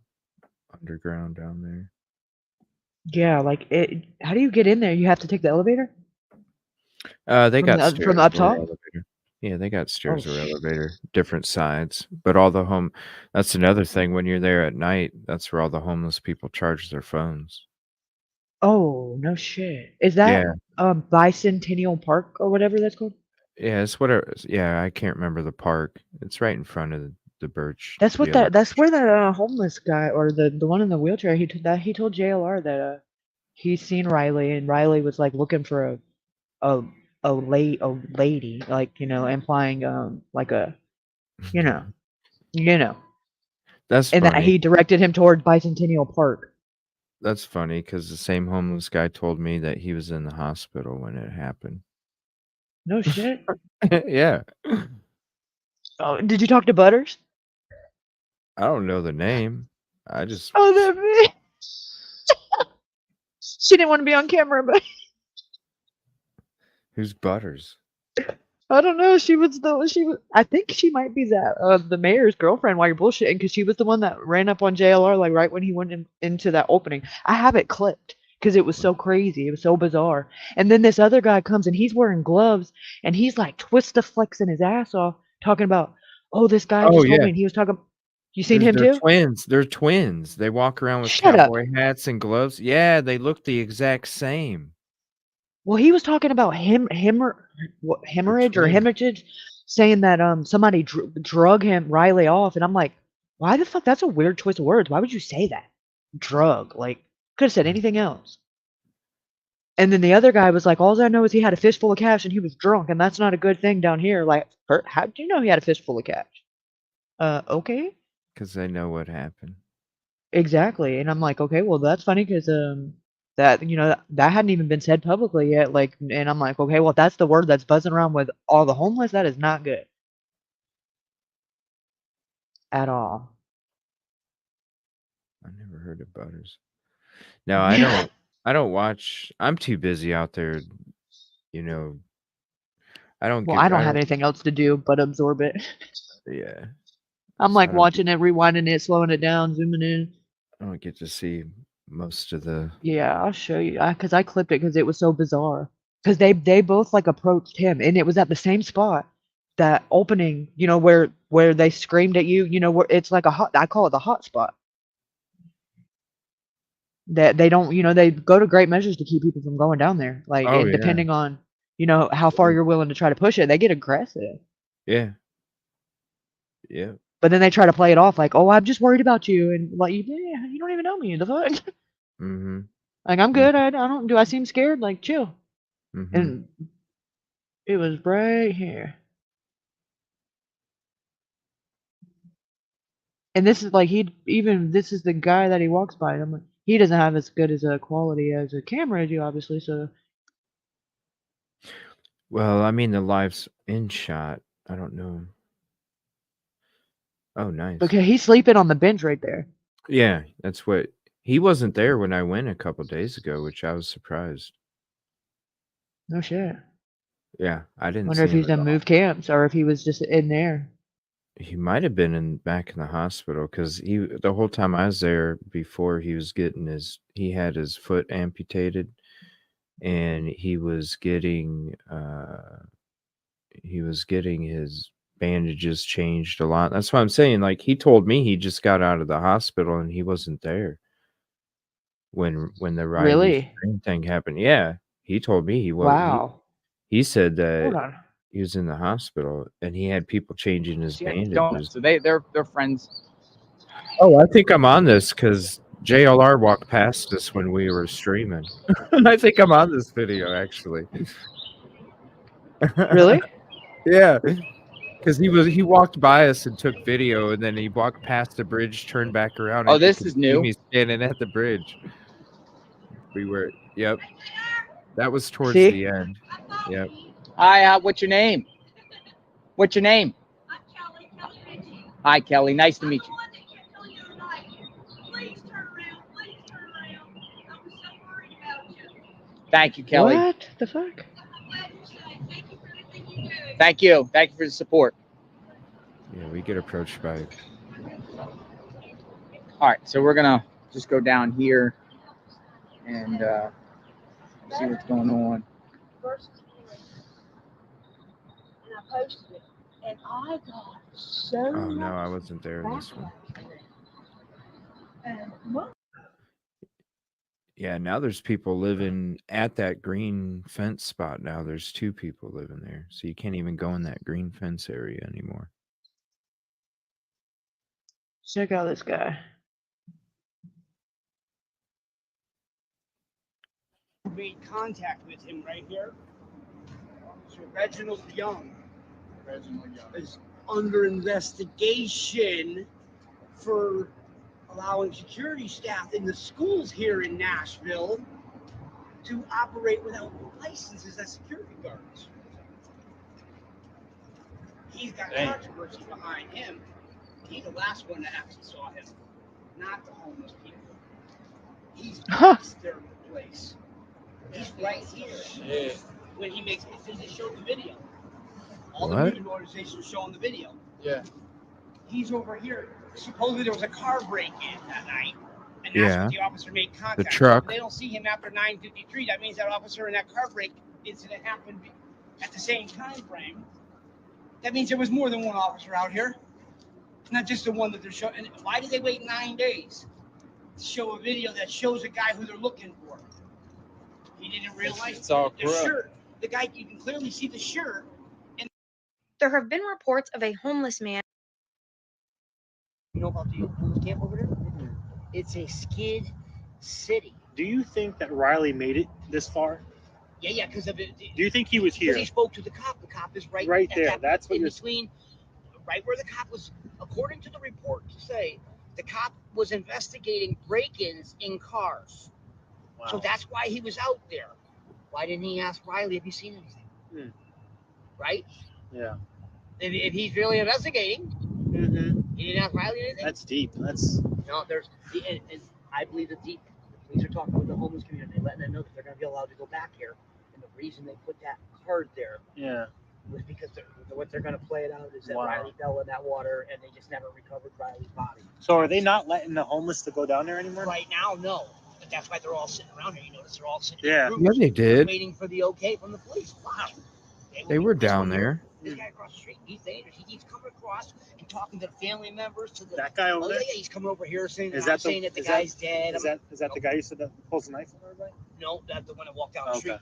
underground down there. Yeah, like it. How do you get in there? You have to take the elevator They got from the stairs up or top. elevator. Yeah, they got Oh, stairs or elevator, different sides. But all the home that's another thing when you're there at night, that's where all the homeless people charge their phones. oh no shit. Is that Yeah. Bicentennial Park or whatever that's called? Yeah, it's whatever. Yeah, I can't remember the park. It's right in front of the birch, That's the what other that's birch. where that homeless guy or the one in the wheelchair he told JLR that he's seen Riley and Riley was like looking for a a lady, like, you know, implying like a you know, you know, That's and that funny. he directed him toward Bicentennial Park. That's funny because the same homeless guy told me that he was in the hospital when it happened. No shit. Yeah. Oh, did you talk to Butters? I don't know the name. I just Oh, that me. She didn't want to be on camera, but Who's Butters? I don't know. She was. I think she might be that the mayor's girlfriend. While you're bullshitting, because she was the one that ran up on JLR like right when he went into that opening. I have it clipped because it was so crazy. It was so bizarre. And then this other guy comes and he's wearing gloves and he's like twist flexing his ass off, talking about, oh, this guy Oh, just told yeah. me, and he was talking. You seen him They're too? twins. They're twins. They walk around with Shut up. cowboy hats and gloves. Yeah, they look the exact same. Well, he was talking about They're hemorrhage or twins. hemorrhage, saying that somebody drug him Riley off, and I'm like, why the fuck? That's a weird choice of words. Why would you say that? Drug, like could have said anything else. And then the other guy was like, all I know is he had a fistful of cash and he was drunk, and that's not a good thing down here. Like, how do you know he had a fistful of cash? Okay. Because they know what happened. Exactly. And I'm like, okay, well, that's funny because that that hadn't even been said publicly yet. Like, and I'm like, okay, well, if that's the word that's buzzing around with all the homeless, that is not good at all. I never heard of Butters. No, I don't watch. I'm too busy out there, you know. I don't Well, get I don't I have don't anything else to do but absorb it. yeah. I'm So like watching it, rewinding it, slowing it down, zooming in. I don't get to see most of the Yeah, I'll show you. Because I clipped it because it was so bizarre. Because they both like approached him, and it was at the same spot, that opening, you know, where they screamed at you, you know, where it's like a hot. I call it the hot spot. That they don't, you know, they go to great measures to keep people from going down there. Like, Oh, and yeah. depending on, you know, how far you're willing to try to push it, they get aggressive. Yeah. Yeah. But then they try to play it off like, oh, I'm just worried about you, and like, yeah, you don't even know me, the fuck. Mm-hmm. Like, I'm good. I don't. Do I seem scared? Like, chill. Mm-hmm. And it was right here. And this is like this is the guy that he walks by. And I'm like, he doesn't have as good as a quality as a camera as you, obviously. So Well, I mean the live's in shot. I don't know. Oh, nice. because he's sleeping on the bench right there. Yeah, that's what he wasn't there when I went a couple days ago, which I was surprised. No shit. Yeah, I didn't Wonder see if him he's at done all. moved camps or if he was just in there. He might have been back in the hospital because the whole time I was there before he was getting he had his foot amputated, and he was getting his bandages changed a lot. That's why I'm saying, like, he told me he just got out of the hospital and he wasn't there when the Riley Really? Strain thing happened. Yeah, he told me he was. Wow. He said Hold that on. he was in the hospital and he had people changing his bandages. Don't. So they're friends. Oh, I think I'm on this because JLR walked past us when we were streaming. I think I'm on this video actually. Really? Yeah, because he walked by us and took video, and then he walked past the bridge, turned back around. Oh, and this you could is see new? me standing at the bridge. Yep. That was towards See? the end. Yep. Hi, what's your name? What's your name? Hi, Kelly. Nice to meet you. Thank you, Kelly. What the fuck? Thank you. Thank you for the support. Yeah, we get approached by. All right, so we're gonna just go down here and see what's going on. And I posted it, and I got so Oh no, I much wasn't there in this one. and look, Yeah, now there's people living at that green fence spot. Now there's 2 people living there, so you can't even go in that green fence area anymore. Check out this guy. Made contact with him right here. So Reginald Young is under investigation for allowing security staff in the schools here in Nashville to operate without licenses as security guards. He's got controversy behind him. He's the last one that actually saw him, not the homeless people. He's past their place. He's right here. When he makes it, they showed the video. All the What? news organizations showing the video. Yeah. He's over here. Supposedly there was a car break-in that night, and that's Yeah. what the officer made contact. The truck. If they don't see him after 9:53. That means that officer and that car break incident happened at the same time frame. That means there was more than one officer out here. It's not just the one that they're showing. And why did they wait 9 days to show a video that shows a guy who they're looking for? He didn't realize It's all the corrupt. shirt. The guy, you can clearly see the shirt. And There have been reports of a homeless man. you know about the homeless camp over there? It's a skid city. Do you think that Riley made it this far? Yeah, because of it. Do you think he was here? Because he spoke to the cop. The cop is right there. That's what in you're between, right where the cop was. According to the report, to say the cop was investigating break-ins in cars. Wow. So that's why he was out there. Why didn't he ask Riley if he's seen anything? Right? Yeah. If he's really investigating, he didn't ask Riley anything. That's deep. That's no. There's, and I believe it's deep. The police are talking with the homeless community, letting them know that they're going to be allowed to go back here. And the reason they put that card there, was because what they're going to play it out is that Riley fell in that water, and they just never recovered Riley's body. So are they not letting the homeless to go down there anymore? Right now, no. But that's why they're all sitting around here. You notice they're all sitting Yeah. in Yeah, groups, they did. waiting for the okay from the police. Wow. They were down there. This guy across the street, he's dangerous. He keeps coming across and talking to the family members. To the, That guy over there? Yeah, he's coming over here saying, Is that that saying that the guy's dead. Is that the guy who said that pulls a knife on everybody? No, that's the one that walked down the street.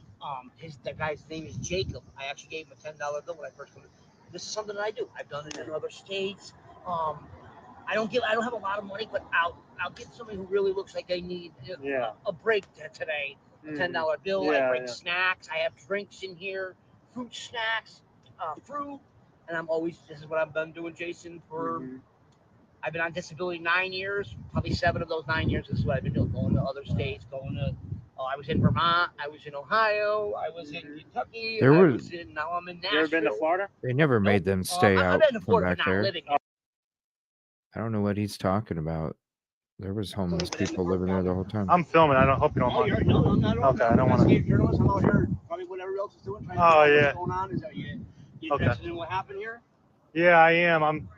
The guy's name is Jacob. I actually gave him a $10 bill when I first came. This is something that I do. I've done it in other states. I don't have a lot of money, but I'll get somebody who really looks like they need a break today. A $10 bill. I bring snacks. I have drinks in here, fruit snacks, fruit, and this is what I've been doing, Jason, for. I've been on disability 9 years. Probably 7 of those 9 years. This is what I've been doing. Going to other states. I was in Vermont. I was in Ohio. I was in Kentucky. Now I'm in Nashville. You ever been to Florida? They never made them stay out I've been to from Florida, back but not there. living. I don't know what he's talking about. There was homeless people living there the whole time. I'm filming. I don't hope you don't mind. No, I'm not. Okay, I don't want to. Journalist. I'm out here. Probably what everybody else is doing. Trying to figure out what's going on. Is that you interested in what happened here? Yeah, I am.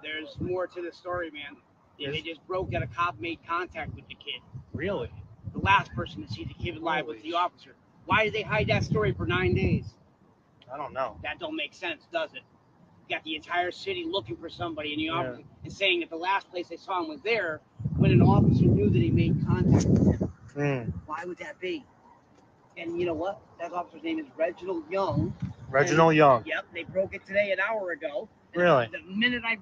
There's more to the story, man. Yeah, they just broke that a cop made contact with the kid. Really? The last person to see the kid live was the officer. Why did they hide that story for 9 days? I don't know. That don't make sense, does it? You got the entire city looking for somebody, and the officer and saying that the last place they saw him was there when an officer knew that he made contact with him. Why would that be? And you know what? That officer's name is Reginald Young. Reginald Young. Yep, they broke it today an hour ago. And Really? The minute I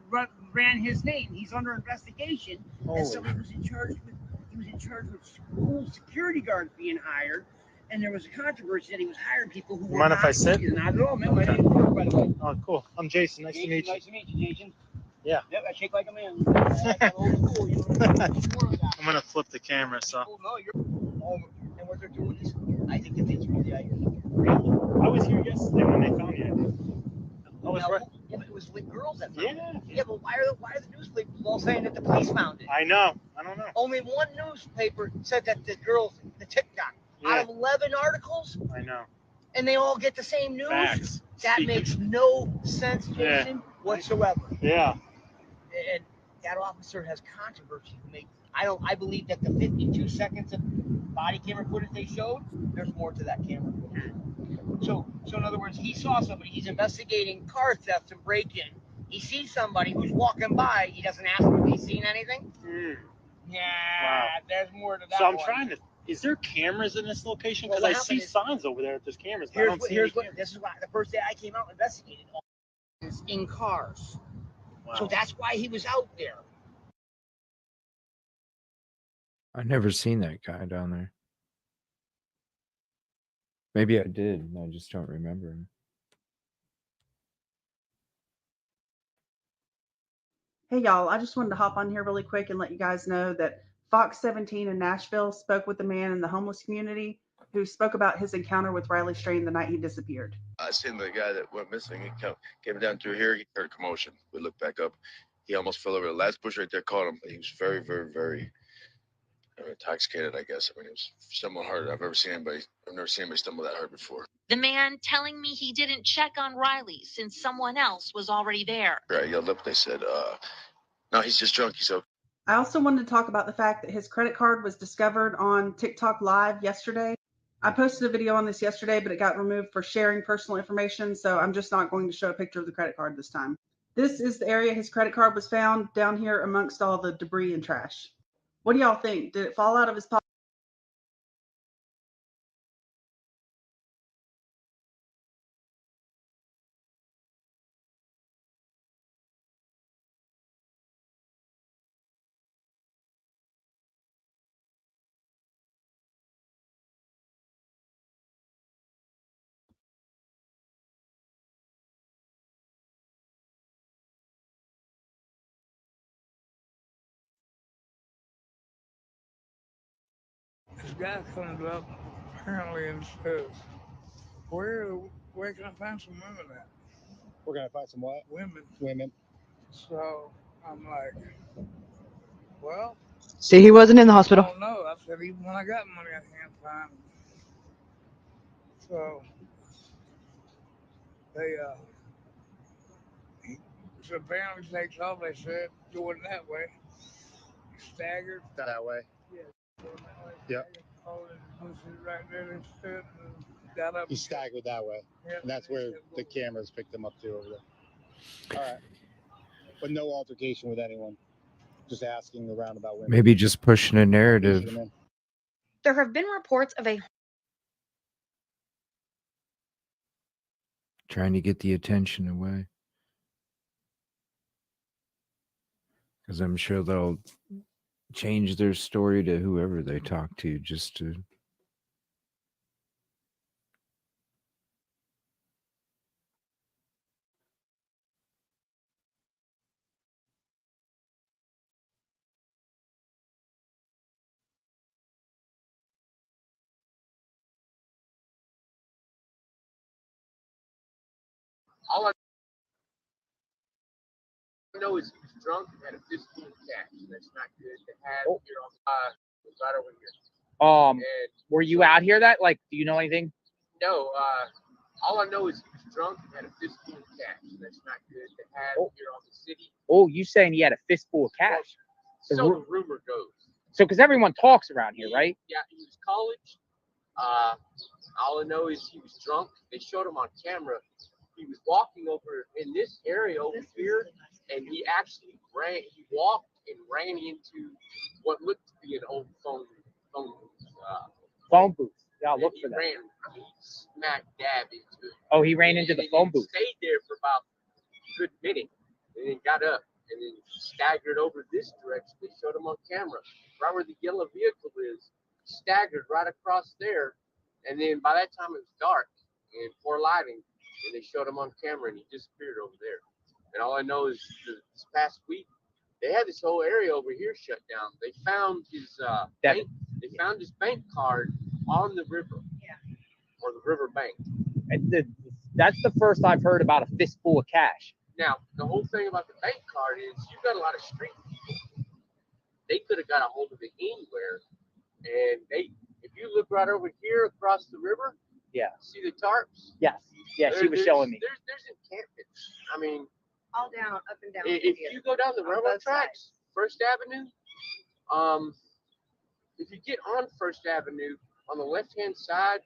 ran his name, he's under investigation. Holy. And somebody was in charge with school security guards being hired. And there was a controversy that he was hiring people who were mind if I sit? Not at all, man. My name is Mark, by the way. Oh, cool. I'm Jason. Nice to meet you. Nice to meet you, Jason. Yeah. Yep, I shake like a man. Old school, you know. I'm gonna flip the camera, so. No, you're. And what they're doing is, I think that it's really out here. I was here yesterday when they found you. I was right. Yeah, but it was with girls that found it. Yeah, but why are the newspapers all saying that the police found it? I know. I don't know. Only one newspaper said that the girls, the TikTok. out of 11 articles, I know. and they all get the same news. Facts. That makes no sense, Jason, whatsoever. Yeah. And that officer has controversy to make. I believe that the 52 seconds of body camera footage they showed, there's more to that camera footage. So in other words, he saw somebody. He's investigating car theft and break-in. He sees somebody who's walking by. He doesn't ask him if he's seen anything. Yeah, Wow. there's more to that. So I'm one. trying to. Is there cameras in this location? Well, Because what I see happened is- signs over there that there's cameras, but I don't see any cameras. This is why the first day I came out and investigated all is in cars. Wow. So that's why he was out there. I never seen that guy down there. Maybe I did, and I just don't remember him. Hey y'all, I just wanted to hop on here really quick and let you guys know that Fox 17 in Nashville spoke with a man in the homeless community who spoke about his encounter with Riley Strain the night he disappeared. I seen the guy that went missing. He came down through here. He heard a commotion. We looked back up. He almost fell over. The last bush right there caught him. But he was very, very, very intoxicated, I guess. I mean, it was somewhat hard I've never seen anybody stumble that hard before. The man telling me he didn't check on Riley since someone else was already there. I yelled up. They said, no, he's just drunk. He's okay. I also wanted to talk about the fact that his credit card was discovered on TikTok Live yesterday. I posted a video on this yesterday, but it got removed for sharing personal information, so I'm just not going to show a picture of the credit card this time. This is the area his credit card was found, down here amongst all the debris and trash. What do y'all think? Did it fall out of his pocket? This guy comes up apparently and says, where can I find some women at? We're gonna find some what? Women. Women. So I'm like, well, See, he wasn't in the I hospital. don't know. I said, even when I got money, I can't find them. So they, so apparently takes off, they said, going that way. He staggered. That way. Yeah, going that way. Yep. All the bushes right there, they stood and got up. He staggered that way. Yep. And that's where the cameras picked him up to over there. All right. But no altercation with anyone. Just asking around about women. Maybe just pushing a narrative. There have been reports of a Trying to get the attention away. Because I'm sure they'll change their story to whoever they talk to just to. All I know is he was drunk and had a fistful of cash. That's not good to have here on right over here. And Were you out here that, like, do you know anything? no, all I know is he was drunk and had a fistful of cash. That's not good to have here on the city. Oh, you saying he had a fistful of cash? So the rumor goes. So, because everyone talks around here, right? Yeah, he was college. All I know is he was drunk. They showed him on camera. He was walking over in this area over here, and he actually ran. He walked and ran into what looked to be an old phone Phone booth. Yeah, I'll and look he for that. ran. I mean, he smack dab into it. Oh, he ran into And the phone then booth. Stayed there for about a good minute, and then got up and then staggered over this direction. They showed him on camera, right where the yellow vehicle is. Staggered right across there, and then by that time it was dark and poor lighting, and they showed him on camera, and he disappeared over there. And all I know is this past week they had this whole area over here shut down. They found his bank. They found his bank card on the river, or the river bank. That's the first I've heard about a fistful of cash. Now, the whole thing about the bank card is you've got a lot of street people. They could have got a hold of it anywhere, and if you look right right over here across the river. Yeah. See the tarps? Yes. Yeah, she was showing me. There's encampments. I mean, All down, up and down. if you go down the On railroad both tracks, First Avenue, if you get on First Avenue, on the left-hand side,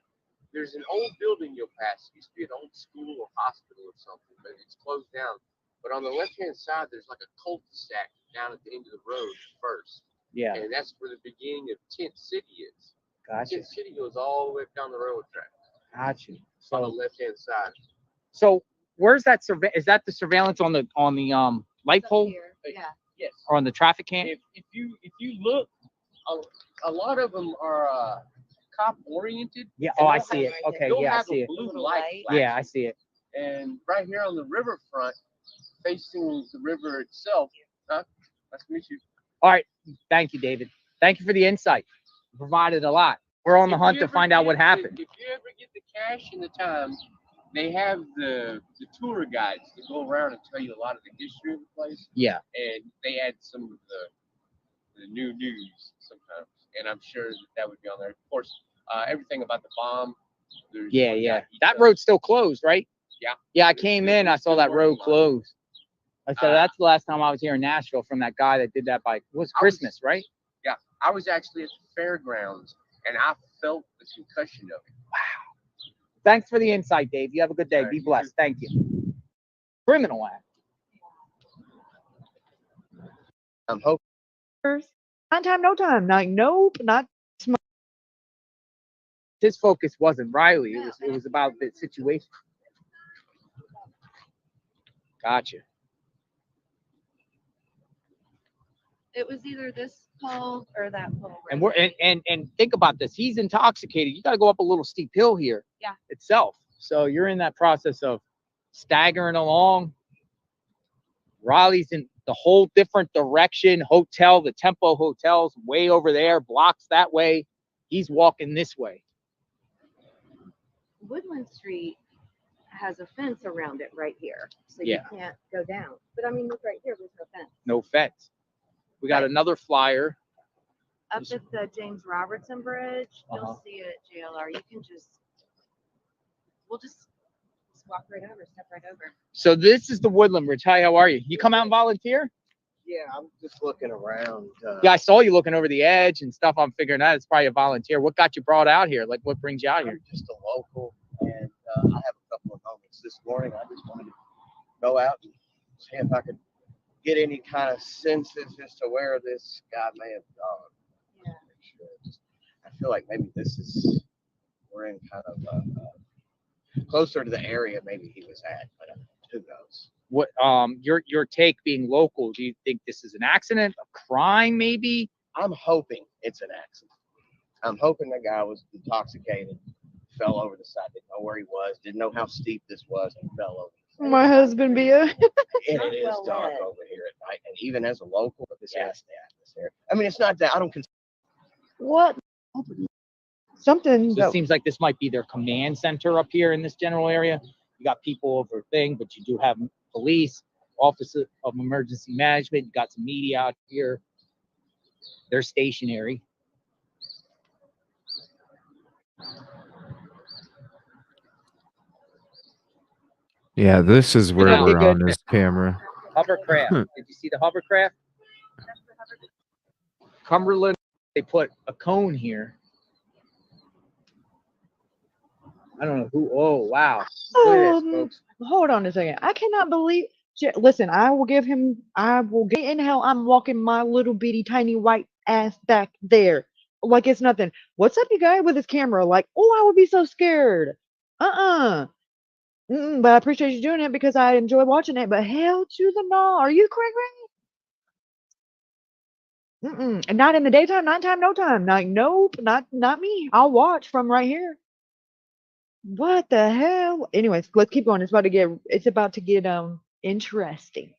there's an old building you'll pass. It used to be an old school or hospital or something, but it's closed down. But on the left-hand side, there's like a cul-de-sac down at the end of the road first. Yeah. And that's where the beginning of Tent City is. Gotcha. Tent City goes all the way up down the railroad track. Gotcha. On the So, left-hand side. so where's that is that the surveillance on the light pole Yeah. Yes. or on the traffic cam? If you look, a lot of them are cop oriented. Yeah. And Oh, I they'll see have- it. Okay. they'll Yeah, I have see a it. blue Little light. light. Yeah, I see it. And right here on the riverfront, facing the river itself. Huh? Nice to meet you. All right. Thank you, David. Thank you for the insight. You provided a lot. We're on the hunt to find out what happened. If you ever get the cash and the time, they have the tour guides that go around and tell you a lot of the history of the place. Yeah. And they add some of the new news sometimes. And I'm sure that would be on there. Of course, everything about the bomb. Yeah, yeah. That road's still closed, right? Yeah. Yeah, I came in, I saw that road closed. I said, Uh, that's the last time I was here in Nashville from that guy that did that by, it was Christmas, right? Yeah, I was actually at the fairgrounds and I felt the concussion of it. Thanks for the insight, Dave. You have a good day. All right, Be you blessed. Thank you. Criminal act. I'm hoping. On time, no time. Like, nope, not smart. His focus wasn't Riley. It was about the situation. Gotcha. It was either this pole or that pole. And we're and think about this. He's intoxicated. You got to go up a little steep hill here. Yeah. Itself. So you're in that process of staggering along. Riley's in the whole different direction. Hotel, the Tempo Hotel's way over there, blocks that way. He's walking this way. Woodland Street has a fence around it right here, so Yeah. you can't go down. But I mean, look right here, there's no fence. No fence. We got another flyer. Up at the James Robertson Bridge, Uh-huh. you'll see it, JLR. You can we'll just walk right over, step right over. So this is the Woodland Bridge. Hi, how are you? You come out and volunteer? Yeah, I'm just looking around. Yeah, I saw you looking over the edge and stuff. I'm figuring out it's probably a volunteer. What got you brought out here? Like, what brings you out here? I'm just a local, and I have a couple of moments this morning. I just wanted to go out and see if I could get any kind of senses as to where this guy may have gone. Yeah. I feel like maybe we're in kind of closer to the area maybe he was at, but who knows? What your take being local, do you think this is an accident, a crime maybe? I'm hoping it's an accident. I'm hoping the guy was intoxicated, fell over the side, didn't know where he was, didn't know how steep this was, and fell over. My husband be a And it is dark over here at night, and even as a local, this is the atmosphere. I mean, it's not that I don't consider. what? Something. So it seems like this might be their command center up here in this general area. You got people over thing, but you do have police, Office of Emergency Management. You got some media out here. They're stationary. Yeah, this is where Okay, we're good. on this camera. Hovercraft. Did you see the hovercraft? Cumberland, they put a cone here. I don't know who. Oh, wow. Look at this, folks. Hold on a second. I cannot believe. Listen, I will get in hell. I'm walking my little bitty tiny white ass back there like it's nothing. What's up, you guy with his camera? Like, oh, I would be so scared. But I appreciate you doing it because I enjoy watching it. But hell to the no. Are you crazy? And not in the daytime, nighttime, no time. Like, nope, not me. I'll watch from right here. What the hell? Anyways, let's keep going. It's about to get interesting.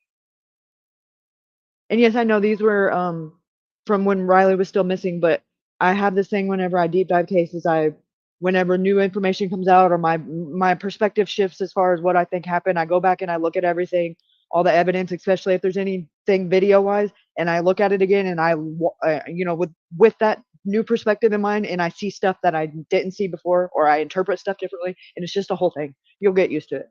And yes, I know these were from when Riley was still missing, but I have this thing whenever I deep dive cases, whenever new information comes out or my perspective shifts as far as what I think happened, I go back and I look at everything, all the evidence, especially if there's anything video wise, and I look at it again and I with that new perspective in mine, and I see stuff that I didn't see before, or I interpret stuff differently, and it's just a whole thing. You'll get used to it.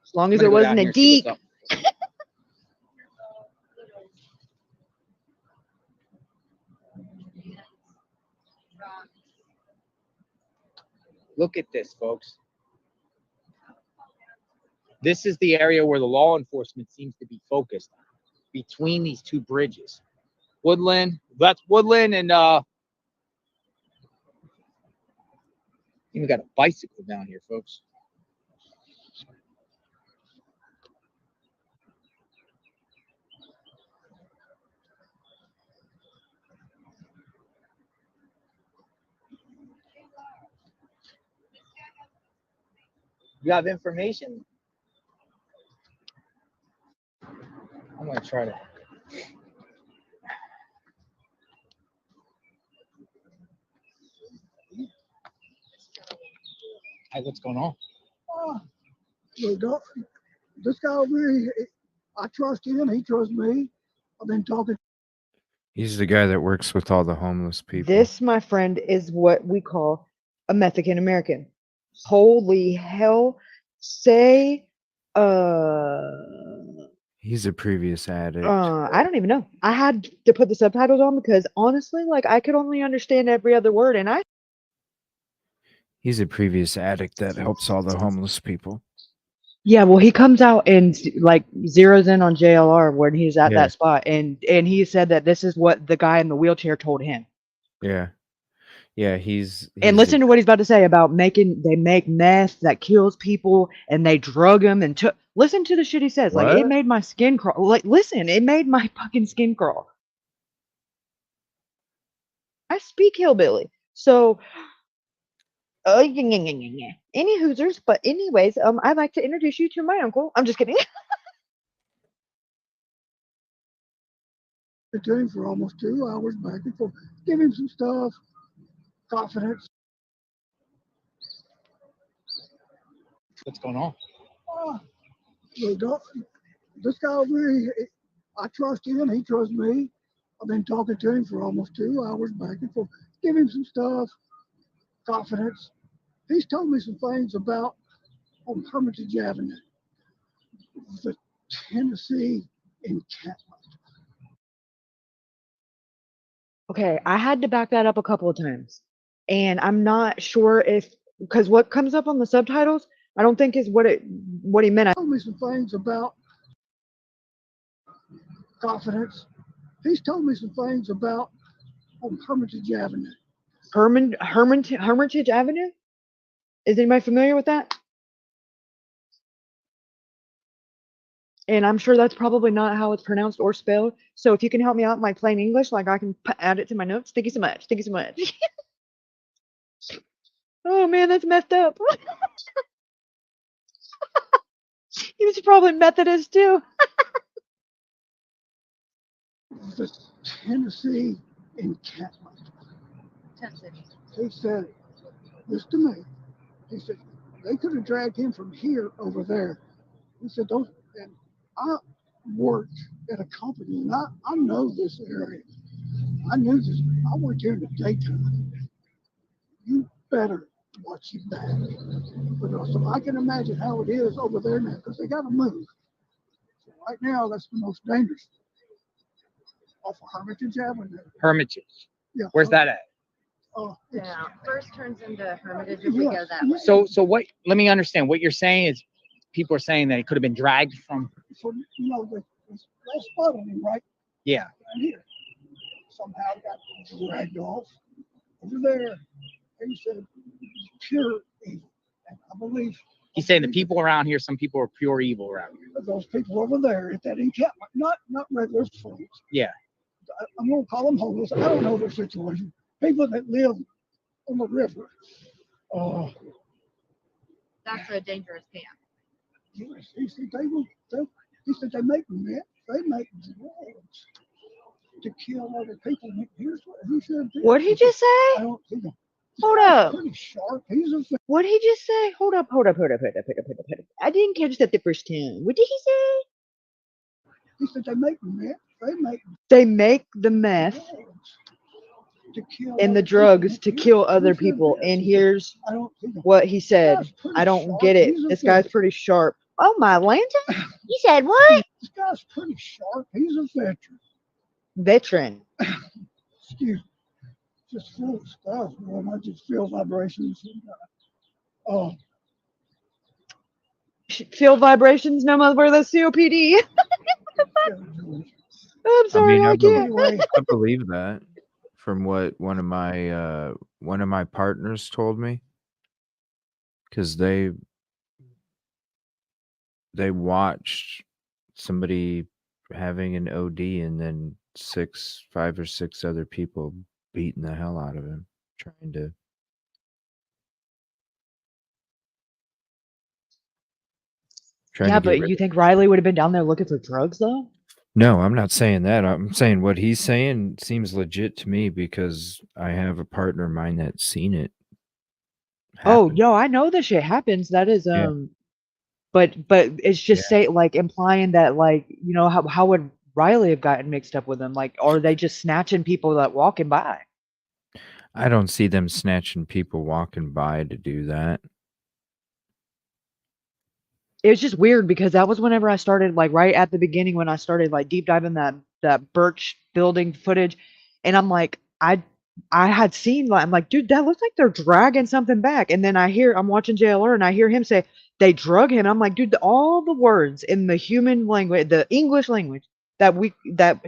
As long as it wasn't a geek. Look at this, folks. This is the area where the law enforcement seems to be focused on, between these two bridges. Woodland, that's Woodland, and even got a bicycle down here, folks. You have information? I'm gonna try to. Hey, what's going on? Look, this guy over here, I trust him. He trusts me. I've been talking. He's the guy that works with all the homeless people. This, my friend, is what we call a Mexican American. Holy hell. Say, He's a previous addict. I don't even know. I had to put the subtitles on because honestly, like I could only understand every other word, and He's a previous addict that helps all the homeless people. yeah, well, he comes out and like zeroes in on JLR when he's at Yeah. that spot, and he said that this is what the guy in the wheelchair told him. Yeah. Yeah, he's And listen to what he's about to say about they make meth that kills people and they drug them and took. Listen to the shit he says. Like, it What? made my skin crawl. Like, listen, it made my fucking skin crawl. I speak hillbilly. So, any hoosers. But anyways, I'd like to introduce you to my uncle. I'm just kidding. To him for almost 2 hours back and forth. Give him some stuff, confidence. What's going on? Look, this guy over here, I trust him. He trusts me. I've been talking to him for almost 2 hours back and forth. Give him some stuff, confidence. He's told me some things about on Hermitage Avenue, the Tennessee encampment. Okay, I had to back that up a couple of times. And I'm not sure if, because what comes up on the subtitles, I don't think is what he meant. Told me some things about confidence. He's told me some things about on Hermitage Avenue. Hermitage Avenue? Is anybody familiar with that? And I'm sure that's probably not how it's pronounced or spelled. So if you can help me out in my plain English, like I can add it to my notes. Thank you so much. Thank you so much. Oh man, that's messed up. He was probably Methodist too. The Tennessee encampment. He said this to me. He said they could have dragged him from here over there. He said those, and I worked at a company and I know this area. I knew this. I worked here in the daytime. You better watch your back. But so I can imagine how it is over there now because they got to move. So right now, that's the most dangerous. Off of Hermitage Avenue. Hermitage. Yeah. Where's that at? Yeah, first turns into Hermitage if we go that way. So what? Let me understand. What you're saying is, people are saying that he could have been dragged from. So you know the last spot on him, right? Yeah. Right here. Somehow got dragged off over there. He said pure evil. And I believe He's saying the people around here, some people are pure evil around here. those people over there at that encampment, not regular folks. Yeah. I'm gonna call them homeless. I don't know their situation. People that live on the river. That's a dangerous camp. He said he said they make meth. They make drugs. to kill other people. Here's what he said. What'd he just say? I don't think Hold up. pretty sharp. He's a What'd he just say? Hold up. I didn't catch that the first time. What did he say? He said they make meth. They make the meth to kill and the other drugs to people. kill other He said people. this. And He said, here's I don't think what he said. This guy's pretty I don't sharp. get it. He's a This guy's vet. pretty sharp. Oh my lantern! You said what? This guy's pretty sharp. He's a veteran. Veteran. Excuse me. Just full of stuff, man. I just feel vibrations. Oh, Feel vibrations, no mother that's COPD. I'm sorry, I can't. I believe that from what one of my partners told me, because they watched somebody having an OD and then 5 or 6 other people beating the hell out of him, trying to. Yeah, but you think Riley would have been down there looking for drugs though? No, I'm not saying that. I'm saying what he's saying seems legit to me because I have a partner of mine that's seen it. Oh, yo, I know this shit happens. That is but it's just say like implying that like, you know, how would Riley have gotten mixed up with them? Like, are they just snatching people that walking by? I don't see them snatching people walking by to do that. It was just weird because that was whenever I started, like right at the beginning when I started like deep diving that Birch building footage, and I'm like, I had seen like I'm like, dude, that looks like they're dragging something back, and then I'm watching JLR and I hear him say they drug him. I'm like, dude, all the words in the human language, the English language that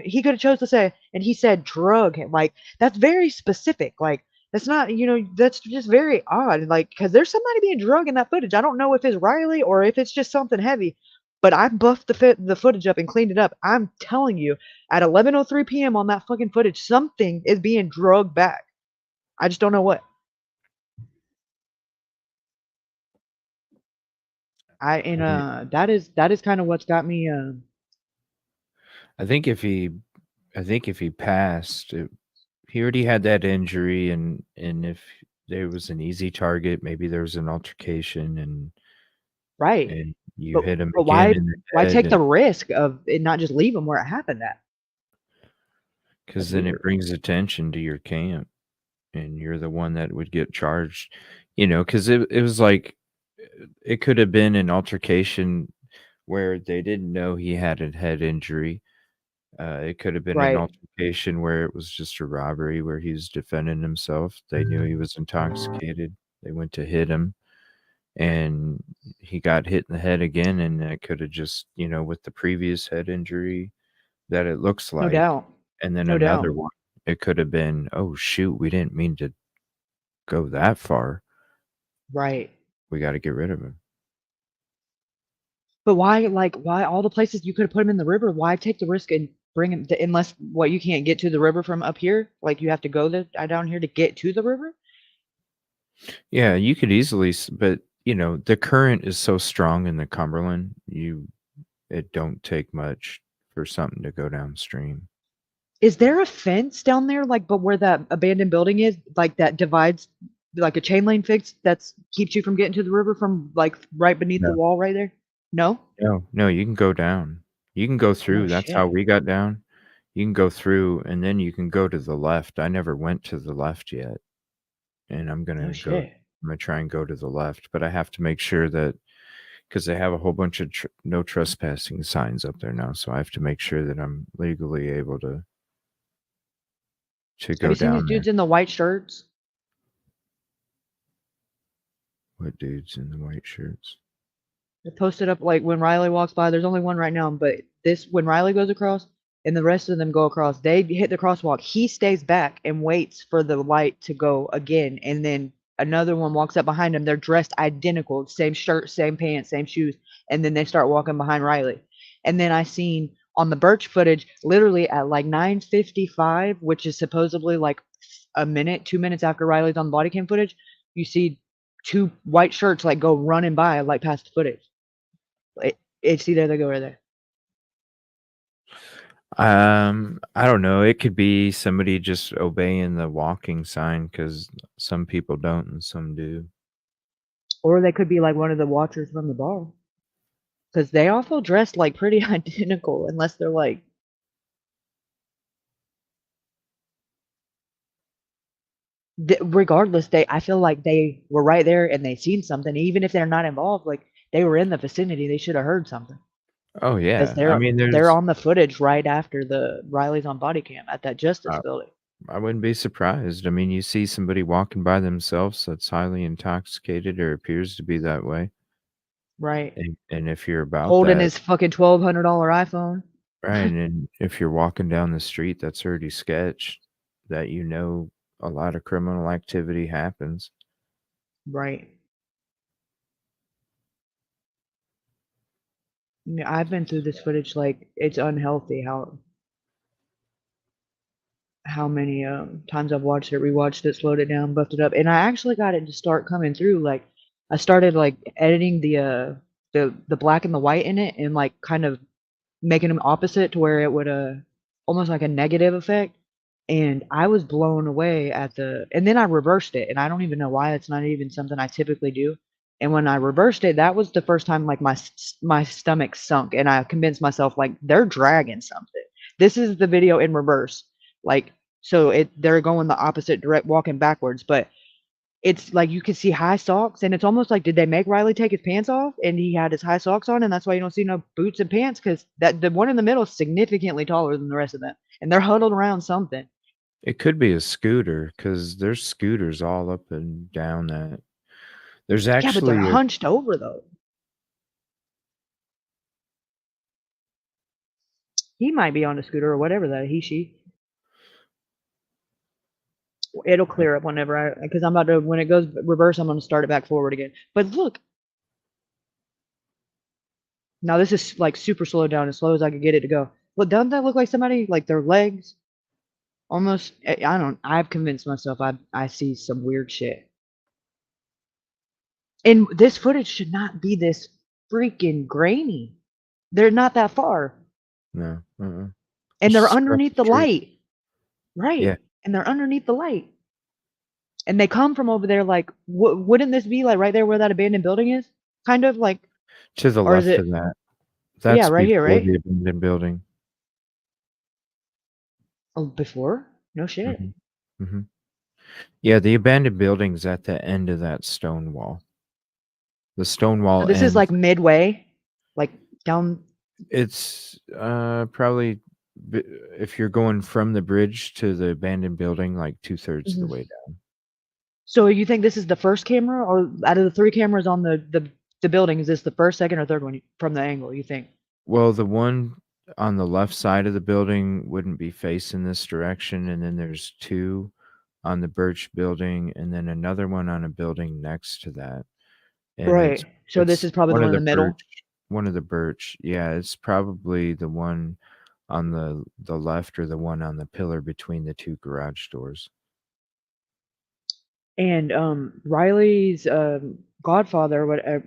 he could have chose to say, and he said drug him. Like that's very specific. Like that's not, you know, that's just very odd. Like, because there's somebody being drugged in that footage. I don't know if it's Riley or if it's just something heavy, but I buffed the footage up and cleaned it up. I'm telling you, at 11:03 p.m. on that fucking footage, something is being drugged back. I just don't know what. That is kind of what's got me. I think if he passed, he already had that injury, and if there was an easy target, maybe there was an altercation, and you hit him But again in the why head, take the risk of it not just leave him where it happened at? because then it brings attention to your camp, and you're the one that would get charged. You know, because it was like it could have been an altercation where they didn't know he had a head injury. It could have been an altercation where it was just a robbery where he was defending himself. They knew he was intoxicated. They went to hit him, and he got hit in the head again. And it could have just, you know, with the previous head injury that it looks like, No doubt. and then No another doubt. one. It could have been, oh shoot, we didn't mean to go that far. Right. We got to get rid of him. But why all the places you could have put him in the river? Why take the risk and bring him unless you can't get to the river from up here? Like you have to go down here to get to the river? Yeah, you could easily, but you know, the current is so strong in the Cumberland, it don't take much for something to go downstream. Is there a fence down there, but where that abandoned building is, like that divides, like a chain link fence that keeps you from getting to the river from like right beneath the wall right there? No? No, you can go down. You can go through. Oh, That's how shit. we got down. You can go through, and then you can go to the left. I never went to the left yet, and I'm gonna Oh, go. shit. I'm gonna try and go to the left, but I have to make sure that because they have a whole bunch of no trespassing signs up there now, so I have to make sure that I'm legally able to Have go you seen these down there. dudes in the white shirts? What dudes in the white shirts? They posted up like when Riley walks by. There's only one right now, but when Riley goes across and the rest of them go across, they hit the crosswalk. He stays back and waits for the light to go again, and then another one walks up behind him. They're dressed identical, same shirt, same pants, same shoes, and then they start walking behind Riley. And then I seen on the Birch footage, literally at like 9:55, which is supposedly like a minute, 2 minutes after Riley's on the body cam footage, you see two white shirts like go running by like past the footage. See there they go right there. I don't know. It could be somebody just obeying the walking sign because some people don't and some do. Or they could be like one of the watchers from the bar. Because they also dress like pretty identical, unless they're like. Regardless, I feel like they were right there and they seen something, even if they're not involved. Like they were in the vicinity, they should have heard something. Oh Because yeah, I mean, they're there's. on the footage right after the Riley's on body cam at that Justice building. I wouldn't be surprised. I mean, you see somebody walking by themselves that's highly intoxicated or appears to be that way, Right. and if you're about Holding that, his fucking $1,200 iPhone. right, and if you're walking down the street, that's already sketch. That a lot of criminal activity happens. Right. Yeah, I've been through this footage, like, it's unhealthy how many times I've watched it, rewatched it, slowed it down, buffed it up, and I actually got it to start coming through. Like, I started like editing the black and the white in it, and like kind of making them opposite to where it would almost like a negative effect. And I was blown away and then I reversed it, and I don't even know why. It's not even something I typically do. And when I reversed it, that was the first time like my stomach sunk, and I convinced myself like they're dragging something. This is the video in reverse, like so they're going the opposite direct, walking backwards, but it's like you can see high socks, and it's almost like did they make Riley take his pants off, and he had his high socks on, and that's why you don't see no boots and pants because the one in the middle is significantly taller than the rest of them, and they're huddled around something. It could be a scooter because there's scooters all up and down that. There's Yeah, but they're actually a. hunched over though. He might be on a scooter or whatever that she. It'll clear up whenever because I'm about to when it goes reverse, I'm gonna start it back forward again. But look, now this is like super slowed down as slow as I could get it to go. Look, doesn't that look like somebody like their legs? Almost, I've convinced myself I see some weird shit. And this footage should not be this freaking grainy. They're not that far. No. And It's they're just across underneath the the street. light. Right. Yeah. And they're underneath the light. And they come from over there like, wouldn't this be like right there where that abandoned building is? Kind of like, To the or is left it? of that. Yeah, That's right here, before right? the abandoned building. Oh, before? No shit. Mm-hmm. Mm-hmm. Yeah, the abandoned building's at the end of that stone wall. The stone So wall this is ends. like midway, like down. It's probably if you're going from the bridge to the abandoned building, like 2/3 of the way down. So you think this is the first camera, or out of the 3 cameras on the building, is this the first, second, or third one from the angle, you think? Well, the one on the left side of the building wouldn't be facing this direction, and then there's 2 on the Birch building, and then another one on a building next to that. And Right. So this it's is probably the one in the middle? one of the Birch. Yeah, it's probably the one on the left or the one on the pillar between the 2 garage doors. And Riley's godfather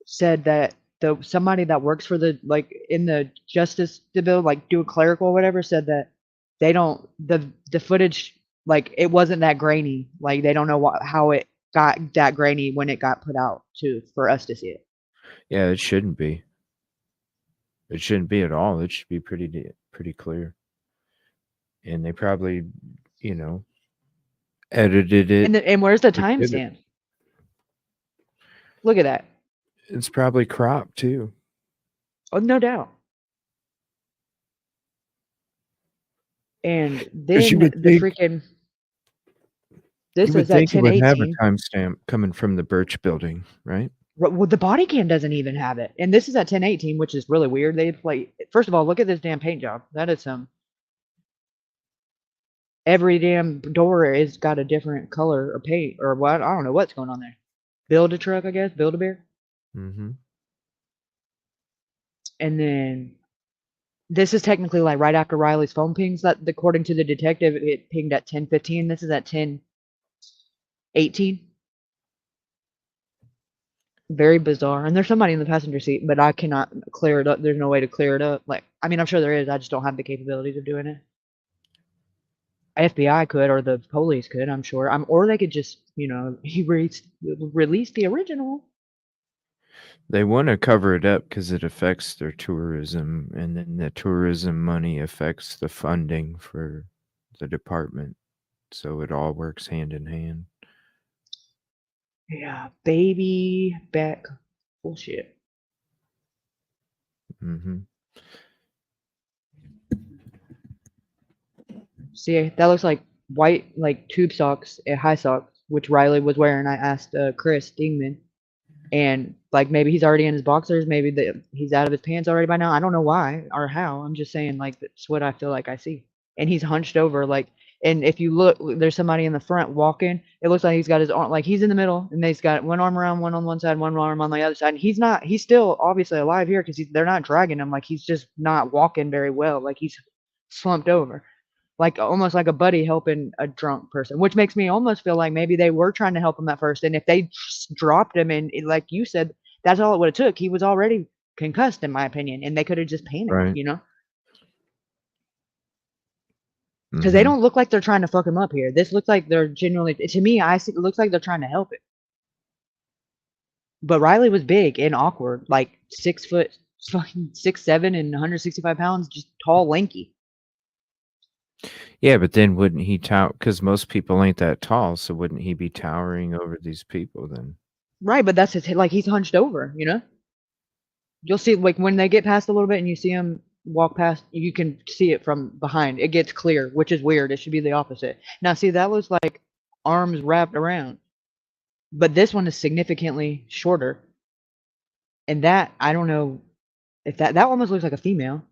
said that somebody that works for the like in the justice bill, like do a clerical or whatever, said that they don't the footage, like it wasn't that grainy, like they don't know how it got that grainy when it got put out for us to see it. Yeah, it shouldn't be. It shouldn't be at all. It should be pretty clear. And they probably, edited it. And where's the timestamp? Look at that. It's probably cropped too. Oh, no doubt. And then freaking this is at 10:18. You would have a timestamp coming from the Birch building, right? Well, the body cam doesn't even have it, and this is at 10:18, which is really weird. First of all, look at this damn paint job. That is every damn door is got a different color or paint or what. I don't know what's going on there. Build a truck, I guess. Build a bear. Mm-hmm. And then this is technically like right after Riley's phone pings. That according to the detective, it pinged at 10:15. This is at 10:18. Very bizarre. And there's somebody in the passenger seat, but I cannot clear it up. There's no way to clear it up. Like, I mean, I'm sure there is. I just don't have the capabilities of doing it. FBI could, or the police could, I'm sure. Or they could just, release the original. They want to cover it up because it affects their tourism, and then the tourism money affects the funding for the department. So it all works hand in hand. Yeah, baby back bullshit. Mm-hmm. See, that looks like white, like tube socks and high socks, which Riley was wearing. I asked Chris Dingman, and like maybe he's already in his boxers, maybe he's out of his pants already by now. I don't know why or how. I'm just saying, like, that's what I feel like I see. And he's hunched over, like, and if you look, there's somebody in the front walking. It looks like he's got his arm, like he's in the middle, and he's got one arm around one on one side, one arm on the other side. And he's not, he's still obviously alive here because they're not dragging him. Like he's just not walking very well. Like he's slumped over, like almost like a buddy helping a drunk person, which makes me almost feel like maybe they were trying to help him at first. And if they just dropped him, and like you said, that's all it would have took. He was already concussed, in my opinion, and they could have just panicked, Right. Because they don't look like they're trying to fuck him up here. This looks like they're genuinely, to me, it looks like they're trying to help it. But Riley was big and awkward, like 6 foot, fucking 6'7" and 165 pounds, just tall, lanky. Yeah, but then wouldn't he tower? Because most people ain't that tall, so wouldn't he be towering over these people then? Right, but that's his, like, he's hunched over, You'll see, like, when they get past a little bit and you see him walk past, you can see it from behind. It gets clear, which is weird. It should be the opposite. Now, see, that was like arms wrapped around. But this one is significantly shorter. And that, I don't know if that almost looks like a female.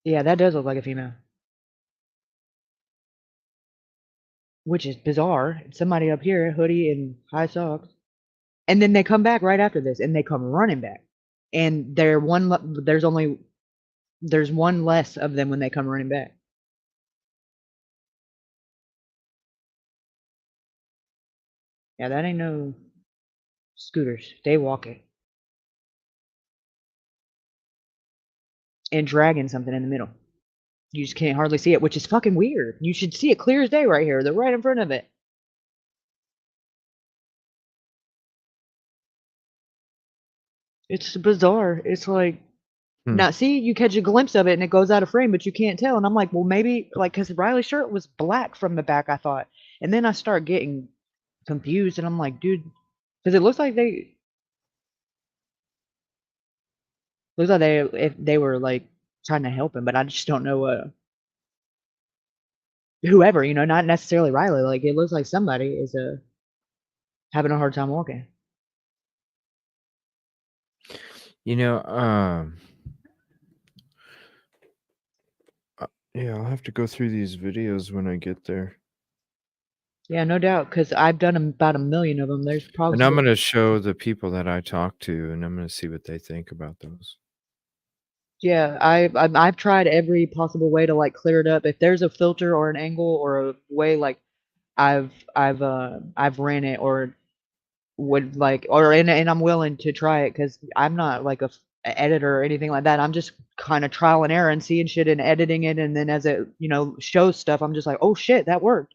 Yeah, that does look like a female. Which is bizarre. Somebody up here, hoodie and high socks. And then they come back right after this, and they come running back. And there's one less of them when they come running back. Yeah, that ain't no scooters. They walking. And dragging something in the middle. You just can't hardly see it, which is fucking weird. You should see it clear as day right here. They're right in front of it. It's bizarre. It's like, now see, you catch a glimpse of it and it goes out of frame, but you can't tell. And I'm like, well, maybe, like, because Riley's shirt was black from the back, I thought. And then I start getting confused, and I'm like, dude, because it looks like if they were like trying to help him, but I just don't know whoever, not necessarily Riley. Like, it looks like somebody is having a hard time walking. Yeah, I'll have to go through these videos when I get there. Yeah, no doubt, because I've done about 1 million of them. There's probably. And I'm going to show the people that I talk to, and I'm going to see what they think about those. Yeah, I've tried every possible way to like clear it up. If there's a filter or an angle or a way, like I've ran it or would like, and I'm willing to try it because I'm not like a editor or anything like that. I'm just kind of trial and error and seeing shit and editing it, and then as it shows stuff, I'm just like, oh shit, that worked.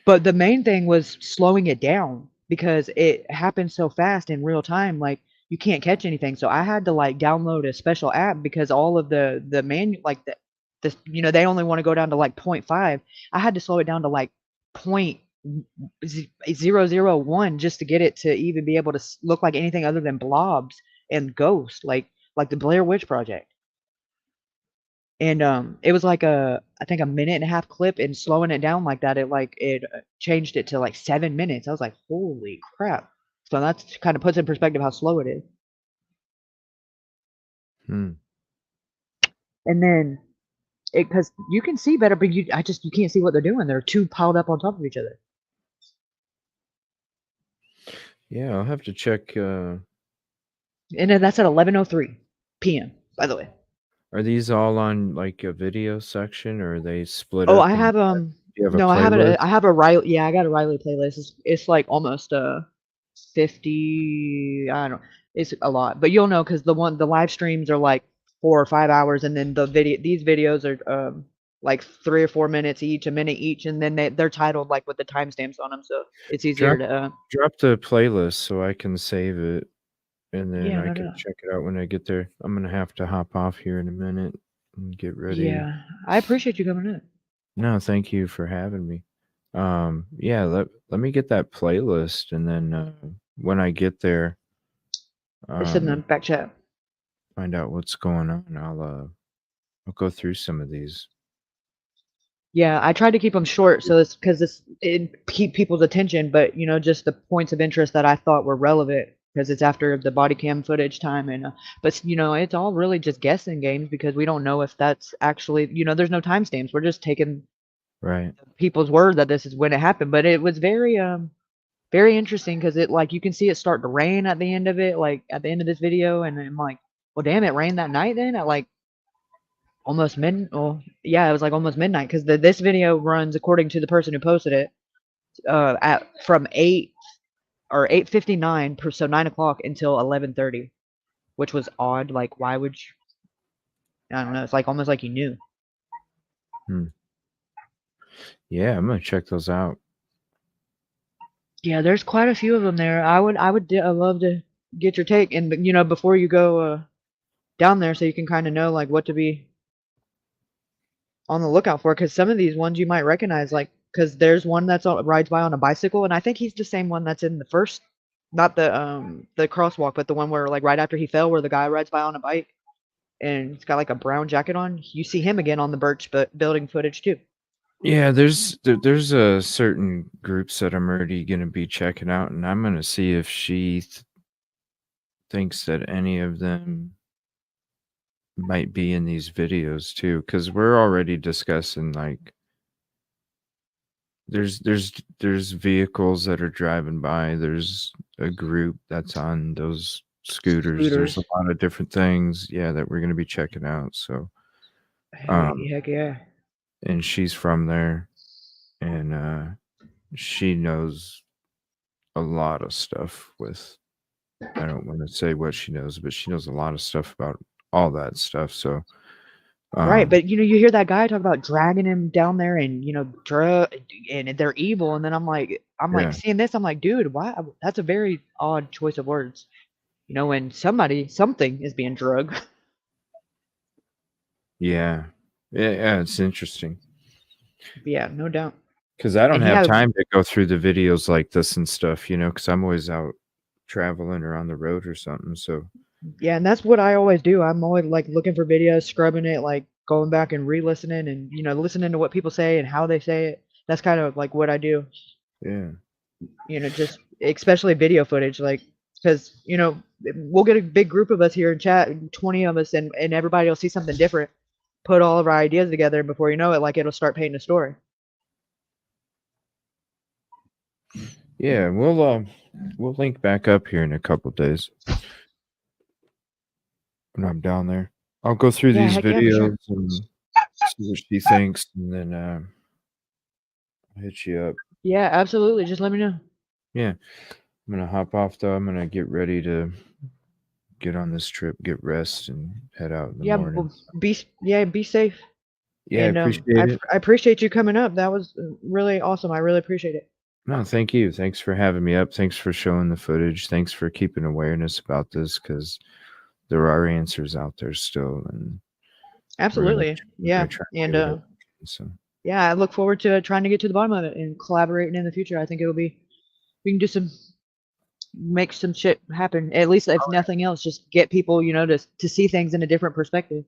But the main thing was slowing it down because it happened so fast in real time, like you can't catch anything. So I had to like download a special app because all of the like the they only want to go down to like 0.5. I had to slow it down to like 0.001 just to get it to even be able to look like anything other than blobs and ghosts, like the Blair Witch Project. And it was like I think a 1.5 minute clip, and slowing it down like that, it changed it to like 7 minutes. I was like, holy crap. So that's kind of puts in perspective how slow it is. And then because you can see better, but you can't see what they're doing. They're two piled up on top of each other. Yeah, I'll have to check. And then that's at 11:03 p.m. by the way. Are these all on like a video section, or are they split up? Oh, I have You have a No, I have playlist? I have a Riley. Yeah, I got a Riley playlist. It's like almost 50. I don't. It's a lot, but you'll know because the live streams are like 4 or 5 hours, and then these videos are like 3 or 4 minutes each, a minute each, and then they're titled like with the timestamps on them, so it's easier Drop to. drop the playlist so I can save it, and then Yeah, I no can doubt. check it out when I get there. I'm gonna have to hop off here in a minute and get ready. Yeah, I appreciate you coming in. No, thank you for having me. Yeah, let me get that playlist, and then when I get there, It's in the um, back chat. find out what's going on. I'll go through some of these. Yeah, I tried to keep them short, so it's because it keep people's attention, but just the points of interest that I thought were relevant because it's after the body cam footage time, and but it's all really just guessing games because we don't know if that's actually there's no timestamps. We're just taking Right. people's word that this is when it happened, but it was very interesting because it like you can see it start to rain at the end of it, like at the end of this video, and I'm like, well, damn, it rained that night then at like almost well, yeah, it was like almost midnight because this video runs according to the person who posted it at from 8:59 per so 9 o'clock until 11:30, which was odd. Like, why would you? I don't know. It's like almost like you knew. Yeah, I'm gonna check those out. Yeah, there's quite a few of them there. I'd love to get your take, and before you go down there, so you can kind of know like what to be on the lookout for, because some of these ones you might recognize, like because there's one that's rides by on a bicycle, and I think he's the same one that's in the first, not the crosswalk, but the one where like right after he fell, where the guy rides by on a bike, and he's got like a brown jacket on. You see him again on the Birch but building footage too. Yeah, there's certain groups that I'm already gonna be checking out, and I'm gonna see if she thinks that any of them might be in these videos too, because we're already discussing like there's vehicles that are driving by. There's a group that's on those scooters. There's a lot of different things, yeah, that we're gonna be checking out. So, Heck yeah. and she's from there, and she knows a lot of stuff with. I don't want to say what she knows, but she knows a lot of stuff about all that stuff. So, Right, but you hear that guy talk about dragging him down there and drug and they're evil, and then I'm like Yeah. seeing this, I'm like, dude, why? That's a very odd choice of words. When something is being drugged. Yeah. Yeah, it's interesting. Yeah, no doubt. Because I don't And he have had time to go through the videos like this and stuff, because I'm always out traveling or on the road or something. So, Yeah, and that's what I always do. I'm always like looking for videos, scrubbing it, like going back and re-listening and listening to what people say and how they say it. That's kind of like what I do. yeah. Just especially video footage, like because we'll get a big group of us here in chat, 20 of us, and everybody will see something different. Put all of our ideas together, and before you know it, like it'll start painting a story. Yeah, we'll link back up here in a couple days when I'm down there. I'll go through Yeah, these heck yeah, for videos sure. and see what she thinks, and then I'll hit you up. Yeah, absolutely. Just let me know. Yeah, I'm gonna hop off though. I'm gonna get ready to get on this trip, get rest, and head out in the Yeah, morning. be safe. Yeah, And I appreciate it. I appreciate you coming up. That was really awesome. I really appreciate it. No, thank you. Thanks for having me up. Thanks for showing the footage. Thanks for keeping awareness about this, because there are answers out there still, and Absolutely. Yeah, try to and get it. So yeah, I look forward to trying to get to the bottom of it and collaborating in the future. I think we can do make some shit happen. At least if nothing else, just get people, to see things in a different perspective.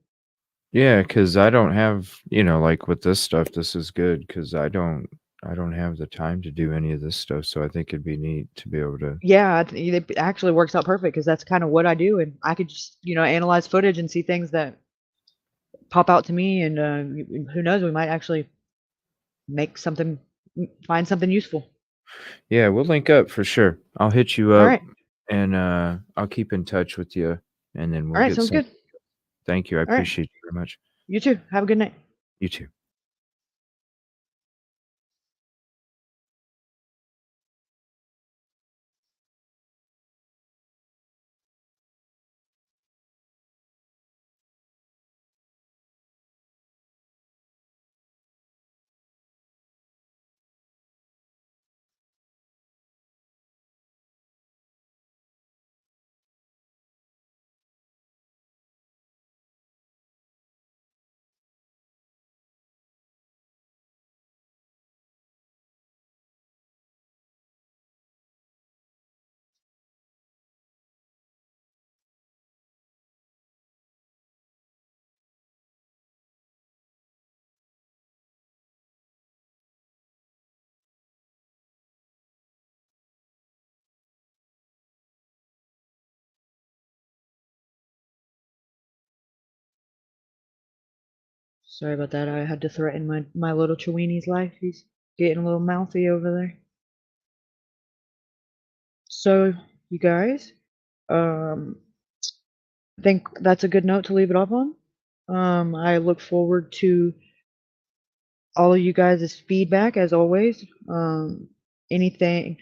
yeah, because I don't have, like with this stuff, this is good because I don't have the time to do any of this stuff. So I think it'd be neat to be able to. Yeah, it actually works out perfect because that's kind of what I do, and I could just analyze footage and see things that pop out to me, and who knows, we might actually find something useful. Yeah, we'll link up for sure. I'll hit you All up, right. and I'll keep in touch with you, and then we'll All right, get sounds good. Thank you. I All right. appreciate you very much. You too. Have a good night. You too. Sorry about that. I had to threaten my little Cheweenie's life. He's getting a little mouthy over there. So, you guys, I think that's a good note to leave it off on. I look forward to all of you guys' feedback as always. Anything.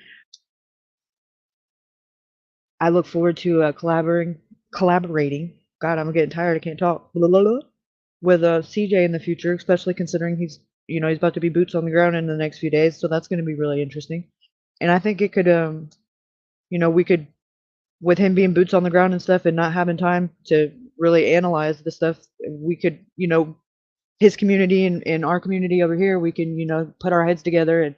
I look forward to collaborating. God, I'm getting tired. I can't talk. Blah, blah, blah, with CJ in the future, especially considering he's he's about to be boots on the ground in the next few days. So that's going to be really interesting. And I think it could we could, with him being boots on the ground and stuff and not having time to really analyze the stuff, we could, his community and our community over here, we can, put our heads together and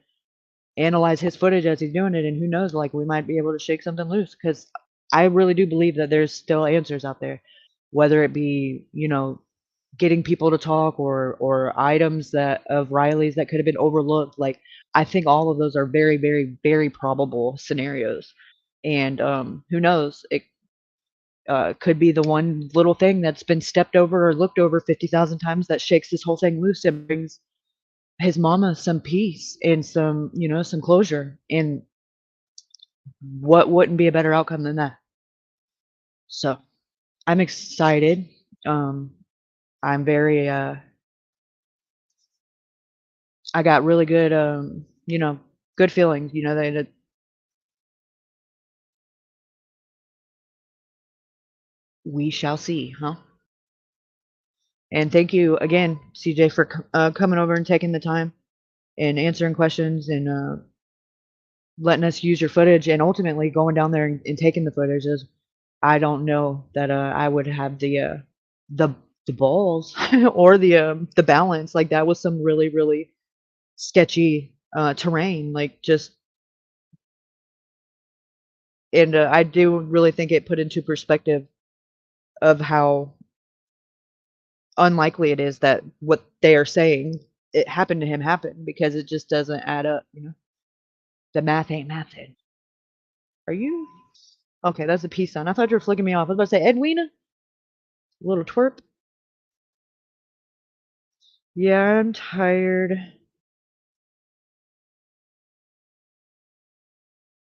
analyze his footage as he's doing it. And who knows, like we might be able to shake something loose because I really do believe that there's still answers out there, whether it be, getting people to talk or items that of Riley's that could have been overlooked. Like I think all of those are very, very, very probable scenarios. And who knows? It could be the one little thing that's been stepped over or looked over 50,000 times that shakes this whole thing loose and brings his mama some peace and some closure. And what wouldn't be a better outcome than that? So I'm excited. I'm very I got really good good feelings, that we shall see, huh? And thank you again, CJ, for coming over and taking the time and answering questions and letting us use your footage and ultimately going down there and taking the footage. I don't know that I would have the balls or the balance. Like that was some really, really sketchy terrain. Like just and I do really think it put into perspective of how unlikely it is that what they are saying it happened to him happened because it just doesn't add up. The math ain't mathing. Are you okay? That's a peace sign. I thought you were flicking me off. I was about to say Edwina, little twerp. Yeah, I'm tired.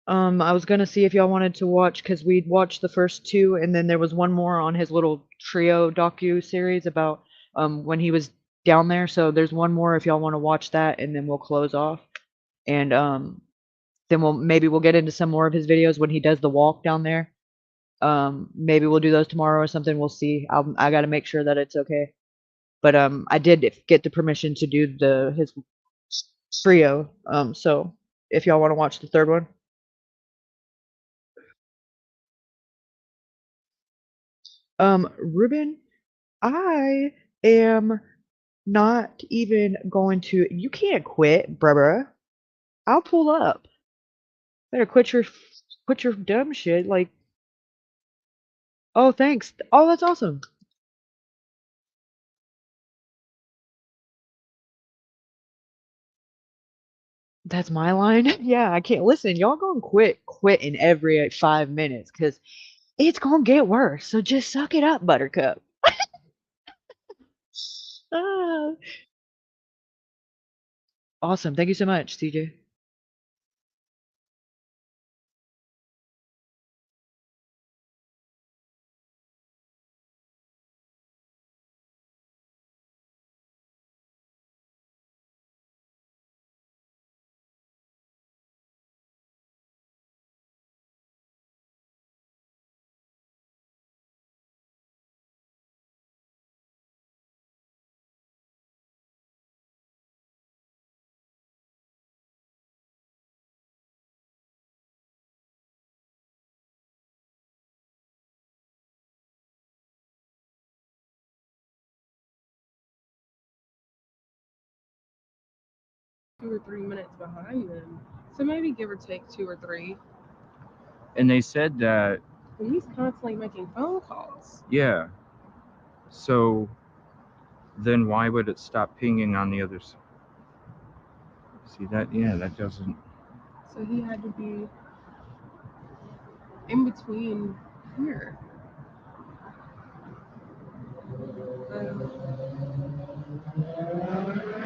I was gonna see if y'all wanted to watch because we'd watched the first two, and then there was one more on his little trio docu series about when he was down there. So there's one more if y'all want to watch that, and then we'll close off. And then we'll get into some more of his videos when he does the walk down there. Maybe we'll do those tomorrow or something. We'll see. I got to make sure that it's okay. But I did get the permission to do his trio. So if y'all want to watch the third one. Ruben, I am not even going to. You can't quit, bruh. I'll pull up. Better quit your dumb shit. Like, oh, thanks. Oh, that's awesome. That's my line. Yeah, I can't listen. Y'all gonna quit in every 5 minutes because it's gonna get worse. So just suck it up, Buttercup. Ah, awesome. Thank you so much, CJ. Two or 3 minutes behind them. So maybe give or take 2 or 3. And they said that, And he's constantly making phone calls. yeah. So then why would it stop pinging on the other side? See that? Yeah, that doesn't. So he had to be in between here.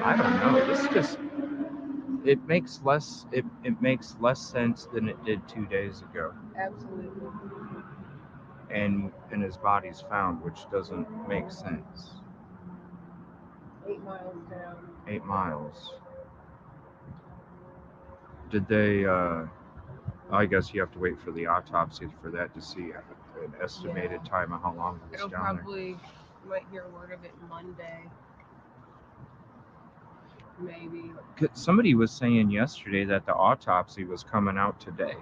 I don't know. This just it makes less sense than it did 2 days ago. Absolutely. And his body's found, which doesn't make sense. 8 miles down. 8 miles. Did they? I guess you have to wait for the autopsy for that to see an estimated time of how long it was It'll down probably, you might hear word of it Monday. Maybe. there. Somebody was saying yesterday that the autopsy was coming out today.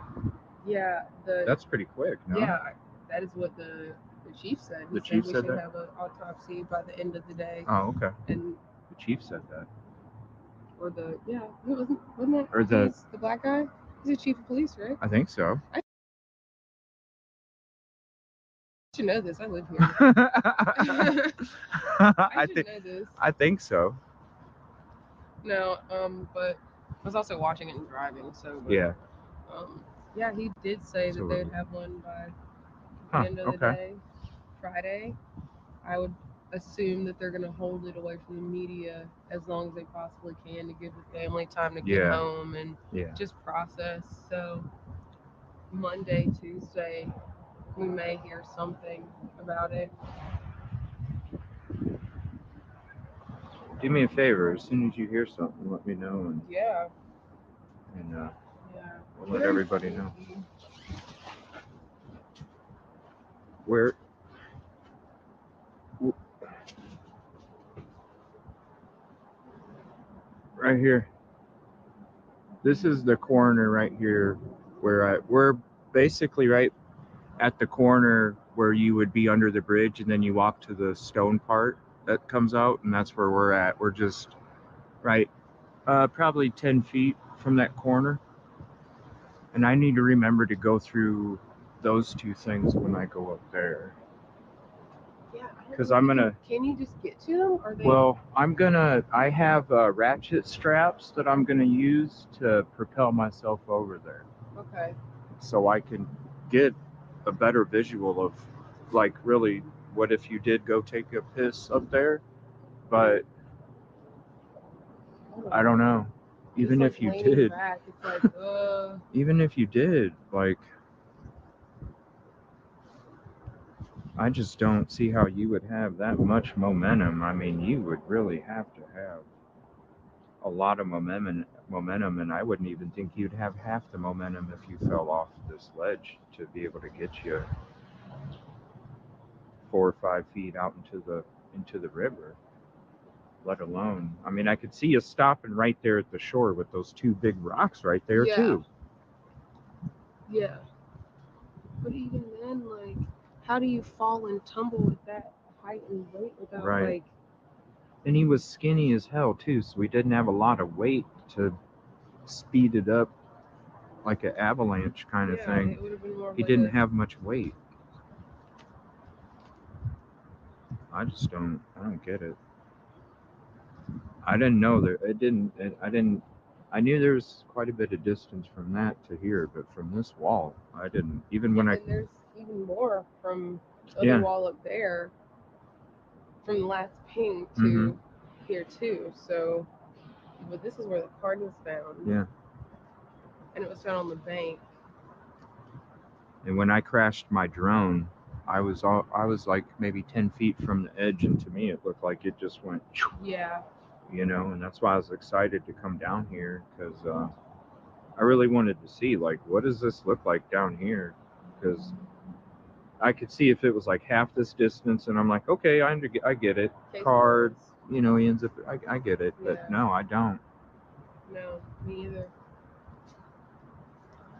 Yeah. That's pretty quick, no? Yeah, that is what the chief said. The He chief we said should that? have an autopsy by the end of the day. Oh, okay. And The chief said that. or wasn't that Or the black guy? He's the chief of police, right? I think so. I should know this. I live here. I should know this. I think so. No, but I was also watching it and driving, so. But, Yeah. Yeah, he did say that they'd have one by the end of the day, Friday. I would assume that they're going to hold it away from the media as long as they possibly can to give the family time to get home and just process. So Monday, Tuesday, we may hear something about it. Do me a favor. As soon as you hear something, let me know, and we'll let everybody know. Where? Right here. This is the corner right here, we're basically right at the corner where you would be under the bridge, and then you walk to the stone part that comes out, and that's where we're at. We're just right, probably 10 feet from that corner. And I need to remember to go through those two things when I go up there. Yeah. Because I'm gonna. Can you just get to them? Or Well, I have ratchet straps that I'm gonna use to propel myself over there. Okay. So I can get a better visual of, like, really, what if you did go take a piss up there? But I don't know. Even if you did, back, it's like, even if you did, like, I just don't see how you would have that much momentum. I mean, you would really have to have a lot of momentum, and I wouldn't even think you'd have half the momentum if you fell off this ledge to be able to get you 4 or 5 feet out into the river. Let alone, I mean, I could see you stopping right there at the shore with those two big rocks right there too. Yeah. But even then, like, how do you fall and tumble at that height and weight without like? And he was skinny as hell too, so he didn't have a lot of weight to speed it up like an avalanche kind of thing. It would have been more He like didn't have much weight. I don't get it. I didn't know that I knew there was quite a bit of distance from that to here, but from this wall, I didn't, even when and there's even more from the other wall up there, from the last ping to here too. So, but this is where the card was found. Yeah. And it was found on the bank. And when I crashed my drone, I was like maybe 10 feet from the edge, and to me it looked like it just went. Yeah. You know, and that's why I was excited to come down here, because I really wanted to see, like, what does this look like down here? Because I could see if it was like half this distance, and I'm like, okay, I get it. Card, you know, he ends up, I get it, but no, I don't. No, me either.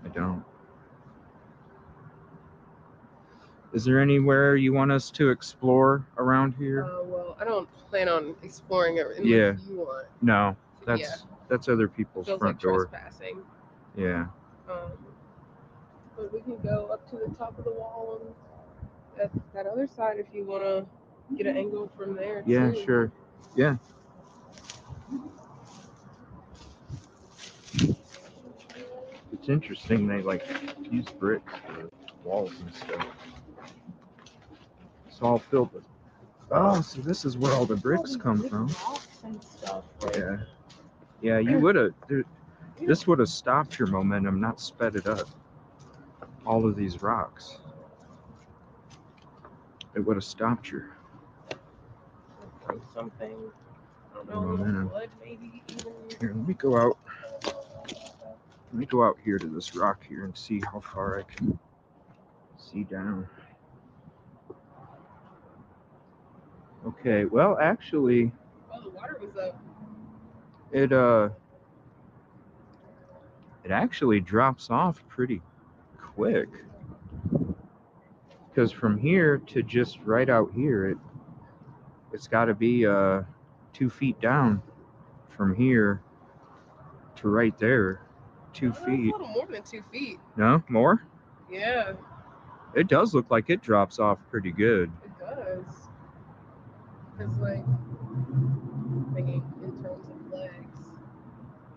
I don't. Is there anywhere you want us to explore around here? Well, I don't plan on exploring it unless you want. No, that's other people's Feels front like door. Trespassing. Yeah. But we can go up to the top of the wall and that other side if you want to get an angle from there. Yeah, too. sure. Yeah. It's interesting they like use bricks for walls and stuff. It's all filled with. Oh, so this is where all the bricks come from. Rocks and stuff. Yeah. Yeah, you would have. This would have stopped your momentum, not sped it up. All of these rocks. It would have stopped your Broke something. I don't know, a little momentum. blood maybe even. Here, let me go out. Let me go out here to this rock here and see how far I can see down. Okay, well, actually, Oh, the water was up. it actually drops off pretty quick. Because from here to just right out here, it's got to be 2 feet down from here to right there. 2 That's a feet. little more than 2 feet. No, more? Yeah, It does look like it drops off pretty good. it does. Because, like, thinking in terms of legs,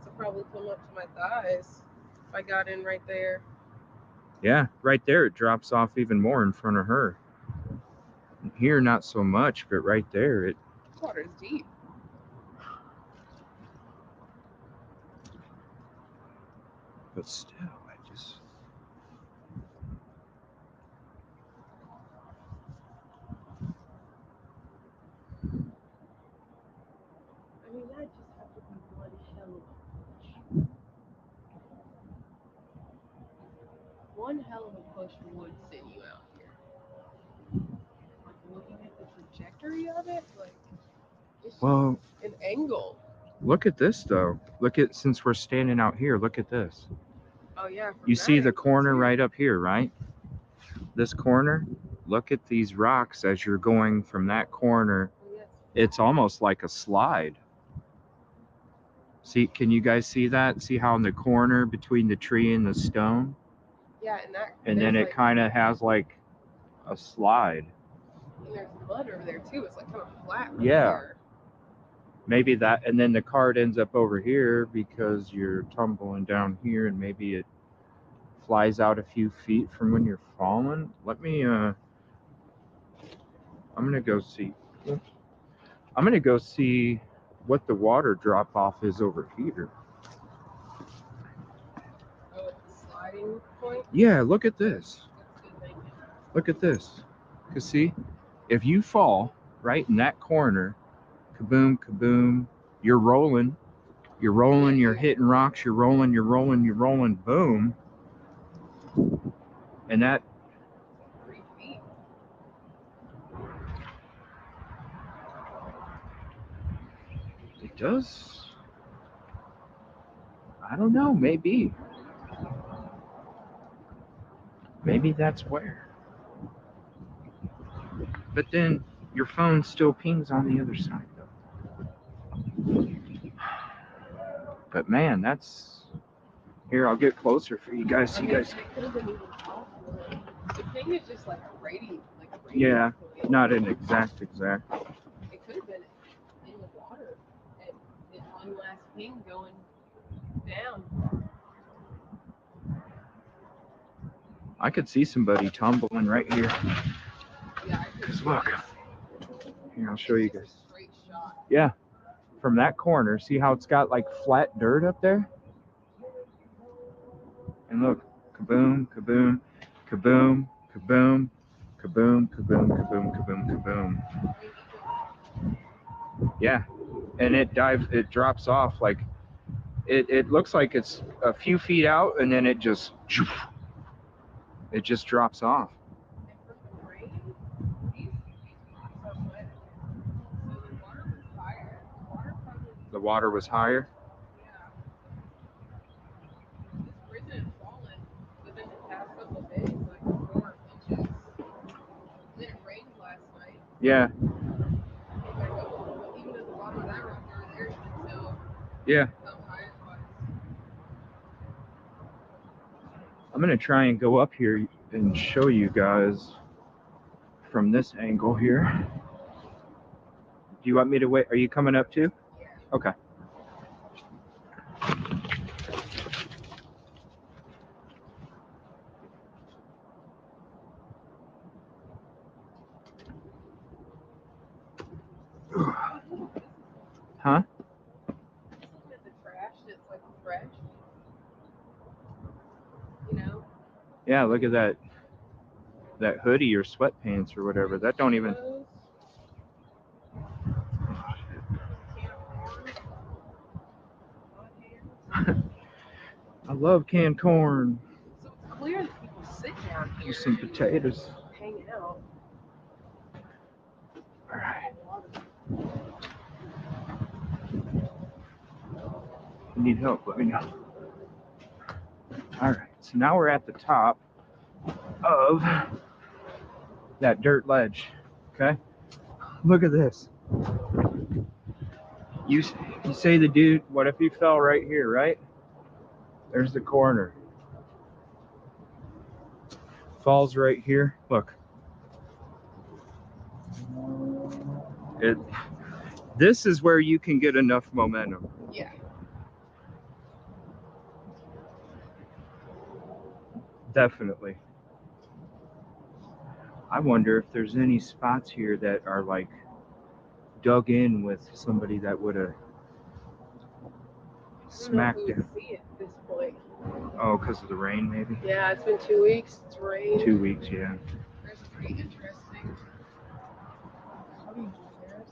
so probably come up to my thighs if I got in right there. Yeah, right there it drops off even more in front of her. Here, not so much, but right there, it. This water is deep. But still, I just. I mean, that just have to be one hell of a push. One hell of a push would send you out here. Like, looking at the trajectory of it, like, it's just Well, an angle. look at this though. Look at, since we're standing out here, look at this. Oh, yeah. You see the corner right up here, right? This corner, look at these rocks as you're going from that corner. It's almost like a slide. See, can you guys see that? See how in the corner between the tree and the stone? Yeah, and that. And then it like, kind of has like a slide. And there's mud over there too. It's like kind of flat right Yeah. there. Maybe that, and then the cart ends up over here because you're tumbling down here, and maybe it flies out a few feet from when you're falling. Let me, I'm gonna go see. I'm gonna go see what the water drop off is over here. Oh, at the sliding point? Yeah, look at this. Look at this. Cause see, if you fall right in that corner, kaboom, kaboom, you're rolling, you're hitting rocks, you're rolling, boom. And that, 3 feet. it does, I don't know, maybe that's where. But then your phone still pings on the other side though. But man, that's, here, I'll get closer for you guys. I You mean, guys. it could have been even off. The thing is just like a radius. Yeah, not an exact. It could have been in the water and it one last ping going down. I could see somebody tumbling right here. Yeah, I could. Look. Here, I'll show you guys. Yeah, from that corner, see how it's got like flat dirt up there? And look, kaboom, kaboom, kaboom, kaboom, kaboom, kaboom, kaboom, kaboom, kaboom. Yeah, and it drops off like, it looks like it's a few feet out, and then it just drops off. The water was higher? Yeah. Yeah. I'm gonna try and go up here and show you guys from this angle here. Do you want me to wait? Are you coming up too? Okay. Huh? like fresh. You know? Yeah, look at that hoodie or sweatpants or whatever. That don't even. I love canned corn. So it's clear that people sit down here. Just some potatoes. Hang out. All right. If you need help, let me know. All right. So now we're at the top of that dirt ledge. Okay. Look at this. You say the dude, what if he fell right here, right? There's the corner. Falls right here. Look. This is where you can get enough momentum. Yeah. Definitely. I wonder if there's any spots here that are like dug in with somebody that would have smacked it. him. See it at this point. Oh, because of the rain, maybe? Yeah, it's been 2 weeks. It's rained. 2 weeks, yeah. That's pretty interesting. How do you do this?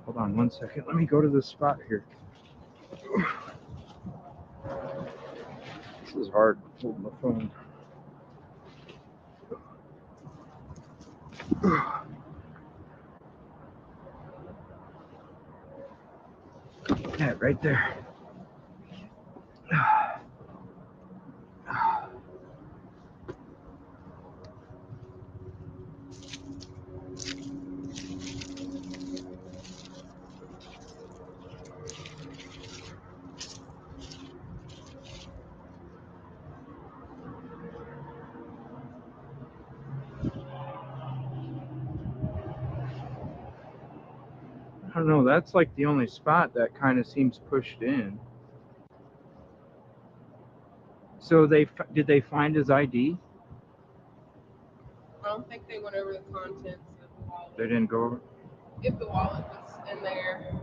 Hold on 1 second. Let me go to this spot here. This is hard holding the phone. Yeah, right there. I don't know. That's like the only spot that kind of seems pushed in. So did they find his ID? I don't think they went over the contents of the wallet. They didn't go over? If the wallet was in there.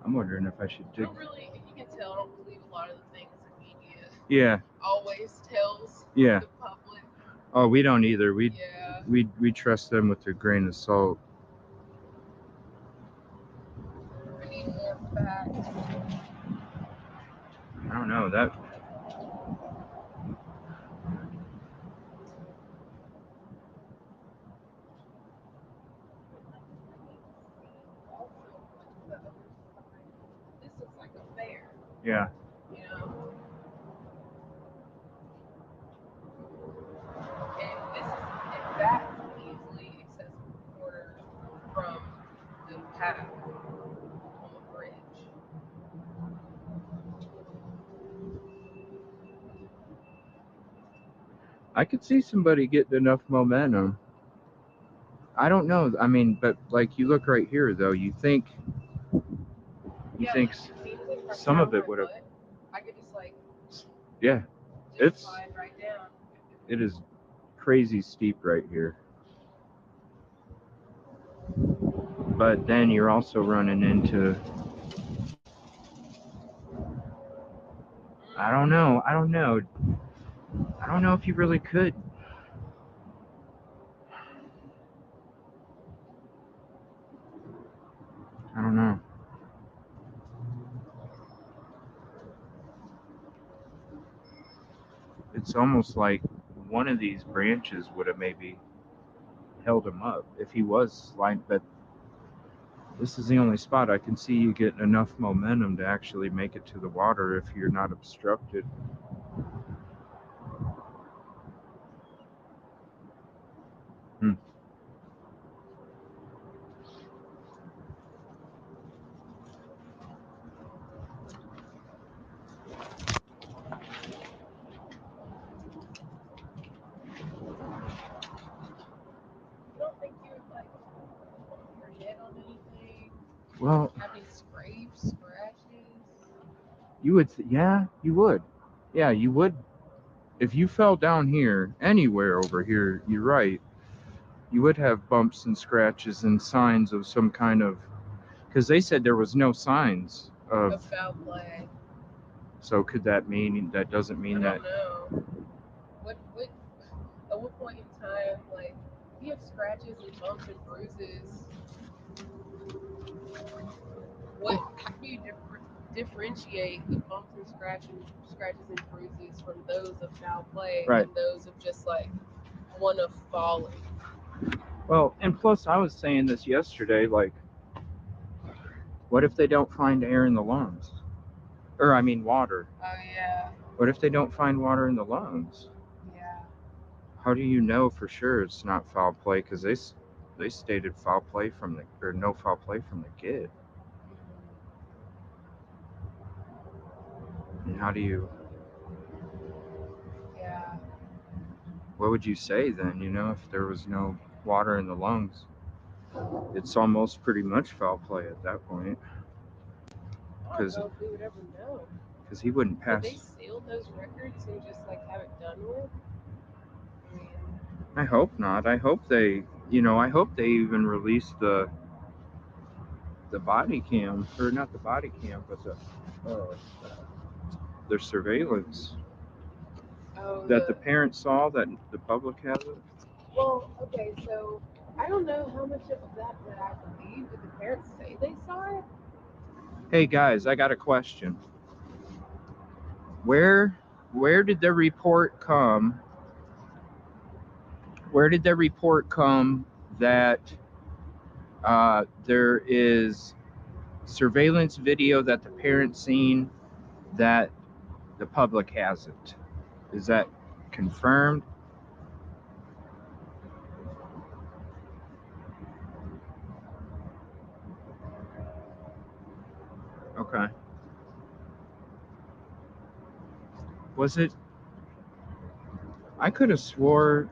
I'm wondering if I should I dig. don't really, if you can tell, I don't believe a lot of the things the media Yeah. always tells Yeah. the public. Oh, we don't either. We trust them with a grain of salt. We need more facts. I don't know that. This looks like a fair. Yeah. You know? And that's easily accessible corner from the path on the bridge. I could see somebody getting enough momentum. I don't know. I mean, but like you look right here, though, you think some of it would have. I could just like. Yeah, just slide right down. It is crazy steep right here. But then you're also running into. I don't know if you really could. I don't know. It's almost like one of these branches would have maybe held him up if he was sliding, but this is the only spot I can see you getting enough momentum to actually make it to the water if you're not obstructed. You don't think you would like bump your head on anything? Well, have any scrapes, scratches? you would, yeah, you would. Yeah, you would. if you fell down here, anywhere over here, you're right, you would have bumps and scratches and signs of some kind of, because they said there was no signs Of of, foul play. so could that mean, that doesn't mean I that, don't know. At what point in time, like, if you have scratches and bumps and bruises, how do you differentiate the bumps and scratches and bruises from those of foul play Right. and those of just like one of falling? well, and plus I was saying this yesterday, like, what if they don't find air in the lungs? Or, I mean, water. Oh yeah, What if they don't find water in the lungs? yeah. How do you know for sure it's not foul play? Because they stated foul play from the, or no foul play from the kid. And how do you, Yeah. what would you say then, you know, if there was no water in the lungs? It's almost pretty much foul play at that point. I don't know if we would ever know. Because he wouldn't Did pass. they seal those records and just like have it done with? I mean, I hope not. I hope they, you know, I hope they even release the body cam, or not the body cam, but their surveillance that the parents saw, that the public has it. well, okay, so I don't know how much of that I believe. Did the parents say they saw it? Hey guys, I got a question. Where did the report come? Where did the report come that there is surveillance video that the parents seen that the public hasn't? Is that confirmed? Okay. Was it? I could have swore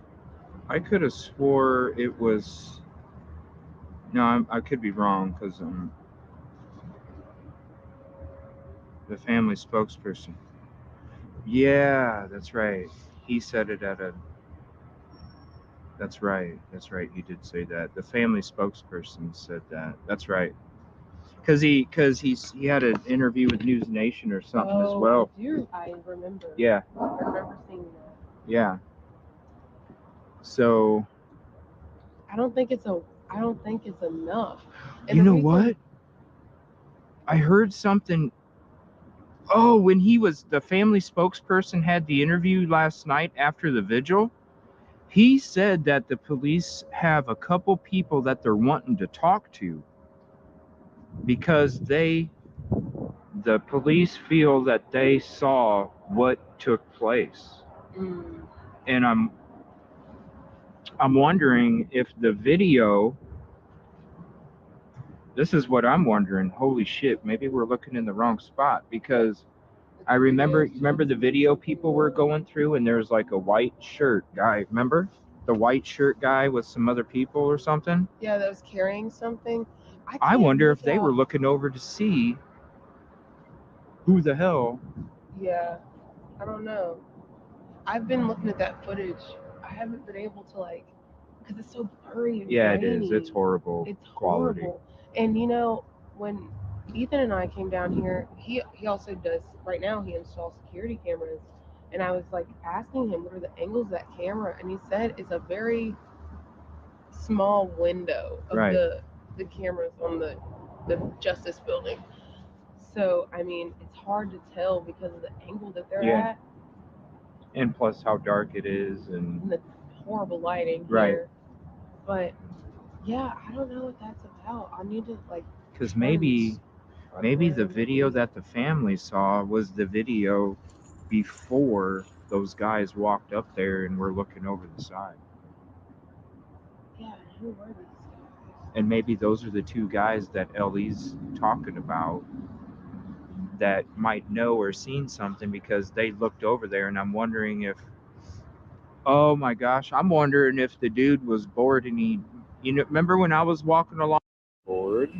it was. No, I could be wrong because the family spokesperson. Yeah, that's right. He said it at a. That's right. That's right. He did say that. The family spokesperson said that. That's right. Because he had an interview with News Nation or something as well. I remember. Yeah. I remember seeing that. Yeah. So. I don't think it's enough. And You know what? I heard something. Oh, when the family spokesperson had the interview last night after the vigil, he said that the police have a couple people that they're wanting to talk to because the police feel that they saw what took place. And I'm wondering if the video, this is what I'm wondering. Holy shit, maybe we're looking in the wrong spot, because I remember the video people were going through, and there's like a white shirt guy. Remember the white shirt guy with some other people or something? Yeah, that was carrying something. I wonder if they were looking over to see who the hell. Yeah, I don't know. I've been looking at that footage. I haven't been able to because it's so blurry and Yeah, grainy. it is. It's horrible. It's quality. horrible. And you know, when Ethan and I came down here, he also does, right now he installs security cameras. And I was like asking him what are the angles of that camera, and he said it's a very small window of Right. the cameras on the Justice Building. So I mean, it's hard to tell because of the angle that they're Yeah. at And plus how dark it is, and and the horrible lighting Right. here. But yeah, I don't know what that's about. I need to because maybe the video that the family saw was the video before those guys walked up there and were looking over the side. Yeah, who were these guys? And maybe those are the two guys that Ellie's talking about that might know or seen something, because they looked over there. And I'm wondering if, oh my gosh, I'm wondering if the dude was bored and he, remember when I was walking along bored?